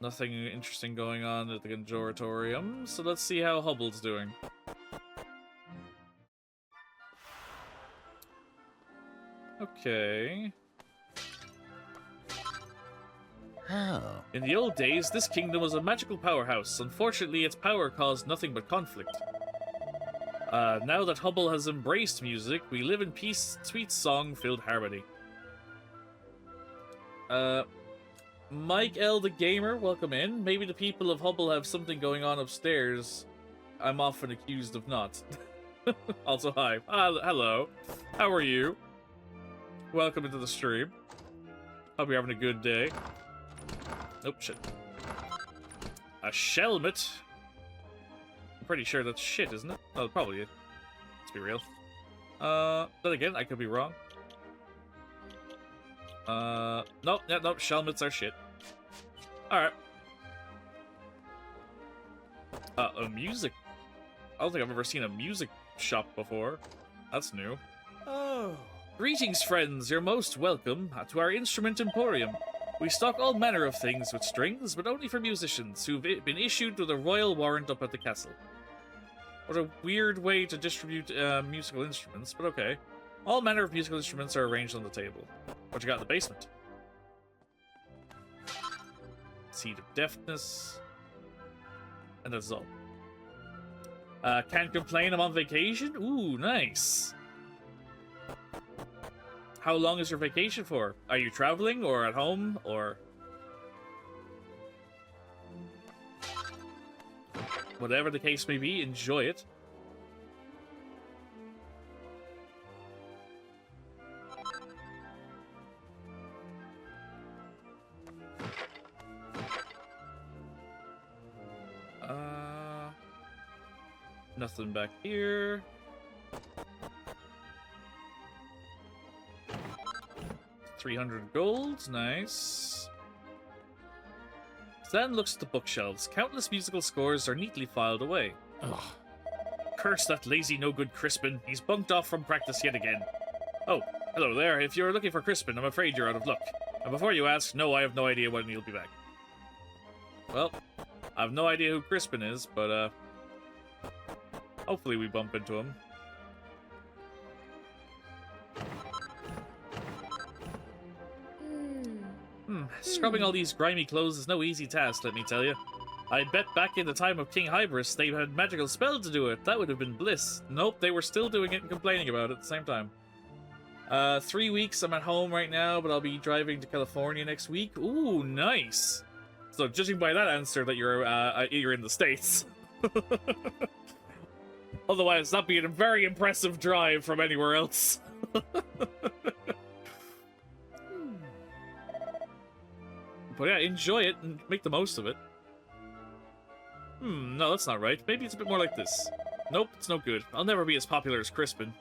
nothing interesting going on at the Conjuratorium, so let's see how Hubble's doing. Okay. How? In the old days, this kingdom was a magical powerhouse. Unfortunately, its power caused nothing but conflict. Now that Hubble has embraced music, we live in peace, sweet song-filled harmony. Mike L. the Gamer, welcome in. Maybe the people of Hubble have something going on upstairs. I'm often accused of not. Also, hi. Hello. How are you? Welcome into the stream. Hope you're having a good day. Oh, shit. A shelmet? I'm pretty sure that's shit, isn't it? Oh, probably is. Let's be real. Then again, I could be wrong. Nope, yeah, nope, shelmets are shit. Alright. A music. I don't think I've ever seen a music shop before. That's new. Oh. Greetings, friends. You're most welcome to our instrument emporium. We stock all manner of things with strings, but only for musicians who've been issued with a royal warrant up at the castle. What a weird way to distribute musical instruments, but okay. All manner of musical instruments are arranged on the table. What you got in the basement? Seed of Deafness. And that's all. Can't complain, I'm on vacation? Ooh, nice. How long is your vacation for? Are you traveling, or at home, or... Whatever the case may be, enjoy it. Nothing back here. $300 gold, nice. Then looks at the bookshelves. Countless musical scores are neatly filed away. Ugh. Curse that lazy no-good Crispin. He's bunked off from practice yet again. Oh, hello there. If you're looking for Crispin, I'm afraid you're out of luck. And before you ask, no, I have no idea when he'll be back. Well, I have no idea who Crispin is, but, hopefully we bump into him. Scrubbing all these grimy clothes is no easy task, let me tell you. I bet back in the time of King Hybris they had magical spell to do it. That would have been bliss. Nope, they were still doing it and complaining about it at the same time. 3 weeks, I'm at home right now, but I'll be driving to California next week. Ooh, nice. So judging by that answer that you're in the States. Otherwise, that'd be a very impressive drive from anywhere else. But yeah, enjoy it and make the most of it. No, that's not right. Maybe it's a bit more like this. Nope, it's no good. I'll never be as popular as Crispin.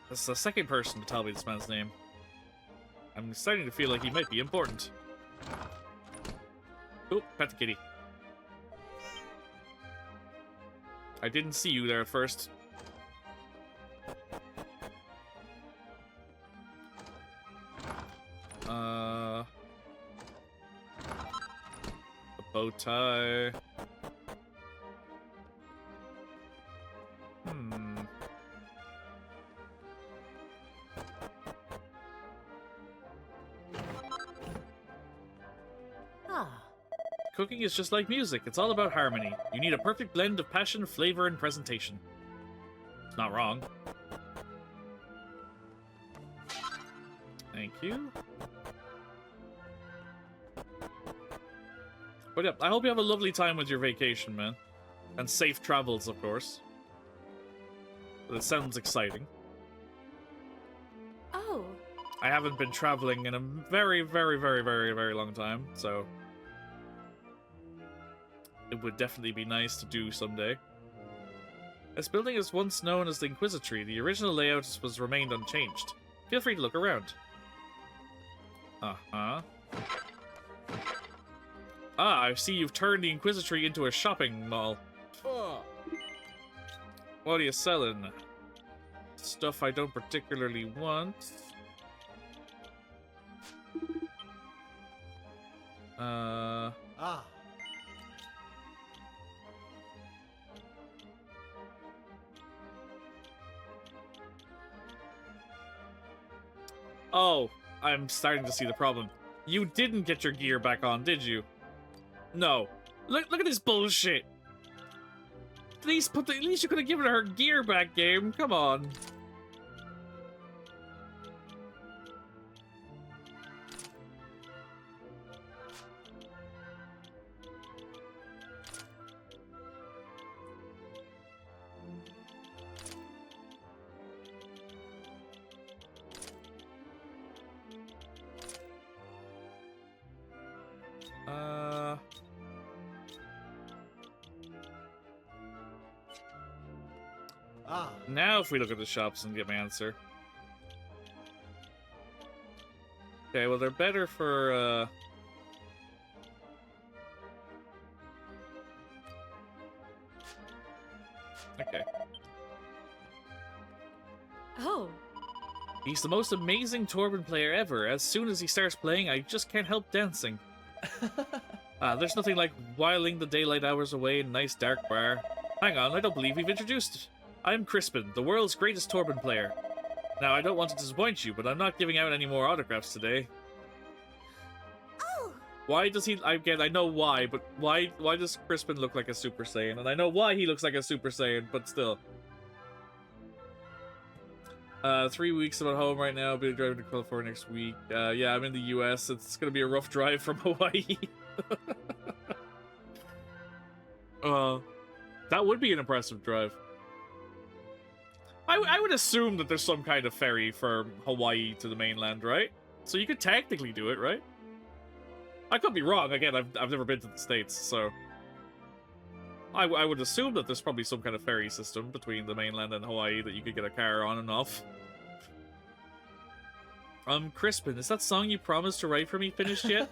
That's the second person to tell me this man's name. I'm starting to feel like he might be important. Oh, pet the kitty. I didn't see you there at first. A bow tie. Cooking is just like music. It's all about harmony. You need a perfect blend of passion, flavor, and presentation. It's not wrong. Thank you. But yeah, I hope you have a lovely time with your vacation, man. And safe travels, of course. But it sounds exciting. Oh. I haven't been traveling in a very, very, very, very, very long time, so... it would definitely be nice to do someday. This building is once known as the Inquisitory. The original layout was remained unchanged. Feel free to look around. Uh-huh. Ah, I see you've turned the Inquisitory into a shopping mall. What are you selling? Stuff I don't particularly want. Oh, I'm starting to see the problem. You didn't get your gear back on, did you? No. Look at this bullshit. At least you could have given her gear back, game. Come on. Now if we look at the shops and get my answer. Okay, well they're better for, okay. Oh. He's the most amazing Torben player ever. As soon as he starts playing, I just can't help dancing. There's nothing like whiling the daylight hours away in a nice dark bar. Hang on, I don't believe we've introduced it. I'm Crispin, the world's greatest Torben player. Now, I don't want to disappoint you, but I'm not giving out any more autographs today. Oh, Why does he... Again, I know why, but why does Crispin look like a Super Saiyan? And I know why he looks like a Super Saiyan, but still. 3 weeks I'm at home right now. I'll be driving to California next week. Yeah, I'm in the US. It's gonna be a rough drive from Hawaii. That would be an impressive drive. I would assume that there's some kind of ferry from Hawaii to the mainland, right? So you could technically do it, right? I could be wrong. Again, I've never been to the States, so... I would assume that there's probably some kind of ferry system between the mainland and Hawaii that you could get a car on and off. Crispin, is that song you promised to write for me finished yet?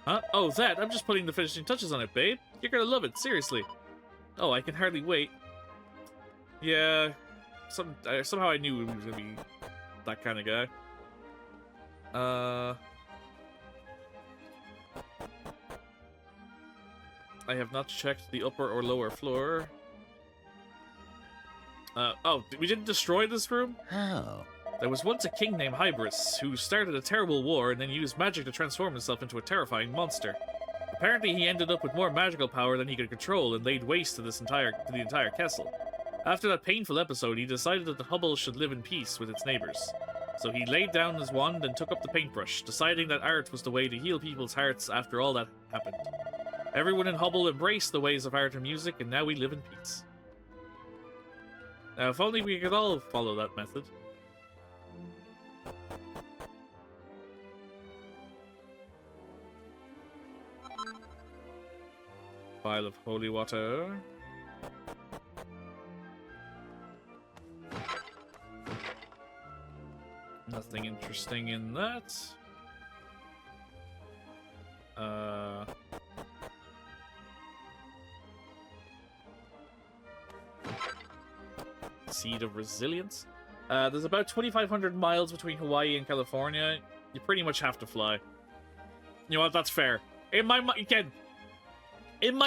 Huh? Oh, that! I'm just putting the finishing touches on it, babe. You're gonna love it, seriously. Oh, I can hardly wait. Yeah... somehow I knew he was gonna be that kind of guy. I have not checked the upper or lower floor. Oh, we didn't destroy this room? How? There was once a king named Hybris who started a terrible war and then used magic to transform himself into a terrifying monster. Apparently he ended up with more magical power than he could control and laid waste to the entire castle. After that painful episode, he decided that the Hubble should live in peace with its neighbors. So he laid down his wand and took up the paintbrush, deciding that art was the way to heal people's hearts after all that happened. Everyone in Hubble embraced the ways of art and music, and now we live in peace. Now, if only we could all follow that method. Vial of holy water. Nothing interesting in that. Seed of Resilience. There's about 2,500 miles between Hawaii and California. You pretty much have to fly. You know what? That's fair. In my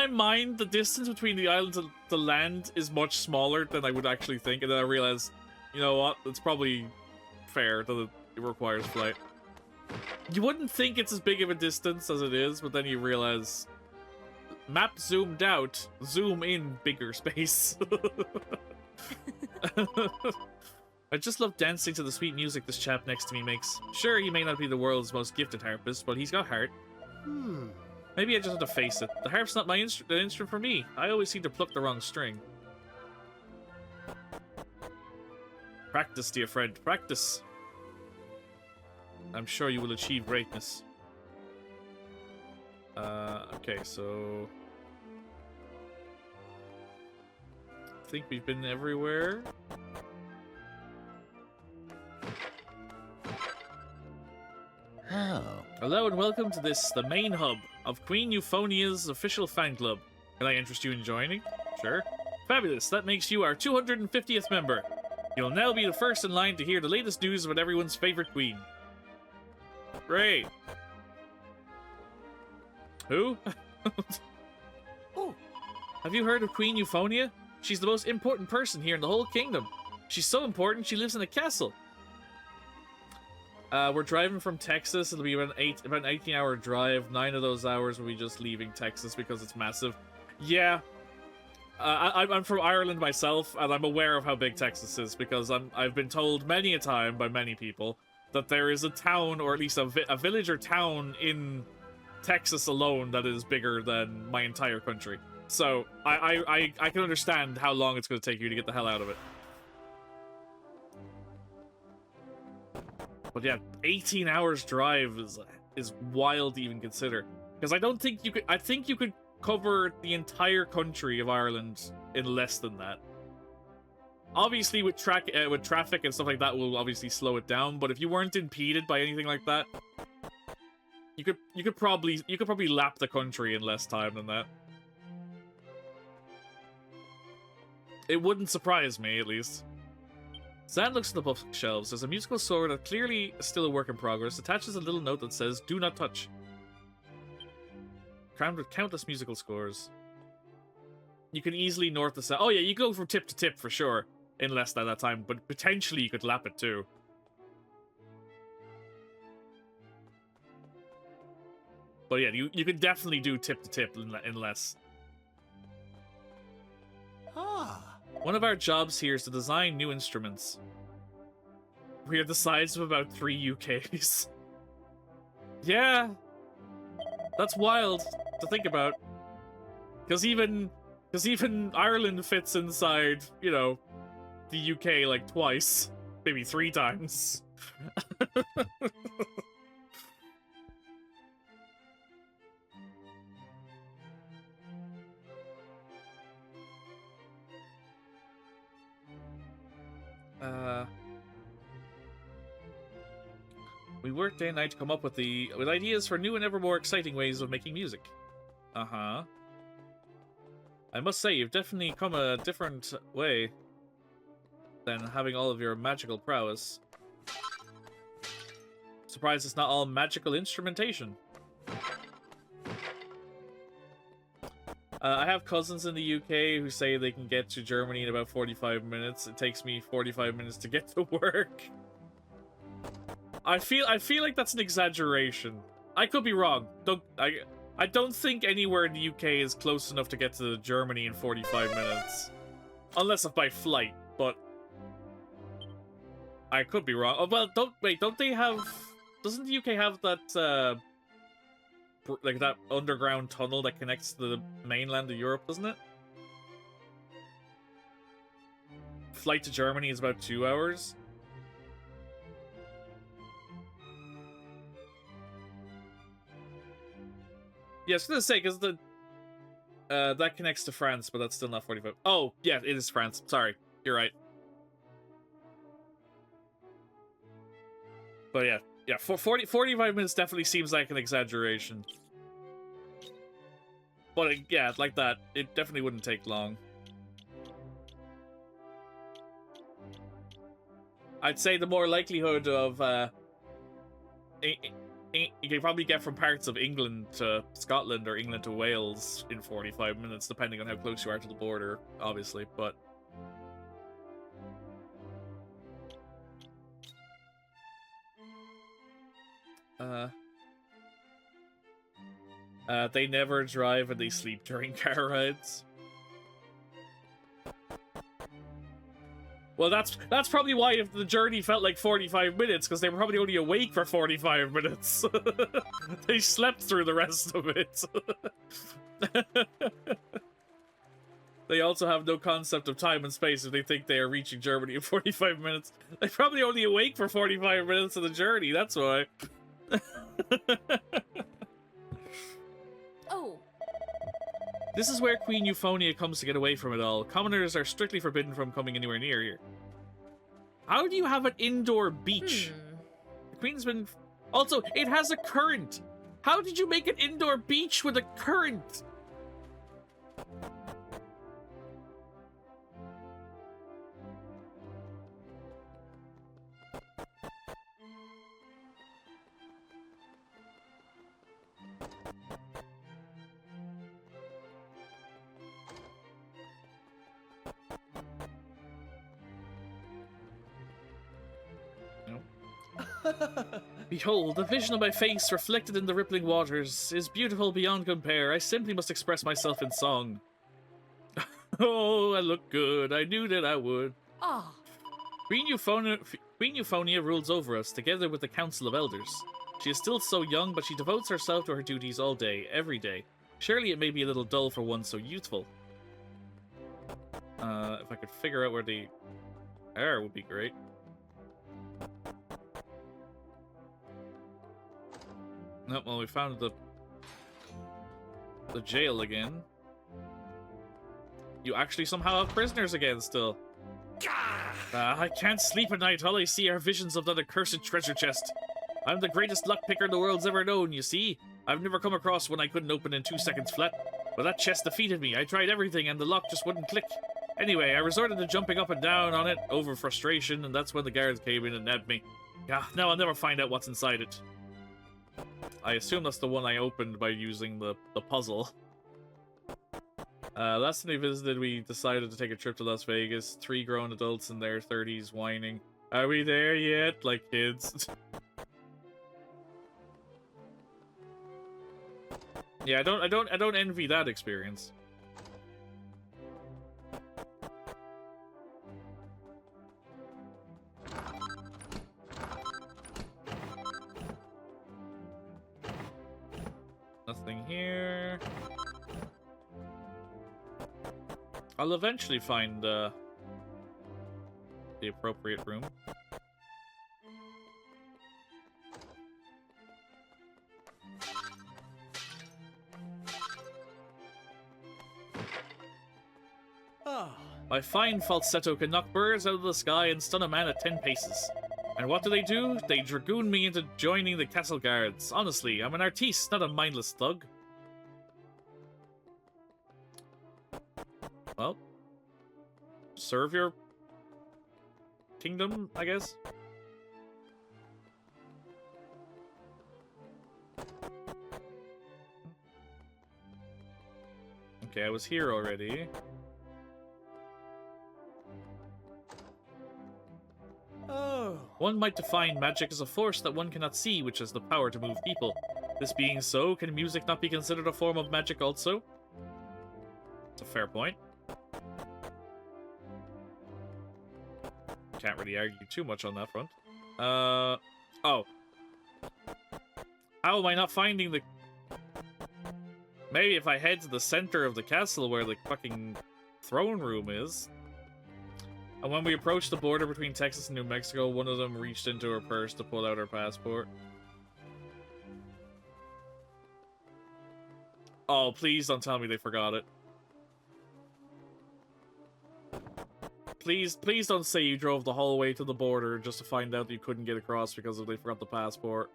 mind, the distance between the islands and the land is much smaller than I would actually think, and then I realized, you know what? It's probably fair that it requires flight. You wouldn't think it's as big of a distance as it is, but then you realize map zoomed out, zoom in bigger space. I just love dancing to the sweet music this chap next to me makes. Sure, he may not be the world's most gifted harpist, but he's got heart. Maybe I just have to face it. The harp's not the instrument for me. I always seem to pluck the wrong string. Practice, dear friend, practice. I'm sure you will achieve greatness. Okay, so... I think we've been everywhere. How? Hello and welcome to the main hub of Queen Euphonia's official fan club. Can I interest you in joining? Sure. Fabulous, that makes you our 250th member. You'll now be the first in line to hear the latest news about everyone's favorite queen. Great. Who? Oh, have you heard of Queen Euphonia? She's the most important person here in the whole kingdom. She's so important, she lives in a castle. We're driving from Texas. It'll be about an 18-hour drive. 9 of those hours will be just leaving Texas because it's massive. Yeah. I'm from Ireland myself, and I'm aware of how big Texas is because I've been told many a time by many people that there is a town, or at least a village or town in Texas alone that is bigger than my entire country. So I can understand how long it's going to take you to get the hell out of it. But yeah, 18 hours drive is wild to even consider. Because I don't think you could... I think you could cover the entire country of Ireland in less than that. Obviously, with traffic and stuff like that will obviously slow it down. But if you weren't impeded by anything like that, you could probably lap the country in less time than that. It wouldn't surprise me, at least. Zan looks at the bookshelves. There's a musical score that clearly is still a work in progress. Attaches a little note that says, "Do not touch." Crammed with countless musical scores. You can easily north to south. Oh yeah, you go from tip to tip for sure in less than that time, but potentially you could lap it too. But yeah, you can definitely do tip to tip in less. Ah. One of our jobs here is to design new instruments. We are the size of about 3 UKs. Yeah. That's wild to think about. Because even Ireland fits inside, you know, the UK like twice. Maybe 3 times. We work day and night to come up with ideas for new and ever more exciting ways of making music. Uh-huh. I must say, you've definitely come a different way than having all of your magical prowess. Surprised it's not all magical instrumentation. I have cousins in the UK who say they can get to Germany in about 45 minutes. It takes me 45 minutes to get to work. I feel like that's an exaggeration. I could be wrong. I don't think anywhere in the UK is close enough to get to Germany in 45 minutes. Unless by flight, but I could be wrong. Oh, well, don't they have... Doesn't the UK have that, like that underground tunnel that connects to the mainland of Europe, doesn't it? Flight to Germany is about 2 hours. Yeah, I was gonna say, because that connects to France, but that's still not 45. Oh, yeah, it is France. Sorry, you're right. But yeah, 45 minutes definitely seems like an exaggeration. But yeah, like that, it definitely wouldn't take long. I'd say the more likelihood of, you can probably get from parts of England to Scotland or England to Wales in 45 minutes, depending on how close you are to the border, obviously, but... they never drive and they sleep during car rides. Well, that's probably why if the journey felt like 45 minutes, because they were probably only awake for 45 minutes. They slept through the rest of it. They also have no concept of time and space if they think they are reaching Germany in 45 minutes. They're probably only awake for 45 minutes of the journey, that's why. Oh. This is where Queen Euphonia comes to get away from it all. Commoners are strictly forbidden from coming anywhere near here. How do you have an indoor beach? The Queen's been... Also, it has a current! How did you make an indoor beach with a current? Behold, the vision of my face reflected in the rippling waters is beautiful beyond compare. I simply must express myself in song. Oh, I look good. I knew that I would. Ah. Queen Euphonia rules over us, together with the Council of Elders. She is still so young, but she devotes herself to her duties all day, every day. Surely it may be a little dull for one so youthful. If I could figure out where the air would be great. No, well, we found the jail again. You actually somehow have prisoners again still. I can't sleep at night. All I see are visions of that accursed treasure chest. I'm the greatest luck picker the world's ever known, you see. I've never come across one I couldn't open in 2 seconds flat. But that chest defeated me. I tried everything and the lock just wouldn't click. Anyway, I resorted to jumping up and down on it over frustration, and that's when the guards came in and nabbed me. Now I'll never find out what's inside it. I assume that's the one I opened by using the puzzle. Last time we visited, we decided to take a trip to Las Vegas. 3 grown adults in their 30s whining. Are we there yet? Like kids. Yeah, I don't envy that experience. Nothing here. I'll eventually find the appropriate room. My fine falsetto can knock birds out of the sky and stun a man at 10 paces. And what do? They dragoon me into joining the castle guards. Honestly, I'm an artiste, not a mindless thug. Well, serve your kingdom, I guess. Okay, I was here already. Oh. One might define magic as a force that one cannot see, which has the power to move people. This being so, can music not be considered a form of magic also? It's a fair point. Can't really argue too much on that front. Oh. How am I not finding the... Maybe if I head to the center of the castle where the fucking throne room is. And when we approached the border between Texas and New Mexico, one of them reached into her purse to pull out her passport. Oh, please don't tell me they forgot it. Please don't say you drove the whole way to the border just to find out that you couldn't get across because they forgot the passport.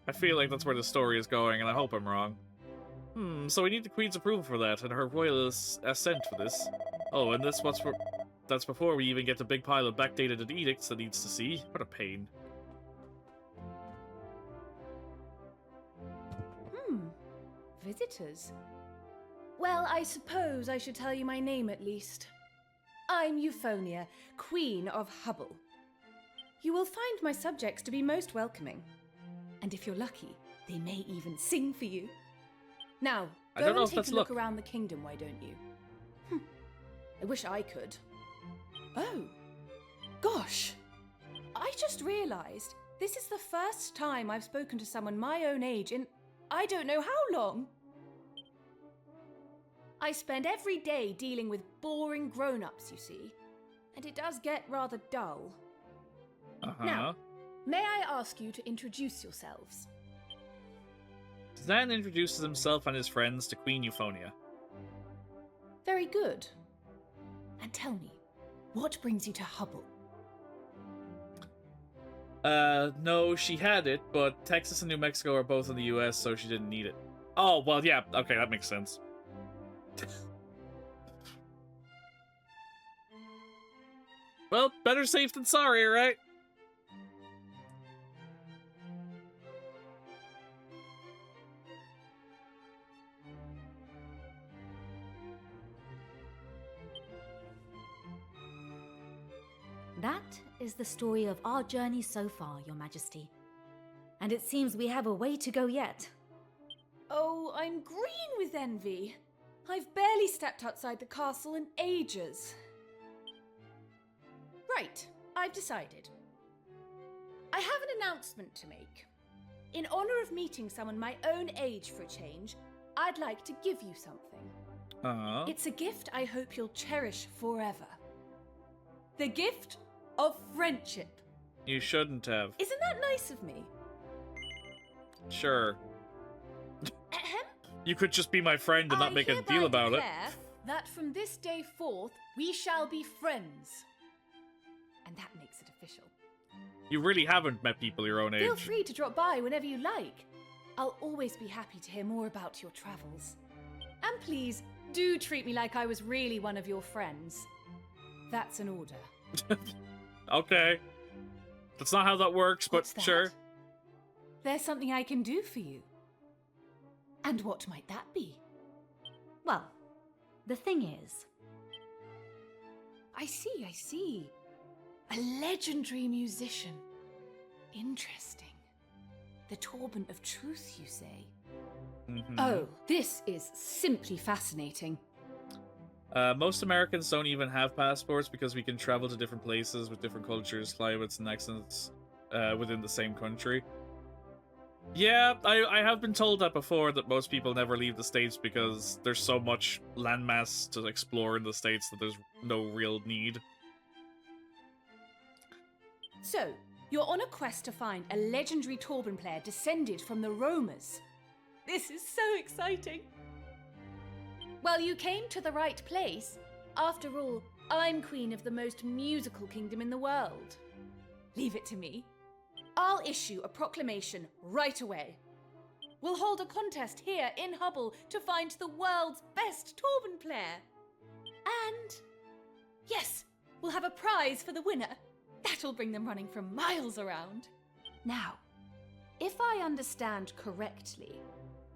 I feel like that's where the story is going, and I hope I'm wrong. So we need the Queen's approval for that, and her royal assent for this. Oh, and that's before we even get the big pile of backdated edicts that needs to see. What a pain. Visitors? Well, I suppose I should tell you my name at least. I'm Euphonia, Queen of Hubble. You will find my subjects to be most welcoming. And if you're lucky, they may even sing for you. Now, go and take a look around the kingdom, why don't you? I wish I could. Oh, gosh. I just realized this is the first time I've spoken to someone my own age in I don't know how long. I spend every day dealing with boring grown-ups, you see, and it does get rather dull. Now, may I ask you to introduce yourselves? Zan introduces himself and his friends to Queen Euphonia. Very good. And tell me, what brings you to Hubble? No, she had it, but Texas and New Mexico are both in the US, so she didn't need it. Oh, well, yeah, okay, that makes sense. Well, better safe than sorry, right? That is the story of our journey so far, Your Majesty. And it seems we have a way to go yet. Oh, I'm green with envy. I've barely stepped outside the castle in ages. Right, I've decided. I have an announcement to make. In honor of meeting someone my own age for a change, I'd like to give you something. It's a gift I hope you'll cherish forever. The gift of friendship. You shouldn't have. Isn't that nice of me? Sure. You could just be my friend and not make a deal about it. That from this day forth, we shall be friends. And that makes it official. You really haven't met people your own age. Feel free to drop by whenever you like. I'll always be happy to hear more about your travels. And please, do treat me like I was really one of your friends. That's an order. Okay. That's not how that works, but sure. There's something I can do for you. And what might that be? Well, the thing is... I see. A legendary musician. Interesting. The Turban of Truth, you say? Mm-hmm. Oh, this is simply fascinating. Most Americans don't even have passports because we can travel to different places with different cultures, climates, and accents within the same country. Yeah, I have been told that before, that most people never leave the States because there's so much landmass to explore in the States that there's no real need. So, you're on a quest to find a legendary Turban player descended from the Romers. This is so exciting. Well, you came to the right place. After all, I'm queen of the most musical kingdom in the world. Leave it to me. I'll issue a proclamation right away. We'll hold a contest here in Hubble to find the world's best Turban player. And yes, we'll have a prize for the winner. That'll bring them running for miles around. Now, if I understand correctly,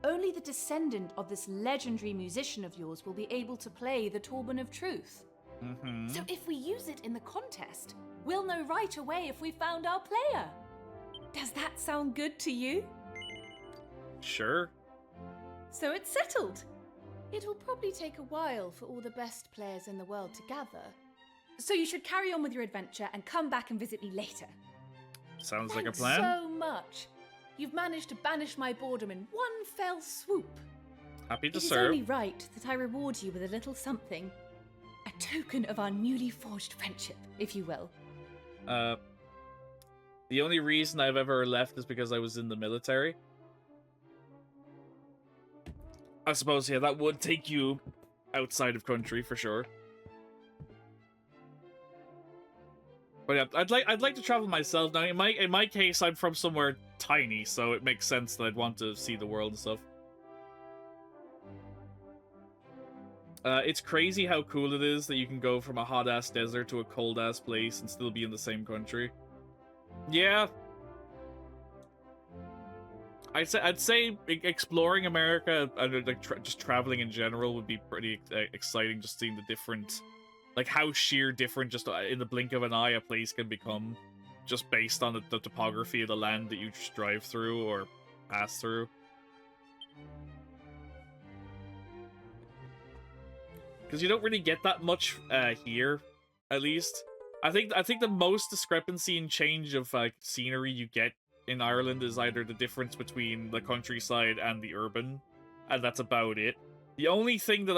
only the descendant of this legendary musician of yours will be able to play the Turban of Truth. Mm-hmm. So if we use it in the contest, we'll know right away if we found our player. Does that sound good to you? Sure. So it's settled. It'll probably take a while for all the best players in the world to gather. So you should carry on with your adventure and come back and visit me later. Sounds like a Thanks plan. so much. You've managed to banish my boredom in one fell swoop. Happy to It is serve. only right that I reward you with a little something. A token of our newly forged friendship, if you will. The only reason I've ever left is because I was in the military. I suppose, yeah, that would take you outside of country for sure. But yeah, I'd like to travel myself. Now, in my case, I'm from somewhere tiny, so it makes sense that I'd want to see the world and stuff. It's crazy how cool it is that you can go from a hot-ass desert to a cold-ass place and still be in the same country. Yeah. I'd say exploring America and like just traveling in general would be pretty exciting. Just seeing the different, like how sheer different just in the blink of an eye a place can become, just based on the topography of the land that you just drive through or pass through. Because you don't really get that much here, at least. I think the most discrepancy and change of scenery you get in Ireland is either the difference between the countryside and the urban, and that's about it. The only thing that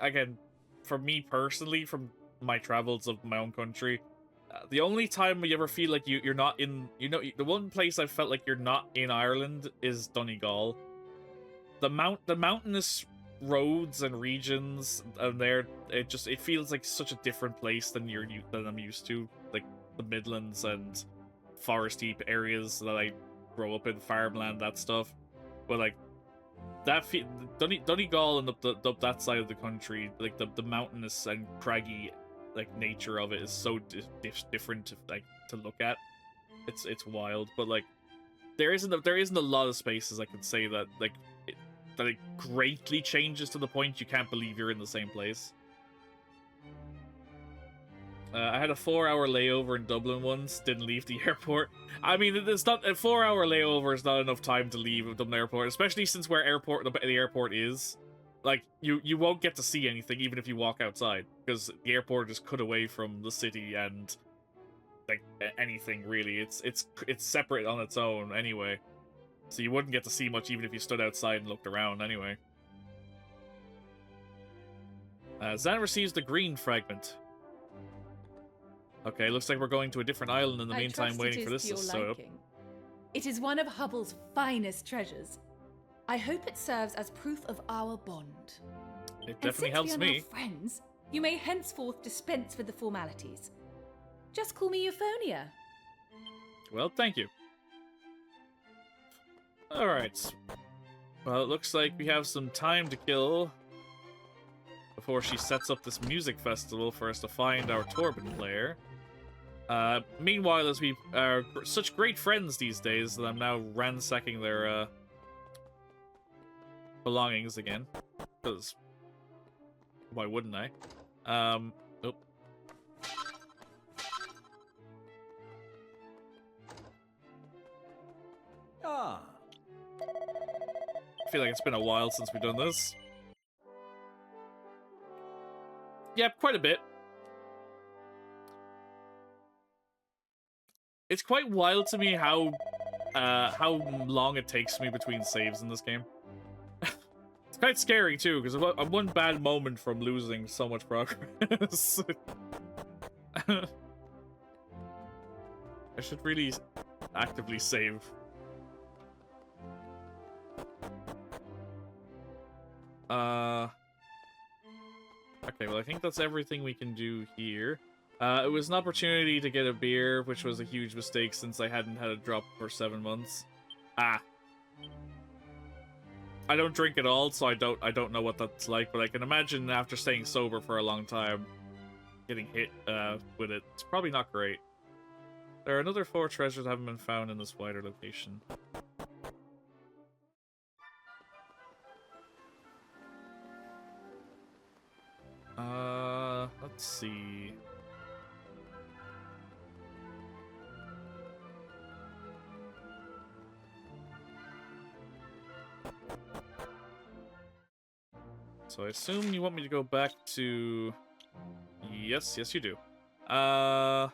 again, for me personally, from my travels of my own country, the only time you ever feel like you're not in, the one place I felt like you're not in Ireland is Donegal. The mountainous roads and regions and it feels like such a different place than I'm used to, like the Midlands and foresty areas that I grow up in, farmland, that stuff. But like that Donegal and that side of the country, like the mountainous and craggy like nature of it is so different to look at. It's wild. But like there isn't a lot of spaces I can say that that it greatly changes to the point you can't believe you're in the same place. I had a 4-hour layover in Dublin once, didn't leave the airport. I mean, it's not a 4-hour layover is not enough time to leave Dublin Airport, especially since where the airport is. Like, you won't get to see anything even if you walk outside, because the airport is cut away from the city and like anything really. It's separate on its own anyway. So you wouldn't get to see much even if you stood outside and looked around anyway. Zan receives the green fragment. Okay, looks like we're going to a different island in the meantime, waiting for this to sew up. It is one of Hubble's finest treasures. I hope it serves as proof of our bond. It definitely helps and since we are me. now friends, you may henceforth dispense with the formalities. Just call me Euphonia. Well, thank you. Alright. Well, it looks like we have some time to kill before she sets up this music festival for us to find our Turban player. Meanwhile, as we are such great friends these days that I'm now ransacking their belongings again. Because why wouldn't I? Oh. Ah, feel like it's been a while since we've done this. Yep, quite a bit. It's quite wild to me how long it takes me between saves in this game. It's quite scary too, because I'm one bad moment from losing so much progress. I should really actively save. Okay, well I think that's everything we can do here. It was an opportunity to get a beer, which was a huge mistake since I hadn't had a drop for 7 months. I don't drink at all, so I don't know what that's like, but I can imagine after staying sober for a long time, getting hit with it. It's probably not great. There are another 4 treasures that haven't been found in this wider location. Let's see. So I assume you want me to go back to... Yes, you do. Was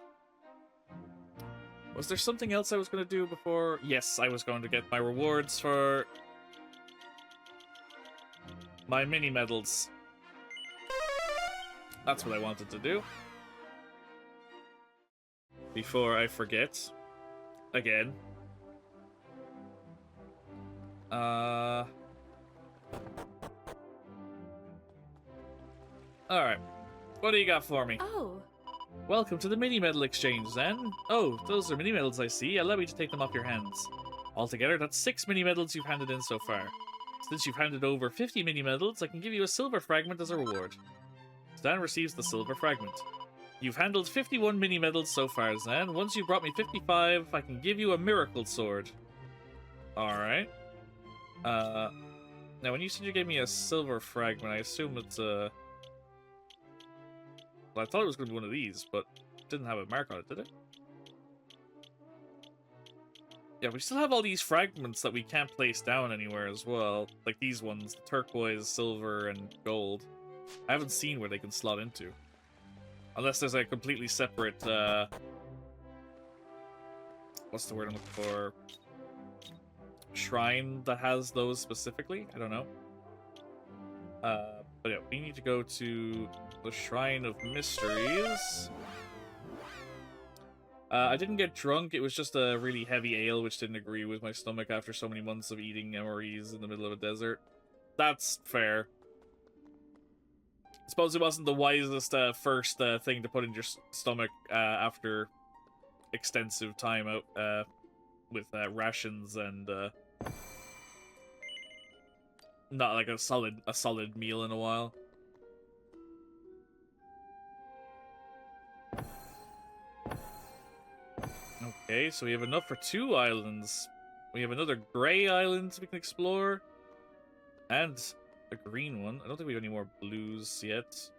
there something else I was going to do before? Yes, I was going to get my rewards for... my mini medals. That's what I wanted to do. Before I forget. Again. Alright. What do you got for me? Oh. Welcome to the mini medal exchange, then. Oh, those are mini medals I see. Allow me to take them off your hands. Altogether, that's 6 mini medals you've handed in so far. Since you've handed over 50 mini medals, I can give you a silver fragment as a reward. Zan receives the silver fragment. You've handled 51 mini medals so far, Zan. Once you brought me 55, I can give you a miracle sword. Alright. Now, when you said you gave me a silver fragment, I assume it's a... Well, I thought it was going to be one of these, but it didn't have a mark on it, did it? Yeah, we still have all these fragments that we can't place down anywhere as well. Like these ones, turquoise, silver, and gold. I haven't seen where they can slot into. Unless there's a completely separate, what's the word I'm looking for? Shrine that has those specifically? I don't know. But yeah, we need to go to the Shrine of Mysteries. I didn't get drunk, it was just a really heavy ale which didn't agree with my stomach after so many months of eating MREs in the middle of a desert. That's fair. I suppose it wasn't the wisest first thing to put in your stomach after extensive time out with rations and not like a solid meal in a while. Okay, so we have enough for 2 islands. We have another gray island we can explore. And a green one. I don't think we have any more blues yet.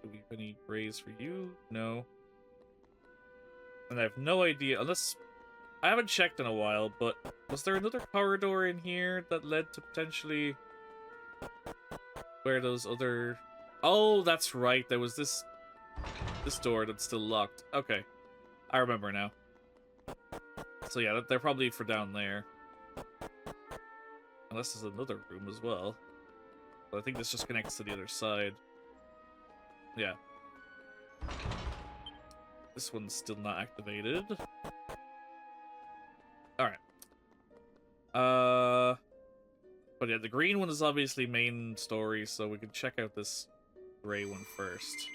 Do we have any grays for you? No. And I have no idea, unless... I haven't checked in a while, but was there another corridor in here that led to potentially... where those other... Oh, that's right, there was this door that's still locked. Okay. I remember now. So yeah, they're probably for down there. Unless there's another room as well. But I think this just connects to the other side. Yeah. This one's still not activated. Alright. But yeah, the green one is obviously main story, so we can check out this gray one first.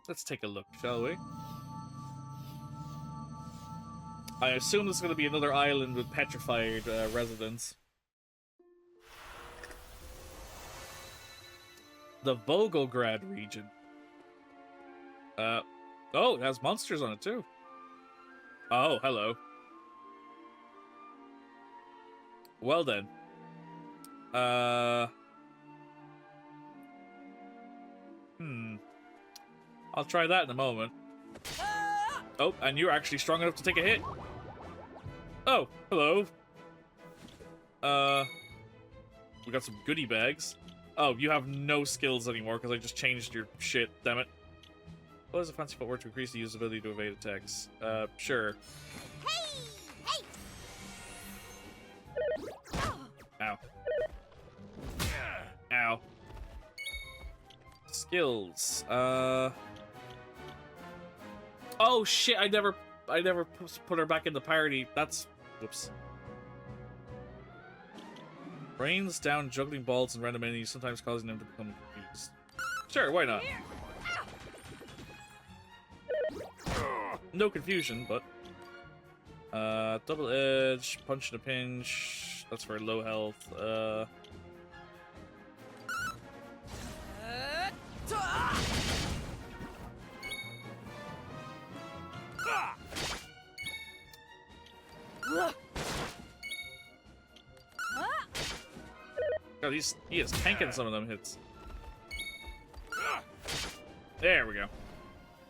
Let's take a look, shall we? I assume this is going to be another island with petrified residents. The Volgograd region. Oh, it has monsters on it too. Oh, hello. Well then. I'll try that in a moment. Oh, and you're actually strong enough to take a hit. Oh, hello. We got some goodie bags. Oh, you have no skills anymore because I just changed your shit, damn it. What is a fancy footwork to increase the usability to evade attacks? Sure. Hey! Ow. Ow. Skills. Oh shit, I never put her back in the party. That's... Whoops. Rains down juggling balls and random enemies, sometimes causing them to become confused. Sure, why not? No confusion, but... double edge, punch in a pinch. That's for low health. God, he is tanking some of them hits. There we go.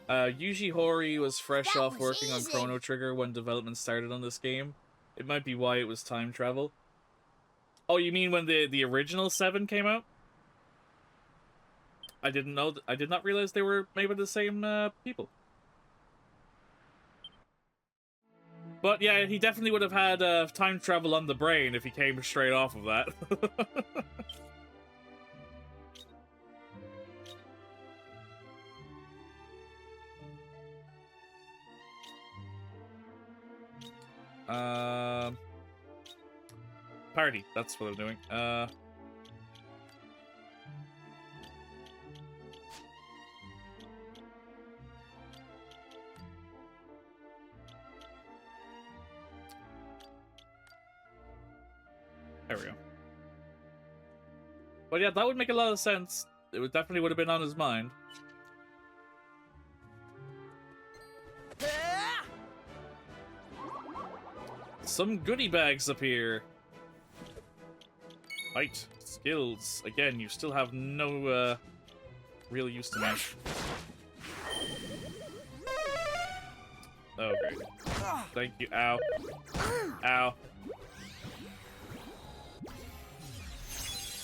Yuji Horii was fresh off working on Chrono Trigger when development started on this game. It might be why it was time travel. Oh, you mean when the original 7 came out? I didn't know. I did not realize they were made by the same people. But yeah, he definitely would have had time travel on the brain if he came straight off of that. Party, that's what I'm doing. There we go. But yeah, that would make a lot of sense. It would definitely would have been on his mind. Some goodie bags appear. Fight. Skills. Again, you still have no real use to me. Oh, great. Thank you. Ow. Ow.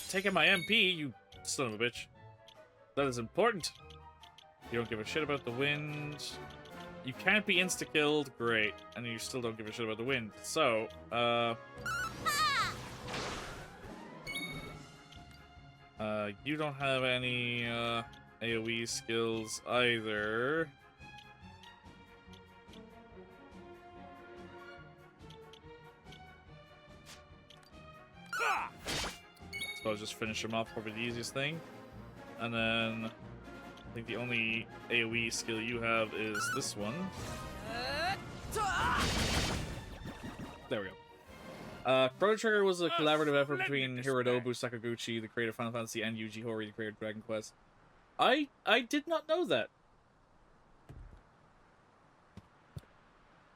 Taking my MP, you son of a bitch. That is important. You don't give a shit about the wind. You can't be insta-killed. Great. And you still don't give a shit about the wind. So, you don't have any, AoE skills either. So I'll just finish him off, probably the easiest thing. And then I think the only AoE skill you have is this one. There we go. Chrono Trigger was a collaborative effort between Hironobu Sakaguchi, the creator of Final Fantasy, and Yuji Horii, the creator of Dragon Quest. I did not know that.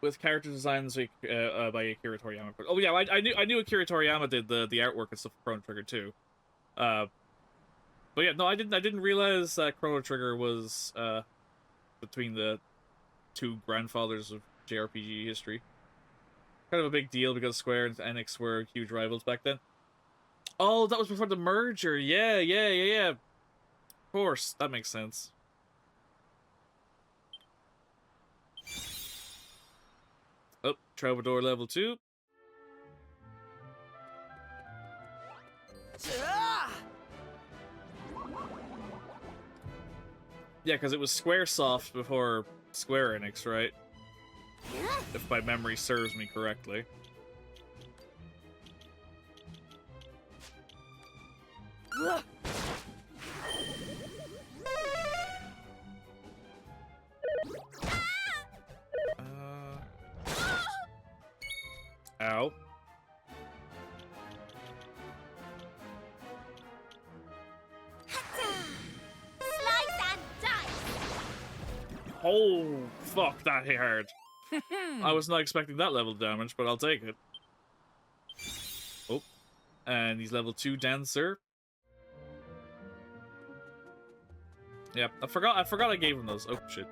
With character designs by Akira Toriyama. Oh yeah, I knew Akira Toriyama did the artwork and stuff for Chrono Trigger too. But yeah, no, I didn't realize that Chrono Trigger was between the two grandfathers of JRPG history. Kind of a big deal because Square and Enix were huge rivals back then. Oh, that was before the merger. Yeah. Of course, that makes sense. Oh, Troubadour level 2. Yeah, because it was Squaresoft before Square Enix, right? If my memory serves me correctly. Ow. Slice and dice! Oh, fuck, that hit hard. I was not expecting that level of damage, but I'll take it. Oh, and he's level 2 Dancer. Yeah, I forgot I gave him those. Oh, shit.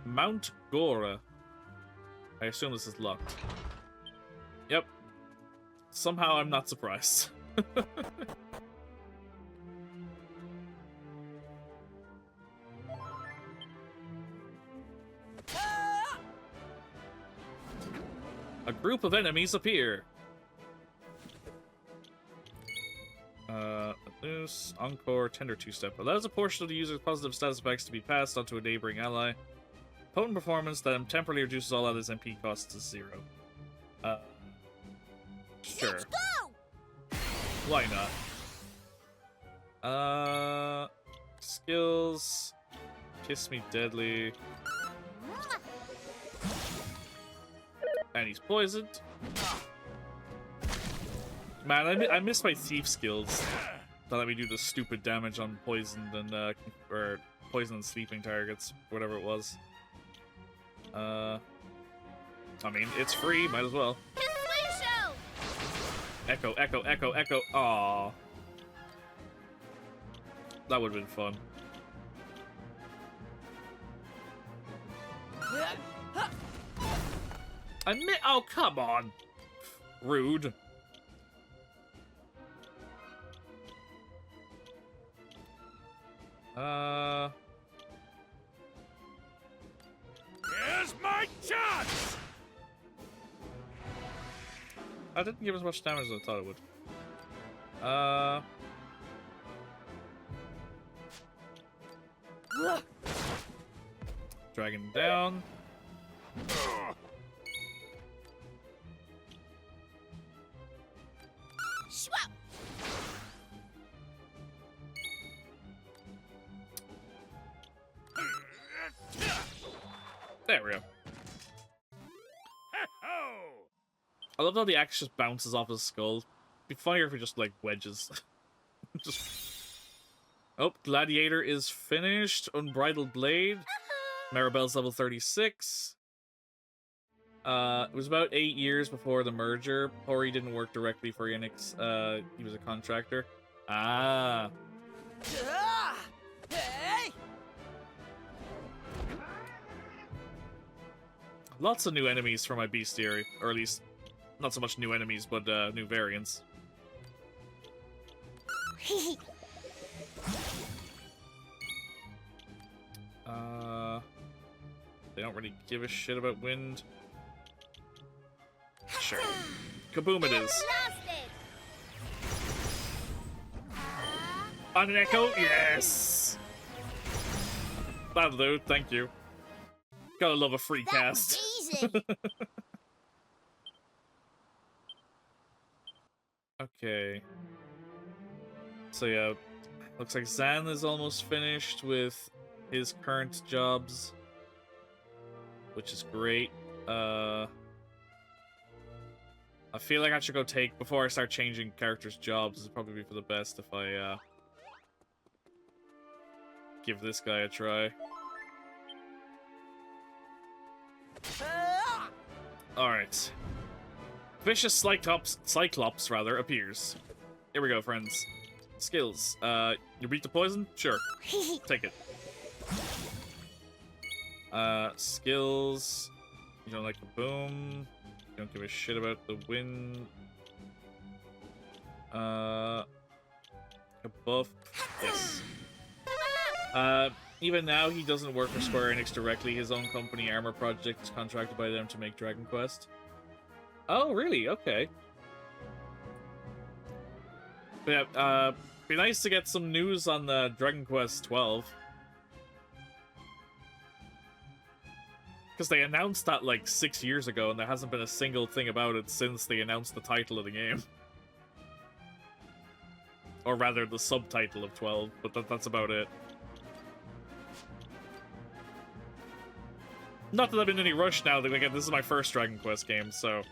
Mount Gora. I assume this is locked. Yep. Somehow I'm not surprised. A group of enemies appear. Loose, Encore, Tender Two-Step. Allows a portion of the user's positive status effects to be passed onto a neighboring ally. Potent performance that temporarily reduces all others' MP costs to 0. Sure. Let's go! Why not? Skills. Kiss Me Deadly. And he's poisoned. Man, I miss my thief skills. That let me do the stupid damage on poisoned and or poison and sleeping targets, whatever it was. I mean, it's free, might as well. Echo, echo, echo, echo. Aww. That would have been fun. Oh, come on. Rude. Here's my chance! That didn't give as much damage as I thought it would. Dragging him down. Swap! There we go. I love how the axe just bounces off his skull. It'd be funnier if he just, like, wedges. Just... Oh, Gladiator is finished. Unbridled Blade. Maribel's level 36. It was about 8 years before the merger. Hori didn't work directly for Unix. He was a contractor. Ah. Hey! Lots of new enemies for my bestiary. Or at least, not so much new enemies, but new variants. They don't really give a shit about wind. Sure. Kaboom it is. On an echo? Yes! That'll do, thank you. Gotta love a free cast. Okay. So yeah, looks like Zan is almost finished with his current jobs, which is great. I feel like I should go take, before I start changing characters' jobs, it'd probably be for the best if I give this guy a try. Alright. Vicious Cyclops rather, appears. Here we go, friends. Skills. You beat the poison? Sure. Take it. Skills. You don't like the boom. You don't give a shit about the wind. A buff. Yes. Even now, he doesn't work for Square Enix directly. His own company, Armor Project, is contracted by them to make Dragon Quest. Oh, really? Okay. But yeah, be nice to get some news on the Dragon Quest 12. Because they announced that like 6 years ago, and there hasn't been a single thing about it since they announced the title of the game. Or rather, the subtitle of 12, but that's about it. Not that I'm in any rush now, that again, this is my first Dragon Quest game, so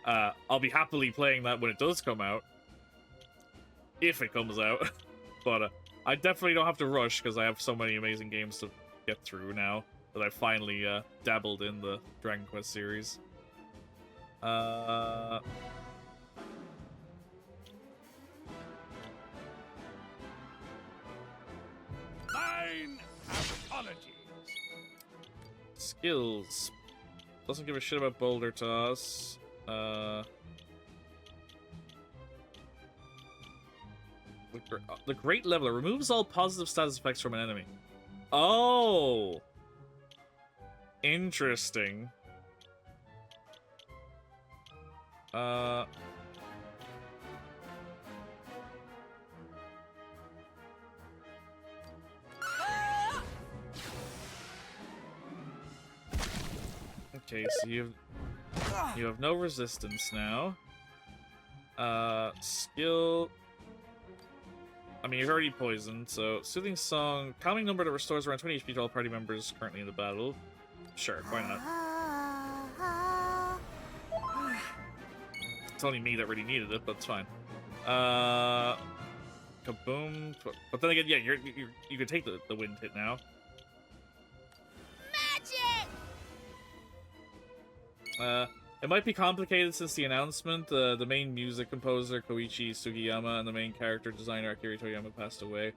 I'll be happily playing that when it does come out. If it comes out. But I definitely don't have to rush, because I have so many amazing games to get through now that I've finally dabbled in the Dragon Quest series. Mine apologies. Skills. doesn't give a shit about Boulder Toss. The Great Leveler removes all positive status effects from an enemy. Oh! Interesting. Okay, so you have no resistance now. Skill. I mean, you're already poisoned, so Soothing Song, calming number that restores around 20 HP to all party members currently in the battle. Sure, why not? It's only me that really needed it, but it's fine. Kaboom. But then again, yeah, you can take the wind hit now. Magic! It might be complicated since the announcement. The main music composer, Koichi Sugiyama, and the main character designer, Akira Toyama, passed away.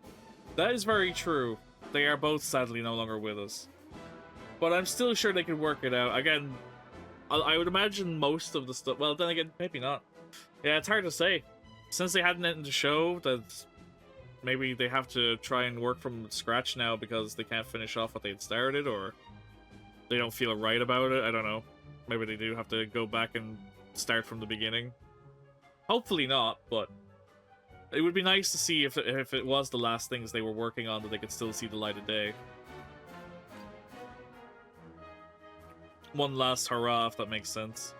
That is very true. They are both sadly no longer with us. But I'm still sure they could work it out. Again, I would imagine most of the stuff... Well, then again, maybe not. Yeah, it's hard to say. Since they hadn't ended the show, that maybe they have to try and work from scratch now because they can't finish off what they'd started, or they don't feel right about it. I don't know. Maybe they do have to go back and start from the beginning. Hopefully not, but it would be nice to see if it was the last things they were working on, that they could still see the light of day. One last hurrah, if that makes sense.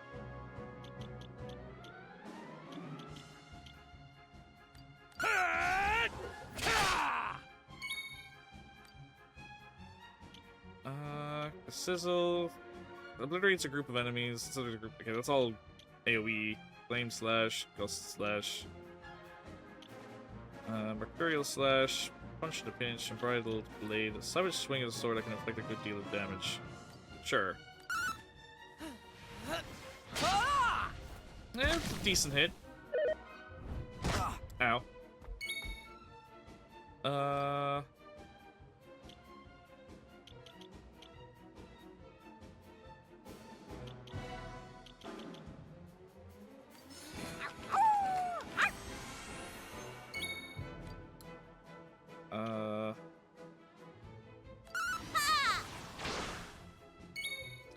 Sizzle. Obliterates a group of enemies. Okay, that's all AoE. Flame Slash, Gust Slash, Mercurial Slash, Punch in a Pinch, Unbridled Blade, a Savage Swing of the Sword that can inflict a good deal of damage. Sure. It's a decent hit. Ow.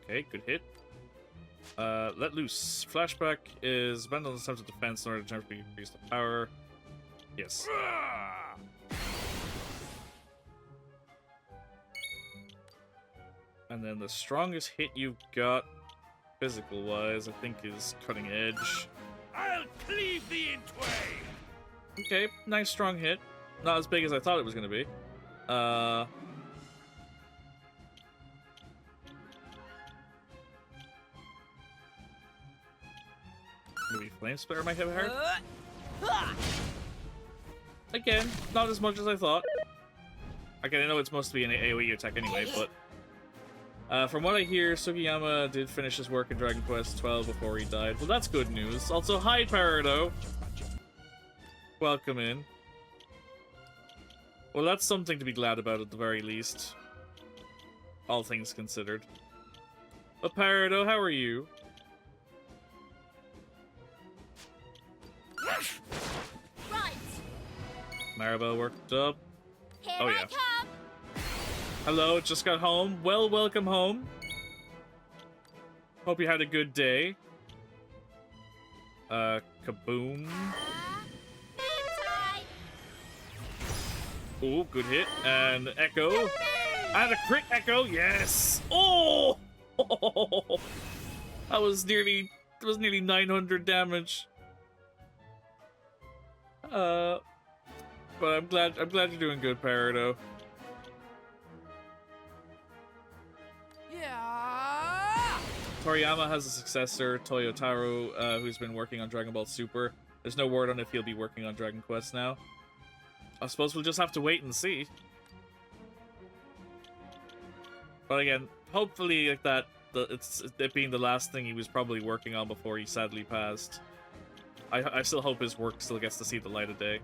Okay, good hit. Let loose. Flashback is spent on the sense of defense in order to temporarily increase the power. Yes. And then the strongest hit you've got, physical-wise, I think is Cutting Edge. I'll cleave thee in twain! Okay, nice strong hit. Not as big as I thought it was going to be. Maybe Flame Splitter might have hurt. Again, not as much as I thought. Again, I know it's supposed to be an AoE attack anyway, but... from what I hear, Sugiyama did finish his work in Dragon Quest XII before he died. Well, that's good news. Also, hi, Peridot! Welcome in. Well, that's something to be glad about at the very least. All things considered. But Peridot, how are you? Right. Maribel worked up. Here Oh, I yeah. come. Hello, just got home. Well, welcome home. Hope you had a good day. Kaboom. Game time. Ooh, good hit. And Echo. And a crit Echo, yes! Oh! That was nearly 900 damage. But I'm glad you're doing good, Peridot. Yeah. Toriyama has a successor, Toyotaro, who's been working on Dragon Ball Super. There's no word on if he'll be working on Dragon Quest now. I suppose we'll just have to wait and see. But again, hopefully like that, it being the last thing he was probably working on before he sadly passed. I still hope his work still gets to see the light of day.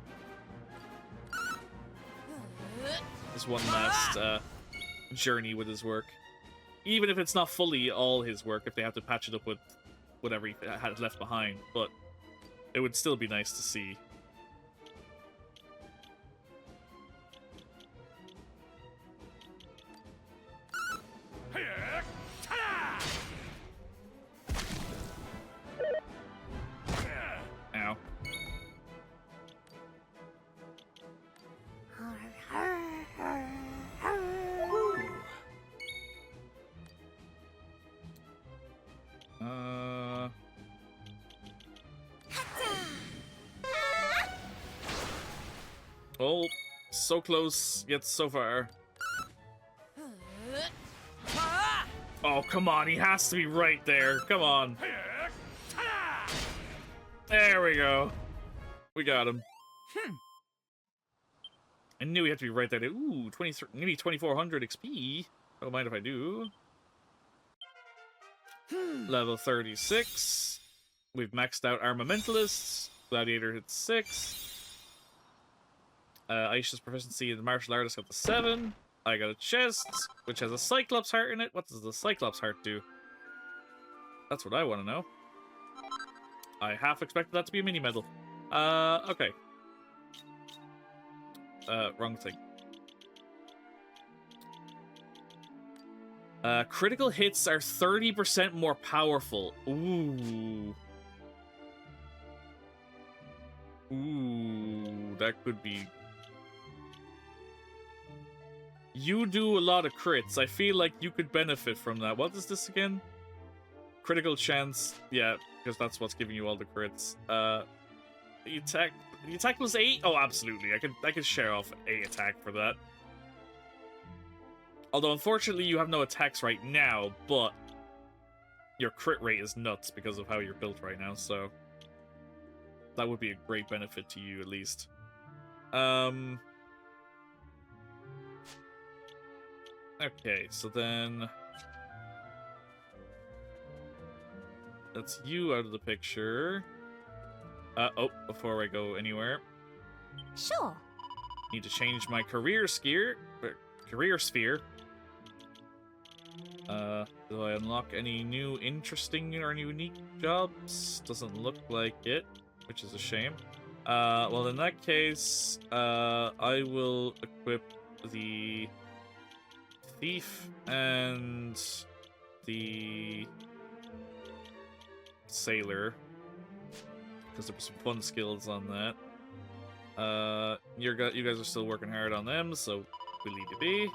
Just one last journey with his work. Even if it's not fully all his work, if they have to patch it up with whatever he had left behind, but it would still be nice to see. Ow. Oh, so close, yet so far. Oh, come on, he has to be right there. Come on. There we go. We got him. I knew he had to be right there. Ooh, nearly 2,400 XP. Don't mind if I do. Level 36. We've maxed out Armamentalists. Gladiator hits 6. Aisha's proficiency in the martial artist got the 7. I got a chest, which has a Cyclops heart in it. What does the Cyclops heart do? That's what I want to know. I half expected that to be a mini medal. Okay. Wrong thing. Critical hits are 30% more powerful. Ooh. Ooh, that could be... You do a lot of crits. I feel like you could benefit from that. What is this again? Critical chance. Yeah, because that's what's giving you all the crits. The attack was 8? Oh, absolutely. I could share off a attack for that. Although, unfortunately, you have no attacks right now, but your crit rate is nuts because of how you're built right now, so that would be a great benefit to you, at least. Okay, so then... That's you out of the picture. Oh, before I go anywhere. Sure. Need to change my career sphere. Do I unlock any new interesting or unique jobs? Doesn't look like it, which is a shame. Well, in that case, I will equip the thief and the sailor, because there were some fun skills on that. You guys are still working hard on them, so we leave you be.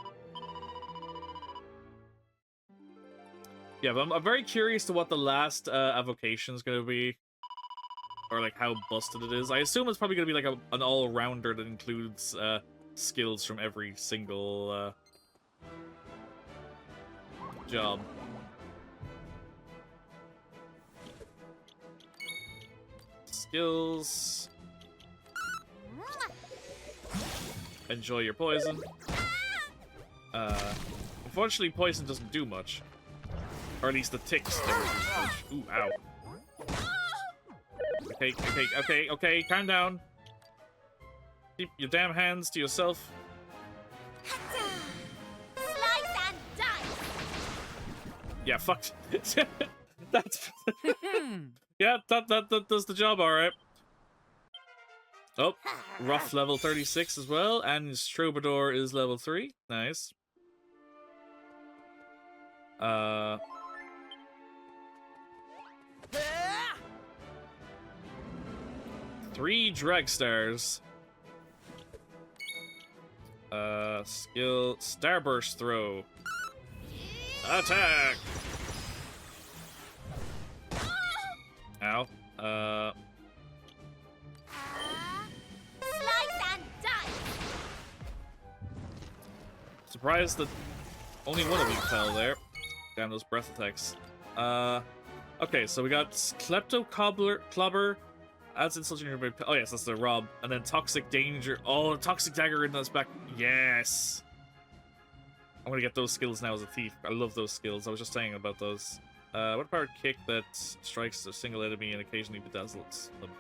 Yeah, but I'm very curious to what the last avocation is going to be. Or, like, how busted it is. I assume it's probably going to be, like, an all-rounder that includes skills from every single job. Skills. Enjoy your poison. Unfortunately, poison doesn't do much. Or at least the ticks never do much. Ooh, ow. Okay, calm down. Keep your damn hands to yourself. Slice and dice. Yeah, fuck. That's... yeah, that does the job, alright. Oh, rough level 36 as well, and his troubadour is level 3. Nice. 3 drag stars. Skill starburst throw. Attack. Ow. Slice and dice. Surprised that only one of you fell there. Damn those breath attacks. Okay, so we got Klepto Clobber. Adds insult to your... Oh yes, that's the Rob. And then Toxic Danger. Oh, Toxic Dagger in those back. Yes! I'm gonna get those skills now as a thief. I love those skills. I was just saying about those. What about kick that strikes a single enemy and occasionally bedazzles them?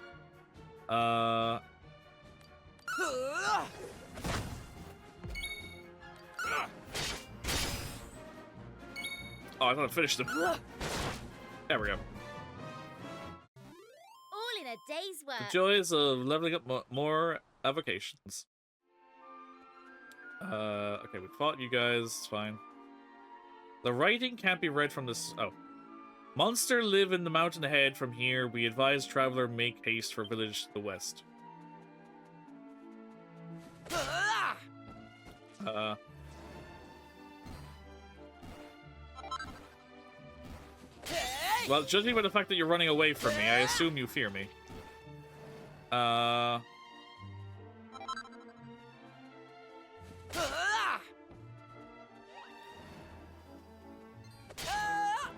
Oh, I thought I finished them. There we go. All in a day's work. The joys of leveling up more avocations. Okay, we fought you guys. It's fine. The writing can't be read from this. Oh. Monster live in the mountain ahead from here. We advise traveler make haste for village to the west. Well, judging by the fact that you're running away from me, I assume you fear me.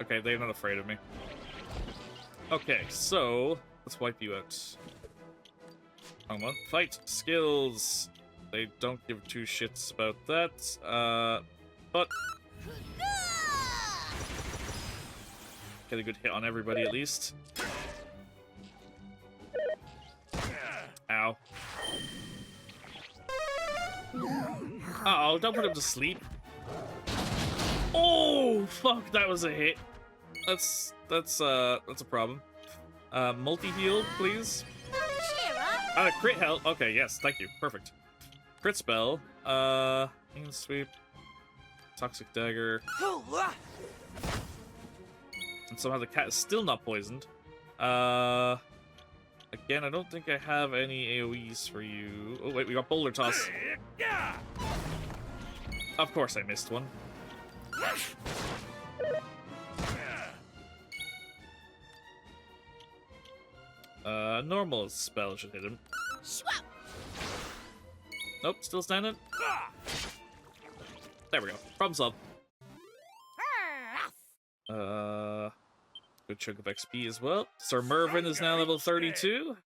Okay, they're not afraid of me. Okay, so let's wipe you out. Hang on. Fight skills. They don't give two shits about that. But get a good hit on everybody at least. Ow. Uh-oh, don't put him to sleep. Oh, fuck, that was a hit. That's a problem. Multi-heal, please. Crit health. Okay, yes, thank you. Perfect. Crit spell. Clean sweep. Toxic dagger. And somehow the cat is still not poisoned. Again, I don't think I have any AoEs for you. Oh, wait, we got Boulder Toss. Of course I missed one. Normal spell should hit him. Nope, still standing. There we go. Problem solved. Good chunk of XP as well. Sir Mervyn is now level 32.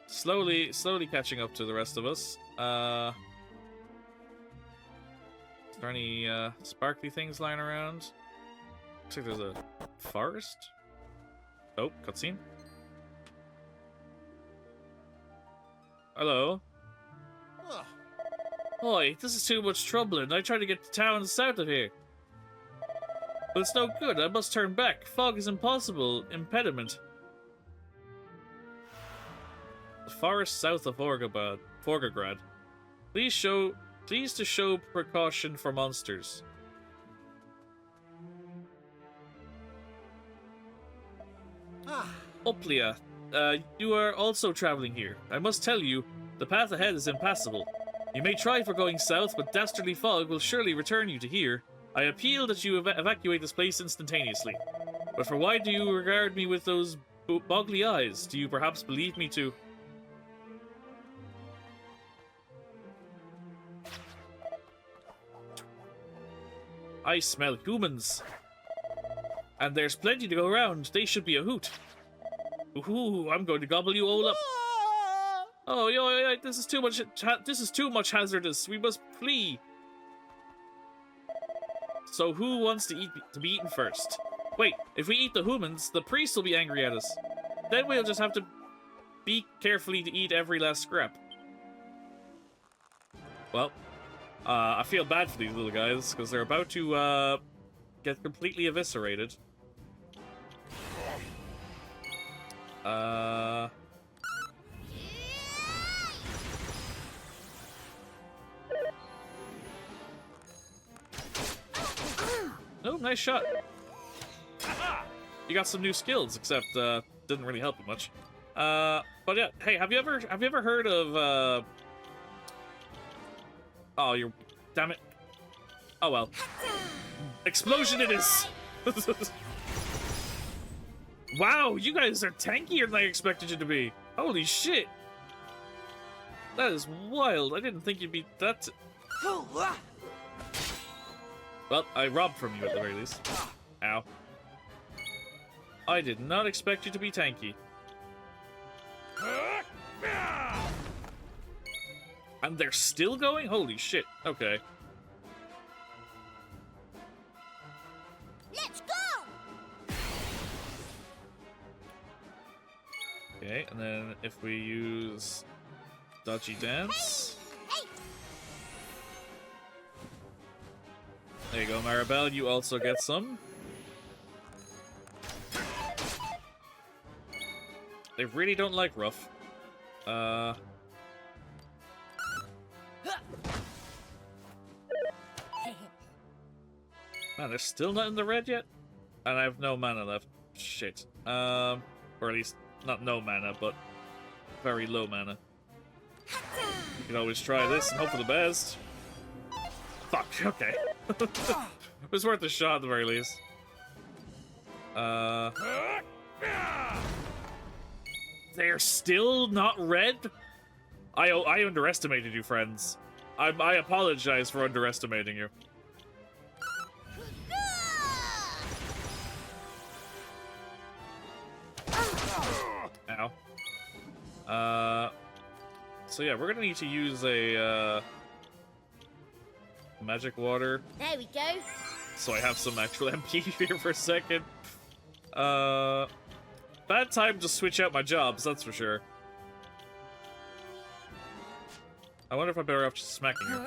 Slowly catching up to the rest of us. Is there any sparkly things lying around? Looks like there's a forest. Oh, cutscene. Hello. Oi, this is too much trouble, and I tried to get to town south of here. But it's no good, I must turn back. Fog is impossible. Impediment. The forest south of Forgograd. Please to show precaution for monsters. Oplia, you are also traveling here. I must tell you, the path ahead is impassable. You may try for going south, but dastardly fog will surely return you to here. I appeal that you evacuate this place instantaneously. But for why do you regard me with those boggly eyes? Do you perhaps believe me to... I smell humans. And there's plenty to go around. They should be a hoot. Ooh, I'm going to gobble you all up. Oh, yo, this is too much. This is too much hazardous. We must flee. So who wants to be eaten first? Wait, if we eat the humans, the priests will be angry at us. Then we'll just have to be carefully to eat every last scrap. Well, I feel bad for these little guys because they're about to get completely eviscerated. Oh, nice shot. You got some new skills, except didn't really help you much. But yeah, hey, have you ever heard of oh, you're... Damn it. Oh well. Explosion it is! Wow, you guys are tankier than I expected you to be. Holy shit. That is wild. I didn't think you'd be that... Well, I robbed from you at the very least. Ow. I did not expect you to be tanky. And they're still going? Holy shit. Okay. Let's go! Okay, and then if we use Dodgy Dance... Hey! There you go, Maribel. You also get some. They really don't like rough. Man, they're still not in the red yet? And I have no mana left. Shit. Or at least, not no mana, but very low mana. You can always try this and hope for the best. Fuck, okay. It was worth a shot at the very least. They're still not red? I underestimated you, friends. I apologize for underestimating you. Ow. So yeah, we're gonna need to use a, magic water. There we go. So I have some actual MP here for a second. Bad time to switch out my jobs, that's for sure. I wonder if I'm better off just smacking him.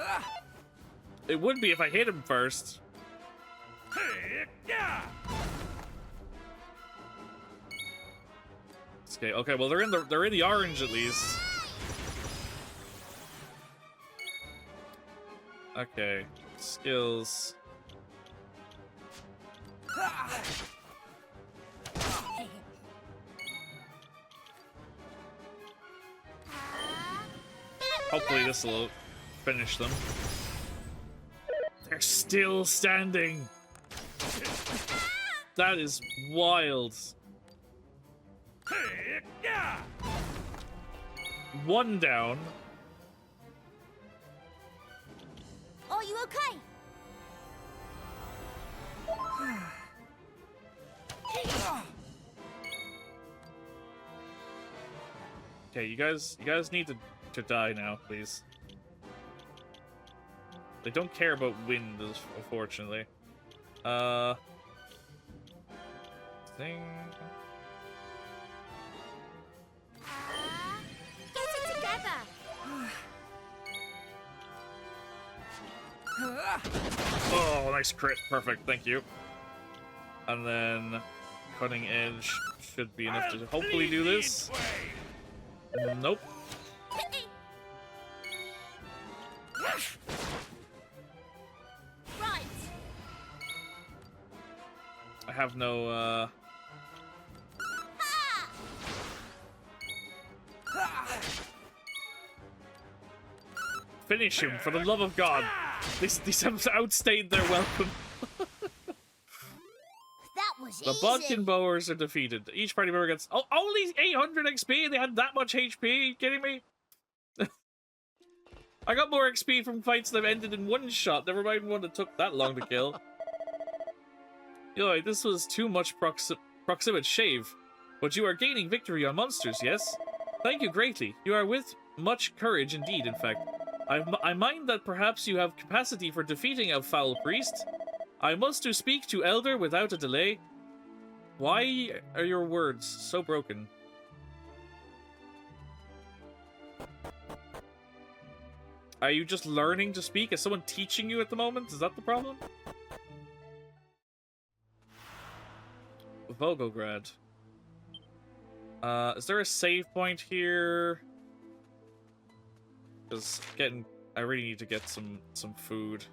It would be if I hit him first. Okay, well they're in the orange at least. Okay, skills. Hopefully this will finish them. They're still standing. That is wild. One down. Are you okay? Okay, you guys need to die now, please. They don't care about wind, unfortunately. Thing. Get it together. Oh, nice crit. Perfect, thank you. And then cutting edge should be enough to hopefully do this. Nope. Right. I have no, Finish him, for the love of God. These have outstayed their welcome. That was The easy. Bodkin Bowers are defeated. Each party member gets only 800 XP. They had that much HP. Are you kidding me? I got more XP from fights that ended in one shot. Never mind one that took that long to kill. Yo, this was too much proximate shave. But you are gaining victory on monsters, yes? Thank you greatly. You are with much courage indeed, in fact. I mind that perhaps you have capacity for defeating a foul priest. I must to speak to Elder without a delay. Why are your words so broken? Are you just learning to speak? Is someone teaching you at the moment? Is that the problem? Volgograd. Is there a save point here? Because I really need to get some food.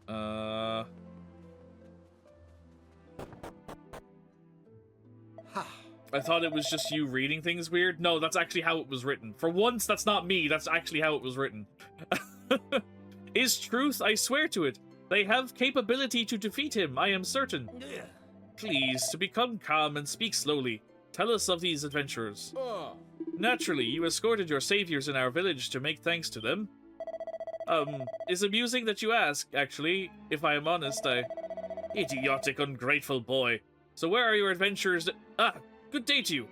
I thought it was just you reading things weird. No, that's actually how it was written. For once, that's not me. That's actually how it was written. Is truth, I swear to it. They have capability to defeat him, I am certain. Please, to become calm and speak slowly. Tell us of these adventurers. Naturally, you escorted your saviors in our village to make thanks to them. It's amusing that you ask, actually. If I am honest, Idiotic, ungrateful boy. So where are your adventures? Good day to you.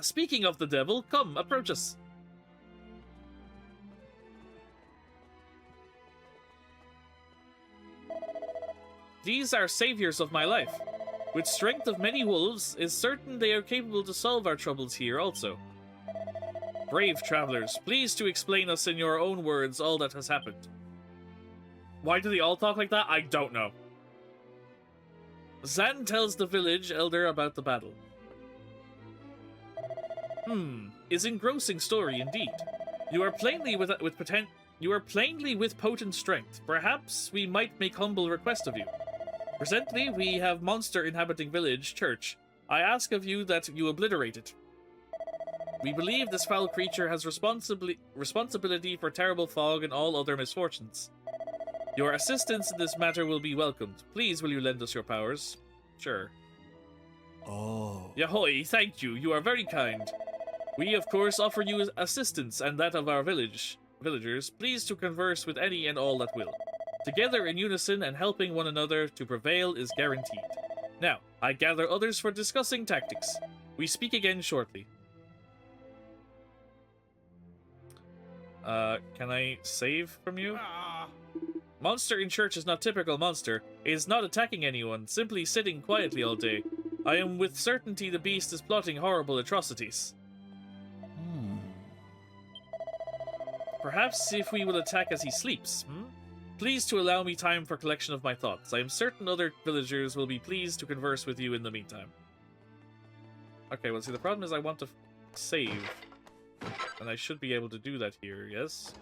Speaking of the devil, come, approach us. These are saviors of my life. With strength of many wolves, is certain they are capable to solve our troubles here also. Brave travelers, please to explain us in your own words all that has happened. Why do they all talk like that? I don't know. Zan tells the village elder about the battle. Is engrossing story indeed. You are plainly with potent strength. Perhaps we might make humble request of you. Presently, we have monster inhabiting village church. I ask of you that you obliterate it. We believe this foul creature has responsibility for terrible fog and all other misfortunes. Your assistance in this matter will be welcomed. Please, will you lend us your powers? Sure. Oh. Yahoy, thank you. You are very kind. We, of course, offer you assistance and that of our villagers. Please to converse with any and all that will. Together in unison and helping one another to prevail is guaranteed. Now, I gather others for discussing tactics. We speak again shortly. Can I save from you? Monster in church is not typical monster. It is not attacking anyone, simply sitting quietly all day. I am with certainty the beast is plotting horrible atrocities. Perhaps if we will attack as he sleeps, Please to allow me time for collection of my thoughts. I am certain other villagers will be pleased to converse with you in the meantime. Okay, well, see, the problem is I want to save. And I should be able to do that here, yes?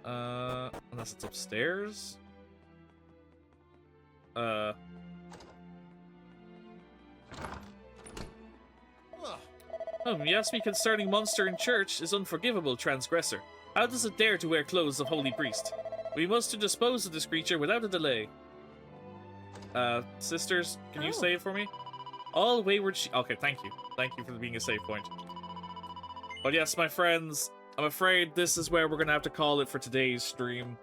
Unless it's upstairs? You asked me concerning monster in church is unforgivable, transgressor. How does it dare to wear clothes of holy priest? We must to dispose of this creature without a delay. Sisters, can you save for me? All wayward okay, thank you. Thank you for being a save point. But yes, my friends, I'm afraid this is where we're gonna have to call it for today's stream.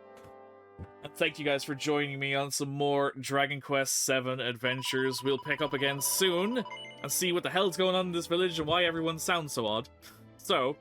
And thank you guys for joining me on some more Dragon Quest VII adventures. We'll pick up again soon and see what the hell's going on in this village and why everyone sounds so odd. So,